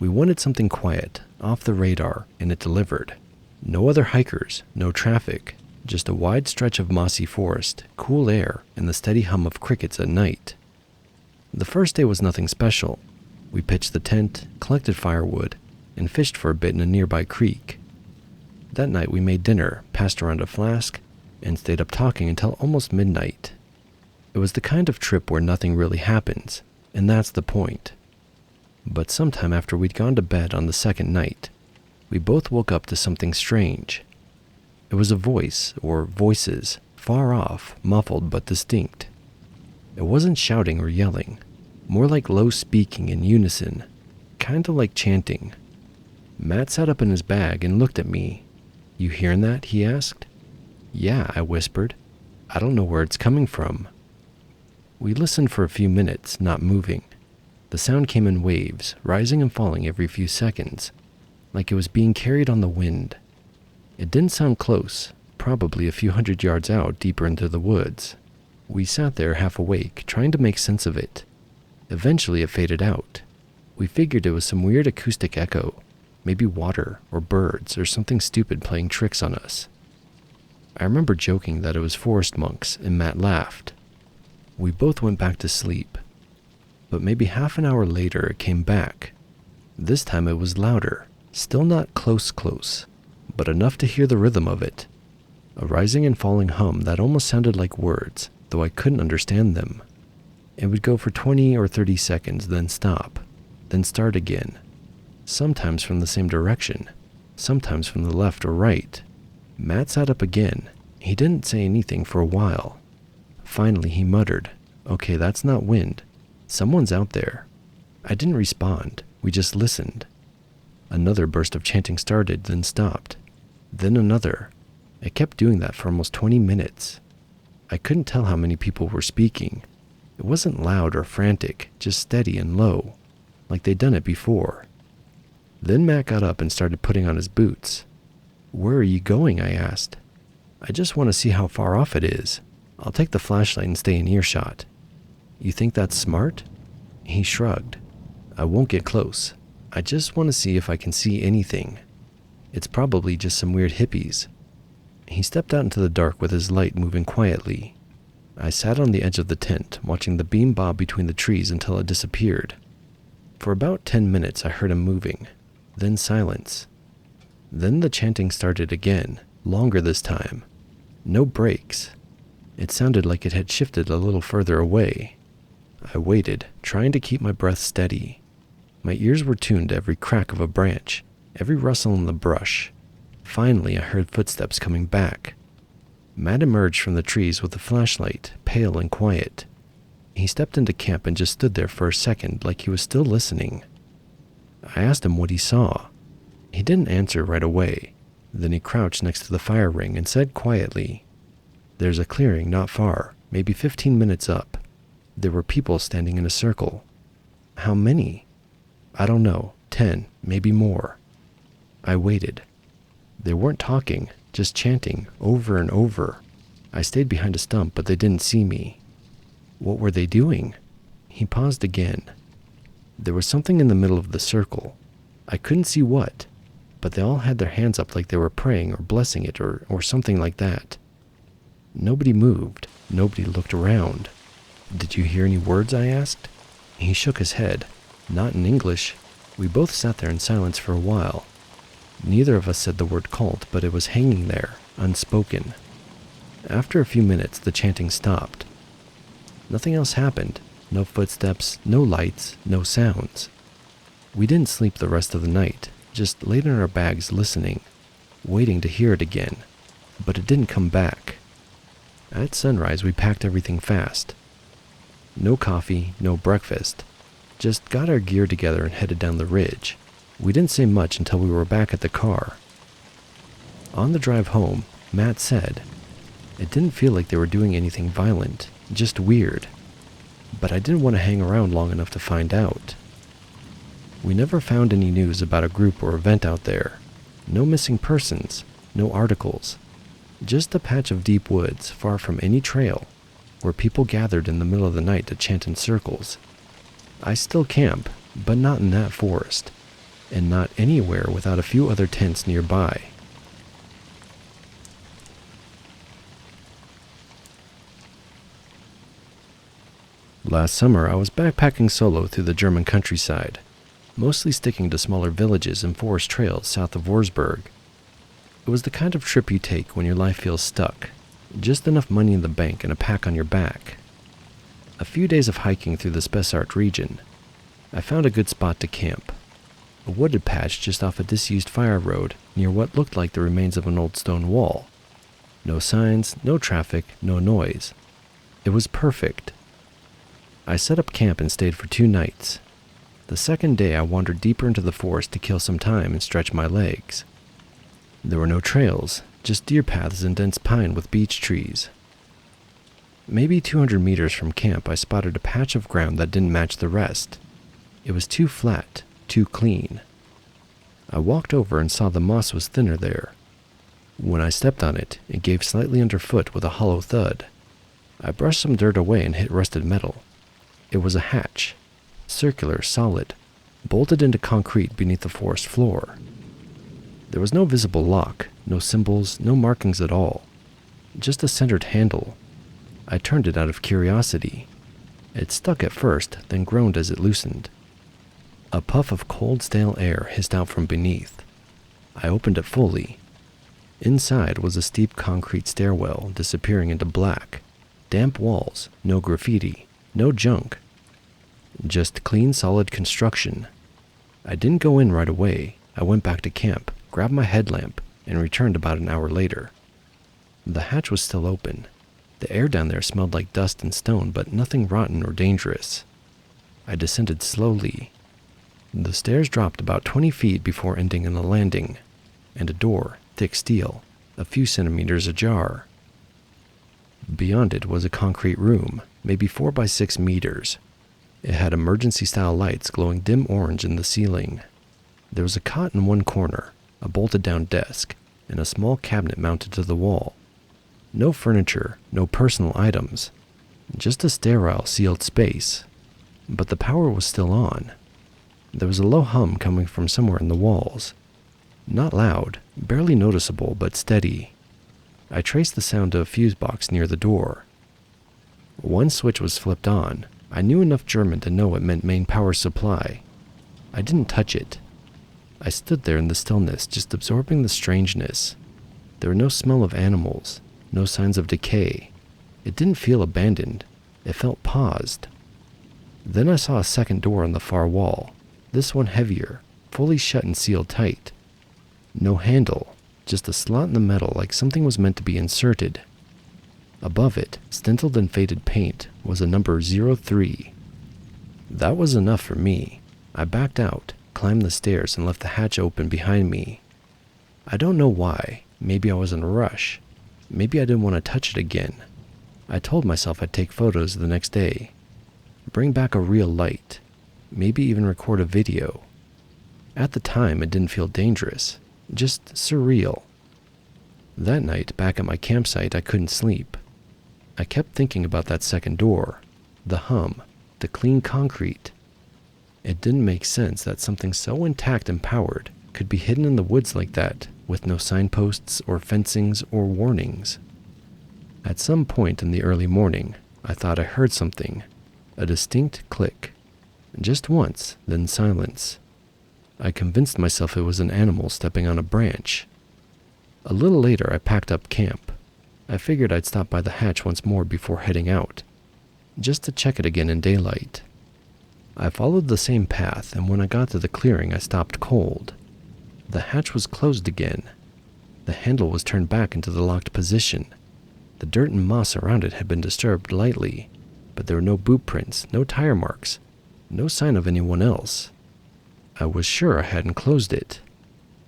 S2: We wanted something quiet, off the radar, and it delivered. No other hikers, no traffic, just a wide stretch of mossy forest, cool air, and the steady hum of crickets at night. The first day was nothing special. We pitched the tent, collected firewood, and fished for a bit in a nearby creek. That night we made dinner, passed around a flask, and stayed up talking until almost midnight. It was the kind of trip where nothing really happens, and that's the point. But sometime after we'd gone to bed on the second night, we both woke up to something strange. It was a voice, or voices, far off, muffled but distinct. It wasn't shouting or yelling, more like low speaking in unison, kinda like chanting. Matt sat up in his bag and looked at me. "You hearing that?" he asked. "Yeah," I whispered. "I don't know where it's coming from." We listened for a few minutes, not moving. The sound came in waves, rising and falling every few seconds, like it was being carried on the wind. It didn't sound close, probably a few hundred yards out deeper into the woods. We sat there half awake, trying to make sense of it. Eventually it faded out. We figured it was some weird acoustic echo, maybe water or birds or something stupid playing tricks on us. I remember joking that it was forest monks, and Matt laughed. We both went back to sleep. But maybe half an hour later it came back. This time it was louder, Still not close, but enough to hear the rhythm of it. A rising and falling hum that almost sounded like words, though I couldn't understand them. It would go for 20 or 30 seconds, then stop, then start again. Sometimes from the same direction, sometimes from the left or right. Matt sat up again. He didn't say anything for a while. Finally he muttered, "Okay, that's not wind. Someone's out there." I didn't respond. We just listened. Another burst of chanting started, then stopped. Then another. It kept doing that for almost 20 minutes. I couldn't tell how many people were speaking. It wasn't loud or frantic, just steady and low, like they'd done it before. Then Matt got up and started putting on his boots. "Where are you going?" I asked. "I just want to see how far off it is. I'll take the flashlight and stay in earshot." "You think that's smart?" He shrugged. "I won't get close. I just want to see if I can see anything. It's probably just some weird hippies." He stepped out into the dark with his light moving quietly. I sat on the edge of the tent, watching the beam bob between the trees until it disappeared. For about 10 minutes I heard him moving, then silence. Then the chanting started again, longer this time. No breaks. It sounded like it had shifted a little further away. I waited, trying to keep my breath steady. My ears were tuned to every crack of a branch, every rustle in the brush. Finally, I heard footsteps coming back. Matt emerged from the trees with a flashlight, pale and quiet. He stepped into camp and just stood there for a second like he was still listening. I asked him what he saw. He didn't answer right away. Then he crouched next to the fire ring and said quietly, "There's a clearing not far, maybe 15 minutes up. There were people standing in a circle." "How many?" "I don't know, 10, maybe more." I waited. They weren't talking, just chanting, over and over. I stayed behind a stump, but they didn't see me. "What were they doing?" He paused again. There was something in the middle of the circle. I couldn't see what, but they all had their hands up like they were praying or blessing it or something like that. Nobody moved. Nobody looked around. "Did you hear any words?" I asked. He shook his head. "Not in English." We both sat there in silence for a while. Neither of us said the word cult, but it was hanging there, unspoken. After a few minutes, the chanting stopped. Nothing else happened. No footsteps, no lights, no sounds. We didn't sleep the rest of the night, just laid in our bags listening, waiting to hear it again. But it didn't come back. At sunrise, we packed everything fast. No coffee, no breakfast. Just got our gear together and headed down the ridge. We didn't say much until we were back at the car. On the drive home, Matt said, "It didn't feel like they were doing anything violent, just weird. But I didn't want to hang around long enough to find out." We never found any news about a group or event out there. No missing persons, no articles. Just a patch of deep woods far from any trail, where people gathered in the middle of the night to chant in circles. I still camp, but not in that forest, and not anywhere without a few other tents nearby. Last summer, I was backpacking solo through the German countryside, mostly sticking to smaller villages and forest trails south of Wurzburg. It was the kind of trip you take when your life feels stuck, just enough money in the bank and a pack on your back. A few days of hiking through the Spessart region, I found a good spot to camp. A wooded patch just off a disused fire road near what looked like the remains of an old stone wall. No signs, no traffic, no noise. It was perfect. I set up camp and stayed for 2 nights. The second day I wandered deeper into the forest to kill some time and stretch my legs. There were no trails, just deer paths and dense pine with beech trees. Maybe 200 meters from camp I spotted a patch of ground that didn't match the rest. It was too flat, too clean. I walked over and saw the moss was thinner there. When I stepped on it, it gave slightly underfoot with a hollow thud. I brushed some dirt away and hit rusted metal. It was a hatch, circular, solid, bolted into concrete beneath the forest floor. There was no visible lock, no symbols, no markings at all. Just a centered handle. I turned it out of curiosity. It stuck at first, then groaned as it loosened. A puff of cold, stale air hissed out from beneath. I opened it fully. Inside was a steep concrete stairwell disappearing into black. Damp walls, no graffiti, no junk. Just clean, solid construction. I didn't go in right away. I went back to camp, grabbed my headlamp, and returned about an hour later. The hatch was still open. The air down there smelled like dust and stone, but nothing rotten or dangerous. I descended slowly. The stairs dropped about 20 feet before ending in a landing, and a door, thick steel, a few centimeters ajar. Beyond it was a concrete room, maybe 4 by 6 meters. It had emergency-style lights glowing dim orange in the ceiling. There was a cot in one corner, a bolted-down desk, and a small cabinet mounted to the wall. No furniture, no personal items, just a sterile, sealed space. But the power was still on. There was a low hum coming from somewhere in the walls. Not loud, barely noticeable, but steady. I traced the sound to a fuse box near the door. One switch was flipped on. I knew enough German to know it meant main power supply. I didn't touch it. I stood there in the stillness, just absorbing the strangeness. There were no smell of animals, no signs of decay. It didn't feel abandoned. It felt paused. Then I saw a second door on the far wall, this one heavier, fully shut and sealed tight. No handle, just a slot in the metal like something was meant to be inserted. Above it, stenciled in faded paint, was a number 03. That was enough for me. I backed out, climbed the stairs, and left the hatch open behind me. I don't know why. Maybe I was in a rush. Maybe I didn't want to touch it again. I told myself I'd take photos the next day. Bring back a real light. Maybe even record a video. At the time, it didn't feel dangerous. Just surreal. That night, back at my campsite, I couldn't sleep. I kept thinking about that second door, the hum, the clean concrete. It didn't make sense that something so intact and powered could be hidden in the woods like that, with no signposts or fencings or warnings. At some point in the early morning, I thought I heard something, a distinct click. Just once, then silence. I convinced myself it was an animal stepping on a branch. A little later, I packed up camp. I figured I'd stop by the hatch once more before heading out, just to check it again in daylight. I followed the same path, and when I got to the clearing, I stopped cold. The hatch was closed again. The handle was turned back into the locked position. The dirt and moss around it had been disturbed lightly, but there were no boot prints, no tire marks, no sign of anyone else. I was sure I hadn't closed it.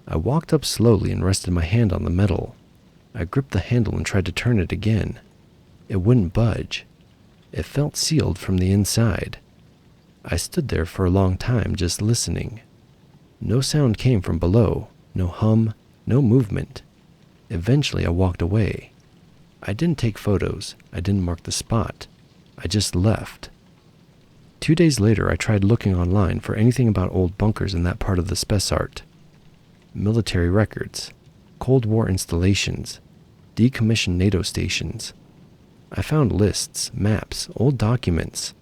S2: I walked up slowly and rested my hand on the metal. I gripped the handle and tried to turn it again. It wouldn't budge. It felt sealed from the inside. I stood there for a long time just listening. No sound came from below, no hum, no movement. Eventually I walked away. I didn't take photos, I didn't mark the spot. I just left. 2 days later I tried looking online for anything about old bunkers in that part of the Spessart. Military records, Cold War installations, decommissioned NATO stations. I found lists, maps, old documents.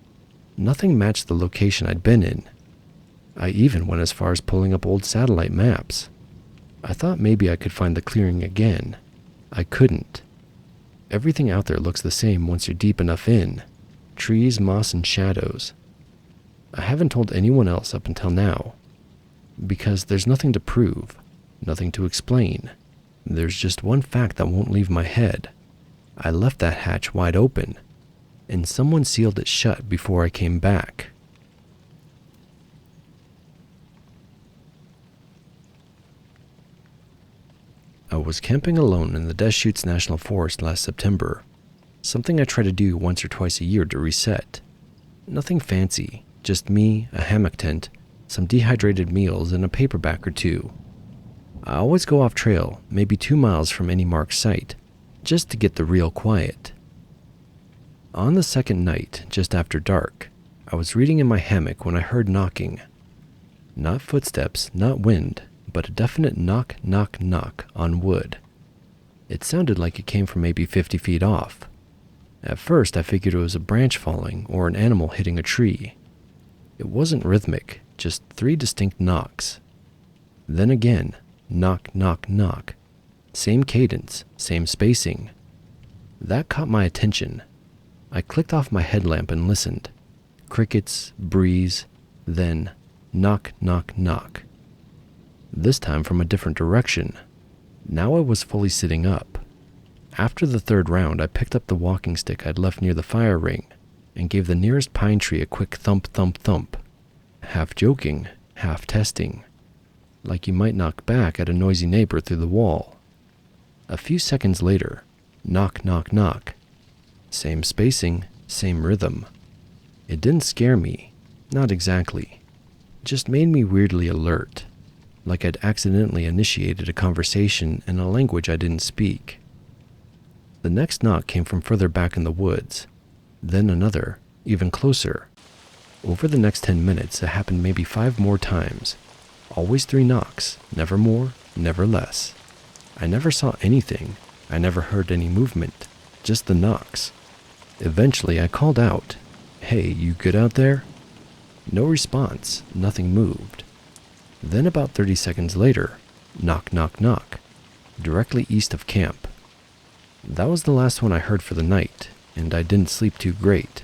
S2: Nothing matched the location I'd been in. I even went as far as pulling up old satellite maps. I thought maybe I could find the clearing again. I couldn't. Everything out there looks the same once you're deep enough in. Trees, moss, and shadows. I haven't told anyone else up until now. Because there's nothing to prove, nothing to explain. There's just one fact that won't leave my head. I left that hatch wide open, and someone sealed it shut before I came back. I was camping alone in the Deschutes National Forest last September, something I try to do once or twice a year to reset. Nothing fancy, just me, a hammock tent, some dehydrated meals, and a paperback or two. I always go off trail, maybe 2 miles from any marked site, just to get the real quiet. On the second night, just after dark, I was reading in my hammock when I heard knocking. Not footsteps, not wind, but a definite knock, knock, knock on wood. It sounded like it came from maybe 50 feet off. At first, I figured it was a branch falling or an animal hitting a tree. It wasn't rhythmic, just 3 distinct knocks. Then again, knock, knock, knock. Same cadence, same spacing. That caught my attention. I clicked off my headlamp and listened. Crickets, breeze, then knock, knock, knock. This time from a different direction. Now I was fully sitting up. After the third round, I picked up the walking stick I'd left near the fire ring and gave the nearest pine tree a quick thump, thump, thump. Half joking, half testing. Like you might knock back at a noisy neighbor through the wall. A few seconds later, knock, knock, knock. Same spacing, same rhythm. It didn't scare me, not exactly. Just made me weirdly alert, like I'd accidentally initiated a conversation in a language I didn't speak. The next knock came from further back in the woods, then another, even closer. Over the next 10 minutes, it happened maybe 5 more times. Always 3 knocks, never more, never less. I never saw anything. I never heard any movement, just the knocks. Eventually, I called out, "Hey, you good out there?" No response, nothing moved. Then about 30 seconds later, knock, knock, knock, directly east of camp. That was the last one I heard for the night, and I didn't sleep too great.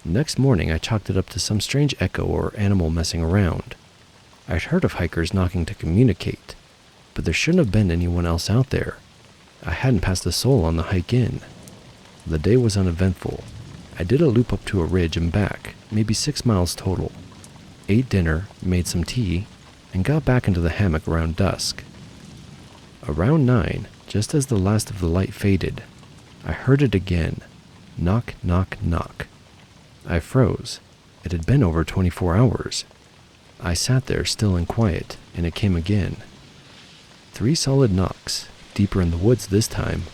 S2: Next morning, I chalked it up to some strange echo or animal messing around. I'd heard of hikers knocking to communicate, but there shouldn't have been anyone else out there. I hadn't passed a soul on the hike in. The day was uneventful. I did a loop up to a ridge and back, maybe 6 miles total. Ate dinner, made some tea, and got back into the hammock around dusk. Around 9, just as the last of the light faded, I heard it again. Knock, knock, knock. I froze. It had been over 24 hours. I sat there still and quiet, and it came again. 3 solid knocks, deeper in the woods this time,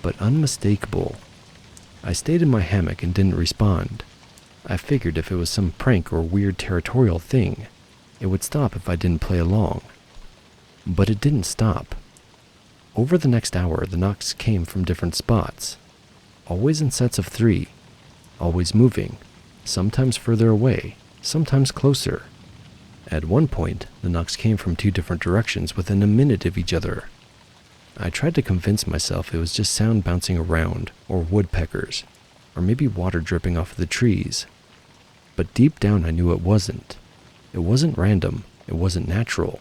S2: but unmistakable. I stayed in my hammock and didn't respond. I figured if it was some prank or weird territorial thing, it would stop if I didn't play along. But it didn't stop. Over the next hour, the knocks came from different spots, always in sets of 3, always moving, sometimes further away, sometimes closer. At one point, the knocks came from 2 different directions within a minute of each other. I tried to convince myself it was just sound bouncing around, or woodpeckers, or maybe water dripping off of the trees. But deep down I knew it wasn't. It wasn't random, it wasn't natural.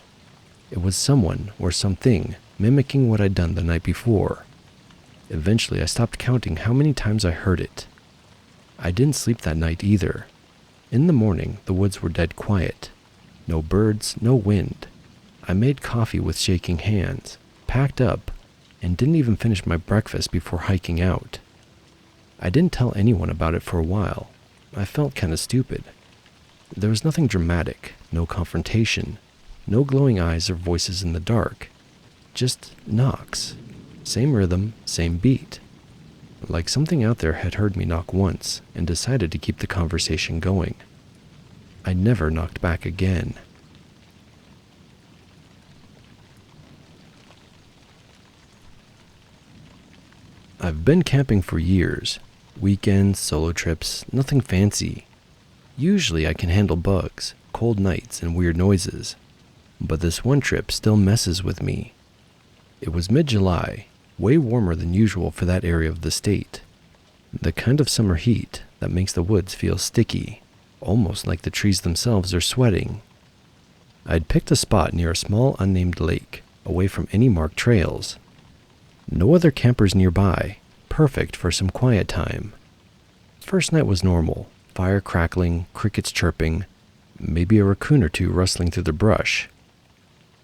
S2: It was someone or something mimicking what I'd done the night before. Eventually I stopped counting how many times I heard it. I didn't sleep that night either. In the morning, the woods were dead quiet. No birds, no wind. I made coffee with shaking hands, packed up, and didn't even finish my breakfast before hiking out. I didn't tell anyone about it for a while. I felt kind of stupid. There was nothing dramatic, no confrontation, no glowing eyes or voices in the dark. Just knocks. Same rhythm, same beat. Like something out there had heard me knock once and decided to keep the conversation going. I never knocked back again. I've been camping for years. Weekends, solo trips, nothing fancy. Usually I can handle bugs, cold nights, and weird noises. But this one trip still messes with me. It was mid-July, way warmer than usual for that area of the state. The kind of summer heat that makes the woods feel sticky, almost like the trees themselves are sweating. I'd picked a spot near a small unnamed lake, away from any marked trails. No other campers nearby, perfect for some quiet time. First night was normal, fire crackling, crickets chirping, maybe a raccoon or 2 rustling through the brush.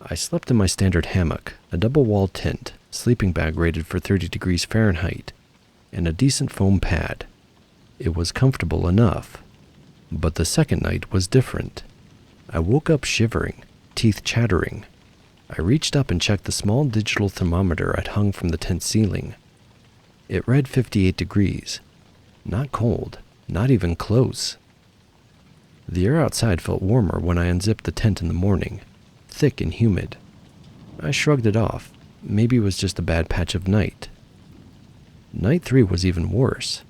S2: I slept in my standard hammock, a double-walled tent, sleeping bag rated for 30 degrees Fahrenheit, and a decent foam pad. It was comfortable enough. But the second night was different. I woke up shivering, teeth chattering. I reached up and checked the small digital thermometer I'd hung from the tent ceiling. It read 58 degrees. Not cold, not even close. The air outside felt warmer when I unzipped the tent in the morning, thick and humid. I shrugged it off. Maybe it was just a bad patch of night. Night 3 was even worse.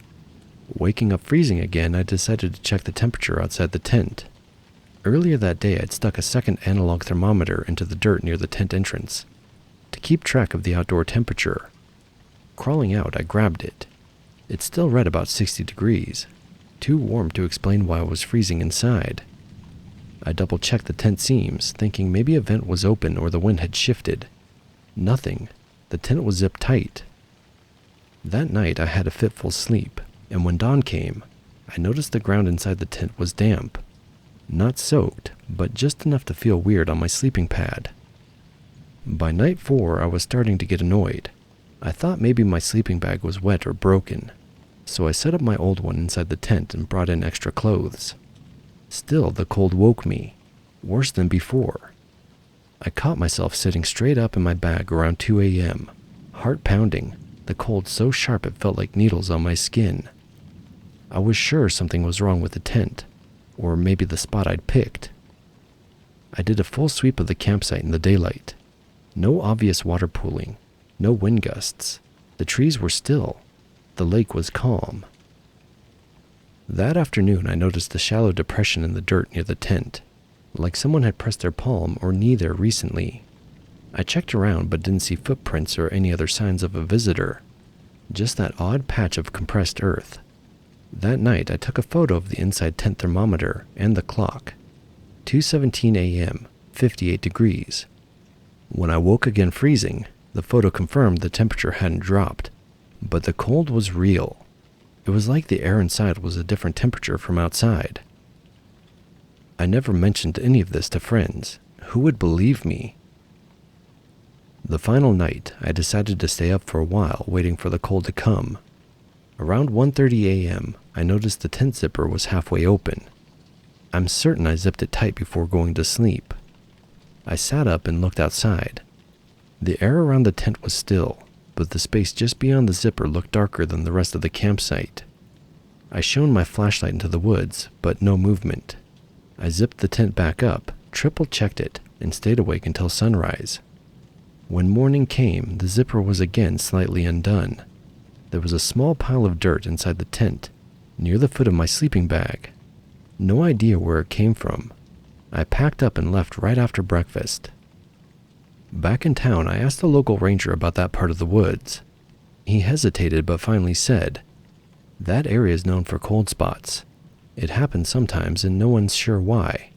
S2: Waking up freezing again, I decided to check the temperature outside the tent. Earlier that day, I'd stuck a second analog thermometer into the dirt near the tent entrance to keep track of the outdoor temperature. Crawling out, I grabbed it. It still read about 60 degrees, too warm to explain why I was freezing inside. I double-checked the tent seams, thinking maybe a vent was open or the wind had shifted. Nothing. The tent was zipped tight. That night, I had a fitful sleep, and when dawn came, I noticed the ground inside the tent was damp. Not soaked, but just enough to feel weird on my sleeping pad. By night 4, I was starting to get annoyed. I thought maybe my sleeping bag was wet or broken, so I set up my old one inside the tent and brought in extra clothes. Still, the cold woke me, worse than before. I caught myself sitting straight up in my bag around 2 a.m., heart pounding, the cold so sharp it felt like needles on my skin. I was sure something was wrong with the tent, or maybe the spot I'd picked. I did a full sweep of the campsite in the daylight. No obvious water pooling, no wind gusts. The trees were still. The lake was calm. That afternoon, I noticed a shallow depression in the dirt near the tent, like someone had pressed their palm or knee there recently. I checked around but didn't see footprints or any other signs of a visitor, just that odd patch of compressed earth. That night, I took a photo of the inside tent thermometer and the clock. 2:17 a.m., 58 degrees. When I woke again freezing, the photo confirmed the temperature hadn't dropped, but the cold was real. It was like the air inside was a different temperature from outside. I never mentioned any of this to friends. Who would believe me? The final night, I decided to stay up for a while, waiting for the cold to come. Around 1:30 a.m., I noticed the tent zipper was halfway open. I'm certain I zipped it tight before going to sleep. I sat up and looked outside. The air around the tent was still, but the space just beyond the zipper looked darker than the rest of the campsite. I shone my flashlight into the woods, but no movement. I zipped the tent back up, triple-checked it, and stayed awake until sunrise. When morning came, the zipper was again slightly undone. There was a small pile of dirt inside the tent, near the foot of my sleeping bag. No idea where it came from. I packed up and left right after breakfast. Back in town, I asked the local ranger about that part of the woods. He hesitated but finally said, "That area is known for cold spots. It happens sometimes and no one's sure why.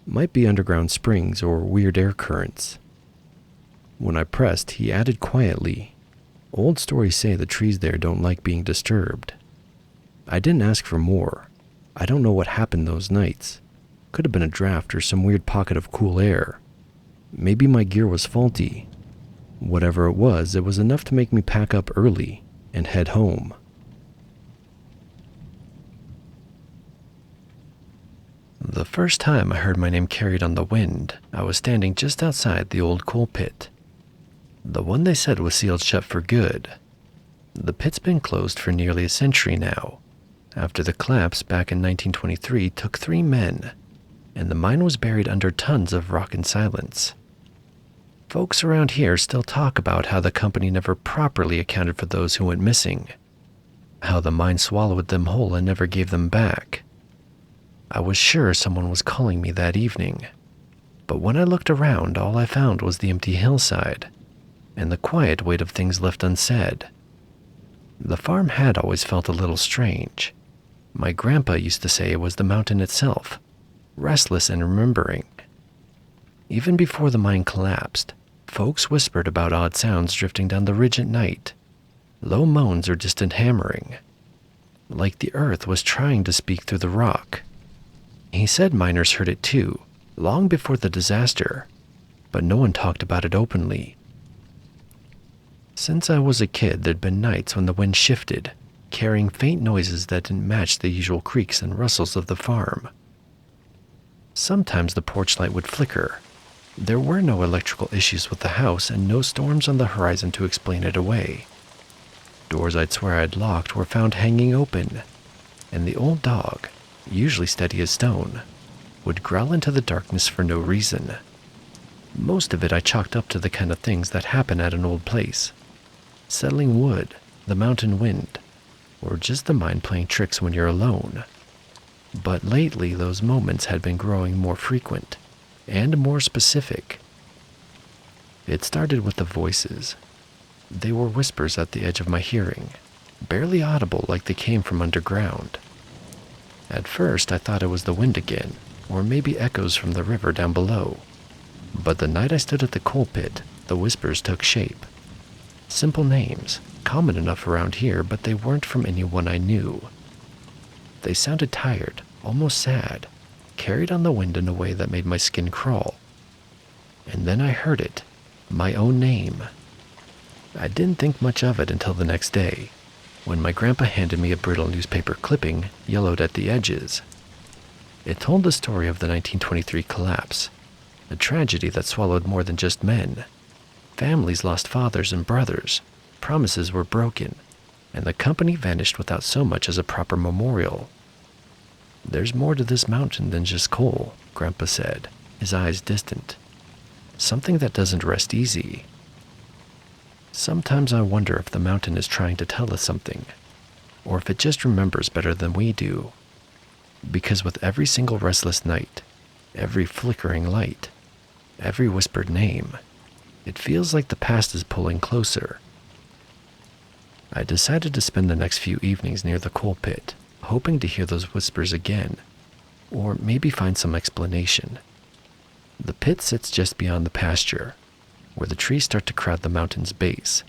S2: Might be underground springs or weird air currents." When I pressed, he added quietly, "Old stories say the trees there don't like being disturbed." I didn't ask for more. I don't know what happened those nights. Could have been a draft or some weird pocket of cool air. Maybe my gear was faulty. Whatever it was enough to make me pack up early and head home. The first time I heard my name carried on the wind, I was standing just outside the old coal pit. The one they said was sealed shut for good. The pit's been closed for nearly a century now. After the collapse back in 1923 took 3 men, and the mine was buried under tons of rock and silence. Folks around here still talk about how the company never properly accounted for those who went missing, how the mine swallowed them whole and never gave them back. I was sure someone was calling me that evening, but when I looked around, all I found was the empty hillside and the quiet weight of things left unsaid. The farm had always felt a little strange. My grandpa used to say it was the mountain itself, restless and remembering. Even before the mine collapsed, folks whispered about odd sounds drifting down the ridge at night, low moans or distant hammering, like the earth was trying to speak through the rock. He said miners heard it too, long before the disaster, but no one talked about it openly. Since I was a kid, there'd been nights when the wind shifted, carrying faint noises that didn't match the usual creaks and rustles of the farm. Sometimes the porch light would flicker. There were no electrical issues with the house and no storms on the horizon to explain it away. Doors I'd swear I'd locked were found hanging open, and the old dog, usually steady as stone, would growl into the darkness for no reason. Most of it I chalked up to the kind of things that happen at an old place. Settling wood, the mountain wind, or just the mind playing tricks when you're alone. But lately, those moments had been growing more frequent and more specific. It started with the voices. They were whispers at the edge of my hearing, barely audible like they came from underground. At first, I thought it was the wind again, or maybe echoes from the river down below. But the night I stood at the coal pit, the whispers took shape. Simple names, common enough around here, but they weren't from anyone I knew. They sounded tired, almost sad, carried on the wind in a way that made my skin crawl. And then I heard it, my own name. I didn't think much of it until the next day, when my grandpa handed me a brittle newspaper clipping, yellowed at the edges. It told the story of the 1923 collapse, a tragedy that swallowed more than just men. Families lost fathers and brothers, promises were broken, and the company vanished without so much as a proper memorial. "There's more to this mountain than just coal," Grandpa said, his eyes distant. "Something that doesn't rest easy." Sometimes I wonder if the mountain is trying to tell us something, or if it just remembers better than we do. Because with every single restless night, every flickering light, every whispered name, it feels like the past is pulling closer. I decided to spend the next few evenings near the coal pit, hoping to hear those whispers again, or maybe find some explanation. The pit sits just beyond the pasture, where the trees start to crowd the mountain's base.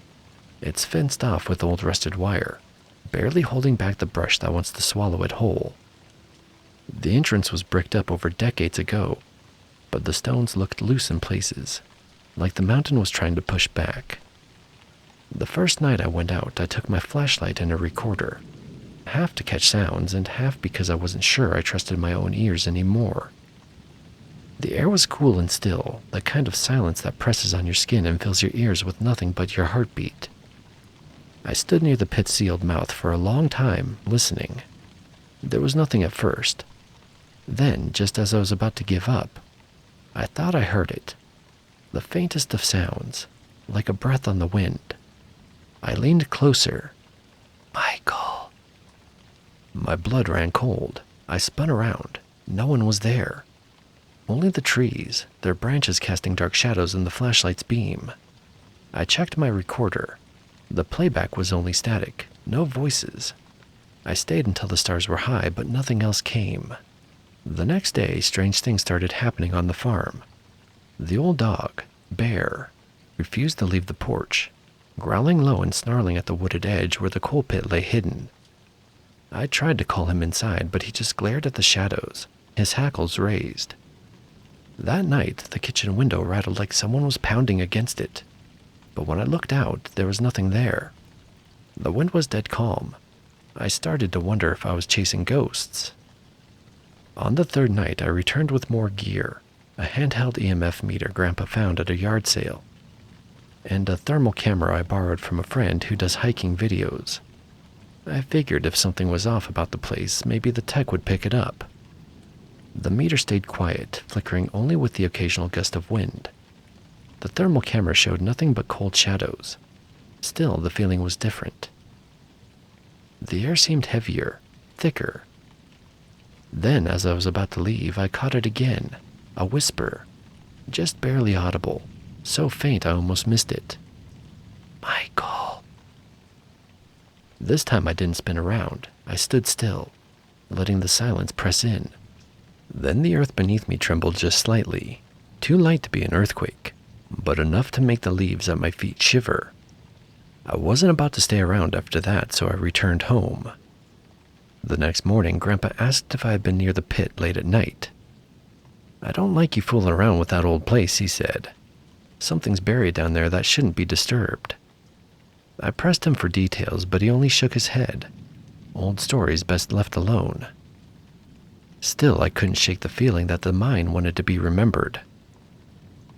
S2: It's fenced off with old rusted wire, barely holding back the brush that wants to swallow it whole. The entrance was bricked up over decades ago, but the stones looked loose in places, like the mountain was trying to push back. The first night I went out, I took my flashlight and a recorder, half to catch sounds and half because I wasn't sure I trusted my own ears anymore. The air was cool and still, the kind of silence that presses on your skin and fills your ears with nothing but your heartbeat. I stood near the pit's sealed mouth for a long time, listening. There was nothing at first. Then, just as I was about to give up, I thought I heard it. The faintest of sounds, like a breath on the wind. I leaned closer. "Michael." My blood ran cold. I spun around. No one was there. Only the trees, their branches casting dark shadows in the flashlight's beam. I checked my recorder. The playback was only static, no voices. I stayed until the stars were high, but nothing else came. The next day, strange things started happening on the farm. The old dog, Bear, refused to leave the porch, growling low and snarling at the wooded edge where the coal pit lay hidden. I tried to call him inside, but he just glared at the shadows, his hackles raised. That night, the kitchen window rattled like someone was pounding against it. But when I looked out, there was nothing there. The wind was dead calm. I started to wonder if I was chasing ghosts. On the third night, I returned with more gear, a handheld EMF meter Grandpa found at a yard sale, and a thermal camera I borrowed from a friend who does hiking videos. I figured if something was off about the place, maybe the tech would pick it up. The meter stayed quiet, flickering only with the occasional gust of wind. The thermal camera showed nothing but cold shadows. Still, the feeling was different. The air seemed heavier, thicker. Then, as I was about to leave, I caught it again, a whisper, just barely audible, so faint I almost missed it. "Michael." This time I didn't spin around. I stood still, letting the silence press in. Then the earth beneath me trembled just slightly, too light to be an earthquake, but enough to make the leaves at my feet shiver. I wasn't about to stay around after that, so I returned home. The next morning, Grandpa asked if I had been near the pit late at night. "I don't like you fooling around with that old place," he said. "Something's buried down there that shouldn't be disturbed." I pressed him for details, but he only shook his head. Old stories best left alone. Still, I couldn't shake the feeling that the mine wanted to be remembered.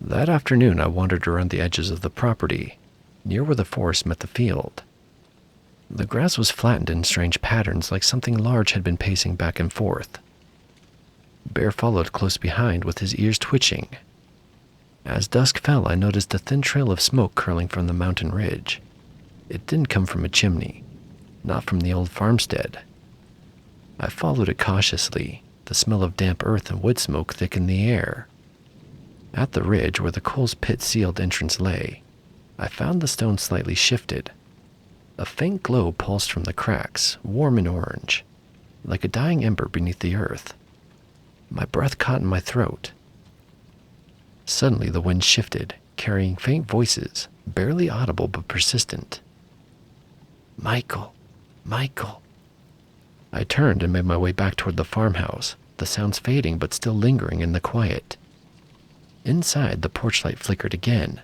S2: That afternoon, I wandered around the edges of the property, near where the forest met the field. The grass was flattened in strange patterns, like something large had been pacing back and forth. Bear followed close behind with his ears twitching. As dusk fell, I noticed a thin trail of smoke curling from the mountain ridge. It didn't come from a chimney, not from the old farmstead. I followed it cautiously. The smell of damp earth and wood smoke thick in the air. At the ridge where the coal's pit-sealed entrance lay, I found the stone slightly shifted. A faint glow pulsed from the cracks, warm and orange, like a dying ember beneath the earth. My breath caught in my throat. Suddenly the wind shifted, carrying faint voices, barely audible but persistent. "Michael, Michael." I turned and made my way back toward the farmhouse, the sounds fading but still lingering in the quiet. Inside, the porch light flickered again.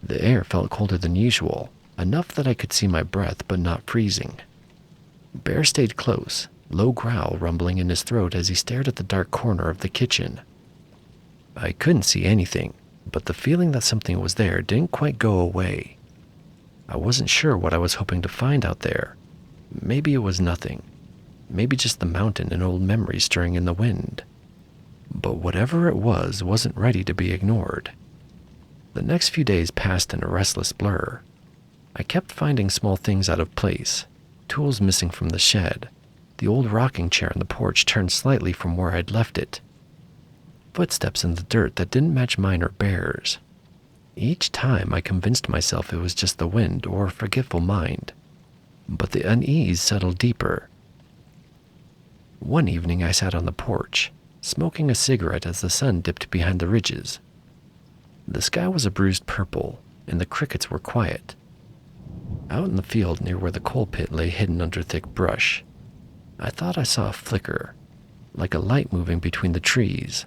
S2: The air felt colder than usual, enough that I could see my breath but not freezing. Bear stayed close, low growl rumbling in his throat as he stared at the dark corner of the kitchen. I couldn't see anything, but the feeling that something was there didn't quite go away. I wasn't sure what I was hoping to find out there. Maybe it was nothing. Maybe just the mountain and old memories stirring in the wind. But whatever it was wasn't ready to be ignored. The next few days passed in a restless blur. I kept finding small things out of place, tools missing from the shed, the old rocking chair on the porch turned slightly from where I'd left it, footsteps in the dirt that didn't match mine or Bear's. Each time I convinced myself it was just the wind or a forgetful mind, but the unease settled deeper. One evening I sat on the porch, smoking a cigarette as the sun dipped behind the ridges. The sky was a bruised purple, and the crickets were quiet. Out in the field near where the coal pit lay hidden under thick brush, I thought I saw a flicker, like a light moving between the trees.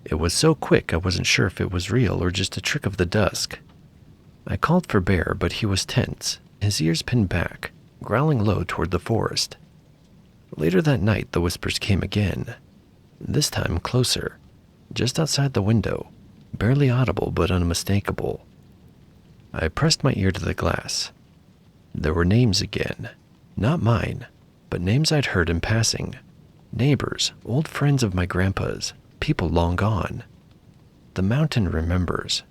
S2: It was so quick I wasn't sure if it was real or just a trick of the dusk. I called for Bear, but he was tense, his ears pinned back, growling low toward the forest. Later that night, the whispers came again, this time closer, just outside the window, barely audible but unmistakable. I pressed my ear to the glass. There were names again, not mine, but names I'd heard in passing. Neighbors, old friends of my grandpa's, people long gone. The mountain remembers.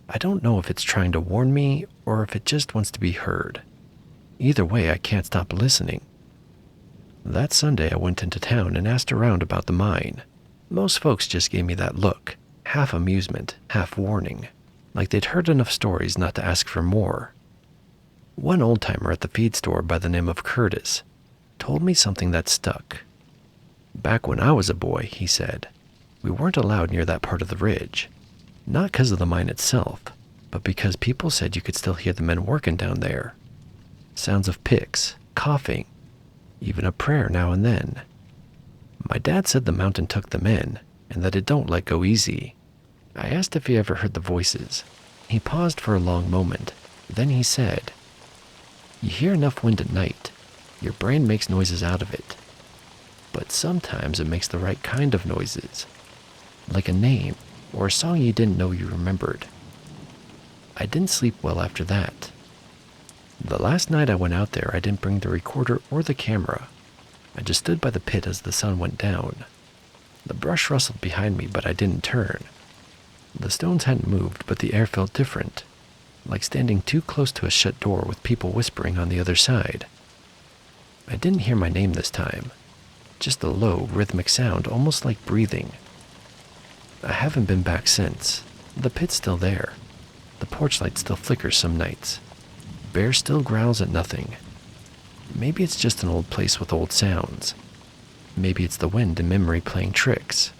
S2: I don't know if it's trying to warn me or if it just wants to be heard. Either way, I can't stop listening. That Sunday I went into town and asked around about the mine. Most folks just gave me that look, half amusement, half warning, like they'd heard enough stories not to ask for more. One old-timer at the feed store by the name of Curtis told me something that stuck. Back when I was a boy, he said, we weren't allowed near that part of the ridge. Not because of the mine itself, but because people said you could still hear the men working down there. Sounds of picks, coughing, even a prayer now and then. My dad said the mountain took them in, and that it don't let go easy. I asked if he ever heard the voices. He paused for a long moment. Then he said, "You hear enough wind at night, your brain makes noises out of it. But sometimes it makes the right kind of noises, like a name or a song you didn't know you remembered." I didn't sleep well after that. The last night I went out there, I didn't bring the recorder or the camera. I just stood by the pit as the sun went down. The brush rustled behind me, but I didn't turn. The stones hadn't moved, but the air felt different, like standing too close to a shut door with people whispering on the other side. I didn't hear my name this time, just a low, rhythmic sound, almost like breathing. I haven't been back since. The pit's still there. The porch light still flickers some nights. Bear still growls at nothing. Maybe it's just an old place with old sounds. Maybe it's the wind and memory playing tricks.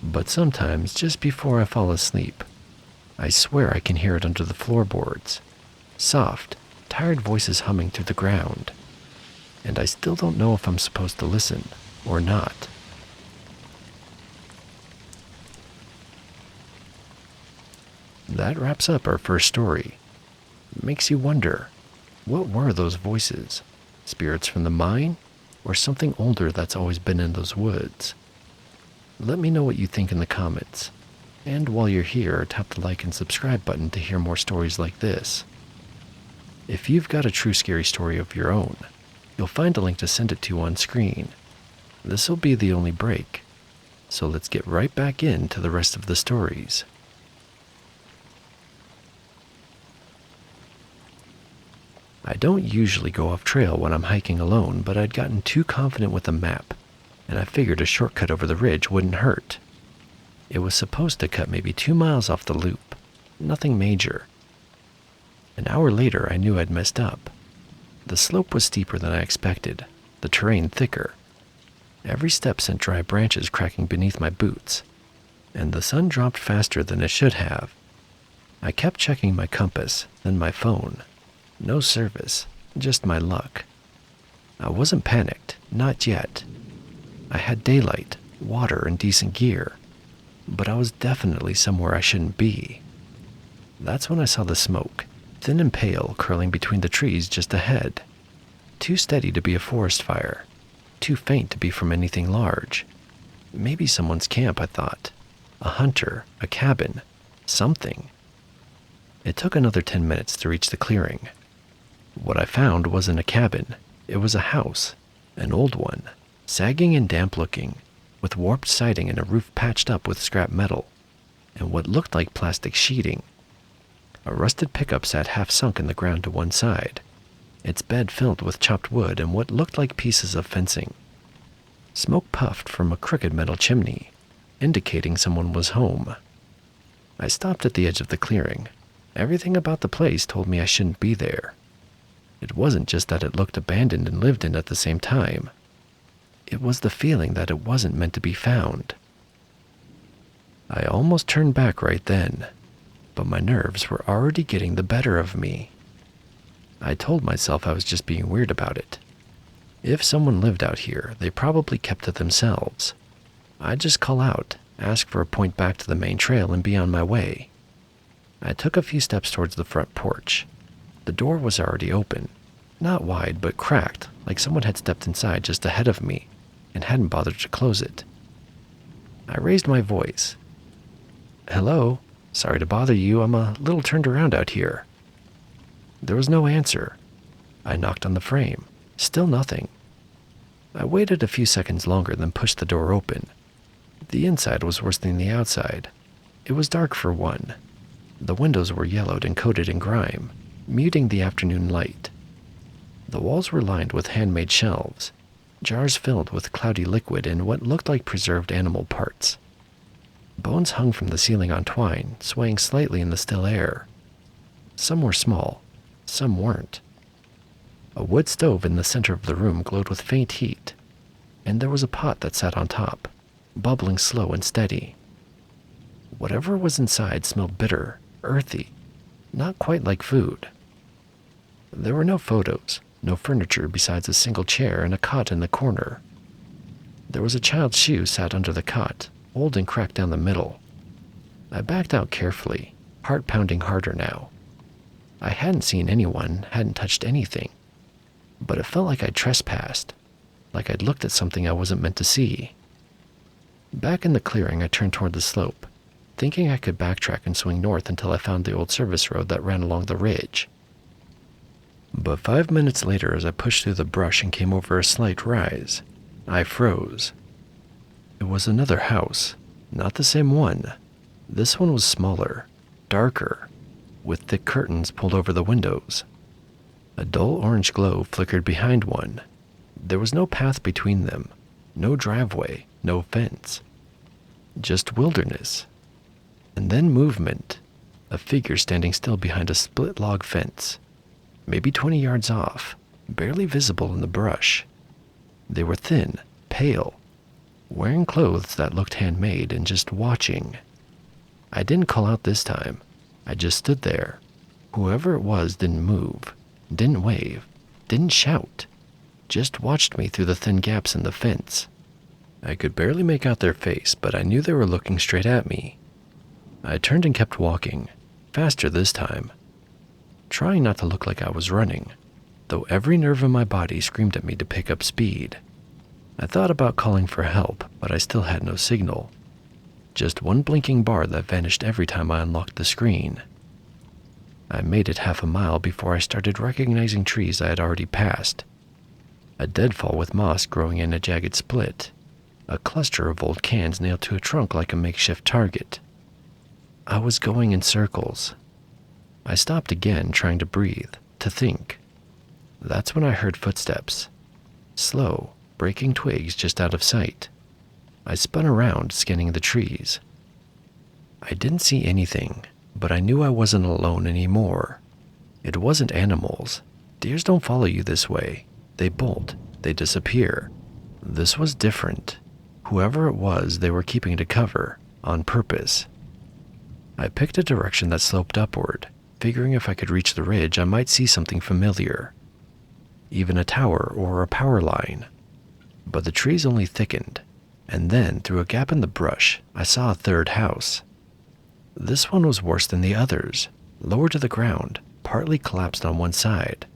S2: But sometimes, just before I fall asleep, I swear I can hear it under the floorboards. Soft, tired voices humming through the ground. And I still don't know if I'm supposed to listen or not. That wraps up our first story. Makes you wonder, what were those voices? Spirits from the mine? Or something older that's always been in those woods? Let me know what you think in the comments. And while you're here, tap the like and subscribe button to hear more stories like this. If you've got a true scary story of your own, you'll find a link to send it to on screen. This'll be the only break, so let's get right back into the rest of the stories. I don't usually go off trail when I'm hiking alone, but I'd gotten too confident with the map, and I figured a shortcut over the ridge wouldn't hurt. It was supposed to cut maybe 2 miles off the loop. Nothing major. An hour later, I knew I'd messed up. The slope was steeper than I expected, the terrain thicker. Every step sent dry branches cracking beneath my boots, and the sun dropped faster than it should have. I kept checking my compass, then my phone. No service, just my luck. I wasn't panicked, not yet. I had daylight, water, and decent gear, but I was definitely somewhere I shouldn't be. That's when I saw the smoke, thin and pale, curling between the trees just ahead. Too steady to be a forest fire, too faint to be from anything large. Maybe someone's camp, I thought. A hunter, a cabin, something. It took another 10 minutes to reach the clearing. What I found wasn't a cabin. It was a house, an old one, sagging and damp-looking, with warped siding and a roof patched up with scrap metal, and what looked like plastic sheeting. A rusted pickup sat half-sunk in the ground to one side, its bed filled with chopped wood and what looked like pieces of fencing. Smoke puffed from a crooked metal chimney, indicating someone was home. I stopped at the edge of the clearing. Everything about the place told me I shouldn't be there. It wasn't just that it looked abandoned and lived in at the same time. It was the feeling that it wasn't meant to be found. I almost turned back right then, but my nerves were already getting the better of me. I told myself I was just being weird about it. If someone lived out here, they probably kept to themselves. I'd just call out, ask for a point back to the main trail, and be on my way. I took a few steps towards the front porch. The door was already open, not wide but cracked, like someone had stepped inside just ahead of me and hadn't bothered to close it. I raised my voice. "Hello, sorry to bother you, I'm a little turned around out here." There was no answer. I knocked on the frame, still nothing. I waited a few seconds longer, then pushed the door open. The inside was worse than the outside. It was dark for one. The windows were yellowed and coated in grime, muting the afternoon light. The walls were lined with handmade shelves, jars filled with cloudy liquid and what looked like preserved animal parts. Bones hung from the ceiling on twine, swaying slightly in the still air. Some were small, some weren't. A wood stove in the center of the room glowed with faint heat, and there was a pot that sat on top, bubbling slow and steady. Whatever was inside smelled bitter, earthy, not quite like food. There were no photos, no furniture besides a single chair and a cot in the corner. There was a child's shoe sat under the cot, old and cracked down the middle. I backed out carefully, heart pounding harder now. I hadn't seen anyone, hadn't touched anything, but it felt like I'd trespassed, like I'd looked at something I wasn't meant to see. Back in the clearing, I turned toward the slope, thinking I could backtrack and swing north until I found the old service road that ran along the ridge. But 5 minutes later, as I pushed through the brush and came over a slight rise, I froze. It was another house, not the same one. This one was smaller, darker, with thick curtains pulled over the windows. A dull orange glow flickered behind one. There was no path between them, no driveway, no fence. Just wilderness. And then movement, a figure standing still behind a split log fence, maybe 20 yards off, barely visible in the brush. They were thin, pale, wearing clothes that looked handmade and just watching. I didn't call out this time. I just stood there. Whoever it was didn't move, didn't wave, didn't shout, just watched me through the thin gaps in the fence. I could barely make out their face, but I knew they were looking straight at me. I turned and kept walking, faster this time, trying not to look like I was running, though every nerve in my body screamed at me to pick up speed. I thought about calling for help, but I still had no signal. Just one blinking bar that vanished every time I unlocked the screen. I made it half a mile before I started recognizing trees I had already passed. A deadfall with moss growing in a jagged split. A cluster of old cans nailed to a trunk like a makeshift target. I was going in circles. I stopped again, trying to breathe, to think. That's when I heard footsteps. Slow, breaking twigs just out of sight. I spun around, scanning the trees. I didn't see anything, but I knew I wasn't alone anymore. It wasn't animals. Deers don't follow you this way. They bolt. They disappear. This was different. Whoever it was, they were keeping to cover, on purpose. I picked a direction that sloped upward, figuring if I could reach the ridge, I might see something familiar. Even a tower or a power line. But the trees only thickened, and then, through a gap in the brush, I saw a third house. This one was worse than the others, lower to the ground, partly collapsed on one side.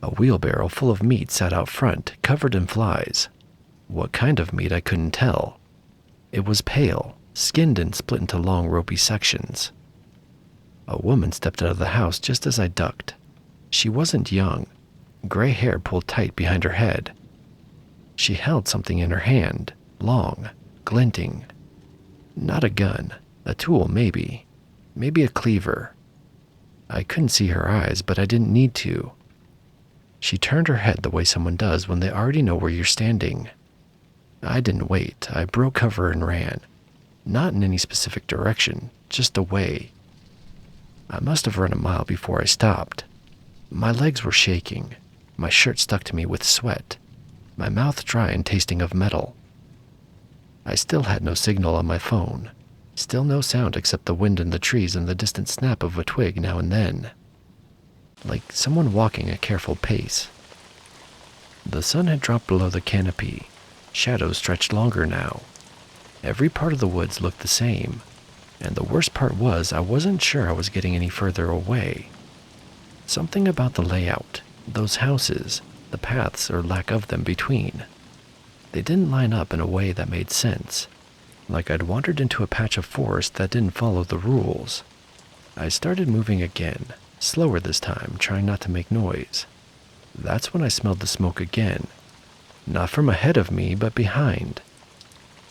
S2: A wheelbarrow full of meat sat out front, covered in flies. What kind of meat I couldn't tell. It was pale, skinned and split into long ropey sections. A woman stepped out of the house just as I ducked. She wasn't young. Gray hair pulled tight behind her head. She held something in her hand, long, glinting. Not a gun, a tool maybe. Maybe a cleaver. I couldn't see her eyes, but I didn't need to. She turned her head the way someone does when they already know where you're standing. I didn't wait. I broke cover and ran. Not in any specific direction, just away. I must have run a mile before I stopped. My legs were shaking. My shirt stuck to me with sweat. My mouth dry and tasting of metal. I still had no signal on my phone. Still no sound except the wind in the trees and the distant snap of a twig now and then. Like someone walking a careful pace. The sun had dropped below the canopy. Shadows stretched longer now. Every part of the woods looked the same, and the worst part was I wasn't sure I was getting any further away. Something about the layout, those houses, the paths or lack of them between. They didn't line up in a way that made sense, like I'd wandered into a patch of forest that didn't follow the rules. I started moving again, slower this time, trying not to make noise. That's when I smelled the smoke again. Not from ahead of me, but behind.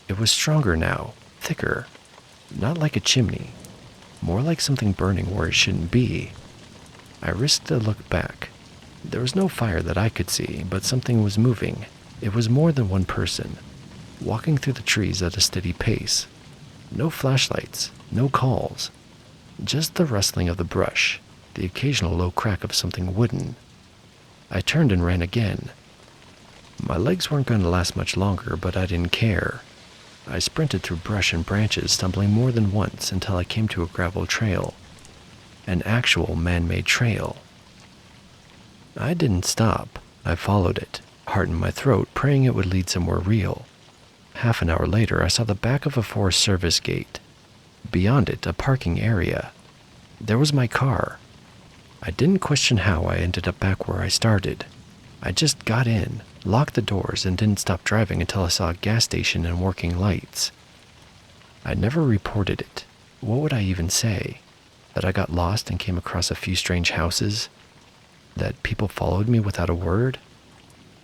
S2: It was stronger now, thicker. Not like a chimney. More like something burning where it shouldn't be. I risked a look back. There was no fire that I could see, but something was moving. It was more than one person, walking through the trees at a steady pace. No flashlights, no calls. Just the rustling of the brush, the occasional low crack of something wooden. I turned and ran again. My legs weren't going to last much longer, but I didn't care. I sprinted through brush and branches, stumbling more than once until I came to a gravel trail. An actual man-made trail. I didn't stop. I followed it, heart in my throat, praying it would lead somewhere real. Half an hour later, I saw the back of a Forest Service gate. Beyond it, a parking area. There was my car. I didn't question how I ended up back where I started. I just got in, locked the doors, and didn't stop driving until I saw a gas station and working lights. I never reported it. What would I even say? That I got lost and came across a few strange houses? That people followed me without a word?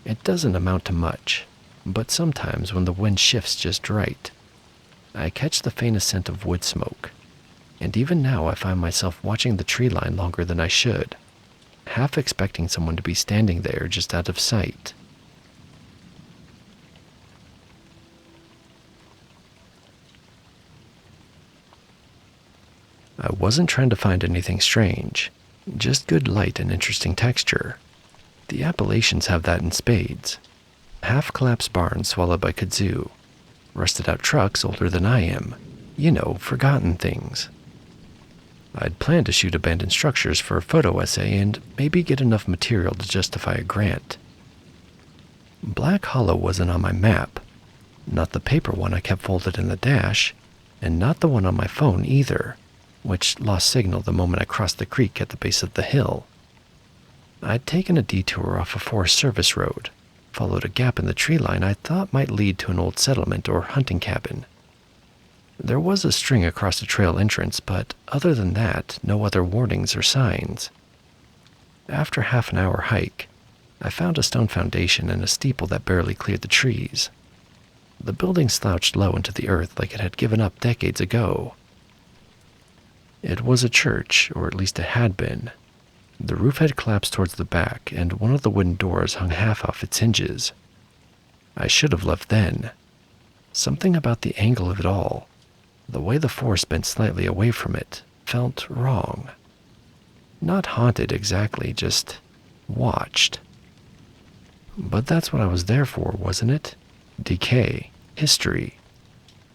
S2: It doesn't amount to much, but sometimes when the wind shifts just right, I catch the faintest scent of wood smoke. And even now I find myself watching the tree line longer than I should, half expecting someone to be standing there just out of sight. I wasn't trying to find anything strange, just good light and interesting texture. The Appalachians have that in spades. Half-collapsed barns swallowed by kudzu, rusted-out trucks older than I am, forgotten things. I'd planned to shoot abandoned structures for a photo essay and maybe get enough material to justify a grant. Black Hollow wasn't on my map, not the paper one I kept folded in the dash, and not the one on my phone either, which lost signal the moment I crossed the creek at the base of the hill. I'd taken a detour off a Forest Service road, followed a gap in the tree line I thought might lead to an old settlement or hunting cabin. There was a string across the trail entrance, but other than that, no other warnings or signs. After half an hour hike, I found a stone foundation and a steeple that barely cleared the trees. The building slouched low into the earth like it had given up decades ago. It was a church, or at least it had been. The roof had collapsed towards the back, and one of the wooden doors hung half off its hinges. I should have left then. Something about the angle of it all, the way the force bent slightly away from it, felt wrong. Not haunted exactly, just watched. But that's what I was there for, wasn't it? Decay, history,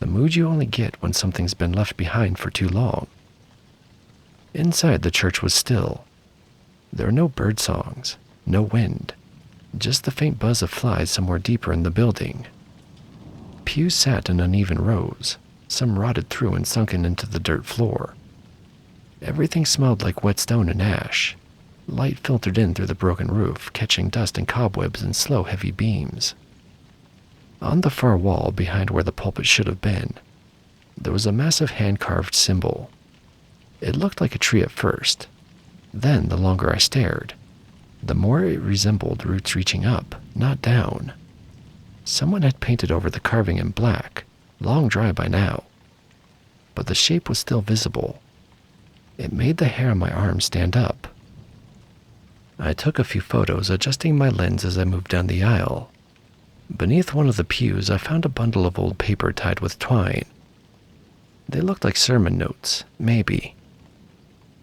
S2: the mood you only get when something's been left behind for too long. Inside, the church was still. There were no bird songs, no wind, just the faint buzz of flies somewhere deeper in the building. Pews sat in uneven rows, some rotted through and sunken into the dirt floor. Everything smelled like wet stone and ash. Light filtered in through the broken roof, catching dust and cobwebs in slow, heavy beams. On the far wall, behind where the pulpit should have been, there was a massive hand-carved symbol. It looked like a tree at first. Then, the longer I stared, the more it resembled roots reaching up, not down. Someone had painted over the carving in black, long dry by now. But the shape was still visible. It made the hair on my arm stand up. I took a few photos, adjusting my lens as I moved down the aisle. Beneath one of the pews, I found a bundle of old paper tied with twine. They looked like sermon notes, maybe.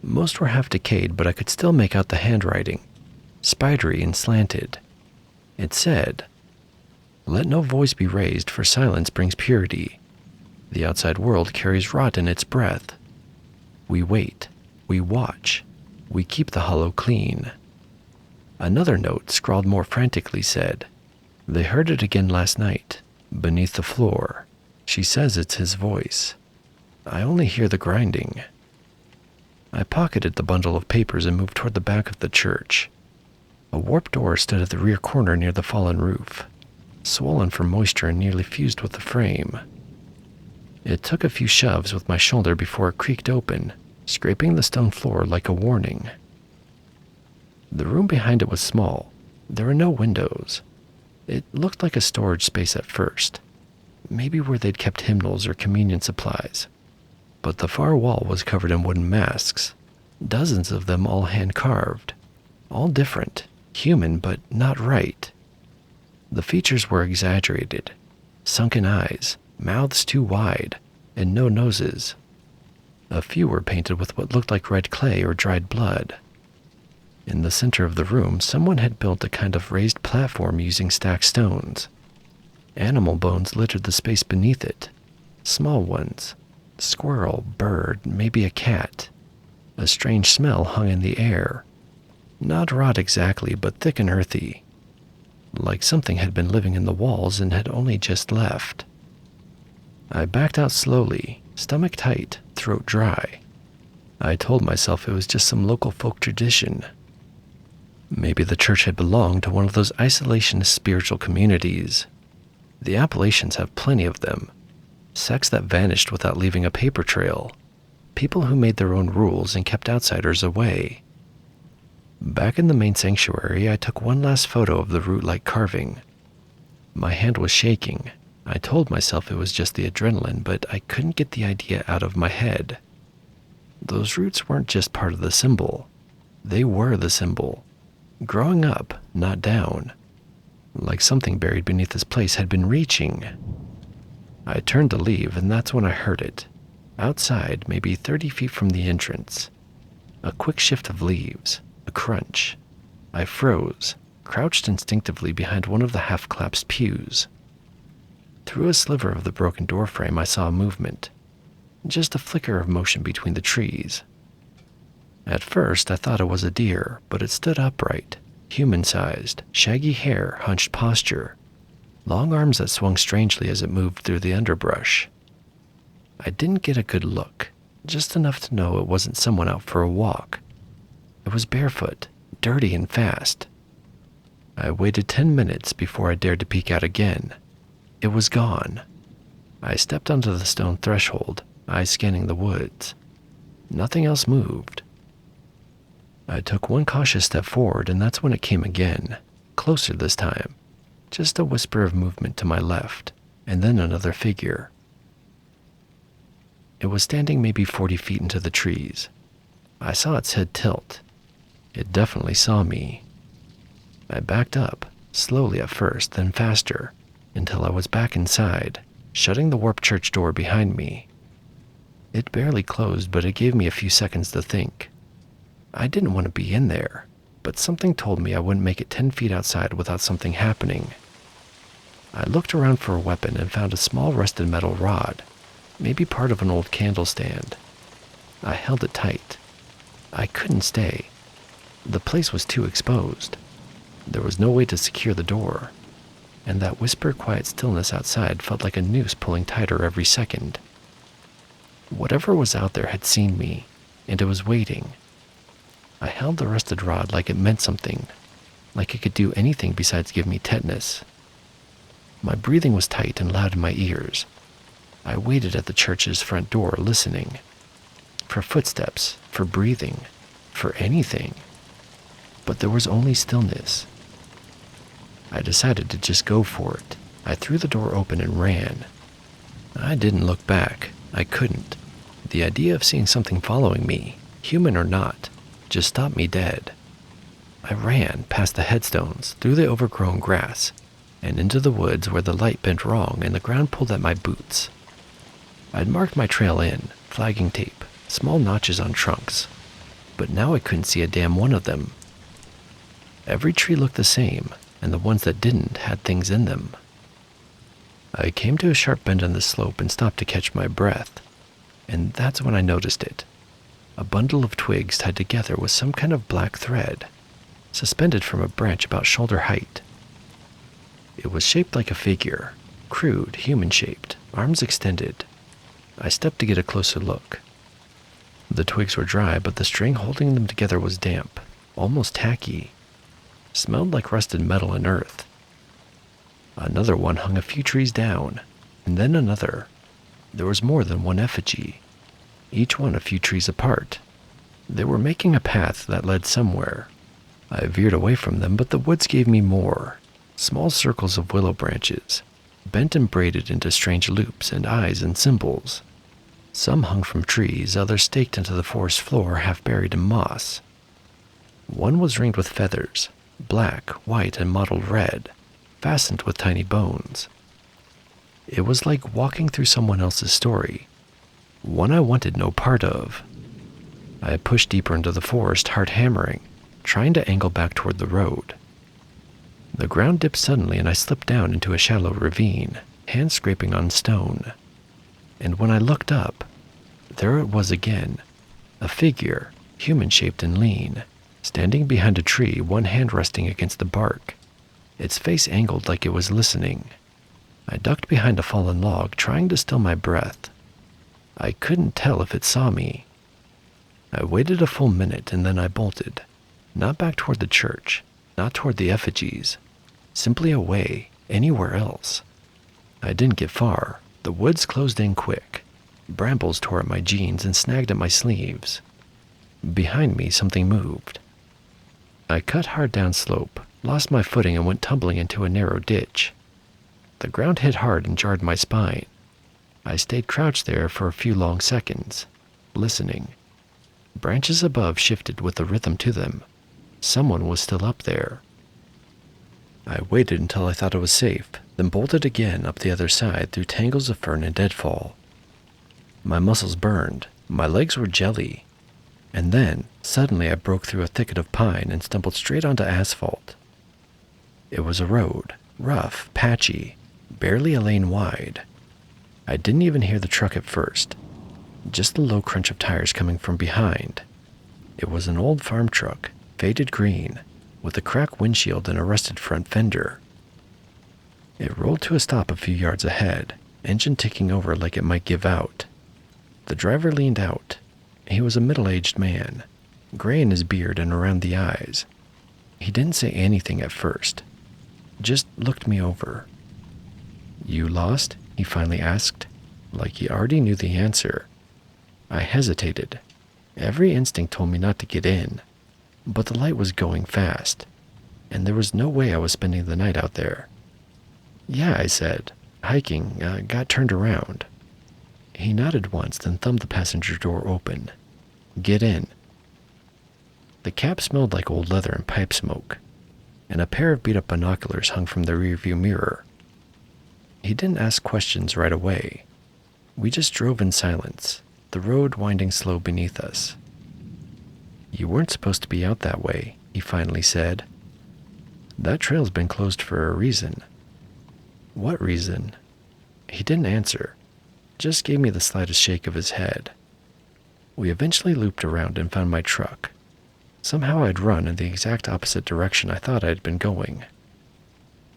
S2: Most were half decayed, but I could still make out the handwriting, spidery and slanted. It said, "Let no voice be raised, for silence brings purity. The outside world carries rot in its breath. We wait, we watch, we keep the hollow clean." Another note, scrawled more frantically, said, "They heard it again last night, beneath the floor. She says it's his voice. I only hear the grinding." I pocketed the bundle of papers and moved toward the back of the church. A warped door stood at the rear corner near the fallen roof, swollen from moisture and nearly fused with the frame. It took a few shoves with my shoulder before it creaked open, scraping the stone floor like a warning. The room behind it was small. There were no windows. It looked like a storage space at first, maybe where they'd kept hymnals or communion supplies. But the far wall was covered in wooden masks, dozens of them all hand-carved, all different, human but not right. The features were exaggerated, sunken eyes, mouths too wide, and no noses. A few were painted with what looked like red clay or dried blood. In the center of the room, someone had built a kind of raised platform using stacked stones. Animal bones littered the space beneath it, small ones. Squirrel, bird, maybe a cat. A strange smell hung in the air. Not rot exactly, but thick and earthy. Like something had been living in the walls and had only just left. I backed out slowly, stomach tight, throat dry. I told myself it was just some local folk tradition. Maybe the church had belonged to one of those isolationist spiritual communities. The Appalachians have plenty of them. Sects that vanished without leaving a paper trail. People who made their own rules and kept outsiders away. Back in the main sanctuary, I took one last photo of the root-like carving. My hand was shaking. I told myself it was just the adrenaline, but I couldn't get the idea out of my head. Those roots weren't just part of the symbol. They were the symbol. Growing up, not down. Like something buried beneath this place had been reaching. I turned to leave, and that's when I heard it. Outside, maybe 30 feet from the entrance. A quick shift of leaves, a crunch. I froze, crouched instinctively behind one of the half-collapsed pews. Through a sliver of the broken doorframe, I saw a movement. Just a flicker of motion between the trees. At first, I thought it was a deer, but it stood upright, human-sized, shaggy hair, hunched posture. Long arms that swung strangely as it moved through the underbrush. I didn't get a good look, just enough to know it wasn't someone out for a walk. It was barefoot, dirty and fast. I waited 10 minutes before I dared to peek out again. It was gone. I stepped onto the stone threshold, eyes scanning the woods. Nothing else moved. I took one cautious step forward, and that's when it came again, closer this time. Just a whisper of movement to my left, and then another figure. It was standing maybe 40 feet into the trees. I saw its head tilt. It definitely saw me. I backed up, slowly at first, then faster, until I was back inside, shutting the warped church door behind me. It barely closed, but it gave me a few seconds to think. I didn't want to be in there, but something told me I wouldn't make it 10 feet outside without something happening. I looked around for a weapon and found a small rusted metal rod, maybe part of an old candle stand. I held it tight. I couldn't stay. The place was too exposed. There was no way to secure the door, and that whispered quiet stillness outside felt like a noose pulling tighter every second. Whatever was out there had seen me, and it was waiting. I held the rusted rod like it meant something, like it could do anything besides give me tetanus. My breathing was tight and loud in my ears. I waited at the church's front door, listening. For footsteps, for breathing, for anything. But there was only stillness. I decided to just go for it. I threw the door open and ran. I didn't look back. I couldn't. The idea of seeing something following me, human or not, just stopped me dead. I ran past the headstones, through the overgrown grass, and into the woods where the light bent wrong and the ground pulled at my boots. I'd marked my trail in, flagging tape, small notches on trunks, but now I couldn't see a damn one of them. Every tree looked the same, and the ones that didn't had things in them. I came to a sharp bend on the slope and stopped to catch my breath, and that's when I noticed it. A bundle of twigs tied together with some kind of black thread, suspended from a branch about shoulder height. It was shaped like a figure, crude, human-shaped, arms extended. I stepped to get a closer look. The twigs were dry, but the string holding them together was damp, almost tacky. Smelled like rusted metal and earth. Another one hung a few trees down, and then another. There was more than one effigy, each one a few trees apart. They were making a path that led somewhere. I veered away from them, but the woods gave me more. Small circles of willow branches, bent and braided into strange loops and eyes and symbols. Some hung from trees, others staked into the forest floor, half buried in moss. One was ringed with feathers, black, white, and mottled red, fastened with tiny bones. It was like walking through someone else's story, one I wanted no part of. I pushed deeper into the forest, heart hammering, trying to angle back toward the road. The ground dipped suddenly and I slipped down into a shallow ravine, hands scraping on stone. And when I looked up, there it was again, a figure, human-shaped and lean, standing behind a tree, one hand resting against the bark, its face angled like it was listening. I ducked behind a fallen log, trying to still my breath. I couldn't tell if it saw me. I waited a full minute and then I bolted, not back toward the church, not toward the effigies, simply away, anywhere else. I didn't get far. The woods closed in quick. Brambles tore at my jeans and snagged at my sleeves. Behind me, something moved. I cut hard down slope, lost my footing, and went tumbling into a narrow ditch. The ground hit hard and jarred my spine. I stayed crouched there for a few long seconds, listening. Branches above shifted with the rhythm to them. Someone was still up there. I waited until I thought it was safe, then bolted again up the other side through tangles of fern and deadfall. My muscles burned, my legs were jelly, and then, suddenly I broke through a thicket of pine and stumbled straight onto asphalt. It was a road, rough, patchy, barely a lane wide. I didn't even hear the truck at first, just the low crunch of tires coming from behind. It was an old farm truck, faded green, with a cracked windshield and a rusted front fender. It rolled to a stop a few yards ahead, engine ticking over like it might give out. The driver leaned out. He was a middle-aged man, gray in his beard and around the eyes. He didn't say anything at first, just looked me over. "You lost?" he finally asked, like he already knew the answer. I hesitated. Every instinct told me not to get in, but the light was going fast, and there was no way I was spending the night out there. "Yeah," I said, hiking, got turned around. He nodded once, then thumbed the passenger door open. "Get in." The cab smelled like old leather and pipe smoke, and a pair of beat-up binoculars hung from the rearview mirror. He didn't ask questions right away. We just drove in silence, the road winding slow beneath us. "You weren't supposed to be out that way," he finally said. "That trail's been closed for a reason." "What reason?" He didn't answer, just gave me the slightest shake of his head. We eventually looped around and found my truck. Somehow I'd run in the exact opposite direction I thought I had been going.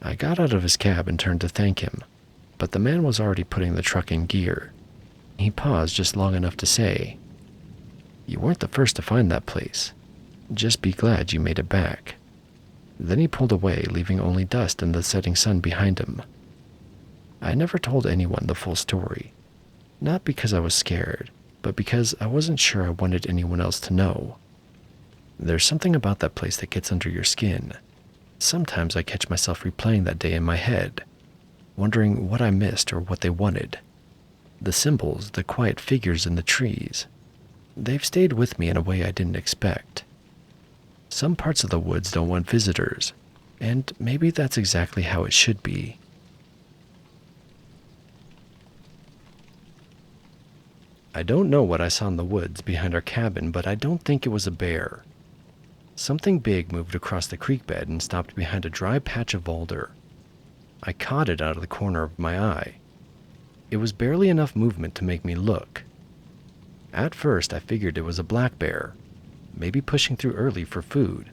S2: I got out of his cab and turned to thank him, but the man was already putting the truck in gear. He paused just long enough to say, "You weren't the first to find that place. Just be glad you made it back." Then he pulled away, leaving only dust and the setting sun behind him. I never told anyone the full story, not because I was scared, but because I wasn't sure I wanted anyone else to know. There's something about that place that gets under your skin. Sometimes I catch myself replaying that day in my head, wondering what I missed or what they wanted. The symbols, the quiet figures in the trees, they've stayed with me in a way I didn't expect. Some parts of the woods don't want visitors, and maybe that's exactly how it should be. I don't know what I saw in the woods behind our cabin, but I don't think it was a bear. Something big moved across the creek bed and stopped behind a dry patch of alder. I caught it out of the corner of my eye. It was barely enough movement to make me look. At first, I figured it was a black bear, maybe pushing through early for food.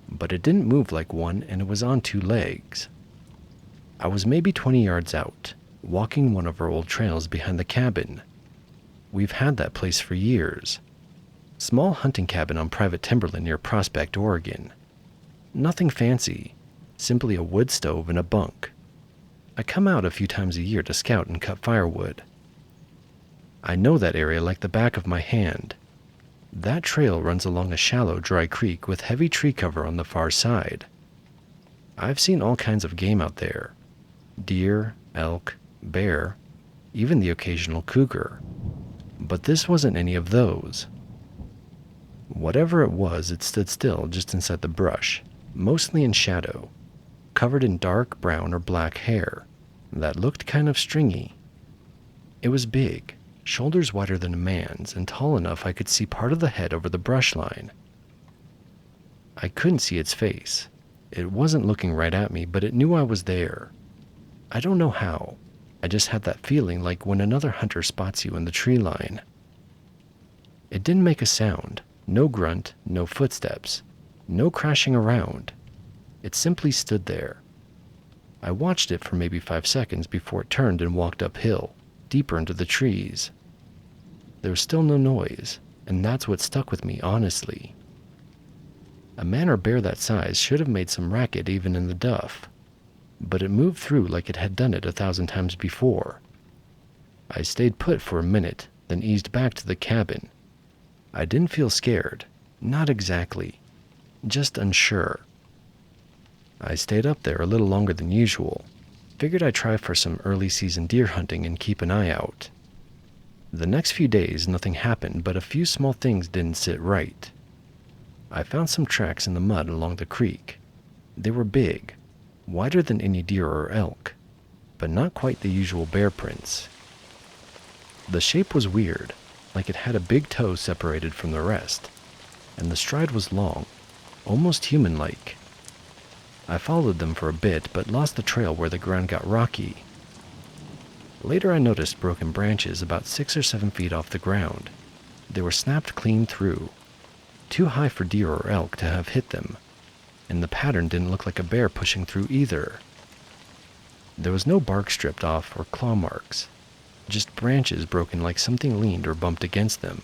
S2: But it didn't move like one, and it was on 2 legs. I was maybe 20 yards out, walking one of our old trails behind the cabin. We've had that place for years. Small hunting cabin on private timberland near Prospect, Oregon. Nothing fancy, simply a wood stove and a bunk. I come out a few times a year to scout and cut firewood. I know that area like the back of my hand. That trail runs along a shallow, dry creek with heavy tree cover on the far side. I've seen all kinds of game out there. Deer, elk, bear, even the occasional cougar. But this wasn't any of those. Whatever it was, it stood still just inside the brush, mostly in shadow, covered in dark brown or black hair that looked kind of stringy. It was big, shoulders wider than a man's, and tall enough I could see part of the head over the brush line. I couldn't see its face. It wasn't looking right at me, but it knew I was there. I don't know how. I just had that feeling like when another hunter spots you in the tree line. It didn't make a sound. No grunt, no footsteps, no crashing around. It simply stood there. I watched it for maybe 5 seconds before it turned and walked uphill, deeper into the trees. There was still no noise, and that's what stuck with me, honestly. A man or bear that size should have made some racket even in the duff, but it moved through like it had done it 1,000 times before. I stayed put for a minute, then eased back to the cabin. I didn't feel scared, not exactly, just unsure. I stayed up there a little longer than usual. Figured I'd try for some early season deer hunting and keep an eye out. The next few days nothing happened, but a few small things didn't sit right. I found some tracks in the mud along the creek. They were big, wider than any deer or elk, but not quite the usual bear prints. The shape was weird, like it had a big toe separated from the rest, and the stride was long, almost human-like. I followed them for a bit, but lost the trail where the ground got rocky. Later I noticed broken branches about 6 or 7 feet off the ground. They were snapped clean through, too high for deer or elk to have hit them, and the pattern didn't look like a bear pushing through either. There was no bark stripped off or claw marks, just branches broken like something leaned or bumped against them.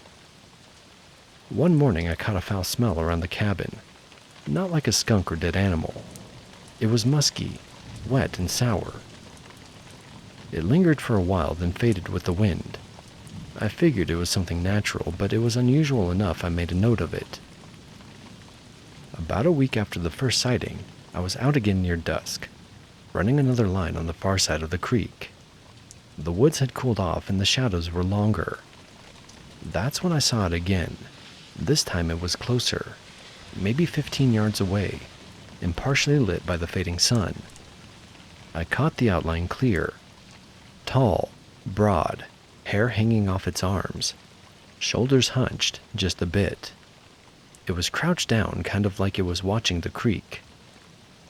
S2: One morning I caught a foul smell around the cabin, not like a skunk or dead animal. It was musky, wet, and sour. It lingered for a while, then faded with the wind. I figured it was something natural, but it was unusual enough I made a note of it. About a week after the first sighting, I was out again near dusk, running another line on the far side of the creek. The woods had cooled off and the shadows were longer. That's when I saw it again. This time it was closer. maybe 15 yards away, and partially lit by the fading sun. I caught the outline clear. Tall, broad, hair hanging off its arms, shoulders hunched just a bit. It was crouched down, kind of like it was watching the creek.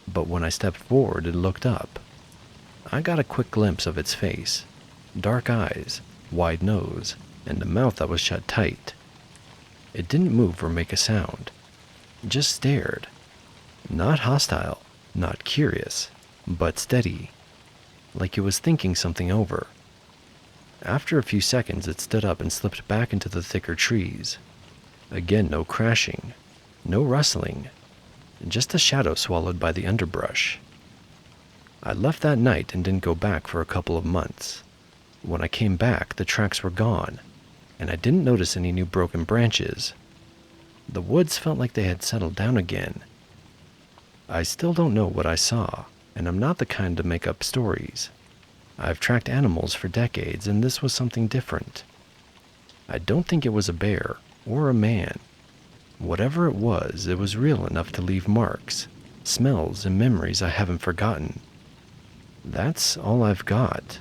S2: But when I stepped forward and looked up, I got a quick glimpse of its face. Dark eyes, wide nose, and a mouth that was shut tight. It didn't move or make a sound, just stared. Not hostile, not curious, but steady, like it was thinking something over. After a few seconds, it stood up and slipped back into the thicker trees. Again, no crashing, no rustling, just a shadow swallowed by the underbrush. I left that night and didn't go back for a couple of months. When I came back, the tracks were gone, and I didn't notice any new broken branches. The woods felt like they had settled down again. I still don't know what I saw, and I'm not the kind to make up stories. I've tracked animals for decades, and this was something different. I don't think it was a bear or a man. Whatever it was real enough to leave marks, smells, and memories I haven't forgotten. That's all I've got.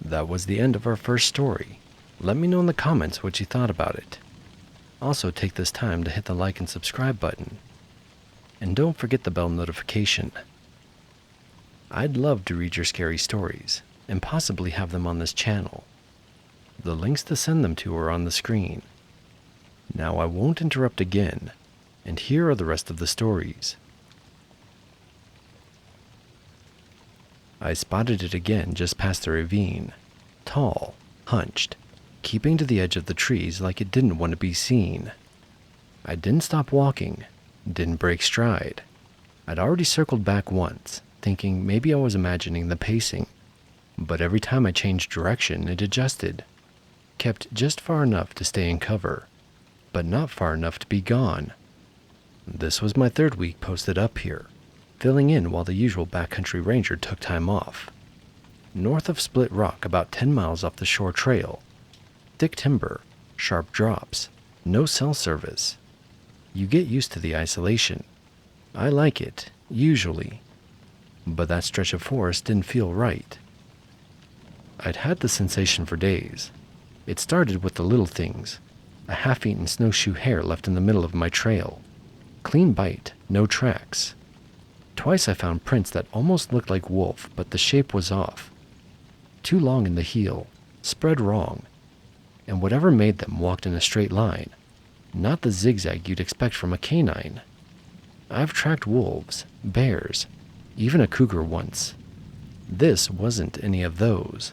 S2: That was the end of our first story. Let me know in the comments what you thought about it. Also, take this time to hit the like and subscribe button. And don't forget the bell notification. I'd love to read your scary stories, and possibly have them on this channel. The links to send them to are on the screen. Now I won't interrupt again, and here are the rest of the stories. I spotted it again just past the ravine, tall, hunched, keeping to the edge of the trees like it didn't want to be seen. I didn't stop walking, didn't break stride. I'd already circled back once, thinking maybe I was imagining the pacing, but every time I changed direction, it adjusted, kept just far enough to stay in cover, but not far enough to be gone. This was my third week posted up here, filling in while the usual backcountry ranger took time off. North of Split Rock, about 10 miles off the shore trail. Thick timber, sharp drops, no cell service. You get used to the isolation. I like it, usually. But that stretch of forest didn't feel right. I'd had the sensation for days. It started with the little things. A half-eaten snowshoe hare left in the middle of my trail. Clean bite, no tracks. Twice I found prints that almost looked like wolf, but the shape was off. Too long in the heel, spread wrong, and whatever made them walked in a straight line, not the zigzag you'd expect from a canine. I've tracked wolves, bears, even a cougar once. This wasn't any of those.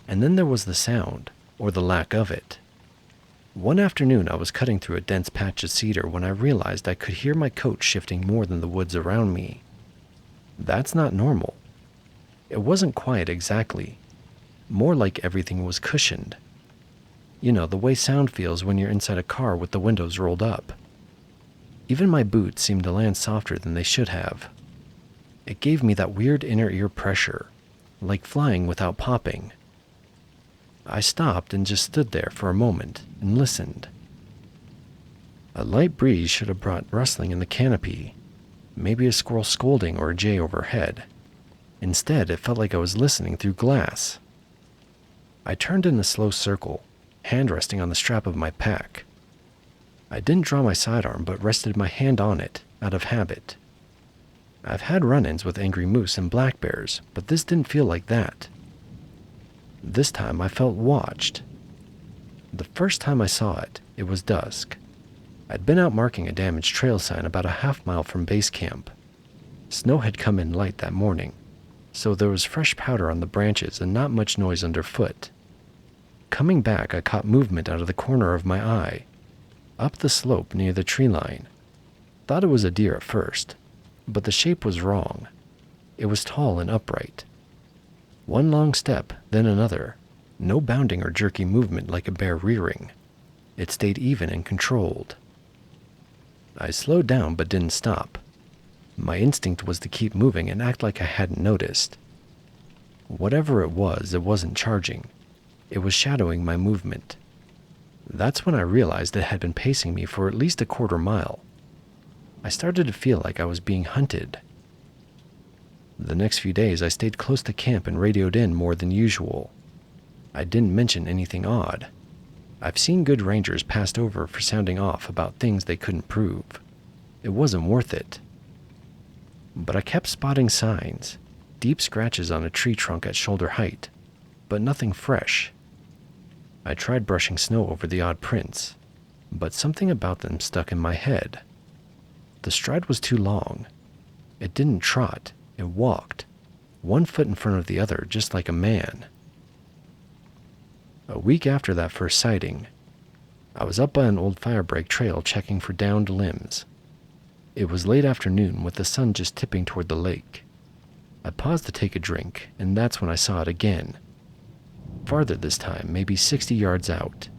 S2: And then there was the sound, or the lack of it. One afternoon I was cutting through a dense patch of cedar when I realized I could hear my coat shifting more than the woods around me. That's not normal. It wasn't quiet exactly. More like everything was cushioned. You know, the way sound feels when you're inside a car with the windows rolled up. Even my boots seemed to land softer than they should have. It gave me that weird inner ear pressure, like flying without popping. I stopped and just stood there for a moment and listened. A light breeze should have brought rustling in the canopy, maybe a squirrel scolding or a jay overhead. Instead, it felt like I was listening through glass. I turned in a slow circle, hand resting on the strap of my pack. I didn't draw my sidearm, but rested my hand on it, out of habit. I've had run-ins with angry moose and black bears, but this didn't feel like that. This time I felt watched. The first time I saw it, it was dusk. I'd been out marking a damaged trail sign about a half-mile from base camp. Snow had come in light that morning, so there was fresh powder on the branches and not much noise underfoot. Coming back, I caught movement out of the corner of my eye, up the slope near the tree line. Thought it was a deer at first, but the shape was wrong. It was tall and upright. One long step, then another. No bounding or jerky movement like a bear rearing. It stayed even and controlled. I slowed down but didn't stop. My instinct was to keep moving and act like I hadn't noticed. Whatever it wasn't charging. It was shadowing my movement, That's when I realized it had been pacing me for at least a quarter mile. I started to feel like I was being hunted. The next few days I stayed close to camp and radioed in more than usual. I didn't mention anything odd. I've seen good rangers passed over for sounding off about things they couldn't prove. It wasn't worth it. But I kept spotting signs, deep scratches on a tree trunk at shoulder height, but nothing fresh. I tried brushing snow over the odd prints, but something about them stuck in my head. The stride was too long. It didn't trot, it walked, one foot in front of the other, just like a man. A week after that first sighting, I was up by an old firebreak trail checking for downed limbs. It was late afternoon with the sun just tipping toward the lake. I paused to take a drink, and that's when I saw it again. Farther this time, maybe 60 yards out.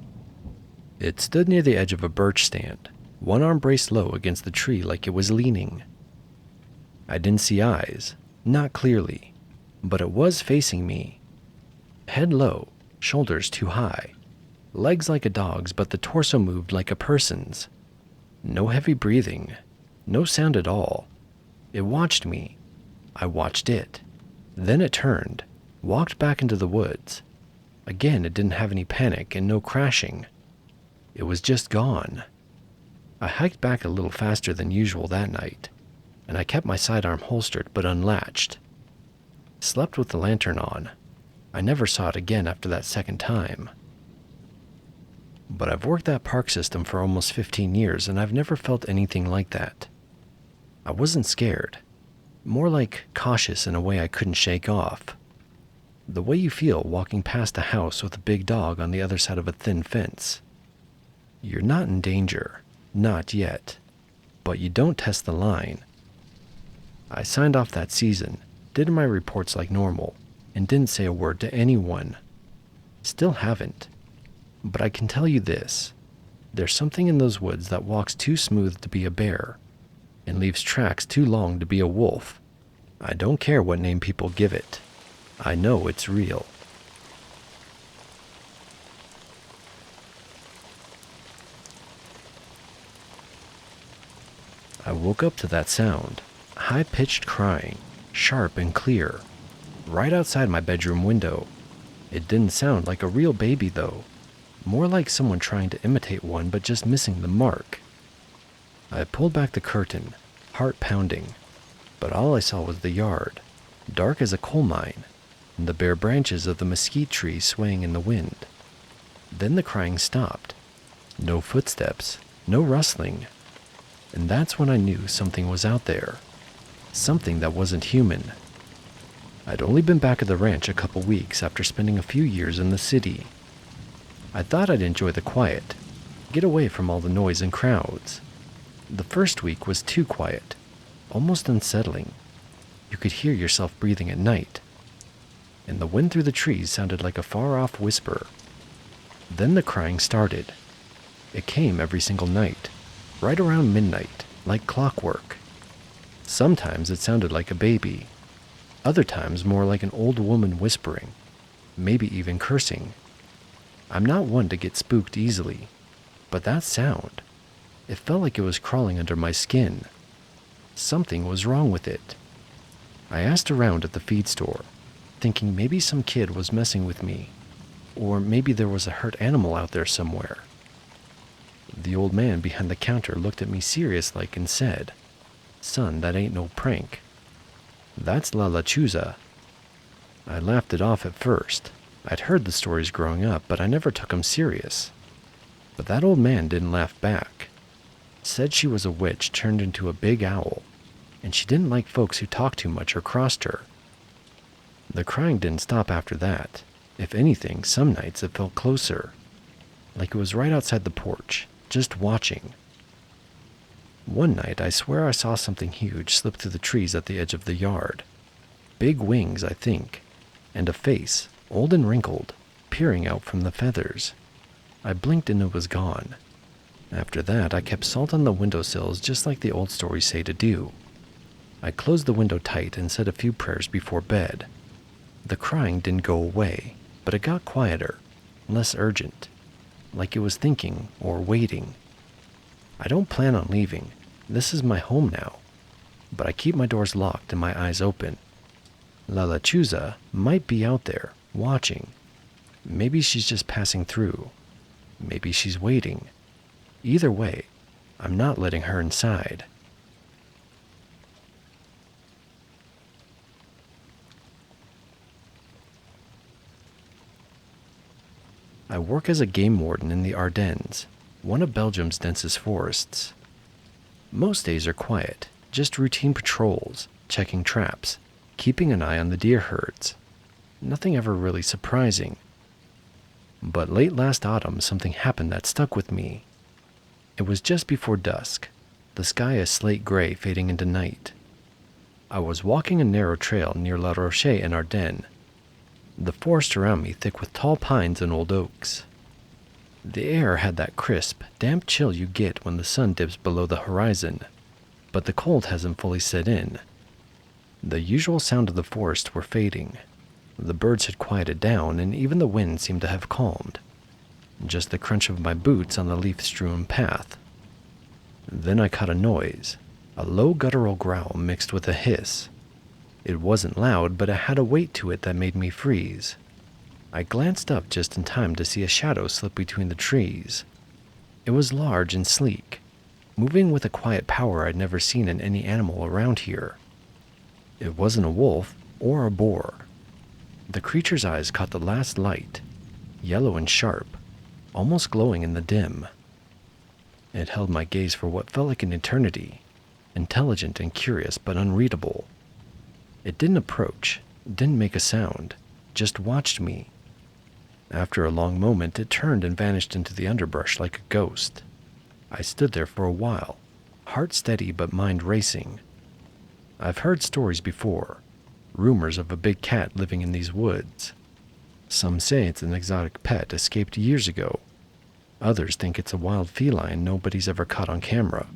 S2: It stood near the edge of a birch stand, one arm braced low against the tree like it was leaning. I didn't see eyes, not clearly, but it was facing me. Head low, shoulders too high, legs like a dog's, but the torso moved like a person's. No heavy breathing, no sound at all. It watched me. I watched it. Then it turned, walked back into the woods. Again, it didn't have any panic and no crashing. It was just gone. I hiked back a little faster than usual that night, and I kept my sidearm holstered but unlatched. Slept with the lantern on. I never saw it again after that second time. But I've worked that park system for almost 15 years, and I've never felt anything like that. I wasn't scared, more like cautious in a way I couldn't shake off. The way you feel walking past a house with a big dog on the other side of a thin fence. You're not in danger, not yet, but you don't test the line. I signed off that season, did my reports like normal, and didn't say a word to anyone. Still haven't. But I can tell you this, there's something in those woods that walks too smooth to be a bear, and leaves tracks too long to be a wolf. I don't care what name people give it. I know it's real. I woke up to that sound, high-pitched crying, sharp and clear, right outside my bedroom window. It didn't sound like a real baby though, more like someone trying to imitate one but just missing the mark. I pulled back the curtain, heart pounding, but all I saw was the yard, dark as a coal mine, and the bare branches of the mesquite tree swaying in the wind. Then the crying stopped. No footsteps, no rustling. And that's when I knew something was out there. Something that wasn't human. I'd only been back at the ranch a couple weeks after spending a few years in the city. I thought I'd enjoy the quiet, get away from all the noise and crowds. The first week was too quiet, almost unsettling. You could hear yourself breathing at night, and the wind through the trees sounded like a far-off whisper. Then the crying started. It came every single night, right around midnight, like clockwork. Sometimes it sounded like a baby, other times more like an old woman whispering, maybe even cursing. I'm not one to get spooked easily, but that sound, it felt like it was crawling under my skin. Something was wrong with it. I asked around at the feed store, thinking maybe some kid was messing with me, or maybe there was a hurt animal out there somewhere. The old man behind the counter looked at me serious-like and said, "Son, that ain't no prank. That's La Lechuza." I laughed it off at first. I'd heard the stories growing up, but I never took them serious. But that old man didn't laugh back. Said she was a witch turned into a big owl, and she didn't like folks who talked too much or crossed her. The crying didn't stop after that. If anything, some nights it felt closer, like it was right outside the porch, just watching. One night, I swear I saw something huge slip through the trees at the edge of the yard. Big wings, I think, and a face, old and wrinkled, peering out from the feathers. I blinked and it was gone. After that, I kept salt on the windowsills just like the old stories say to do. I closed the window tight and said a few prayers before bed. The crying didn't go away, but it got quieter, less urgent. like it was thinking or waiting. I don't plan on leaving. This is my home now. But I keep my doors locked and my eyes open. La Lechuza might be out there, watching. Maybe she's just passing through. Maybe she's waiting. Either way, I'm not letting her inside. I work as a game warden in the Ardennes, one of Belgium's densest forests. Most days are quiet, just routine patrols, checking traps, keeping an eye on the deer herds. Nothing ever really surprising. But late last autumn, something happened that stuck with me. It was just before dusk, the sky a slate gray fading into night. I was walking a narrow trail near La Roche in Ardennes, the forest around me thick with tall pines and old oaks. The air had that crisp, damp chill you get when the sun dips below the horizon, but the cold hasn't fully set in. The usual sound of the forest were fading. The birds had quieted down, and even the wind seemed to have calmed. Just the crunch of my boots on the leaf-strewn path. Then I caught a noise, a low guttural growl mixed with a hiss. It wasn't loud, but it had a weight to it that made me freeze. I glanced up just in time to see a shadow slip between the trees. It was large and sleek, moving with a quiet power I'd never seen in any animal around here. It wasn't a wolf or a boar. The creature's eyes caught the last light, yellow and sharp, almost glowing in the dim. It held my gaze for what felt like an eternity, intelligent and curious but unreadable. It didn't approach, didn't make a sound, just watched me. After a long moment, it turned and vanished into the underbrush like a ghost. I stood there for a while, heart steady but mind racing. I've heard stories before, rumors of a big cat living in these woods. Some say it's an exotic pet escaped years ago. Others think it's a wild feline nobody's ever caught on camera.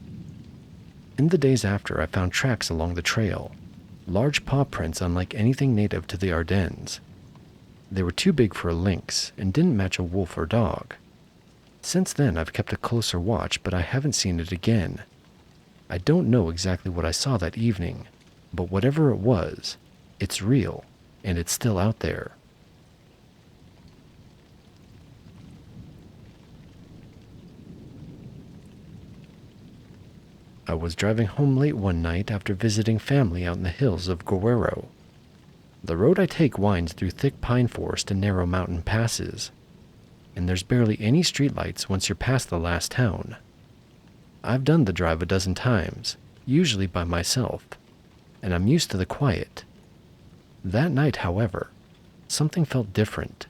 S2: In the days after, I found tracks along the trail, large paw prints unlike anything native to the Ardennes. They were too big for a lynx and didn't match a wolf or dog. Since then, I've kept a closer watch, but I haven't seen it again. I don't know exactly what I saw that evening, but whatever it was, it's real, and it's still out there. I was driving home late one night after visiting family out in the hills of Guerrero. The road I take winds through thick pine forest and narrow mountain passes, and there's barely any streetlights once you're past the last town. I've done the drive a dozen times, usually by myself, and I'm used to the quiet. That night, however, something felt different.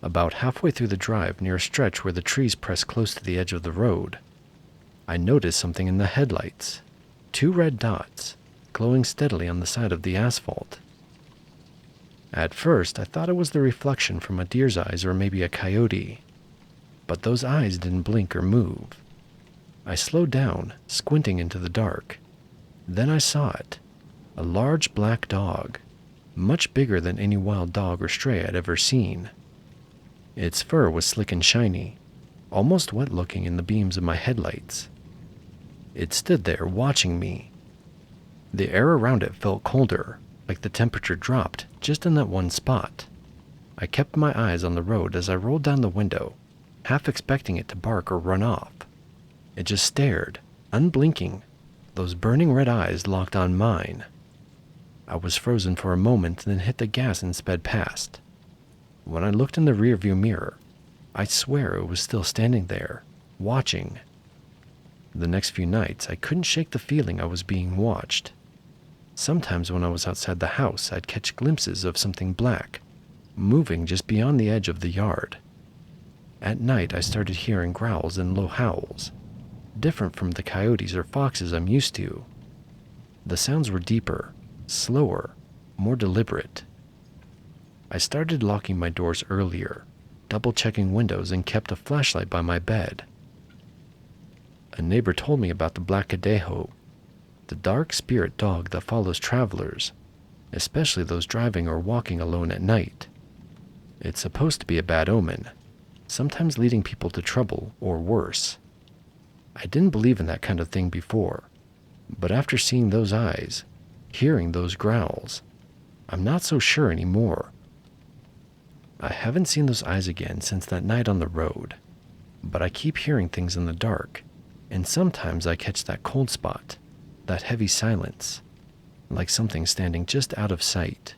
S2: About halfway through the drive, near a stretch where the trees press close to the edge of the road, I noticed something in the headlights. 2 red dots, glowing steadily on the side of the asphalt. At first, I thought it was the reflection from a deer's eyes or maybe a coyote, but those eyes didn't blink or move. I slowed down, squinting into the dark. Then I saw it, a large black dog, much bigger than any wild dog or stray I'd ever seen. Its fur was slick and shiny, almost wet-looking in the beams of my headlights. It stood there, watching me. The air around it felt colder, like the temperature dropped just in that one spot. I kept my eyes on the road as I rolled down the window, half expecting it to bark or run off. It just stared, unblinking, those burning red eyes locked on mine. I was frozen for a moment, then hit the gas and sped past. When I looked in the rearview mirror, I swear it was still standing there, watching. The next few nights, I couldn't shake the feeling I was being watched. Sometimes when I was outside the house, I'd catch glimpses of something black, moving just beyond the edge of the yard. At night, I started hearing growls and low howls, different from the coyotes or foxes I'm used to. The sounds were deeper, slower, more deliberate. I started locking my doors earlier, double-checking windows, and kept a flashlight by my bed. A neighbor told me about the Black Cadejo, the dark spirit dog that follows travelers, especially those driving or walking alone at night. It's supposed to be a bad omen, sometimes leading people to trouble or worse. I didn't believe in that kind of thing before, but after seeing those eyes, hearing those growls, I'm not so sure anymore. I haven't seen those eyes again since that night on the road, but I keep hearing things in the dark, and sometimes I catch that cold spot, that heavy silence, like something standing just out of sight.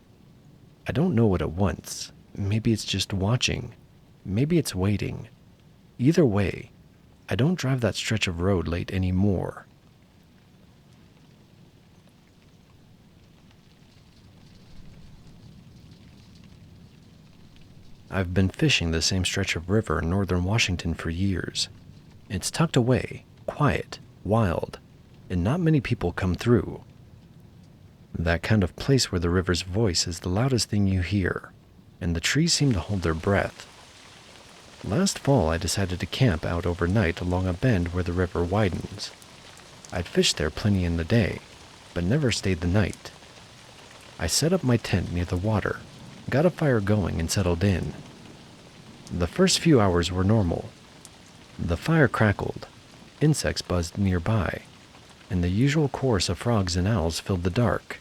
S2: I don't know what it wants. Maybe it's just watching. Maybe it's waiting. Either way, I don't drive that stretch of road late anymore. I've been fishing the same stretch of river in northern Washington for years. It's tucked away, quiet, wild, and not many people come through. That kind of place where the river's voice is the loudest thing you hear, and the trees seem to hold their breath. Last fall, I decided to camp out overnight along a bend where the river widens. I'd fished there plenty in the day, but never stayed the night. I set up my tent near the water, got a fire going, and settled in. The first few hours were normal. The fire crackled, insects buzzed nearby, and the usual chorus of frogs and owls filled the dark.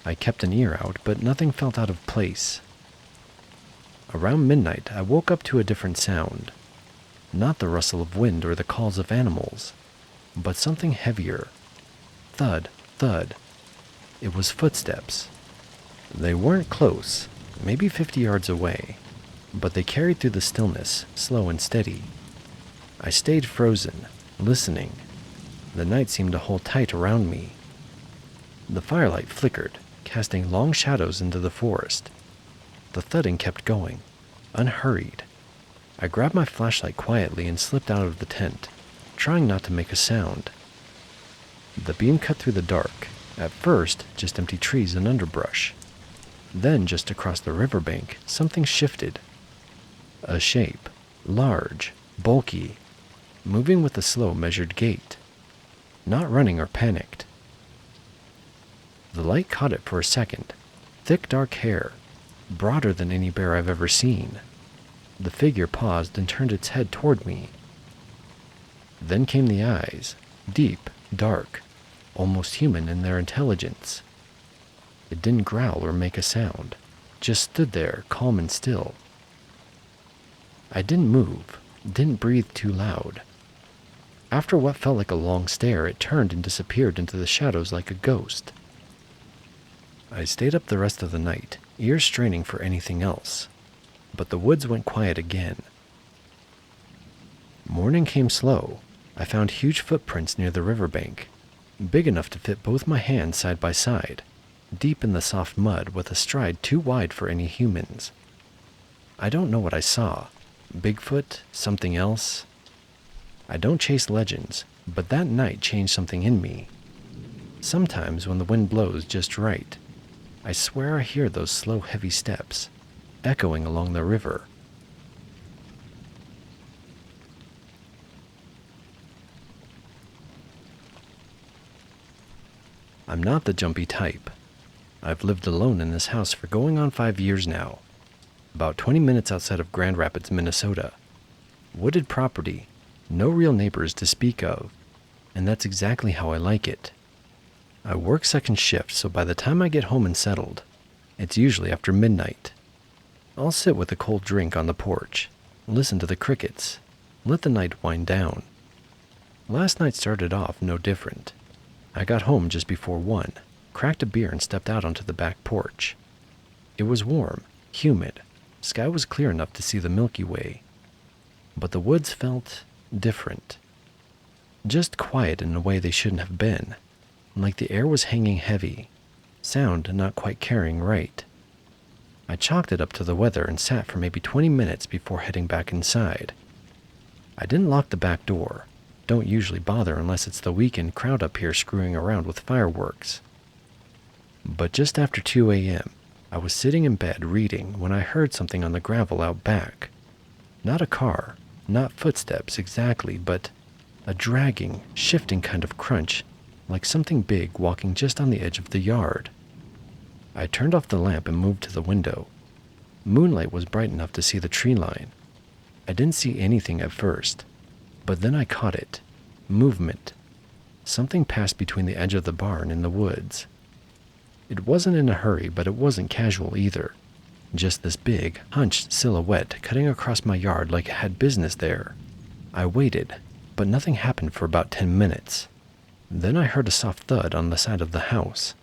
S2: I kept an ear out, but nothing felt out of place. Around midnight, I woke up to a different sound. Not the rustle of wind or the calls of animals, but something heavier. Thud, thud. It was footsteps. They weren't close, maybe 50 yards away, but they carried through the stillness, slow and steady. I stayed frozen, listening. The night seemed to hold tight around me. The firelight flickered, casting long shadows into the forest. The thudding kept going, unhurried. I grabbed my flashlight quietly and slipped out of the tent, trying not to make a sound. The beam cut through the dark, at first just empty trees and underbrush. Then, just across the riverbank, something shifted. A shape, large, bulky, moving with a slow, measured gait. Not running or panicked. The light caught it for a second. Thick, dark hair, broader than any bear I've ever seen. The figure paused and turned its head toward me. Then came the eyes, deep, dark, almost human in their intelligence. It didn't growl or make a sound, just stood there, calm and still. I didn't move, didn't breathe too loud. After what felt like a long stare, it turned and disappeared into the shadows like a ghost. I stayed up the rest of the night, ears straining for anything else, but the woods went quiet again. Morning came slow. I found huge footprints near the riverbank, big enough to fit both my hands side by side, deep in the soft mud with a stride too wide for any humans. I don't know what I saw. Bigfoot? Something else? I don't chase legends, but that night changed something in me. Sometimes when the wind blows just right, I swear I hear those slow, heavy steps, echoing along the river. I'm not the jumpy type. I've lived alone in this house for going on 5 years now, about 20 minutes outside of Grand Rapids, Minnesota. Wooded property, no real neighbors to speak of, and that's exactly how I like it. I work second shift, so by the time I get home and settled, it's usually after midnight. I'll sit with a cold drink on the porch, listen to the crickets, let the night wind down. Last night started off no different. I got home just before 1, cracked a beer and stepped out onto the back porch. It was warm, humid, sky was clear enough to see the Milky Way, but the woods felt different. Just quiet in a way they shouldn't have been, like the air was hanging heavy, sound not quite carrying right. I chalked it up to the weather and sat for maybe 20 minutes before heading back inside. I didn't lock the back door. Don't usually bother unless it's the weekend crowd up here screwing around with fireworks. But just after 2 a.m., I was sitting in bed reading when I heard something on the gravel out back. Not a car, not footsteps exactly, but a dragging, shifting kind of crunch, like something big walking just on the edge of the yard. I turned off the lamp and moved to the window. Moonlight was bright enough to see the tree line. I didn't see anything at first, but then I caught it. Movement. Something passed between the edge of the barn and the woods. It wasn't in a hurry, but it wasn't casual either. Just this big, hunched silhouette cutting across my yard like it had business there. I waited, but nothing happened for about 10 minutes. Then I heard a soft thud on the side of the house,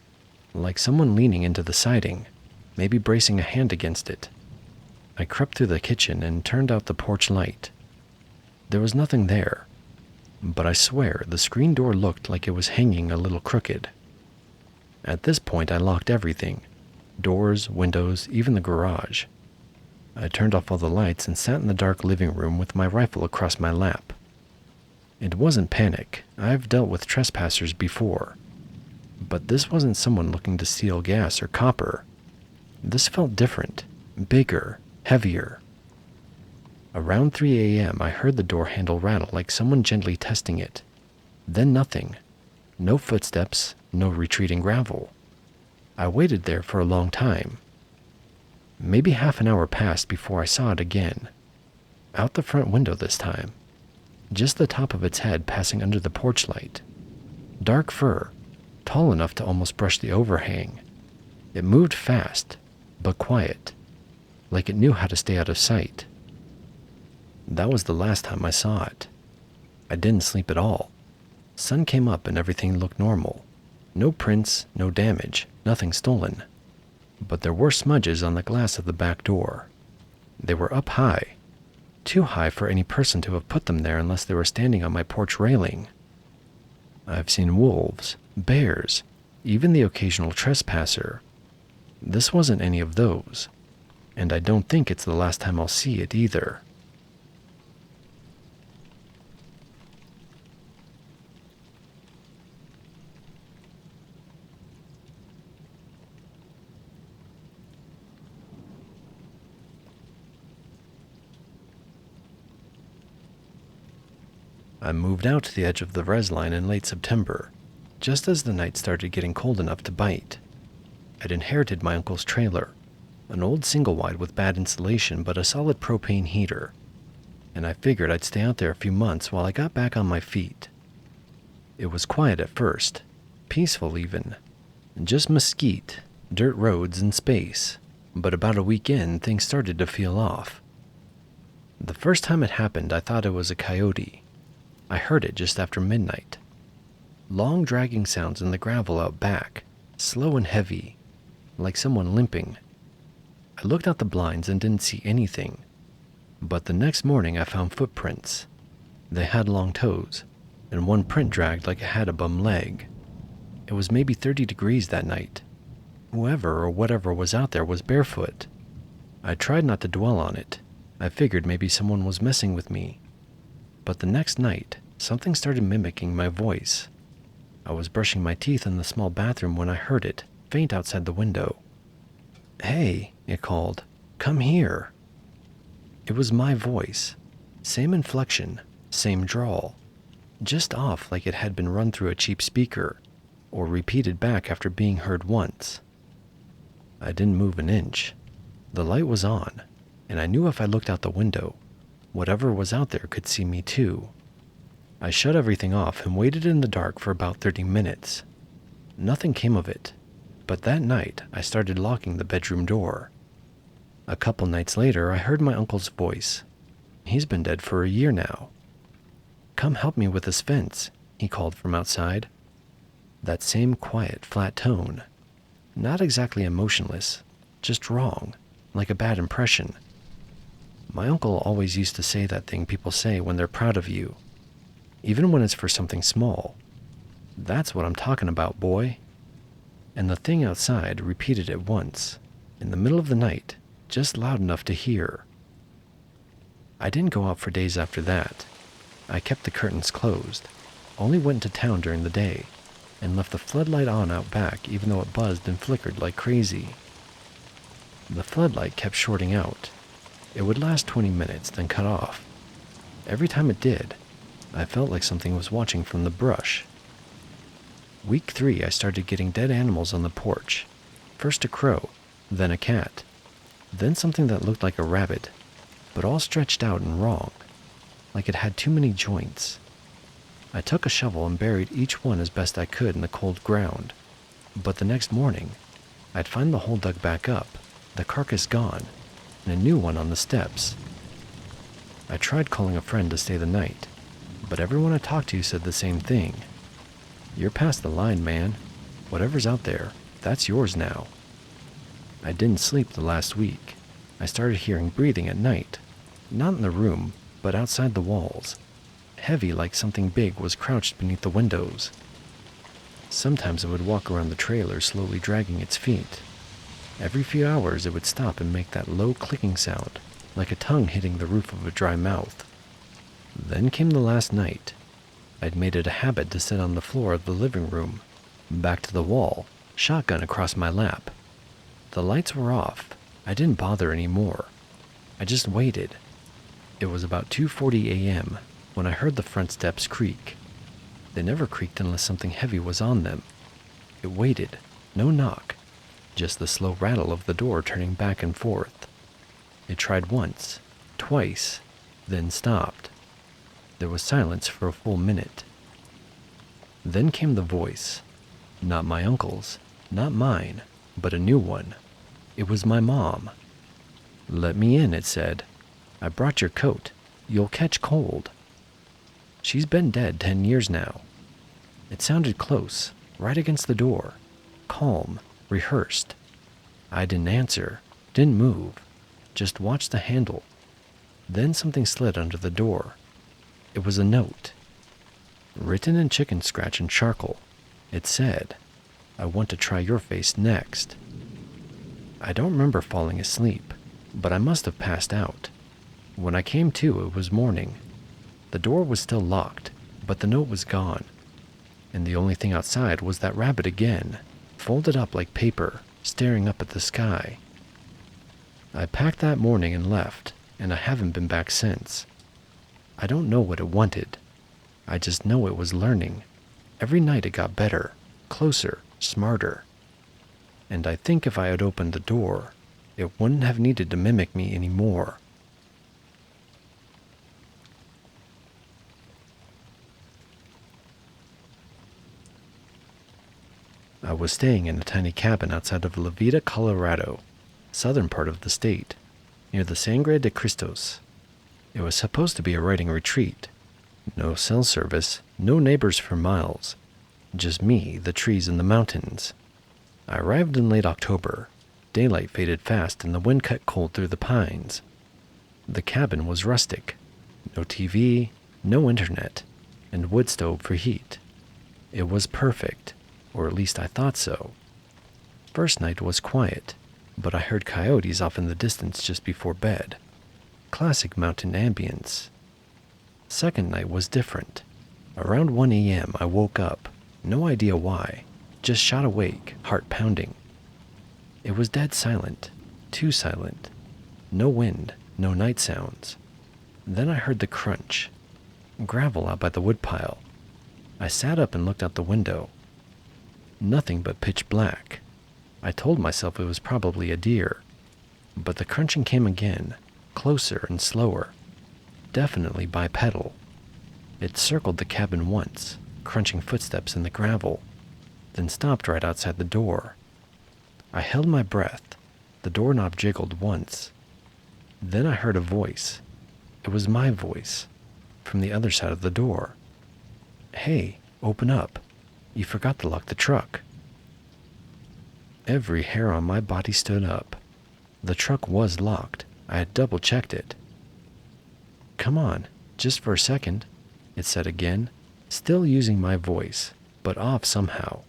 S2: like someone leaning into the siding, maybe bracing a hand against it. I crept through the kitchen and turned out the porch light. There was nothing there, but I swear the screen door looked like it was hanging a little crooked. At this point, I locked everything. Doors, windows, even the garage. I turned off all the lights and sat in the dark living room with my rifle across my lap. It wasn't panic. I've dealt with trespassers before. But this wasn't someone looking to steal gas or copper. This felt different, bigger, heavier. Around 3 a.m., I heard the door handle rattle like someone gently testing it. Then nothing. No footsteps, no retreating gravel. I waited there for a long time. Maybe half an hour passed before I saw it again. Out the front window this time. Just the top of its head passing under the porch light. Dark fur, tall enough to almost brush the overhang. It moved fast, but quiet, like it knew how to stay out of sight. That was the last time I saw it. I didn't sleep at all. Sun came up and everything looked normal. No prints, no damage, nothing stolen. But there were smudges on the glass of the back door. They were up high. Too high for any person to have put them there unless they were standing on my porch railing. I've seen wolves, bears, even the occasional trespasser. This wasn't any of those, and I don't think it's the last time I'll see it either. I moved out to the edge of the res line in late September, just as the night started getting cold enough to bite. I'd inherited my uncle's trailer, an old single-wide with bad insulation but a solid propane heater, and I figured I'd stay out there a few months while I got back on my feet. It was quiet at first, peaceful even, just mesquite, dirt roads, and space, but about a week in, things started to feel off. The first time it happened, I thought it was a coyote. I heard it just after midnight. Long dragging sounds in the gravel out back, slow and heavy, like someone limping. I looked out the blinds and didn't see anything, but the next morning I found footprints. They had long toes, and one print dragged like it had a bum leg. It was maybe 30 degrees that night. Whoever or whatever was out there was barefoot. I tried not to dwell on it. I figured maybe someone was messing with me. But the next night, something started mimicking my voice. I was brushing my teeth in the small bathroom when I heard it, faint outside the window. "Hey," it called, "come here." It was my voice. Same inflection, same drawl. Just off like it had been run through a cheap speaker, or repeated back after being heard once. I didn't move an inch. The light was on, and I knew if I looked out the window, whatever was out there could see me too. I shut everything off and waited in the dark for about 30 minutes. Nothing came of it, but that night I started locking the bedroom door. A couple nights later, I heard my uncle's voice. He's been dead for a year now. "Come help me with this fence," he called from outside. That same quiet, flat tone. Not exactly emotionless, just wrong, like a bad impression. My uncle always used to say that thing people say when they're proud of you, even when it's for something small. "That's what I'm talking about, boy." And the thing outside repeated it once, in the middle of the night, just loud enough to hear. I didn't go out for days after that. I kept the curtains closed, only went to town during the day, and left the floodlight on out back even though it buzzed and flickered like crazy. The floodlight kept shorting out. It would last 20 minutes, then cut off. Every time it did, I felt like something was watching from the brush. Week 3, I started getting dead animals on the porch. First a crow, then a cat, then something that looked like a rabbit. but all stretched out and wrong, like it had too many joints. I took a shovel and buried each one as best I could in the cold ground, but the next morning, I'd find the hole dug back up, the carcass gone, and a new one on the steps. I tried calling a friend to stay the night, but everyone I talked to said the same thing. You're past the line, man. Whatever's out there, that's yours now. I didn't sleep the last week. I started hearing breathing at night, not in the room, but outside the walls, heavy like something big was crouched beneath the windows. Sometimes it would walk around the trailer, slowly dragging its feet. Every few hours it would stop and make that low clicking sound, like a tongue hitting the roof of a dry mouth. Then came the last night. I'd made it a habit to sit on the floor of the living room, back to the wall, shotgun across my lap. The lights were off. I didn't bother anymore. I just waited. It was about 2:40 a.m. when I heard the front steps creak. They never creaked unless something heavy was on them. It waited, no knock, just the slow rattle of the door turning back and forth. It tried once, twice, then stopped. There was silence for a full minute. Then came the voice. Not my uncle's, not mine, but a new one. It was my mom. "Let me in," it said. "I brought your coat. You'll catch cold." She's been dead 10 years now. It sounded close, right against the door, calm, rehearsed. I didn't answer, didn't move, just watched the handle. Then something slid under the door. It was a note, written in chicken scratch and charcoal. It said, "I want to try your face next." I don't remember falling asleep, but I must have passed out. When I came to, it was morning. The door was still locked, but the note was gone. And the only thing outside was that rabbit again, folded up like paper, staring up at the sky. I packed that morning and left, and I haven't been back since. I don't know what it wanted. I just know it was learning. Every night it got better, closer, smarter. And I think if I had opened the door, it wouldn't have needed to mimic me anymore. I was staying in a tiny cabin outside of La Vida, Colorado, southern part of the state, near the Sangre de Cristos. It was supposed to be a writing retreat. No cell service, no neighbors for miles. Just me, the trees, and the mountains. I arrived in late October. Daylight faded fast and the wind cut cold through the pines. The cabin was rustic. No TV, no internet, and wood stove for heat. It was perfect, or at least I thought so. First night was quiet, but I heard coyotes off in the distance just before bed. Classic mountain ambience. Second night was different. Around 1 a.m. I woke up, no idea why, just shot awake, heart pounding. It was dead silent, too silent. No wind, no night sounds. Then I heard the crunch. Gravel out by the woodpile. I sat up and looked out the window. Nothing but pitch black. I told myself it was probably a deer. But the crunching came again, closer and slower. Definitely bipedal. It circled the cabin once, crunching footsteps in the gravel, then stopped right outside the door. I held my breath. The doorknob jiggled once. Then I heard a voice. It was my voice, from the other side of the door. "Hey, open up. You forgot to lock the truck." Every hair on my body stood up. The truck was locked. I had double-checked it. "Come on, just for a second," it said again, still using my voice, but off somehow.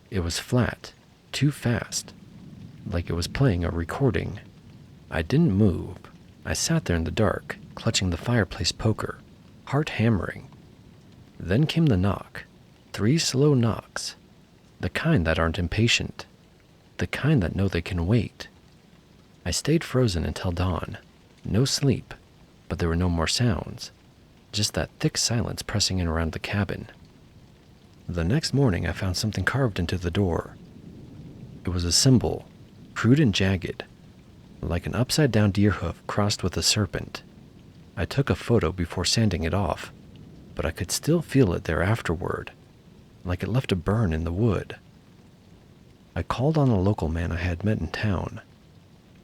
S2: It was flat, too fast, like it was playing a recording. I didn't move. I sat there in the dark, clutching the fireplace poker, heart hammering. Then came the knock. 3 slow knocks. The kind that aren't impatient. The kind that know they can wait. I stayed frozen until dawn. No sleep, but there were no more sounds. Just that thick silence pressing in around the cabin. The next morning I found something carved into the door. It was a symbol, crude and jagged. like an upside-down deer hoof crossed with a serpent. I took a photo before sanding it off, but I could still feel it there afterward, like it left a burn in the wood. I called on a local man I had met in town,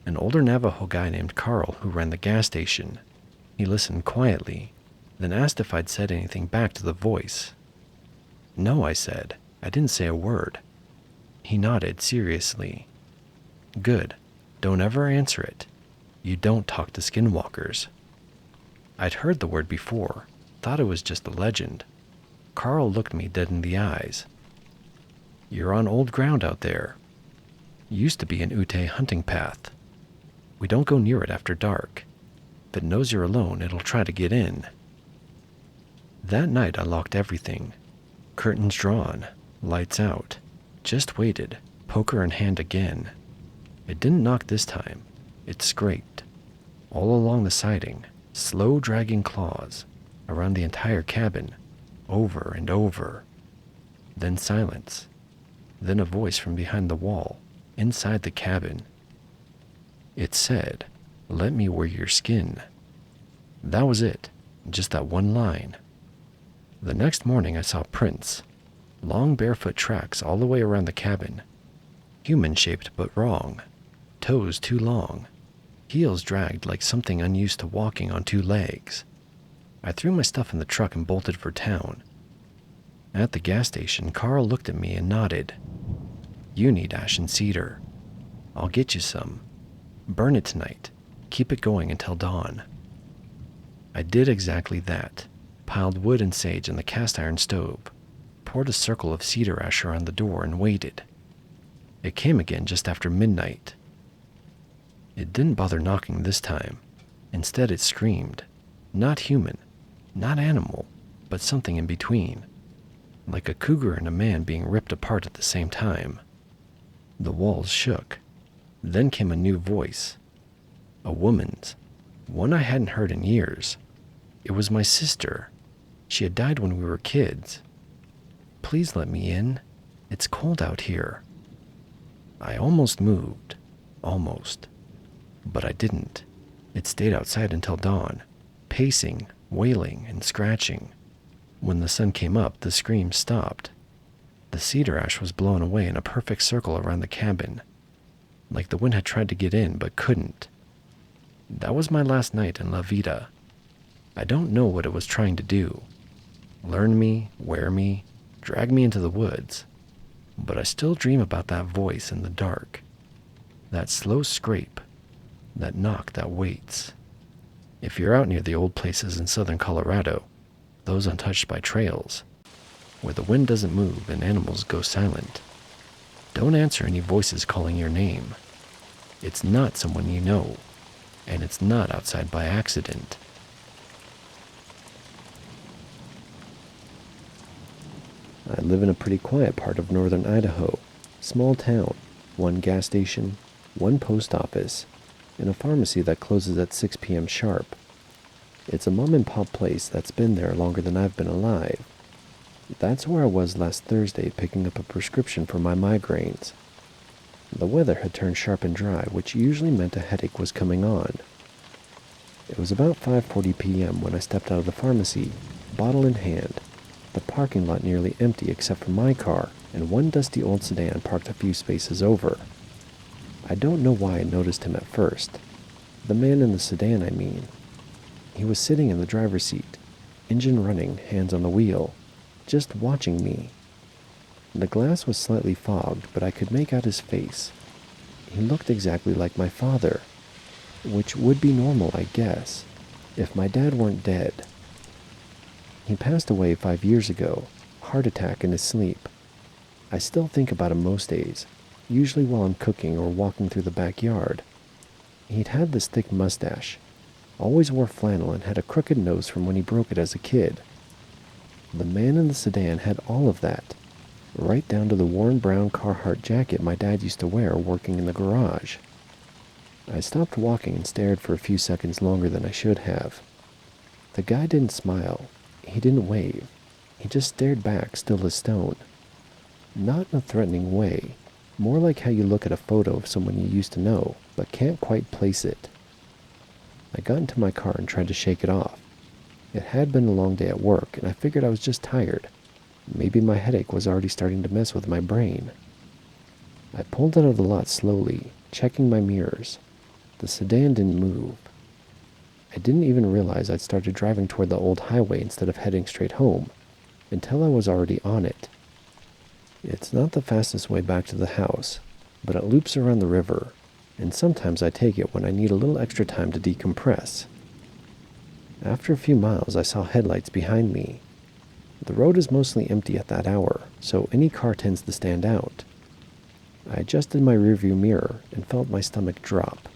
S2: an older Navajo guy named Carl who ran the gas station. He listened quietly, then asked if I'd said anything back to the voice. No, I said. I didn't say a word. He nodded seriously. Good. Don't ever answer it. You don't talk to skinwalkers. I'd heard the word before, thought it was just a legend. Carl looked me dead in the eyes. You're on old ground out there. Used to be an Ute hunting path. We don't go near it after dark. If it knows you're alone, it'll try to get in. That night I locked everything. Curtains drawn, lights out. Just waited, poker in hand again. It didn't knock this time. It scraped. All along the siding, slow dragging claws, around the entire cabin, over and over. Then silence. Then a voice from behind the wall, inside the cabin. It said, "Let me wear your skin." That was it, just that one line. The next morning I saw prints, long barefoot tracks all the way around the cabin. Human-shaped but wrong, toes too long, heels dragged like something unused to walking on two legs. I threw my stuff in the truck and bolted for town. At the gas station, Carl looked at me and nodded. You need ash and cedar. I'll get you some. Burn it tonight. Keep it going until dawn. I did exactly that. Piled wood and sage in the cast iron stove, poured a circle of cedar ash around the door and waited. It came again just after midnight. It didn't bother knocking this time. Instead it screamed. Not human, not animal, but something in between. Like a cougar and a man being ripped apart at the same time. The walls shook. Then came a new voice. A woman's. One I hadn't heard in years. It was my sister. She had died when we were kids. Please let me in. It's cold out here. I almost moved. Almost. But I didn't. It stayed outside until dawn, pacing, wailing, and scratching. When the sun came up, the scream stopped. The cedar ash was blown away in a perfect circle around the cabin, like the wind had tried to get in but couldn't. That was my last night in La Vida. I don't know what it was trying to do. Learn me, wear me, drag me into the woods. But I still dream about that voice in the dark. That slow scrape. That knock that waits. If you're out near the old places in southern Colorado, those untouched by trails, where the wind doesn't move and animals go silent, don't answer any voices calling your name. It's not someone you know, and it's not outside by accident. I live in a pretty quiet part of northern Idaho. Small town, one gas station, one post office, and a pharmacy that closes at 6 p.m. sharp. It's a mom-and-pop place that's been there longer than I've been alive. That's where I was last Thursday picking up a prescription for my migraines. The weather had turned sharp and dry, which usually meant a headache was coming on. It was about 5:40 p.m. when I stepped out of the pharmacy, bottle in hand, the parking lot nearly empty except for my car and one dusty old sedan parked a few spaces over. I don't know why I noticed him at first. The man in the sedan, I mean. He was sitting in the driver's seat, engine running, hands on the wheel, just watching me. The glass was slightly fogged, but I could make out his face. He looked exactly like my father, which would be normal, I guess, if my dad weren't dead. He passed away 5 years ago, heart attack in his sleep. I still think about him most days, usually while I'm cooking or walking through the backyard. He'd had this thick mustache, always wore flannel, and had a crooked nose from when he broke it as a kid. The man in the sedan had all of that, right down to the worn brown Carhartt jacket my dad used to wear working in the garage. I stopped walking and stared for a few seconds longer than I should have. The guy didn't smile. He didn't wave. He just stared back, still as stone. Not in a threatening way, More like how you look at a photo of someone you used to know, but can't quite place it. I got into my car and tried to shake it off. It had been a long day at work, and I figured I was just tired. Maybe my headache was already starting to mess with my brain. I pulled out of the lot slowly, checking my mirrors. The sedan didn't move. I didn't even realize I'd started driving toward the old highway instead of heading straight home, until I was already on it. It's not the fastest way back to the house, but it loops around the river, and sometimes I take it when I need a little extra time to decompress. After a few miles, I saw headlights behind me. The road is mostly empty at that hour, so any car tends to stand out. I adjusted my rearview mirror and felt my stomach drop.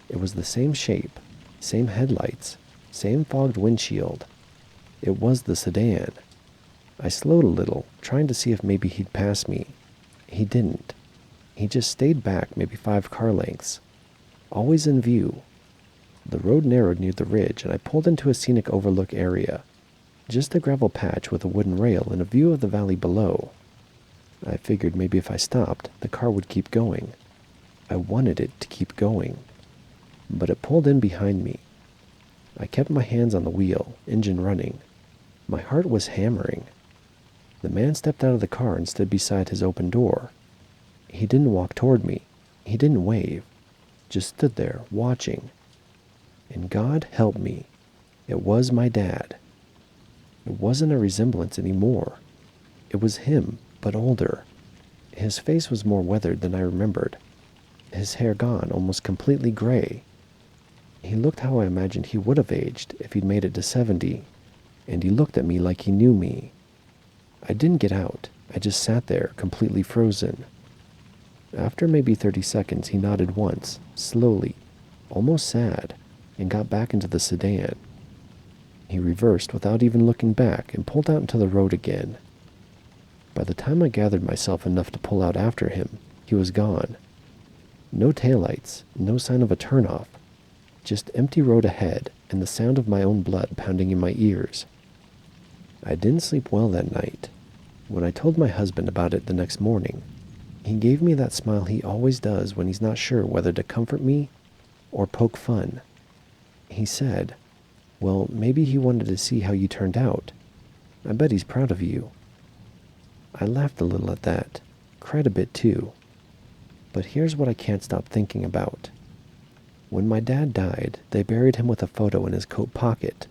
S2: It was the same shape, same headlights, same fogged windshield. It was the sedan. I slowed a little, trying to see if maybe he'd pass me. He didn't. He just stayed back maybe 5 car lengths, always in view. The road narrowed near the ridge, and I pulled into a scenic overlook area. Just a gravel patch with a wooden rail and a view of the valley below. I figured maybe if I stopped, the car would keep going. I wanted it to keep going. But it pulled in behind me. I kept my hands on the wheel, engine running. My heart was hammering. The man stepped out of the car and stood beside his open door. He didn't walk toward me. He didn't wave. Just stood there, watching. And God help me, it was my dad. It wasn't a resemblance anymore. It was him, but older. His face was more weathered than I remembered. His hair gone, almost completely gray. He looked how I imagined he would have aged if he'd made it to 70, and he looked at me like he knew me. I didn't get out. I just sat there, completely frozen. After maybe 30 seconds, he nodded once, slowly, almost sad, and got back into the sedan. He reversed without even looking back and pulled out into the road again. By the time I gathered myself enough to pull out after him, he was gone. No taillights, no sign of a turnoff, just empty road ahead and the sound of my own blood pounding in my ears. I didn't sleep well that night. When I told my husband about it the next morning, he gave me that smile he always does when he's not sure whether to comfort me or poke fun. He said, "Well, maybe he wanted to see how you turned out. I bet he's proud of you." I laughed a little at that, cried a bit too. But here's what I can't stop thinking about. When my dad died, they buried him with a photo in his coat pocket.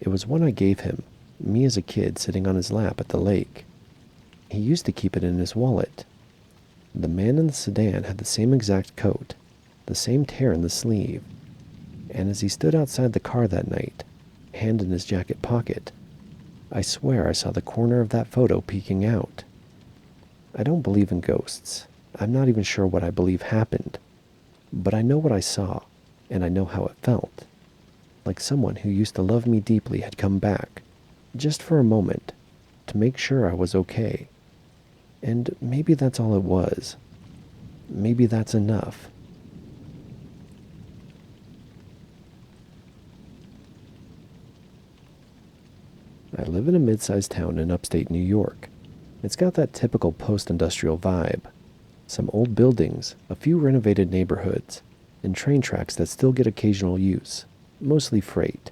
S2: It was one I gave him, me as a kid sitting on his lap at the lake. He used to keep it in his wallet. The man in the sedan had the same exact coat, the same tear in the sleeve, and as he stood outside the car that night, hand in his jacket pocket, I swear I saw the corner of that photo peeking out. I don't believe in ghosts. I'm not even sure what I believe happened. But I know what I saw, and I know how it felt. Like someone who used to love me deeply had come back, just for a moment, to make sure I was okay. And maybe that's all it was. Maybe that's enough. I live in a mid-sized town in upstate New York. It's got that typical post-industrial vibe. Some old buildings, a few renovated neighborhoods, and train tracks that still get occasional use, mostly freight.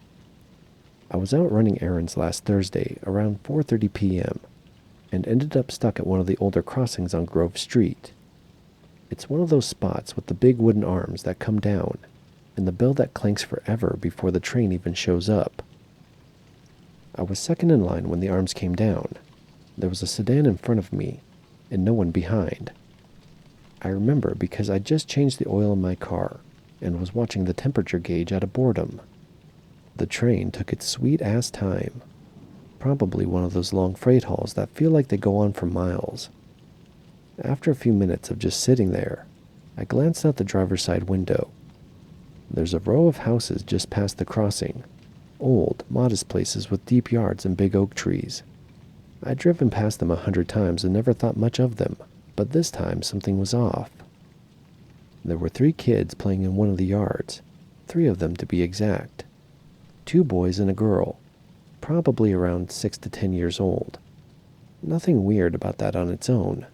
S2: I was out running errands last Thursday around 4:30 p.m. and ended up stuck at one of the older crossings on Grove Street. It's one of those spots with the big wooden arms that come down, and the bell that clanks forever before the train even shows up. I was second in line when the arms came down. There was a sedan in front of me, and no one behind. I remember because I'd just changed the oil in my car, and was watching the temperature gauge out of boredom. The train took its sweet-ass time. Probably one of those long freight hauls that feel like they go on for miles. After a few minutes of just sitting there, I glanced out the driver's side window. There's a row of houses just past the crossing, old, modest places with deep yards and big oak trees. I'd driven past them 100 times and never thought much of them, but this time something was off. There were 3 kids playing in one of the yards, 3 of them to be exact. 2 boys and a girl, probably around 6 to 10 years old. Nothing weird about that on its own,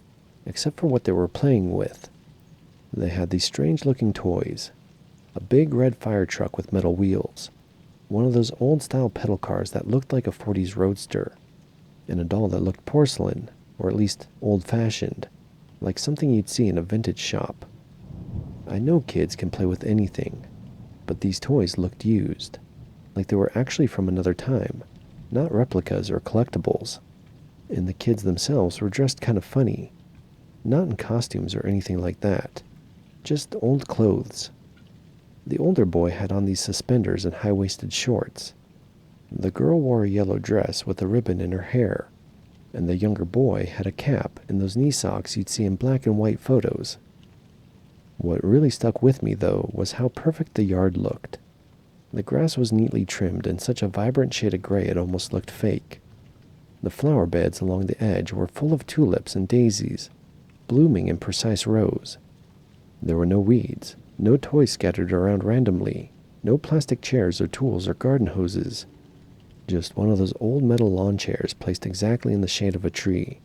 S2: except for what they were playing with. They had these strange-looking toys, a big red fire truck with metal wheels, one of those old-style pedal cars that looked like a 40s roadster, and a doll that looked porcelain, or at least old-fashioned, like something you'd see in a vintage shop. I know kids can play with anything, but these toys looked used, like they were actually from another time, not replicas or collectibles. And the kids themselves were dressed kind of funny, not in costumes or anything like that, just old clothes. The older boy had on these suspenders and high-waisted shorts. The girl wore a yellow dress with a ribbon in her hair, and the younger boy had a cap and those knee socks you'd see in black and white photos. What really stuck with me, though, was how perfect the yard looked. The grass was neatly trimmed in such a vibrant shade of gray it almost looked fake. The flower beds along the edge were full of tulips and daisies, blooming in precise rows. There were no weeds, no toys scattered around randomly, no plastic chairs or tools or garden hoses. Just one of those old metal lawn chairs placed exactly in the shade of a tree,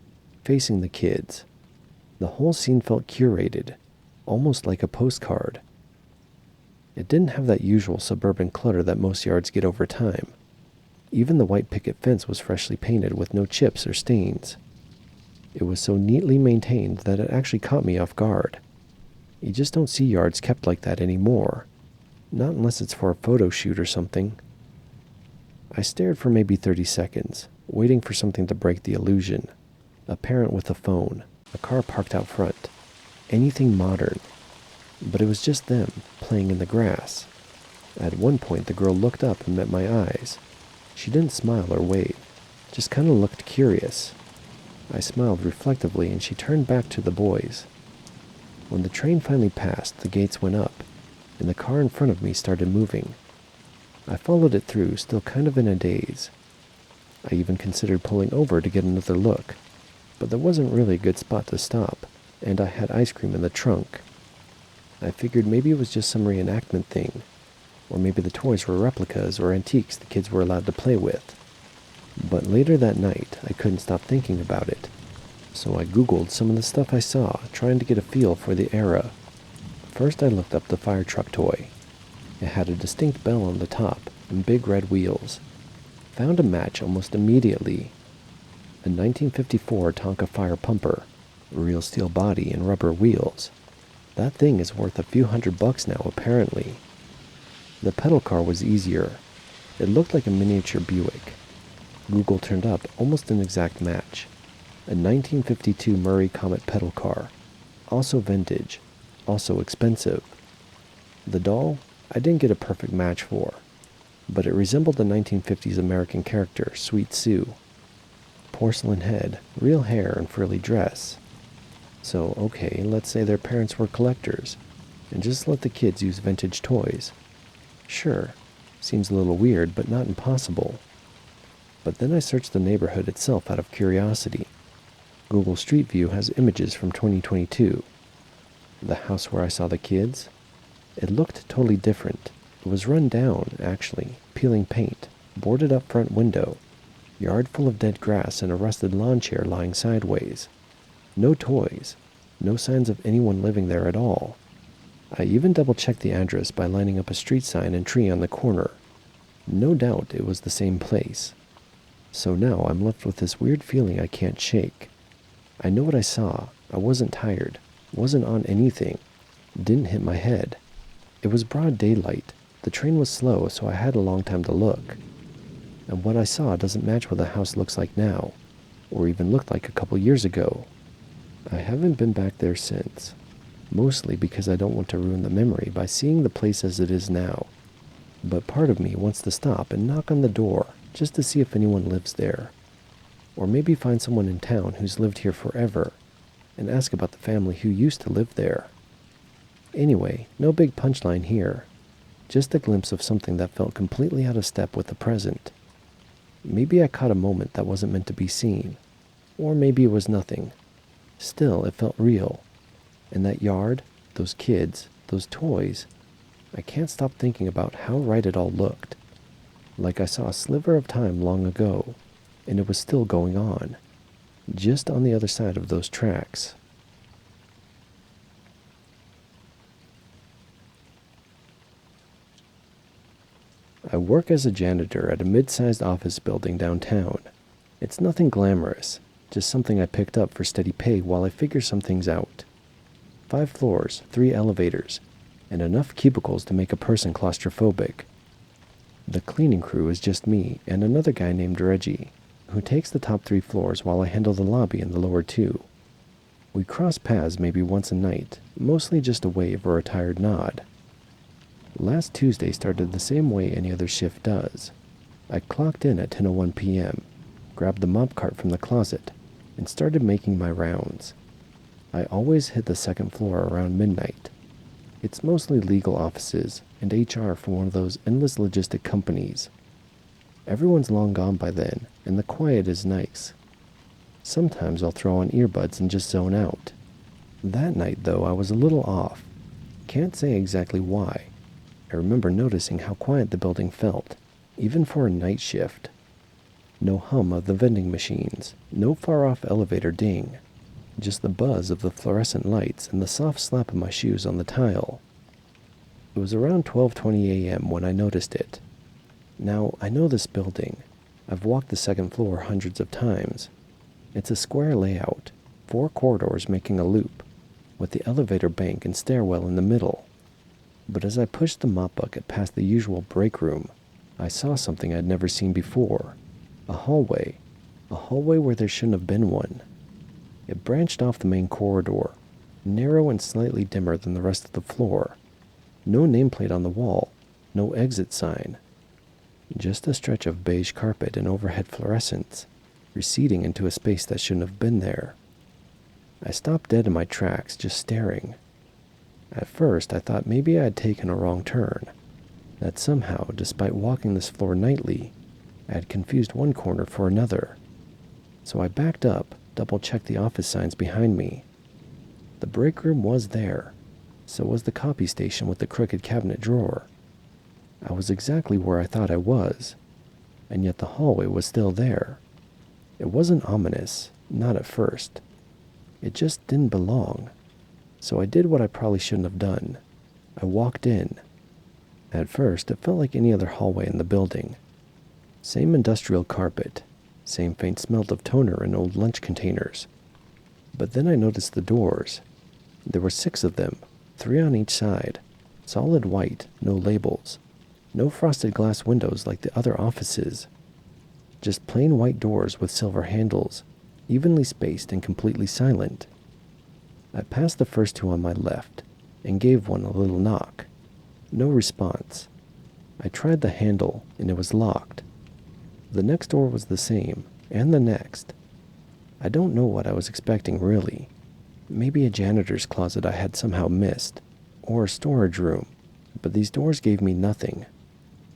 S2: facing the kids. The whole scene felt curated, almost like a postcard. It didn't have that usual suburban clutter that most yards get over time. Even the white picket fence was freshly painted with no chips or stains. It was so neatly maintained that it actually caught me off guard. You just don't see yards kept like that anymore, not unless it's for a photo shoot or something. I stared for maybe 30 seconds, waiting for something to break the illusion. A parent with a phone, a car parked out front, anything modern. But it was just them, playing in the grass. At one point, the girl looked up and met my eyes. She didn't smile or wave, just kind of looked curious. I smiled reflectively and she turned back to the boys. When the train finally passed, the gates went up, and the car in front of me started moving. I followed it through, still kind of in a daze. I even considered pulling over to get another look, but there wasn't really a good spot to stop, and I had ice cream in the trunk. I figured maybe it was just some reenactment thing, or maybe the toys were replicas or antiques the kids were allowed to play with. But later that night, I couldn't stop thinking about it, so I Googled some of the stuff I saw, trying to get a feel for the era. First, I looked up the fire truck toy. It had a distinct bell on the top and big red wheels. Found a match almost immediately. A 1954 Tonka fire pumper, real steel body and rubber wheels. That thing is worth a few $100 now, apparently. The pedal car was easier. It looked like a miniature Buick. Google turned up almost an exact match. A 1952 Murray Comet pedal car. Also vintage. Also expensive. The doll, I didn't get a perfect match for, but it resembled the 1950s American character, Sweet Sue. Porcelain head, real hair, and frilly dress. So, okay, let's say their parents were collectors, and just let the kids use vintage toys. Sure, seems a little weird, but not impossible. But then I searched the neighborhood itself out of curiosity. Google Street View has images from 2022. The house where I saw the kids? It looked totally different. It was run down, actually, peeling paint, boarded up front window, yard full of dead grass and a rusted lawn chair lying sideways. No toys, no signs of anyone living there at all. I even double-checked the address by lining up a street sign and tree on the corner. No doubt it was the same place. So now I'm left with this weird feeling I can't shake. I know what I saw. I wasn't tired, wasn't on anything, didn't hit my head. It was broad daylight. The train was slow, so I had a long time to look. And what I saw doesn't match what the house looks like now, or even looked like a couple years ago. I haven't been back there since, mostly because I don't want to ruin the memory by seeing the place as it is now. But part of me wants to stop and knock on the door just to see if anyone lives there. Or maybe find someone in town who's lived here forever and ask about the family who used to live there. Anyway, no big punchline here. Just a glimpse of something that felt completely out of step with the present. Maybe I caught a moment that wasn't meant to be seen. Or maybe it was nothing. Still, it felt real. And that yard, those kids, those toys, I can't stop thinking about how right it all looked. Like I saw a sliver of time long ago, and it was still going on. Just on the other side of those tracks. I work as a janitor at a mid-sized office building downtown. It's nothing glamorous, just something I picked up for steady pay while I figure some things out. 5 floors, 3 elevators, and enough cubicles to make a person claustrophobic. The cleaning crew is just me and another guy named Reggie, who takes the top 3 floors while I handle the lobby and the lower 2. We cross paths maybe once a night, mostly just a wave or a tired nod. Last Tuesday started the same way any other shift does. I clocked in at 10:01 p.m., grabbed the mop cart from the closet, and started making my rounds. I always hit the second floor around midnight. It's mostly legal offices and HR for one of those endless logistic companies. Everyone's long gone by then, and the quiet is nice. Sometimes I'll throw on earbuds and just zone out. That night, though, I was a little off. Can't say exactly why. I remember noticing how quiet the building felt, even for a night shift. No hum of the vending machines, no far-off elevator ding, just the buzz of the fluorescent lights and the soft slap of my shoes on the tile. It was around 12:20 a.m. when I noticed it. Now, I know this building. I've walked the second floor hundreds of times. It's a square layout, 4 corridors making a loop, with the elevator bank and stairwell in the middle. But as I pushed the mop bucket past the usual break room, I saw something I'd never seen before. A hallway where there shouldn't have been one. It branched off the main corridor, narrow and slightly dimmer than the rest of the floor. No nameplate on the wall, no exit sign. Just a stretch of beige carpet and overhead fluorescents, receding into a space that shouldn't have been there. I stopped dead in my tracks, just staring. At first, I thought maybe I had taken a wrong turn, that somehow, despite walking this floor nightly, I had confused one corner for another. So I backed up, double-checked the office signs behind me. The break room was there. So was the copy station with the crooked cabinet drawer. I was exactly where I thought I was, and yet the hallway was still there. It wasn't ominous, not at first. It just didn't belong. So I did what I probably shouldn't have done. I walked in. At first, it felt like any other hallway in the building. Same industrial carpet, same faint smell of toner and old lunch containers. But then I noticed the doors. There were 6 of them, 3 on each side, solid white, no labels. No frosted glass windows like the other offices. Just plain white doors with silver handles, evenly spaced and completely silent. I passed the first 2 on my left and gave one a little knock. No response. I tried the handle and it was locked. The next door was the same, and the next. I don't know what I was expecting really. Maybe a janitor's closet I had somehow missed, or a storage room, but these doors gave me nothing.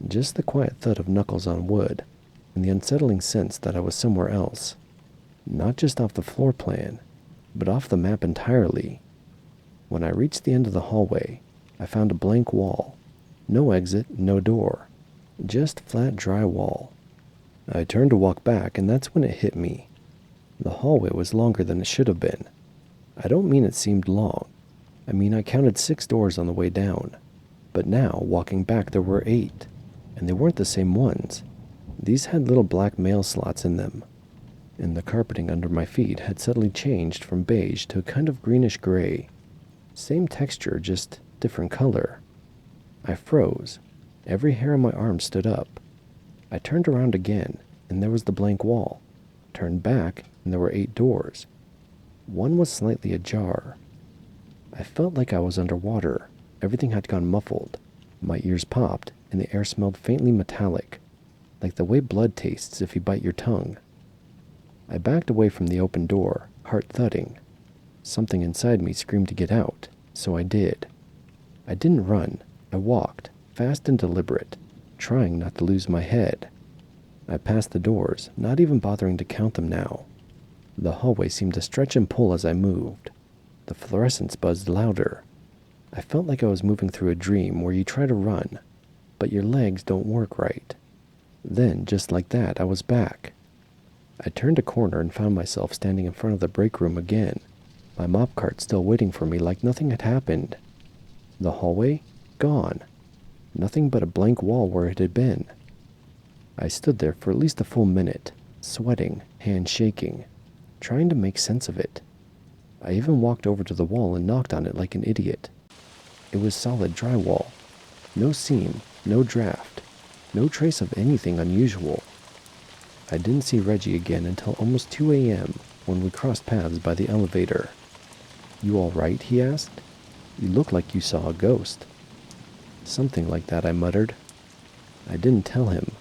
S2: Just the quiet thud of knuckles on wood, and the unsettling sense that I was somewhere else. Not just off the floor plan, but off the map entirely. When I reached the end of the hallway, I found a blank wall. No exit, no door. Just flat, dry wall. I turned to walk back, and that's when it hit me. The hallway was longer than it should have been. I don't mean it seemed long. I mean I counted 6 doors on the way down. But now, walking back, there were 8. And they weren't the same ones. These had little black mail slots in them. And the carpeting under my feet had suddenly changed from beige to a kind of greenish gray. Same texture, just different color. I froze. Every hair on my arm stood up. I turned around again, and there was the blank wall. Turned back, and there were 8 doors. One was slightly ajar. I felt like I was underwater. Everything had gone muffled. My ears popped, and the air smelled faintly metallic, like the way blood tastes if you bite your tongue. I backed away from the open door, heart thudding. Something inside me screamed to get out, so I did. I didn't run. I walked, fast and deliberate, trying not to lose my head. I passed the doors, not even bothering to count them now. The hallway seemed to stretch and pull as I moved. The fluorescents buzzed louder. I felt like I was moving through a dream where you try to run, but your legs don't work right. Then, just like that, I was back. I turned a corner and found myself standing in front of the break room again, my mop cart still waiting for me like nothing had happened. The hallway? Gone. Nothing but a blank wall where it had been. I stood there for at least a full minute, sweating, hands shaking, trying to make sense of it. I even walked over to the wall and knocked on it like an idiot. It was solid drywall. No seam, no draft, no trace of anything unusual. I didn't see Reggie again until almost 2 a.m. when we crossed paths by the elevator. "You all right?" he asked. "You look like you saw a ghost." "Something like that," I muttered. I didn't tell him.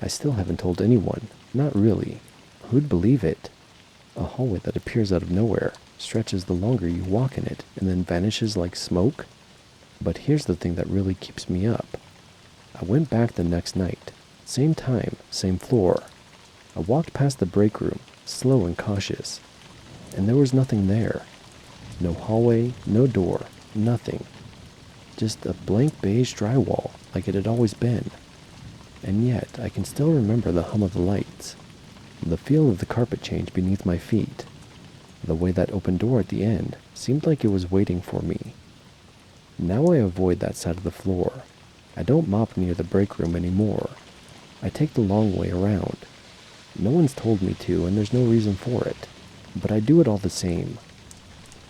S2: I still haven't told anyone. Not really. Who'd believe it? A hallway that appears out of nowhere, stretches the longer you walk in it, and then vanishes like smoke? But here's the thing that really keeps me up. I went back the next night. Same time, same floor. I walked past the break room, slow and cautious. And there was nothing there. No hallway, no door, nothing. Just a blank beige drywall, like it had always been. And yet, I can still remember the hum of the lights, the feel of the carpet change beneath my feet, the way that open door at the end seemed like it was waiting for me. Now I avoid that side of the floor. I don't mop near the break room anymore. I take the long way around. No one's told me to, and there's no reason for it, but I do it all the same.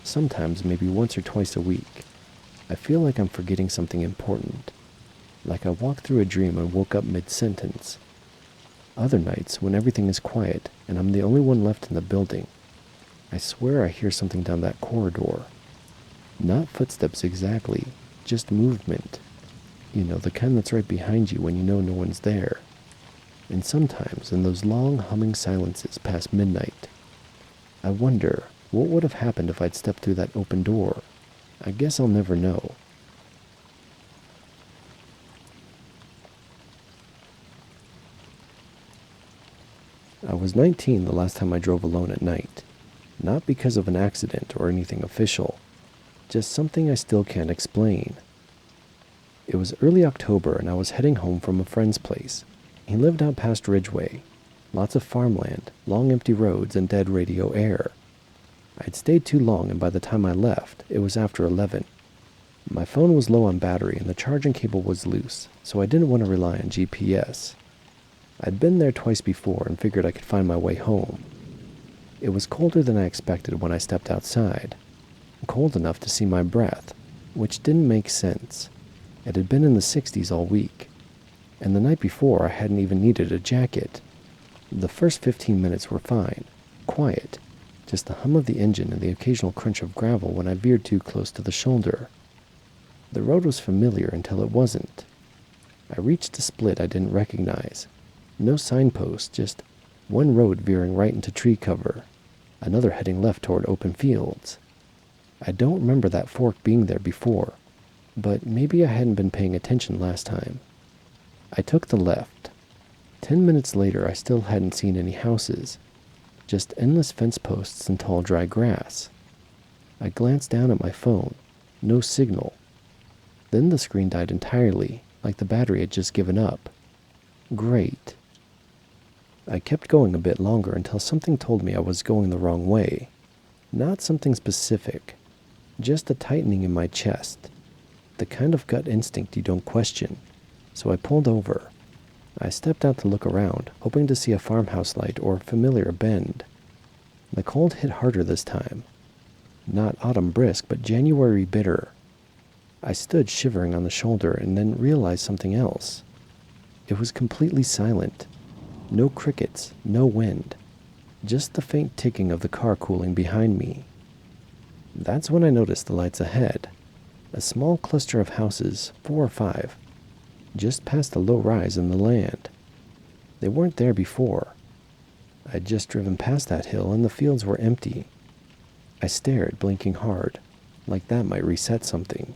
S2: Sometimes maybe once or twice a week. I feel like I'm forgetting something important, like I walked through a dream and woke up mid-sentence. Other nights, when everything is quiet and I'm the only one left in the building, I swear I hear something down that corridor. Not footsteps exactly, just movement. You know, the kind that's right behind you when you know no one's there. And sometimes, in those long humming silences past midnight, I wonder what would have happened if I'd stepped through that open door. I guess I'll never know. I was 19 the last time I drove alone at night. Not because of an accident or anything official. Just something I still can't explain. It was early October and I was heading home from a friend's place. He lived out past Ridgeway. Lots of farmland, long empty roads, and dead radio air. I'd stayed too long, and by the time I left, it was after 11. My phone was low on battery and the charging cable was loose, so I didn't want to rely on GPS. I'd been there twice before and figured I could find my way home. It was colder than I expected when I stepped outside. Cold enough to see my breath, which didn't make sense. It had been in the 60s all week, and the night before I hadn't even needed a jacket. The first 15 minutes were fine, quiet, just the hum of the engine and the occasional crunch of gravel when I veered too close to the shoulder. The road was familiar until it wasn't. I reached a split I didn't recognize. No signpost, just one road veering right into tree cover, another heading left toward open fields. I don't remember that fork being there before, but maybe I hadn't been paying attention last time. I took the left. 10 minutes later, I still hadn't seen any houses, just endless fence posts and tall dry grass. I glanced down at my phone. No signal. Then the screen died entirely, like the battery had just given up. Great. I kept going a bit longer until something told me I was going the wrong way. Not something specific, just a tightening in my chest. The kind of gut instinct you don't question. So I pulled over. I stepped out to look around, hoping to see a farmhouse light or a familiar bend. The cold hit harder this time. Not autumn brisk, but January bitter. I stood shivering on the shoulder and then realized something else. It was completely silent. No crickets, no wind. Just the faint ticking of the car cooling behind me. That's when I noticed the lights ahead. A small cluster of houses, 4 or 5, just past a low rise in the land. They weren't there before. I'd just driven past that hill and the fields were empty. I stared, blinking hard, like that might reset something.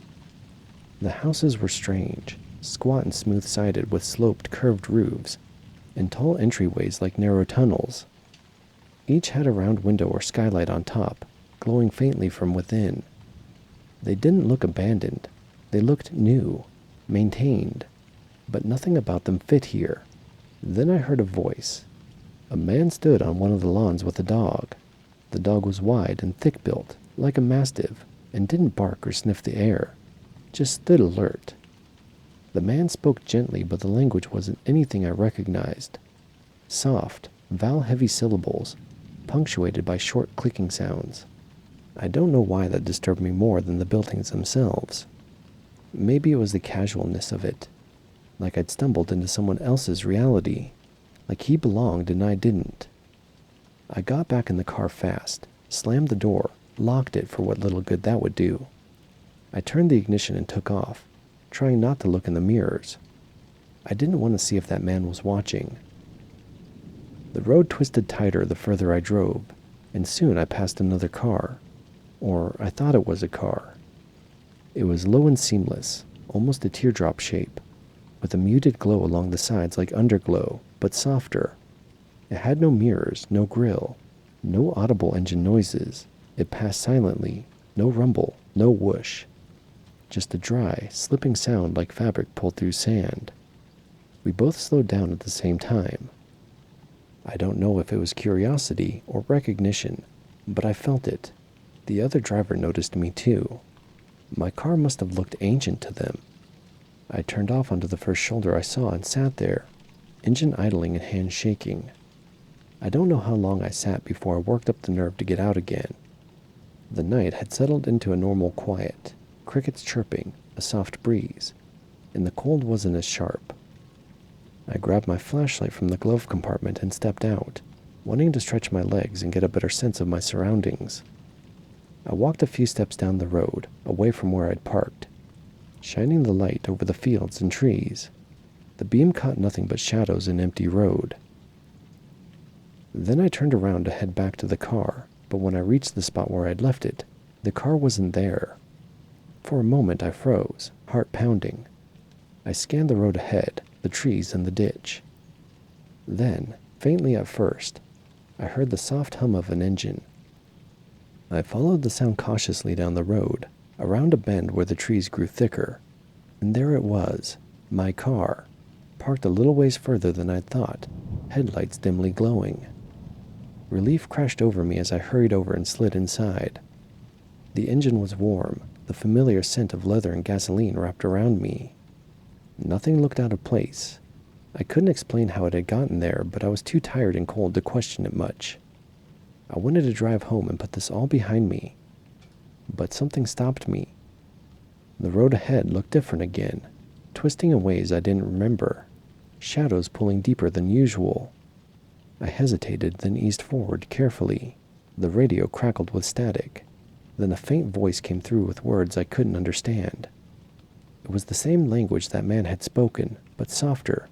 S2: The houses were strange, squat and smooth-sided with sloped, curved roofs, and tall entryways like narrow tunnels. Each had a round window or skylight on top, glowing faintly from within. They didn't look abandoned. They looked new, maintained, but nothing about them fit here. Then I heard a voice. A man stood on one of the lawns with a dog. The dog was wide and thick-built, like a mastiff, and didn't bark or sniff the air, just stood alert. The man spoke gently, but the language wasn't anything I recognized. Soft, vowel-heavy syllables, punctuated by short clicking sounds. I don't know why that disturbed me more than the buildings themselves. Maybe it was the casualness of it, like I'd stumbled into someone else's reality, like he belonged and I didn't. I got back in the car fast, slammed the door, locked it for what little good that would do. I turned the ignition and took off, trying not to look in the mirrors. I didn't want to see if that man was watching. The road twisted tighter the further I drove, and soon I passed another car. Or I thought it was a car. It was low and seamless, almost a teardrop shape, with a muted glow along the sides like underglow, but softer. It had no mirrors, no grille, no audible engine noises. It passed silently, no rumble, no whoosh. Just a dry, slipping sound like fabric pulled through sand. We both slowed down at the same time. I don't know if it was curiosity or recognition, but I felt it. The other driver noticed me too. My car must have looked ancient to them. I turned off onto the first shoulder I saw and sat there, engine idling and hands shaking. I don't know how long I sat before I worked up the nerve to get out again. The night had settled into a normal quiet, crickets chirping, a soft breeze, and the cold wasn't as sharp. I grabbed my flashlight from the glove compartment and stepped out, wanting to stretch my legs and get a better sense of my surroundings. I walked a few steps down the road, away from where I'd parked, shining the light over the fields and trees. The beam caught nothing but shadows and empty road. Then I turned around to head back to the car, but when I reached the spot where I'd left it, the car wasn't there. For a moment I froze, heart pounding. I scanned the road ahead, the trees and the ditch. Then, faintly at first, I heard the soft hum of an engine. I followed the sound cautiously down the road, around a bend where the trees grew thicker, and there it was, my car, parked a little ways further than I'd thought, headlights dimly glowing. Relief crashed over me as I hurried over and slid inside. The engine was warm, the familiar scent of leather and gasoline wrapped around me. Nothing looked out of place. I couldn't explain how it had gotten there, but I was too tired and cold to question it much. I wanted to drive home and put this all behind me, but something stopped me. The road ahead looked different again, twisting in ways I didn't remember, shadows pulling deeper than usual. I hesitated, then eased forward carefully. The radio crackled with static. Then a faint voice came through with words I couldn't understand. It was the same language that man had spoken, but softer,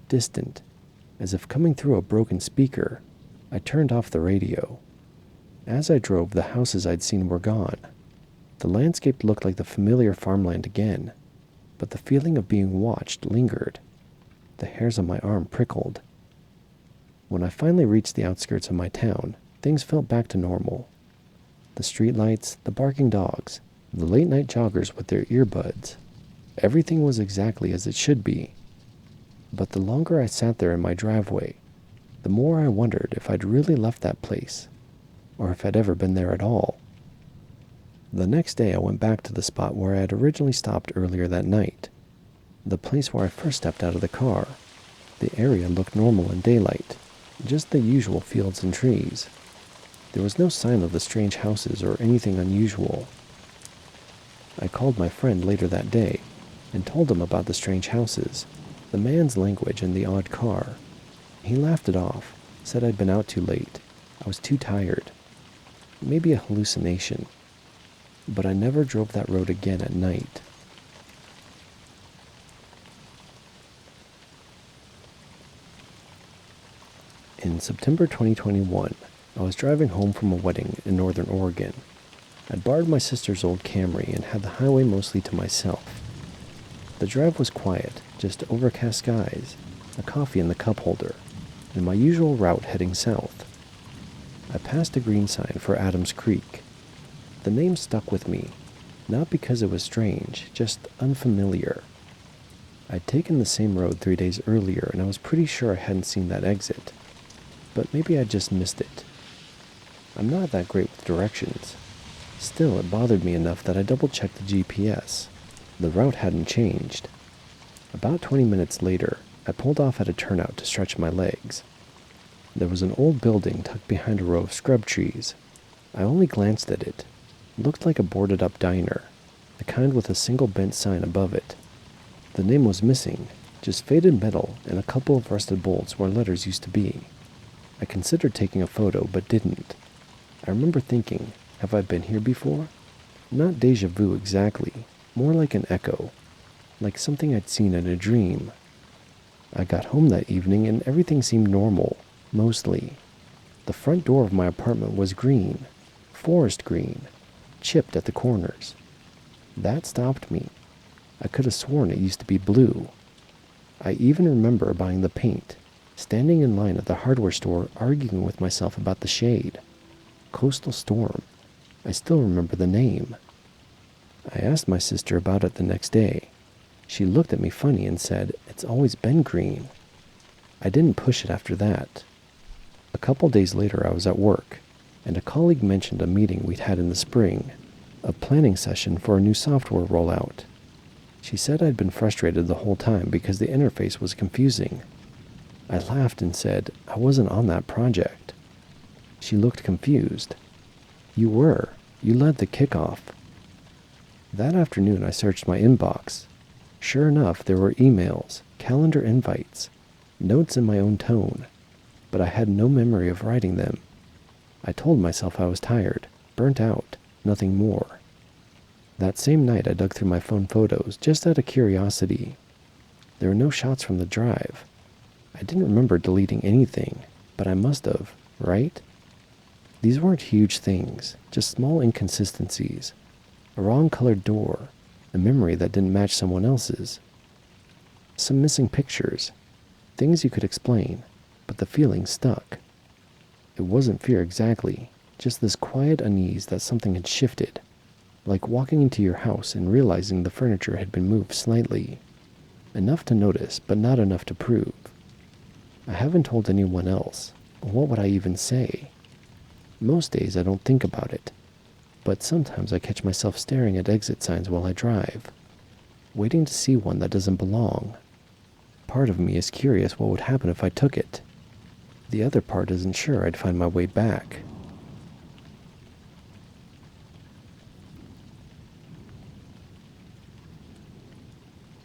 S2: distant, as if coming through a broken speaker. I turned off the radio. As I drove, the houses I'd seen were gone. The landscape looked like the familiar farmland again, but the feeling of being watched lingered. The hairs on my arm prickled. When I finally reached the outskirts of my town, things felt back to normal. The streetlights, the barking dogs, the late-night joggers with their earbuds. Everything was exactly as it should be. But the longer I sat there in my driveway, the more I wondered if I'd really left that place, or if I'd ever been there at all. The next day I went back to the spot where I had originally stopped earlier that night, the place where I first stepped out of the car. The area looked normal in daylight, just the usual fields and trees. There was no sign of the strange houses or anything unusual. I called my friend later that day and told him about the strange houses, the man's language, and the odd car. He laughed it off, said I'd been out too late. I was too tired. Maybe a hallucination. But I never drove that road again at night. In September 2021, I was driving home from a wedding in northern Oregon. I'd borrowed my sister's old Camry and had the highway mostly to myself. The drive was quiet, just overcast skies, a coffee in the cup holder, and my usual route heading south. I passed a green sign for Adams Creek. The name stuck with me, not because it was strange, just unfamiliar. I'd taken the same road 3 days earlier, and I was pretty sure I hadn't seen that exit. But maybe I'd just missed it. I'm not that great with directions. Still, it bothered me enough that I double-checked the GPS. The route hadn't changed. About 20 minutes later, I pulled off at a turnout to stretch my legs. There was an old building tucked behind a row of scrub trees. I only glanced at it. It looked like a boarded-up diner, the kind with a single bent sign above it. The name was missing, just faded metal and a couple of rusted bolts where letters used to be. I considered taking a photo, but didn't. I remember thinking, have I been here before? Not déjà vu exactly, more like an echo, like something I'd seen in a dream. I got home that evening and everything seemed normal, mostly. The front door of my apartment was green, forest green, chipped at the corners. That stopped me. I could have sworn it used to be blue. I even remember buying the paint, standing in line at the hardware store arguing with myself about the shade. Coastal Storm. I still remember the name. I asked my sister about it the next day. She looked at me funny and said, "It's always been green." I didn't push it after that. A couple days later I was at work, and a colleague mentioned a meeting we'd had in the spring, a planning session for a new software rollout. She said I'd been frustrated the whole time because the interface was confusing. I laughed and said I wasn't on that project. She looked confused. "You were. You led the kickoff." That afternoon I searched my inbox. Sure enough, there were emails, calendar invites, notes in my own tone, but I had no memory of writing them. I told myself I was tired, burnt out, nothing more. That same night I dug through my phone photos just out of curiosity. There were no shots from the drive. I didn't remember deleting anything, but I must have, right? These weren't huge things, just small inconsistencies. A wrong colored door, a memory that didn't match someone else's. Some missing pictures, things you could explain, but the feeling stuck. It wasn't fear exactly, just this quiet unease that something had shifted, like walking into your house and realizing the furniture had been moved slightly. Enough to notice, but not enough to prove. I haven't told anyone else. What would I even say? Most days I don't think about it, but sometimes I catch myself staring at exit signs while I drive, waiting to see one that doesn't belong. Part of me is curious what would happen if I took it. The other part isn't sure I'd find my way back.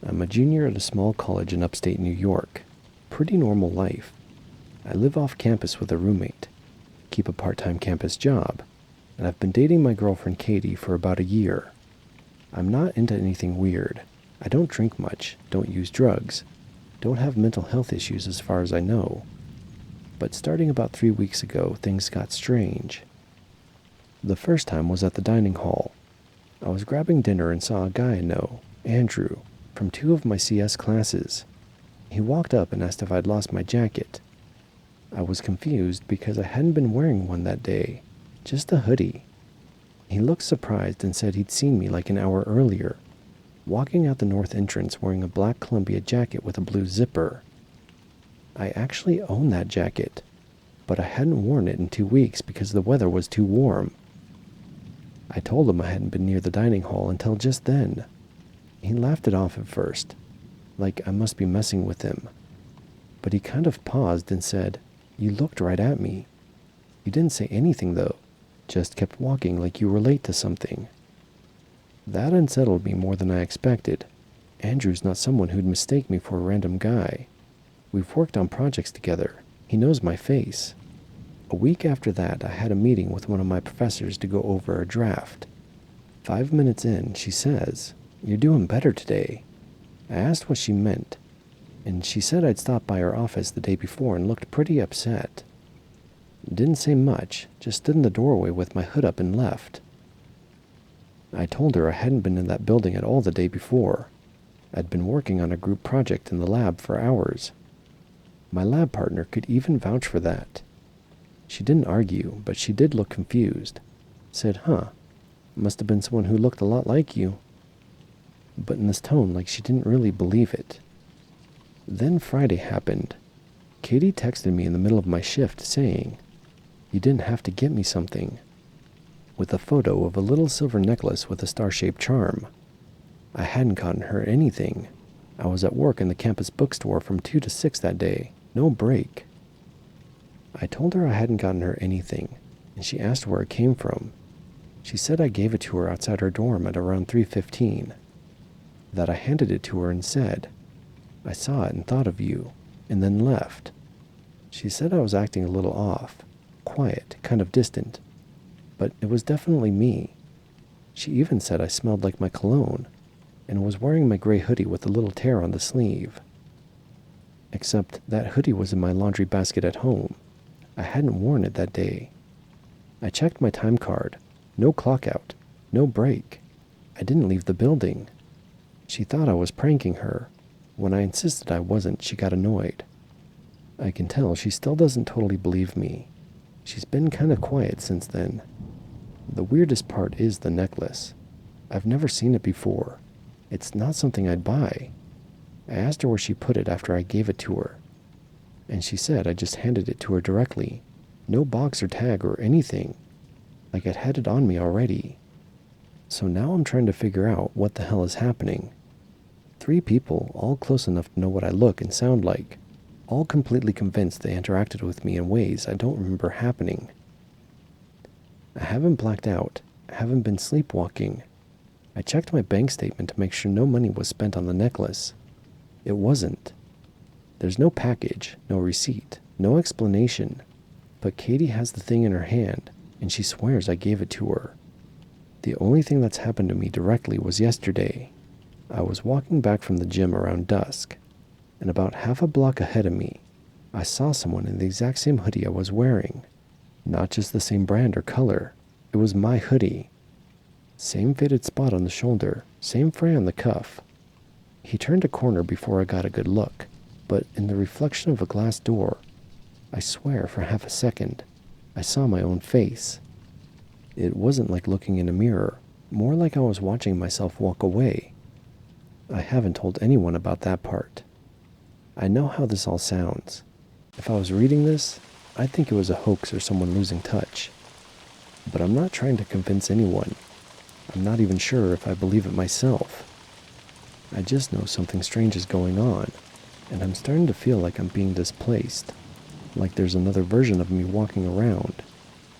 S2: I'm a junior at a small college in upstate New York. Pretty normal life. I live off campus with a roommate, keep a part-time campus job, and I've been dating my girlfriend Katie for about a year. I'm not into anything weird. I don't drink much, don't use drugs, don't have mental health issues as far as I know. But starting about 3 weeks ago, things got strange. The first time was at the dining hall. I was grabbing dinner and saw a guy I know, Andrew, from 2 of my CS classes. He walked up and asked if I'd lost my jacket. I was confused because I hadn't been wearing one that day, just a hoodie. He looked surprised and said he'd seen me like an hour earlier, walking out the north entrance wearing a black Columbia jacket with a blue zipper. I actually own that jacket, but I hadn't worn it in 2 weeks because the weather was too warm. I told him I hadn't been near the dining hall until just then. He laughed it off at first, like I must be messing with him. But he kind of paused and said, "You looked right at me. You didn't say anything though, just kept walking like you were late to something." That unsettled me more than I expected. Andrew's not someone who'd mistake me for a random guy. We've worked on projects together. He knows my face. A week after that, I had a meeting with one of my professors to go over a draft. 5 minutes in, she says, "You're doing better today." I asked what she meant, and she said I'd stopped by her office the day before and looked pretty upset. Didn't say much, just stood in the doorway with my hood up and left. I told her I hadn't been in that building at all the day before. I'd been working on a group project in the lab for hours. My lab partner could even vouch for that. She didn't argue, but she did look confused. Said, must have been someone who looked a lot like you." But in this tone like she didn't really believe it. Then Friday happened. Katie texted me in the middle of my shift saying, "You didn't have to get me something," with a photo of a little silver necklace with a star-shaped charm. I hadn't gotten her anything. I was at work in the campus bookstore from 2 to 6 that day. No break. I told her I hadn't gotten her anything, and she asked where it came from. She said I gave it to her outside her dorm at around 3:15. That I handed it to her and said, "I saw it and thought of you," and then left. She said I was acting a little off, quiet, kind of distant, but it was definitely me. She even said I smelled like my cologne, and was wearing my gray hoodie with a little tear on the sleeve. Except that hoodie was in my laundry basket at home. I hadn't worn it that day. I checked my time card. No clock out. No break. I didn't leave the building. She thought I was pranking her. When I insisted I wasn't, she got annoyed. I can tell she still doesn't totally believe me. She's been kind of quiet since then. The weirdest part is the necklace. I've never seen it before. It's not something I'd buy. I asked her where she put it after I gave it to her, and she said I just handed it to her directly. No box or tag or anything. Like I'd had it on me already. So now I'm trying to figure out what the hell is happening. 3 people, all close enough to know what I look and sound like, all completely convinced they interacted with me in ways I don't remember happening. I haven't blacked out. I haven't been sleepwalking. I checked my bank statement to make sure no money was spent on the necklace. It wasn't. There's no package, no receipt, no explanation. But Katie has the thing in her hand, and she swears I gave it to her. The only thing that's happened to me directly was yesterday. I was walking back from the gym around dusk, and about half a block ahead of me, I saw someone in the exact same hoodie I was wearing. Not just the same brand or color. It was my hoodie. Same faded spot on the shoulder, same fray on the cuff. He turned a corner before I got a good look, but in the reflection of a glass door, I swear for half a second, I saw my own face. It wasn't like looking in a mirror, more like I was watching myself walk away. I haven't told anyone about that part. I know how this all sounds. If I was reading this, I'd think it was a hoax or someone losing touch. But I'm not trying to convince anyone. I'm not even sure if I believe it myself. I just know something strange is going on, and I'm starting to feel like I'm being displaced, like there's another version of me walking around,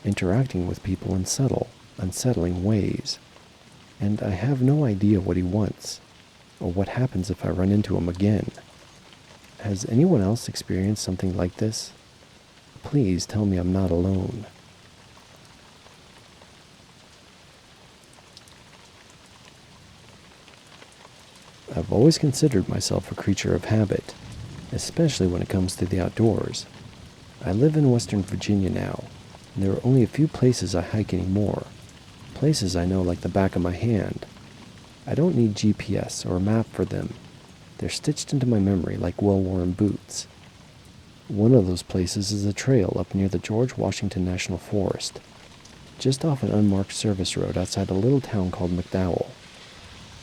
S2: interacting with people in subtle, unsettling ways. And I have no idea what he wants, or what happens if I run into him again. Has anyone else experienced something like this? Please tell me I'm not alone. I've always considered myself a creature of habit, especially when it comes to the outdoors. I live in Western Virginia now, and there are only a few places I hike anymore, places I know like the back of my hand. I don't need GPS or a map for them. They're stitched into my memory like well-worn boots. One of those places is a trail up near the George Washington National Forest, just off an unmarked service road outside a little town called McDowell.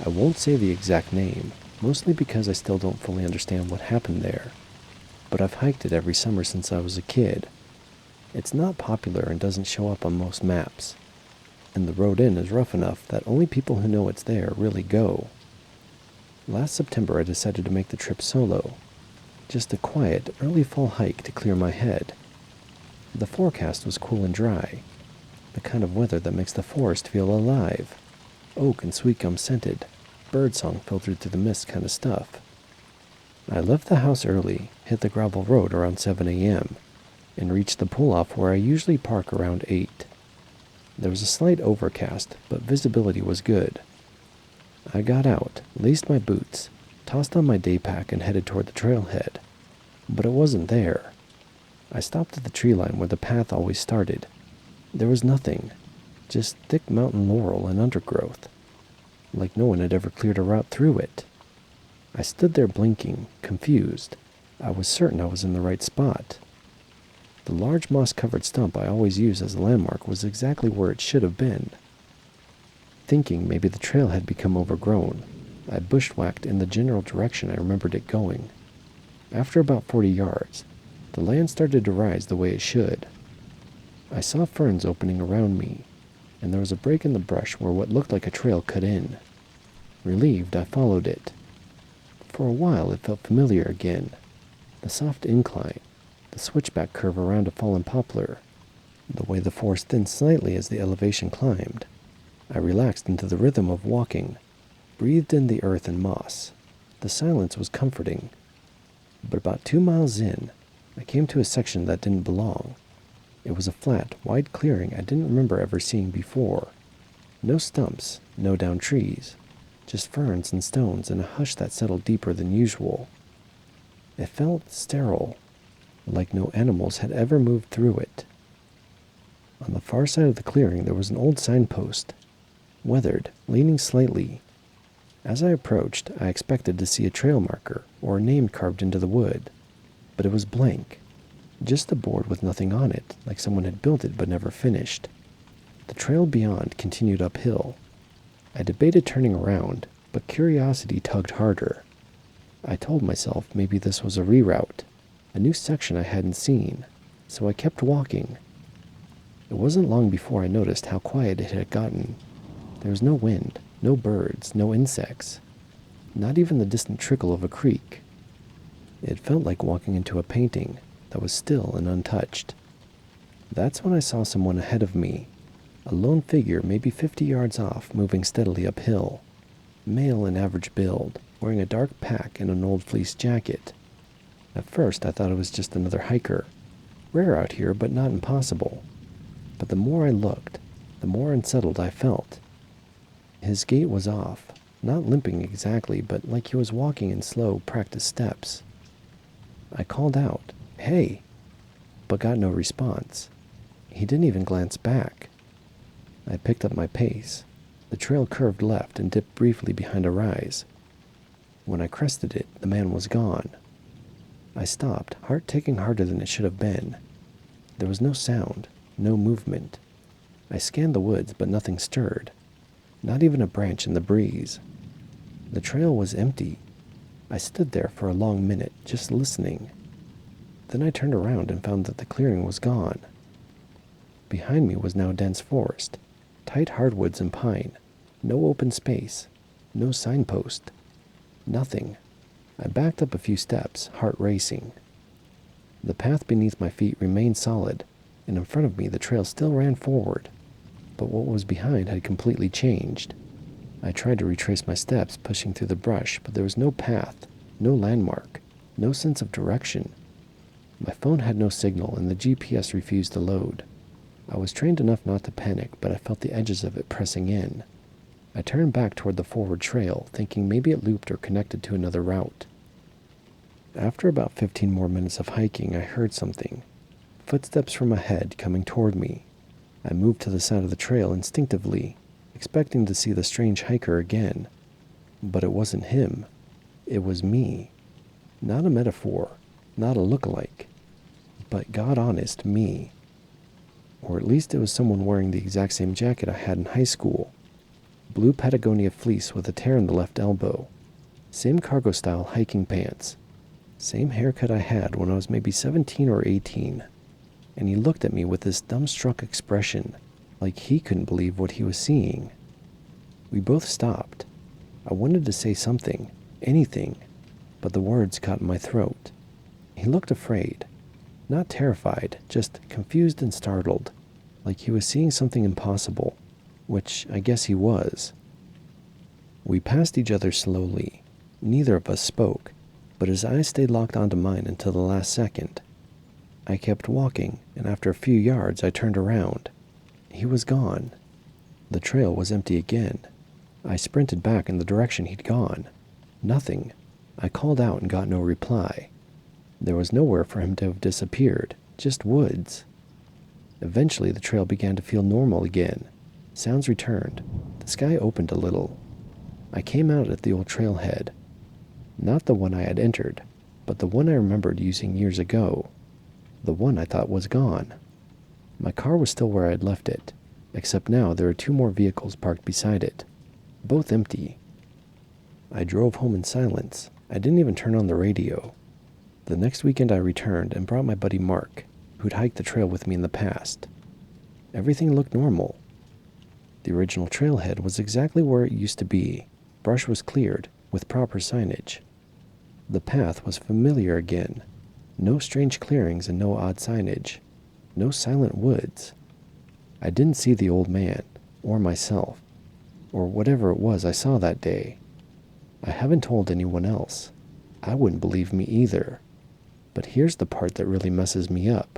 S2: I won't say the exact name, mostly because I still don't fully understand what happened there, but I've hiked it every summer since I was a kid. It's not popular and doesn't show up on most maps, and the road in is rough enough that only people who know it's there really go. Last September I decided to make the trip solo, just a quiet, early fall hike to clear my head. The forecast was cool and dry, the kind of weather that makes the forest feel alive. Oak and sweet gum scented, birdsong filtered through the mist kind of stuff. I left the house early, hit the gravel road around 7 a.m., and reached the pull-off where I usually park around 8. There was a slight overcast, but visibility was good. I got out, laced my boots, tossed on my day pack and headed toward the trailhead. But it wasn't there. I stopped at the tree line where the path always started. There was nothing. Just thick mountain laurel and undergrowth, like no one had ever cleared a route through it. I stood there blinking, confused. I was certain I was in the right spot. The large moss-covered stump I always use as a landmark was exactly where it should have been. Thinking maybe the trail had become overgrown, I bushwhacked in the general direction I remembered it going. After about 40 yards, the land started to rise the way it should. I saw ferns opening around me, and there was a break in the brush where what looked like a trail cut in. Relieved, I followed it. For a while it felt familiar again. The soft incline, the switchback curve around a fallen poplar, the way the forest thinned slightly as the elevation climbed. I relaxed into the rhythm of walking, breathed in the earth and moss. The silence was comforting. But about 2 miles in, I came to a section that didn't belong. It was a flat, wide clearing I didn't remember ever seeing before. No stumps, no downed trees, just ferns and stones and a hush that settled deeper than usual. It felt sterile, like no animals had ever moved through it. On the far side of the clearing there was an old signpost, weathered, leaning slightly. As I approached, I expected to see a trail marker or a name carved into the wood, but it was blank. Just a board with nothing on it, like someone had built it but never finished. The trail beyond continued uphill. I debated turning around, but curiosity tugged harder. I told myself maybe this was a reroute, a new section I hadn't seen, so I kept walking. It wasn't long before I noticed how quiet it had gotten. There was no wind, no birds, no insects, not even the distant trickle of a creek. It felt like walking into a painting that was still and untouched. That's when I saw someone ahead of me, a lone figure maybe 50 yards off, moving steadily uphill. Male and average build, wearing a dark pack and an old fleece jacket. At first I thought it was just another hiker, rare out here but not impossible. But the more I looked, the more unsettled I felt. His gait was off, not limping exactly, but like he was walking in slow, practiced steps. I called out, "Hey," but got no response. He didn't even glance back. I picked up my pace. The trail curved left and dipped briefly behind a rise. When I crested it, the man was gone. I stopped, heart taking harder than it should have been. There was no sound, no movement. I scanned the woods, but nothing stirred. Not even a branch in the breeze. The trail was empty. I stood there for a long minute, just listening. Then I turned around and found that the clearing was gone. Behind me was now dense forest, tight hardwoods and pine, no open space, no signpost, nothing. I backed up a few steps, heart racing. The path beneath my feet remained solid, and in front of me the trail still ran forward, but what was behind had completely changed. I tried to retrace my steps, pushing through the brush, but there was no path, no landmark, no sense of direction. My phone had no signal, and the GPS refused to load. I was trained enough not to panic, but I felt the edges of it pressing in. I turned back toward the forward trail, thinking maybe it looped or connected to another route. After about 15 more minutes of hiking, I heard something. Footsteps from ahead coming toward me. I moved to the side of the trail instinctively, expecting to see the strange hiker again. But it wasn't him. It was me. Not a metaphor, not a look-alike, but God-honest me. Or at least it was someone wearing the exact same jacket I had in high school. Blue Patagonia fleece with a tear in the left elbow. Same cargo-style hiking pants. Same haircut I had when I was maybe 17 or 18. And he looked at me with this dumbstruck expression, like he couldn't believe what he was seeing. We both stopped. I wanted to say something, anything, but the words caught in my throat. He looked afraid. Not terrified, just confused and startled, like he was seeing something impossible, which I guess he was. We passed each other slowly. Neither of us spoke, but his eyes stayed locked onto mine until the last second. I kept walking, and after a few yards I turned around. He was gone. The trail was empty again. I sprinted back in the direction he'd gone. Nothing. I called out and got no reply. There was nowhere for him to have disappeared, just woods. Eventually the trail began to feel normal again. Sounds returned. The sky opened a little. I came out at the old trailhead. Not the one I had entered, but the one I remembered using years ago. The one I thought was gone. My car was still where I had left it, except now there were 2 more vehicles parked beside it, both empty. I drove home in silence. I didn't even turn on the radio. The next weekend I returned and brought my buddy Mark, who'd hiked the trail with me in the past. Everything looked normal. The original trailhead was exactly where it used to be. Brush was cleared, with proper signage. The path was familiar again. No strange clearings and no odd signage. No silent woods. I didn't see the old man, or myself, or whatever it was I saw that day. I haven't told anyone else. I wouldn't believe me either. But here's the part that really messes me up.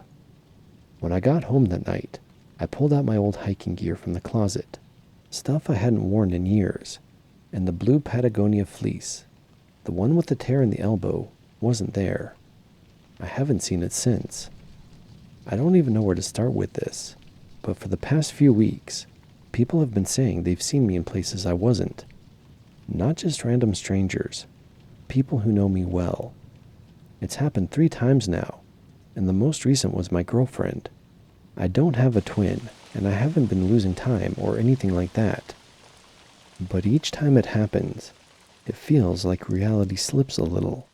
S2: When I got home that night, I pulled out my old hiking gear from the closet. Stuff I hadn't worn in years. And the blue Patagonia fleece, the one with the tear in the elbow, wasn't there. I haven't seen it since. I don't even know where to start with this, but for the past few weeks, people have been saying they've seen me in places I wasn't. Not just random strangers, people who know me well. It's happened 3 times now, and the most recent was my girlfriend. I don't have a twin, and I haven't been losing time or anything like that. But each time it happens, it feels like reality slips a little.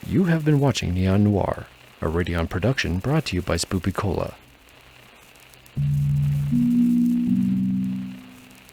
S1: You have been watching Neon Noir, a Radeon production brought to you by Spoopy Cola.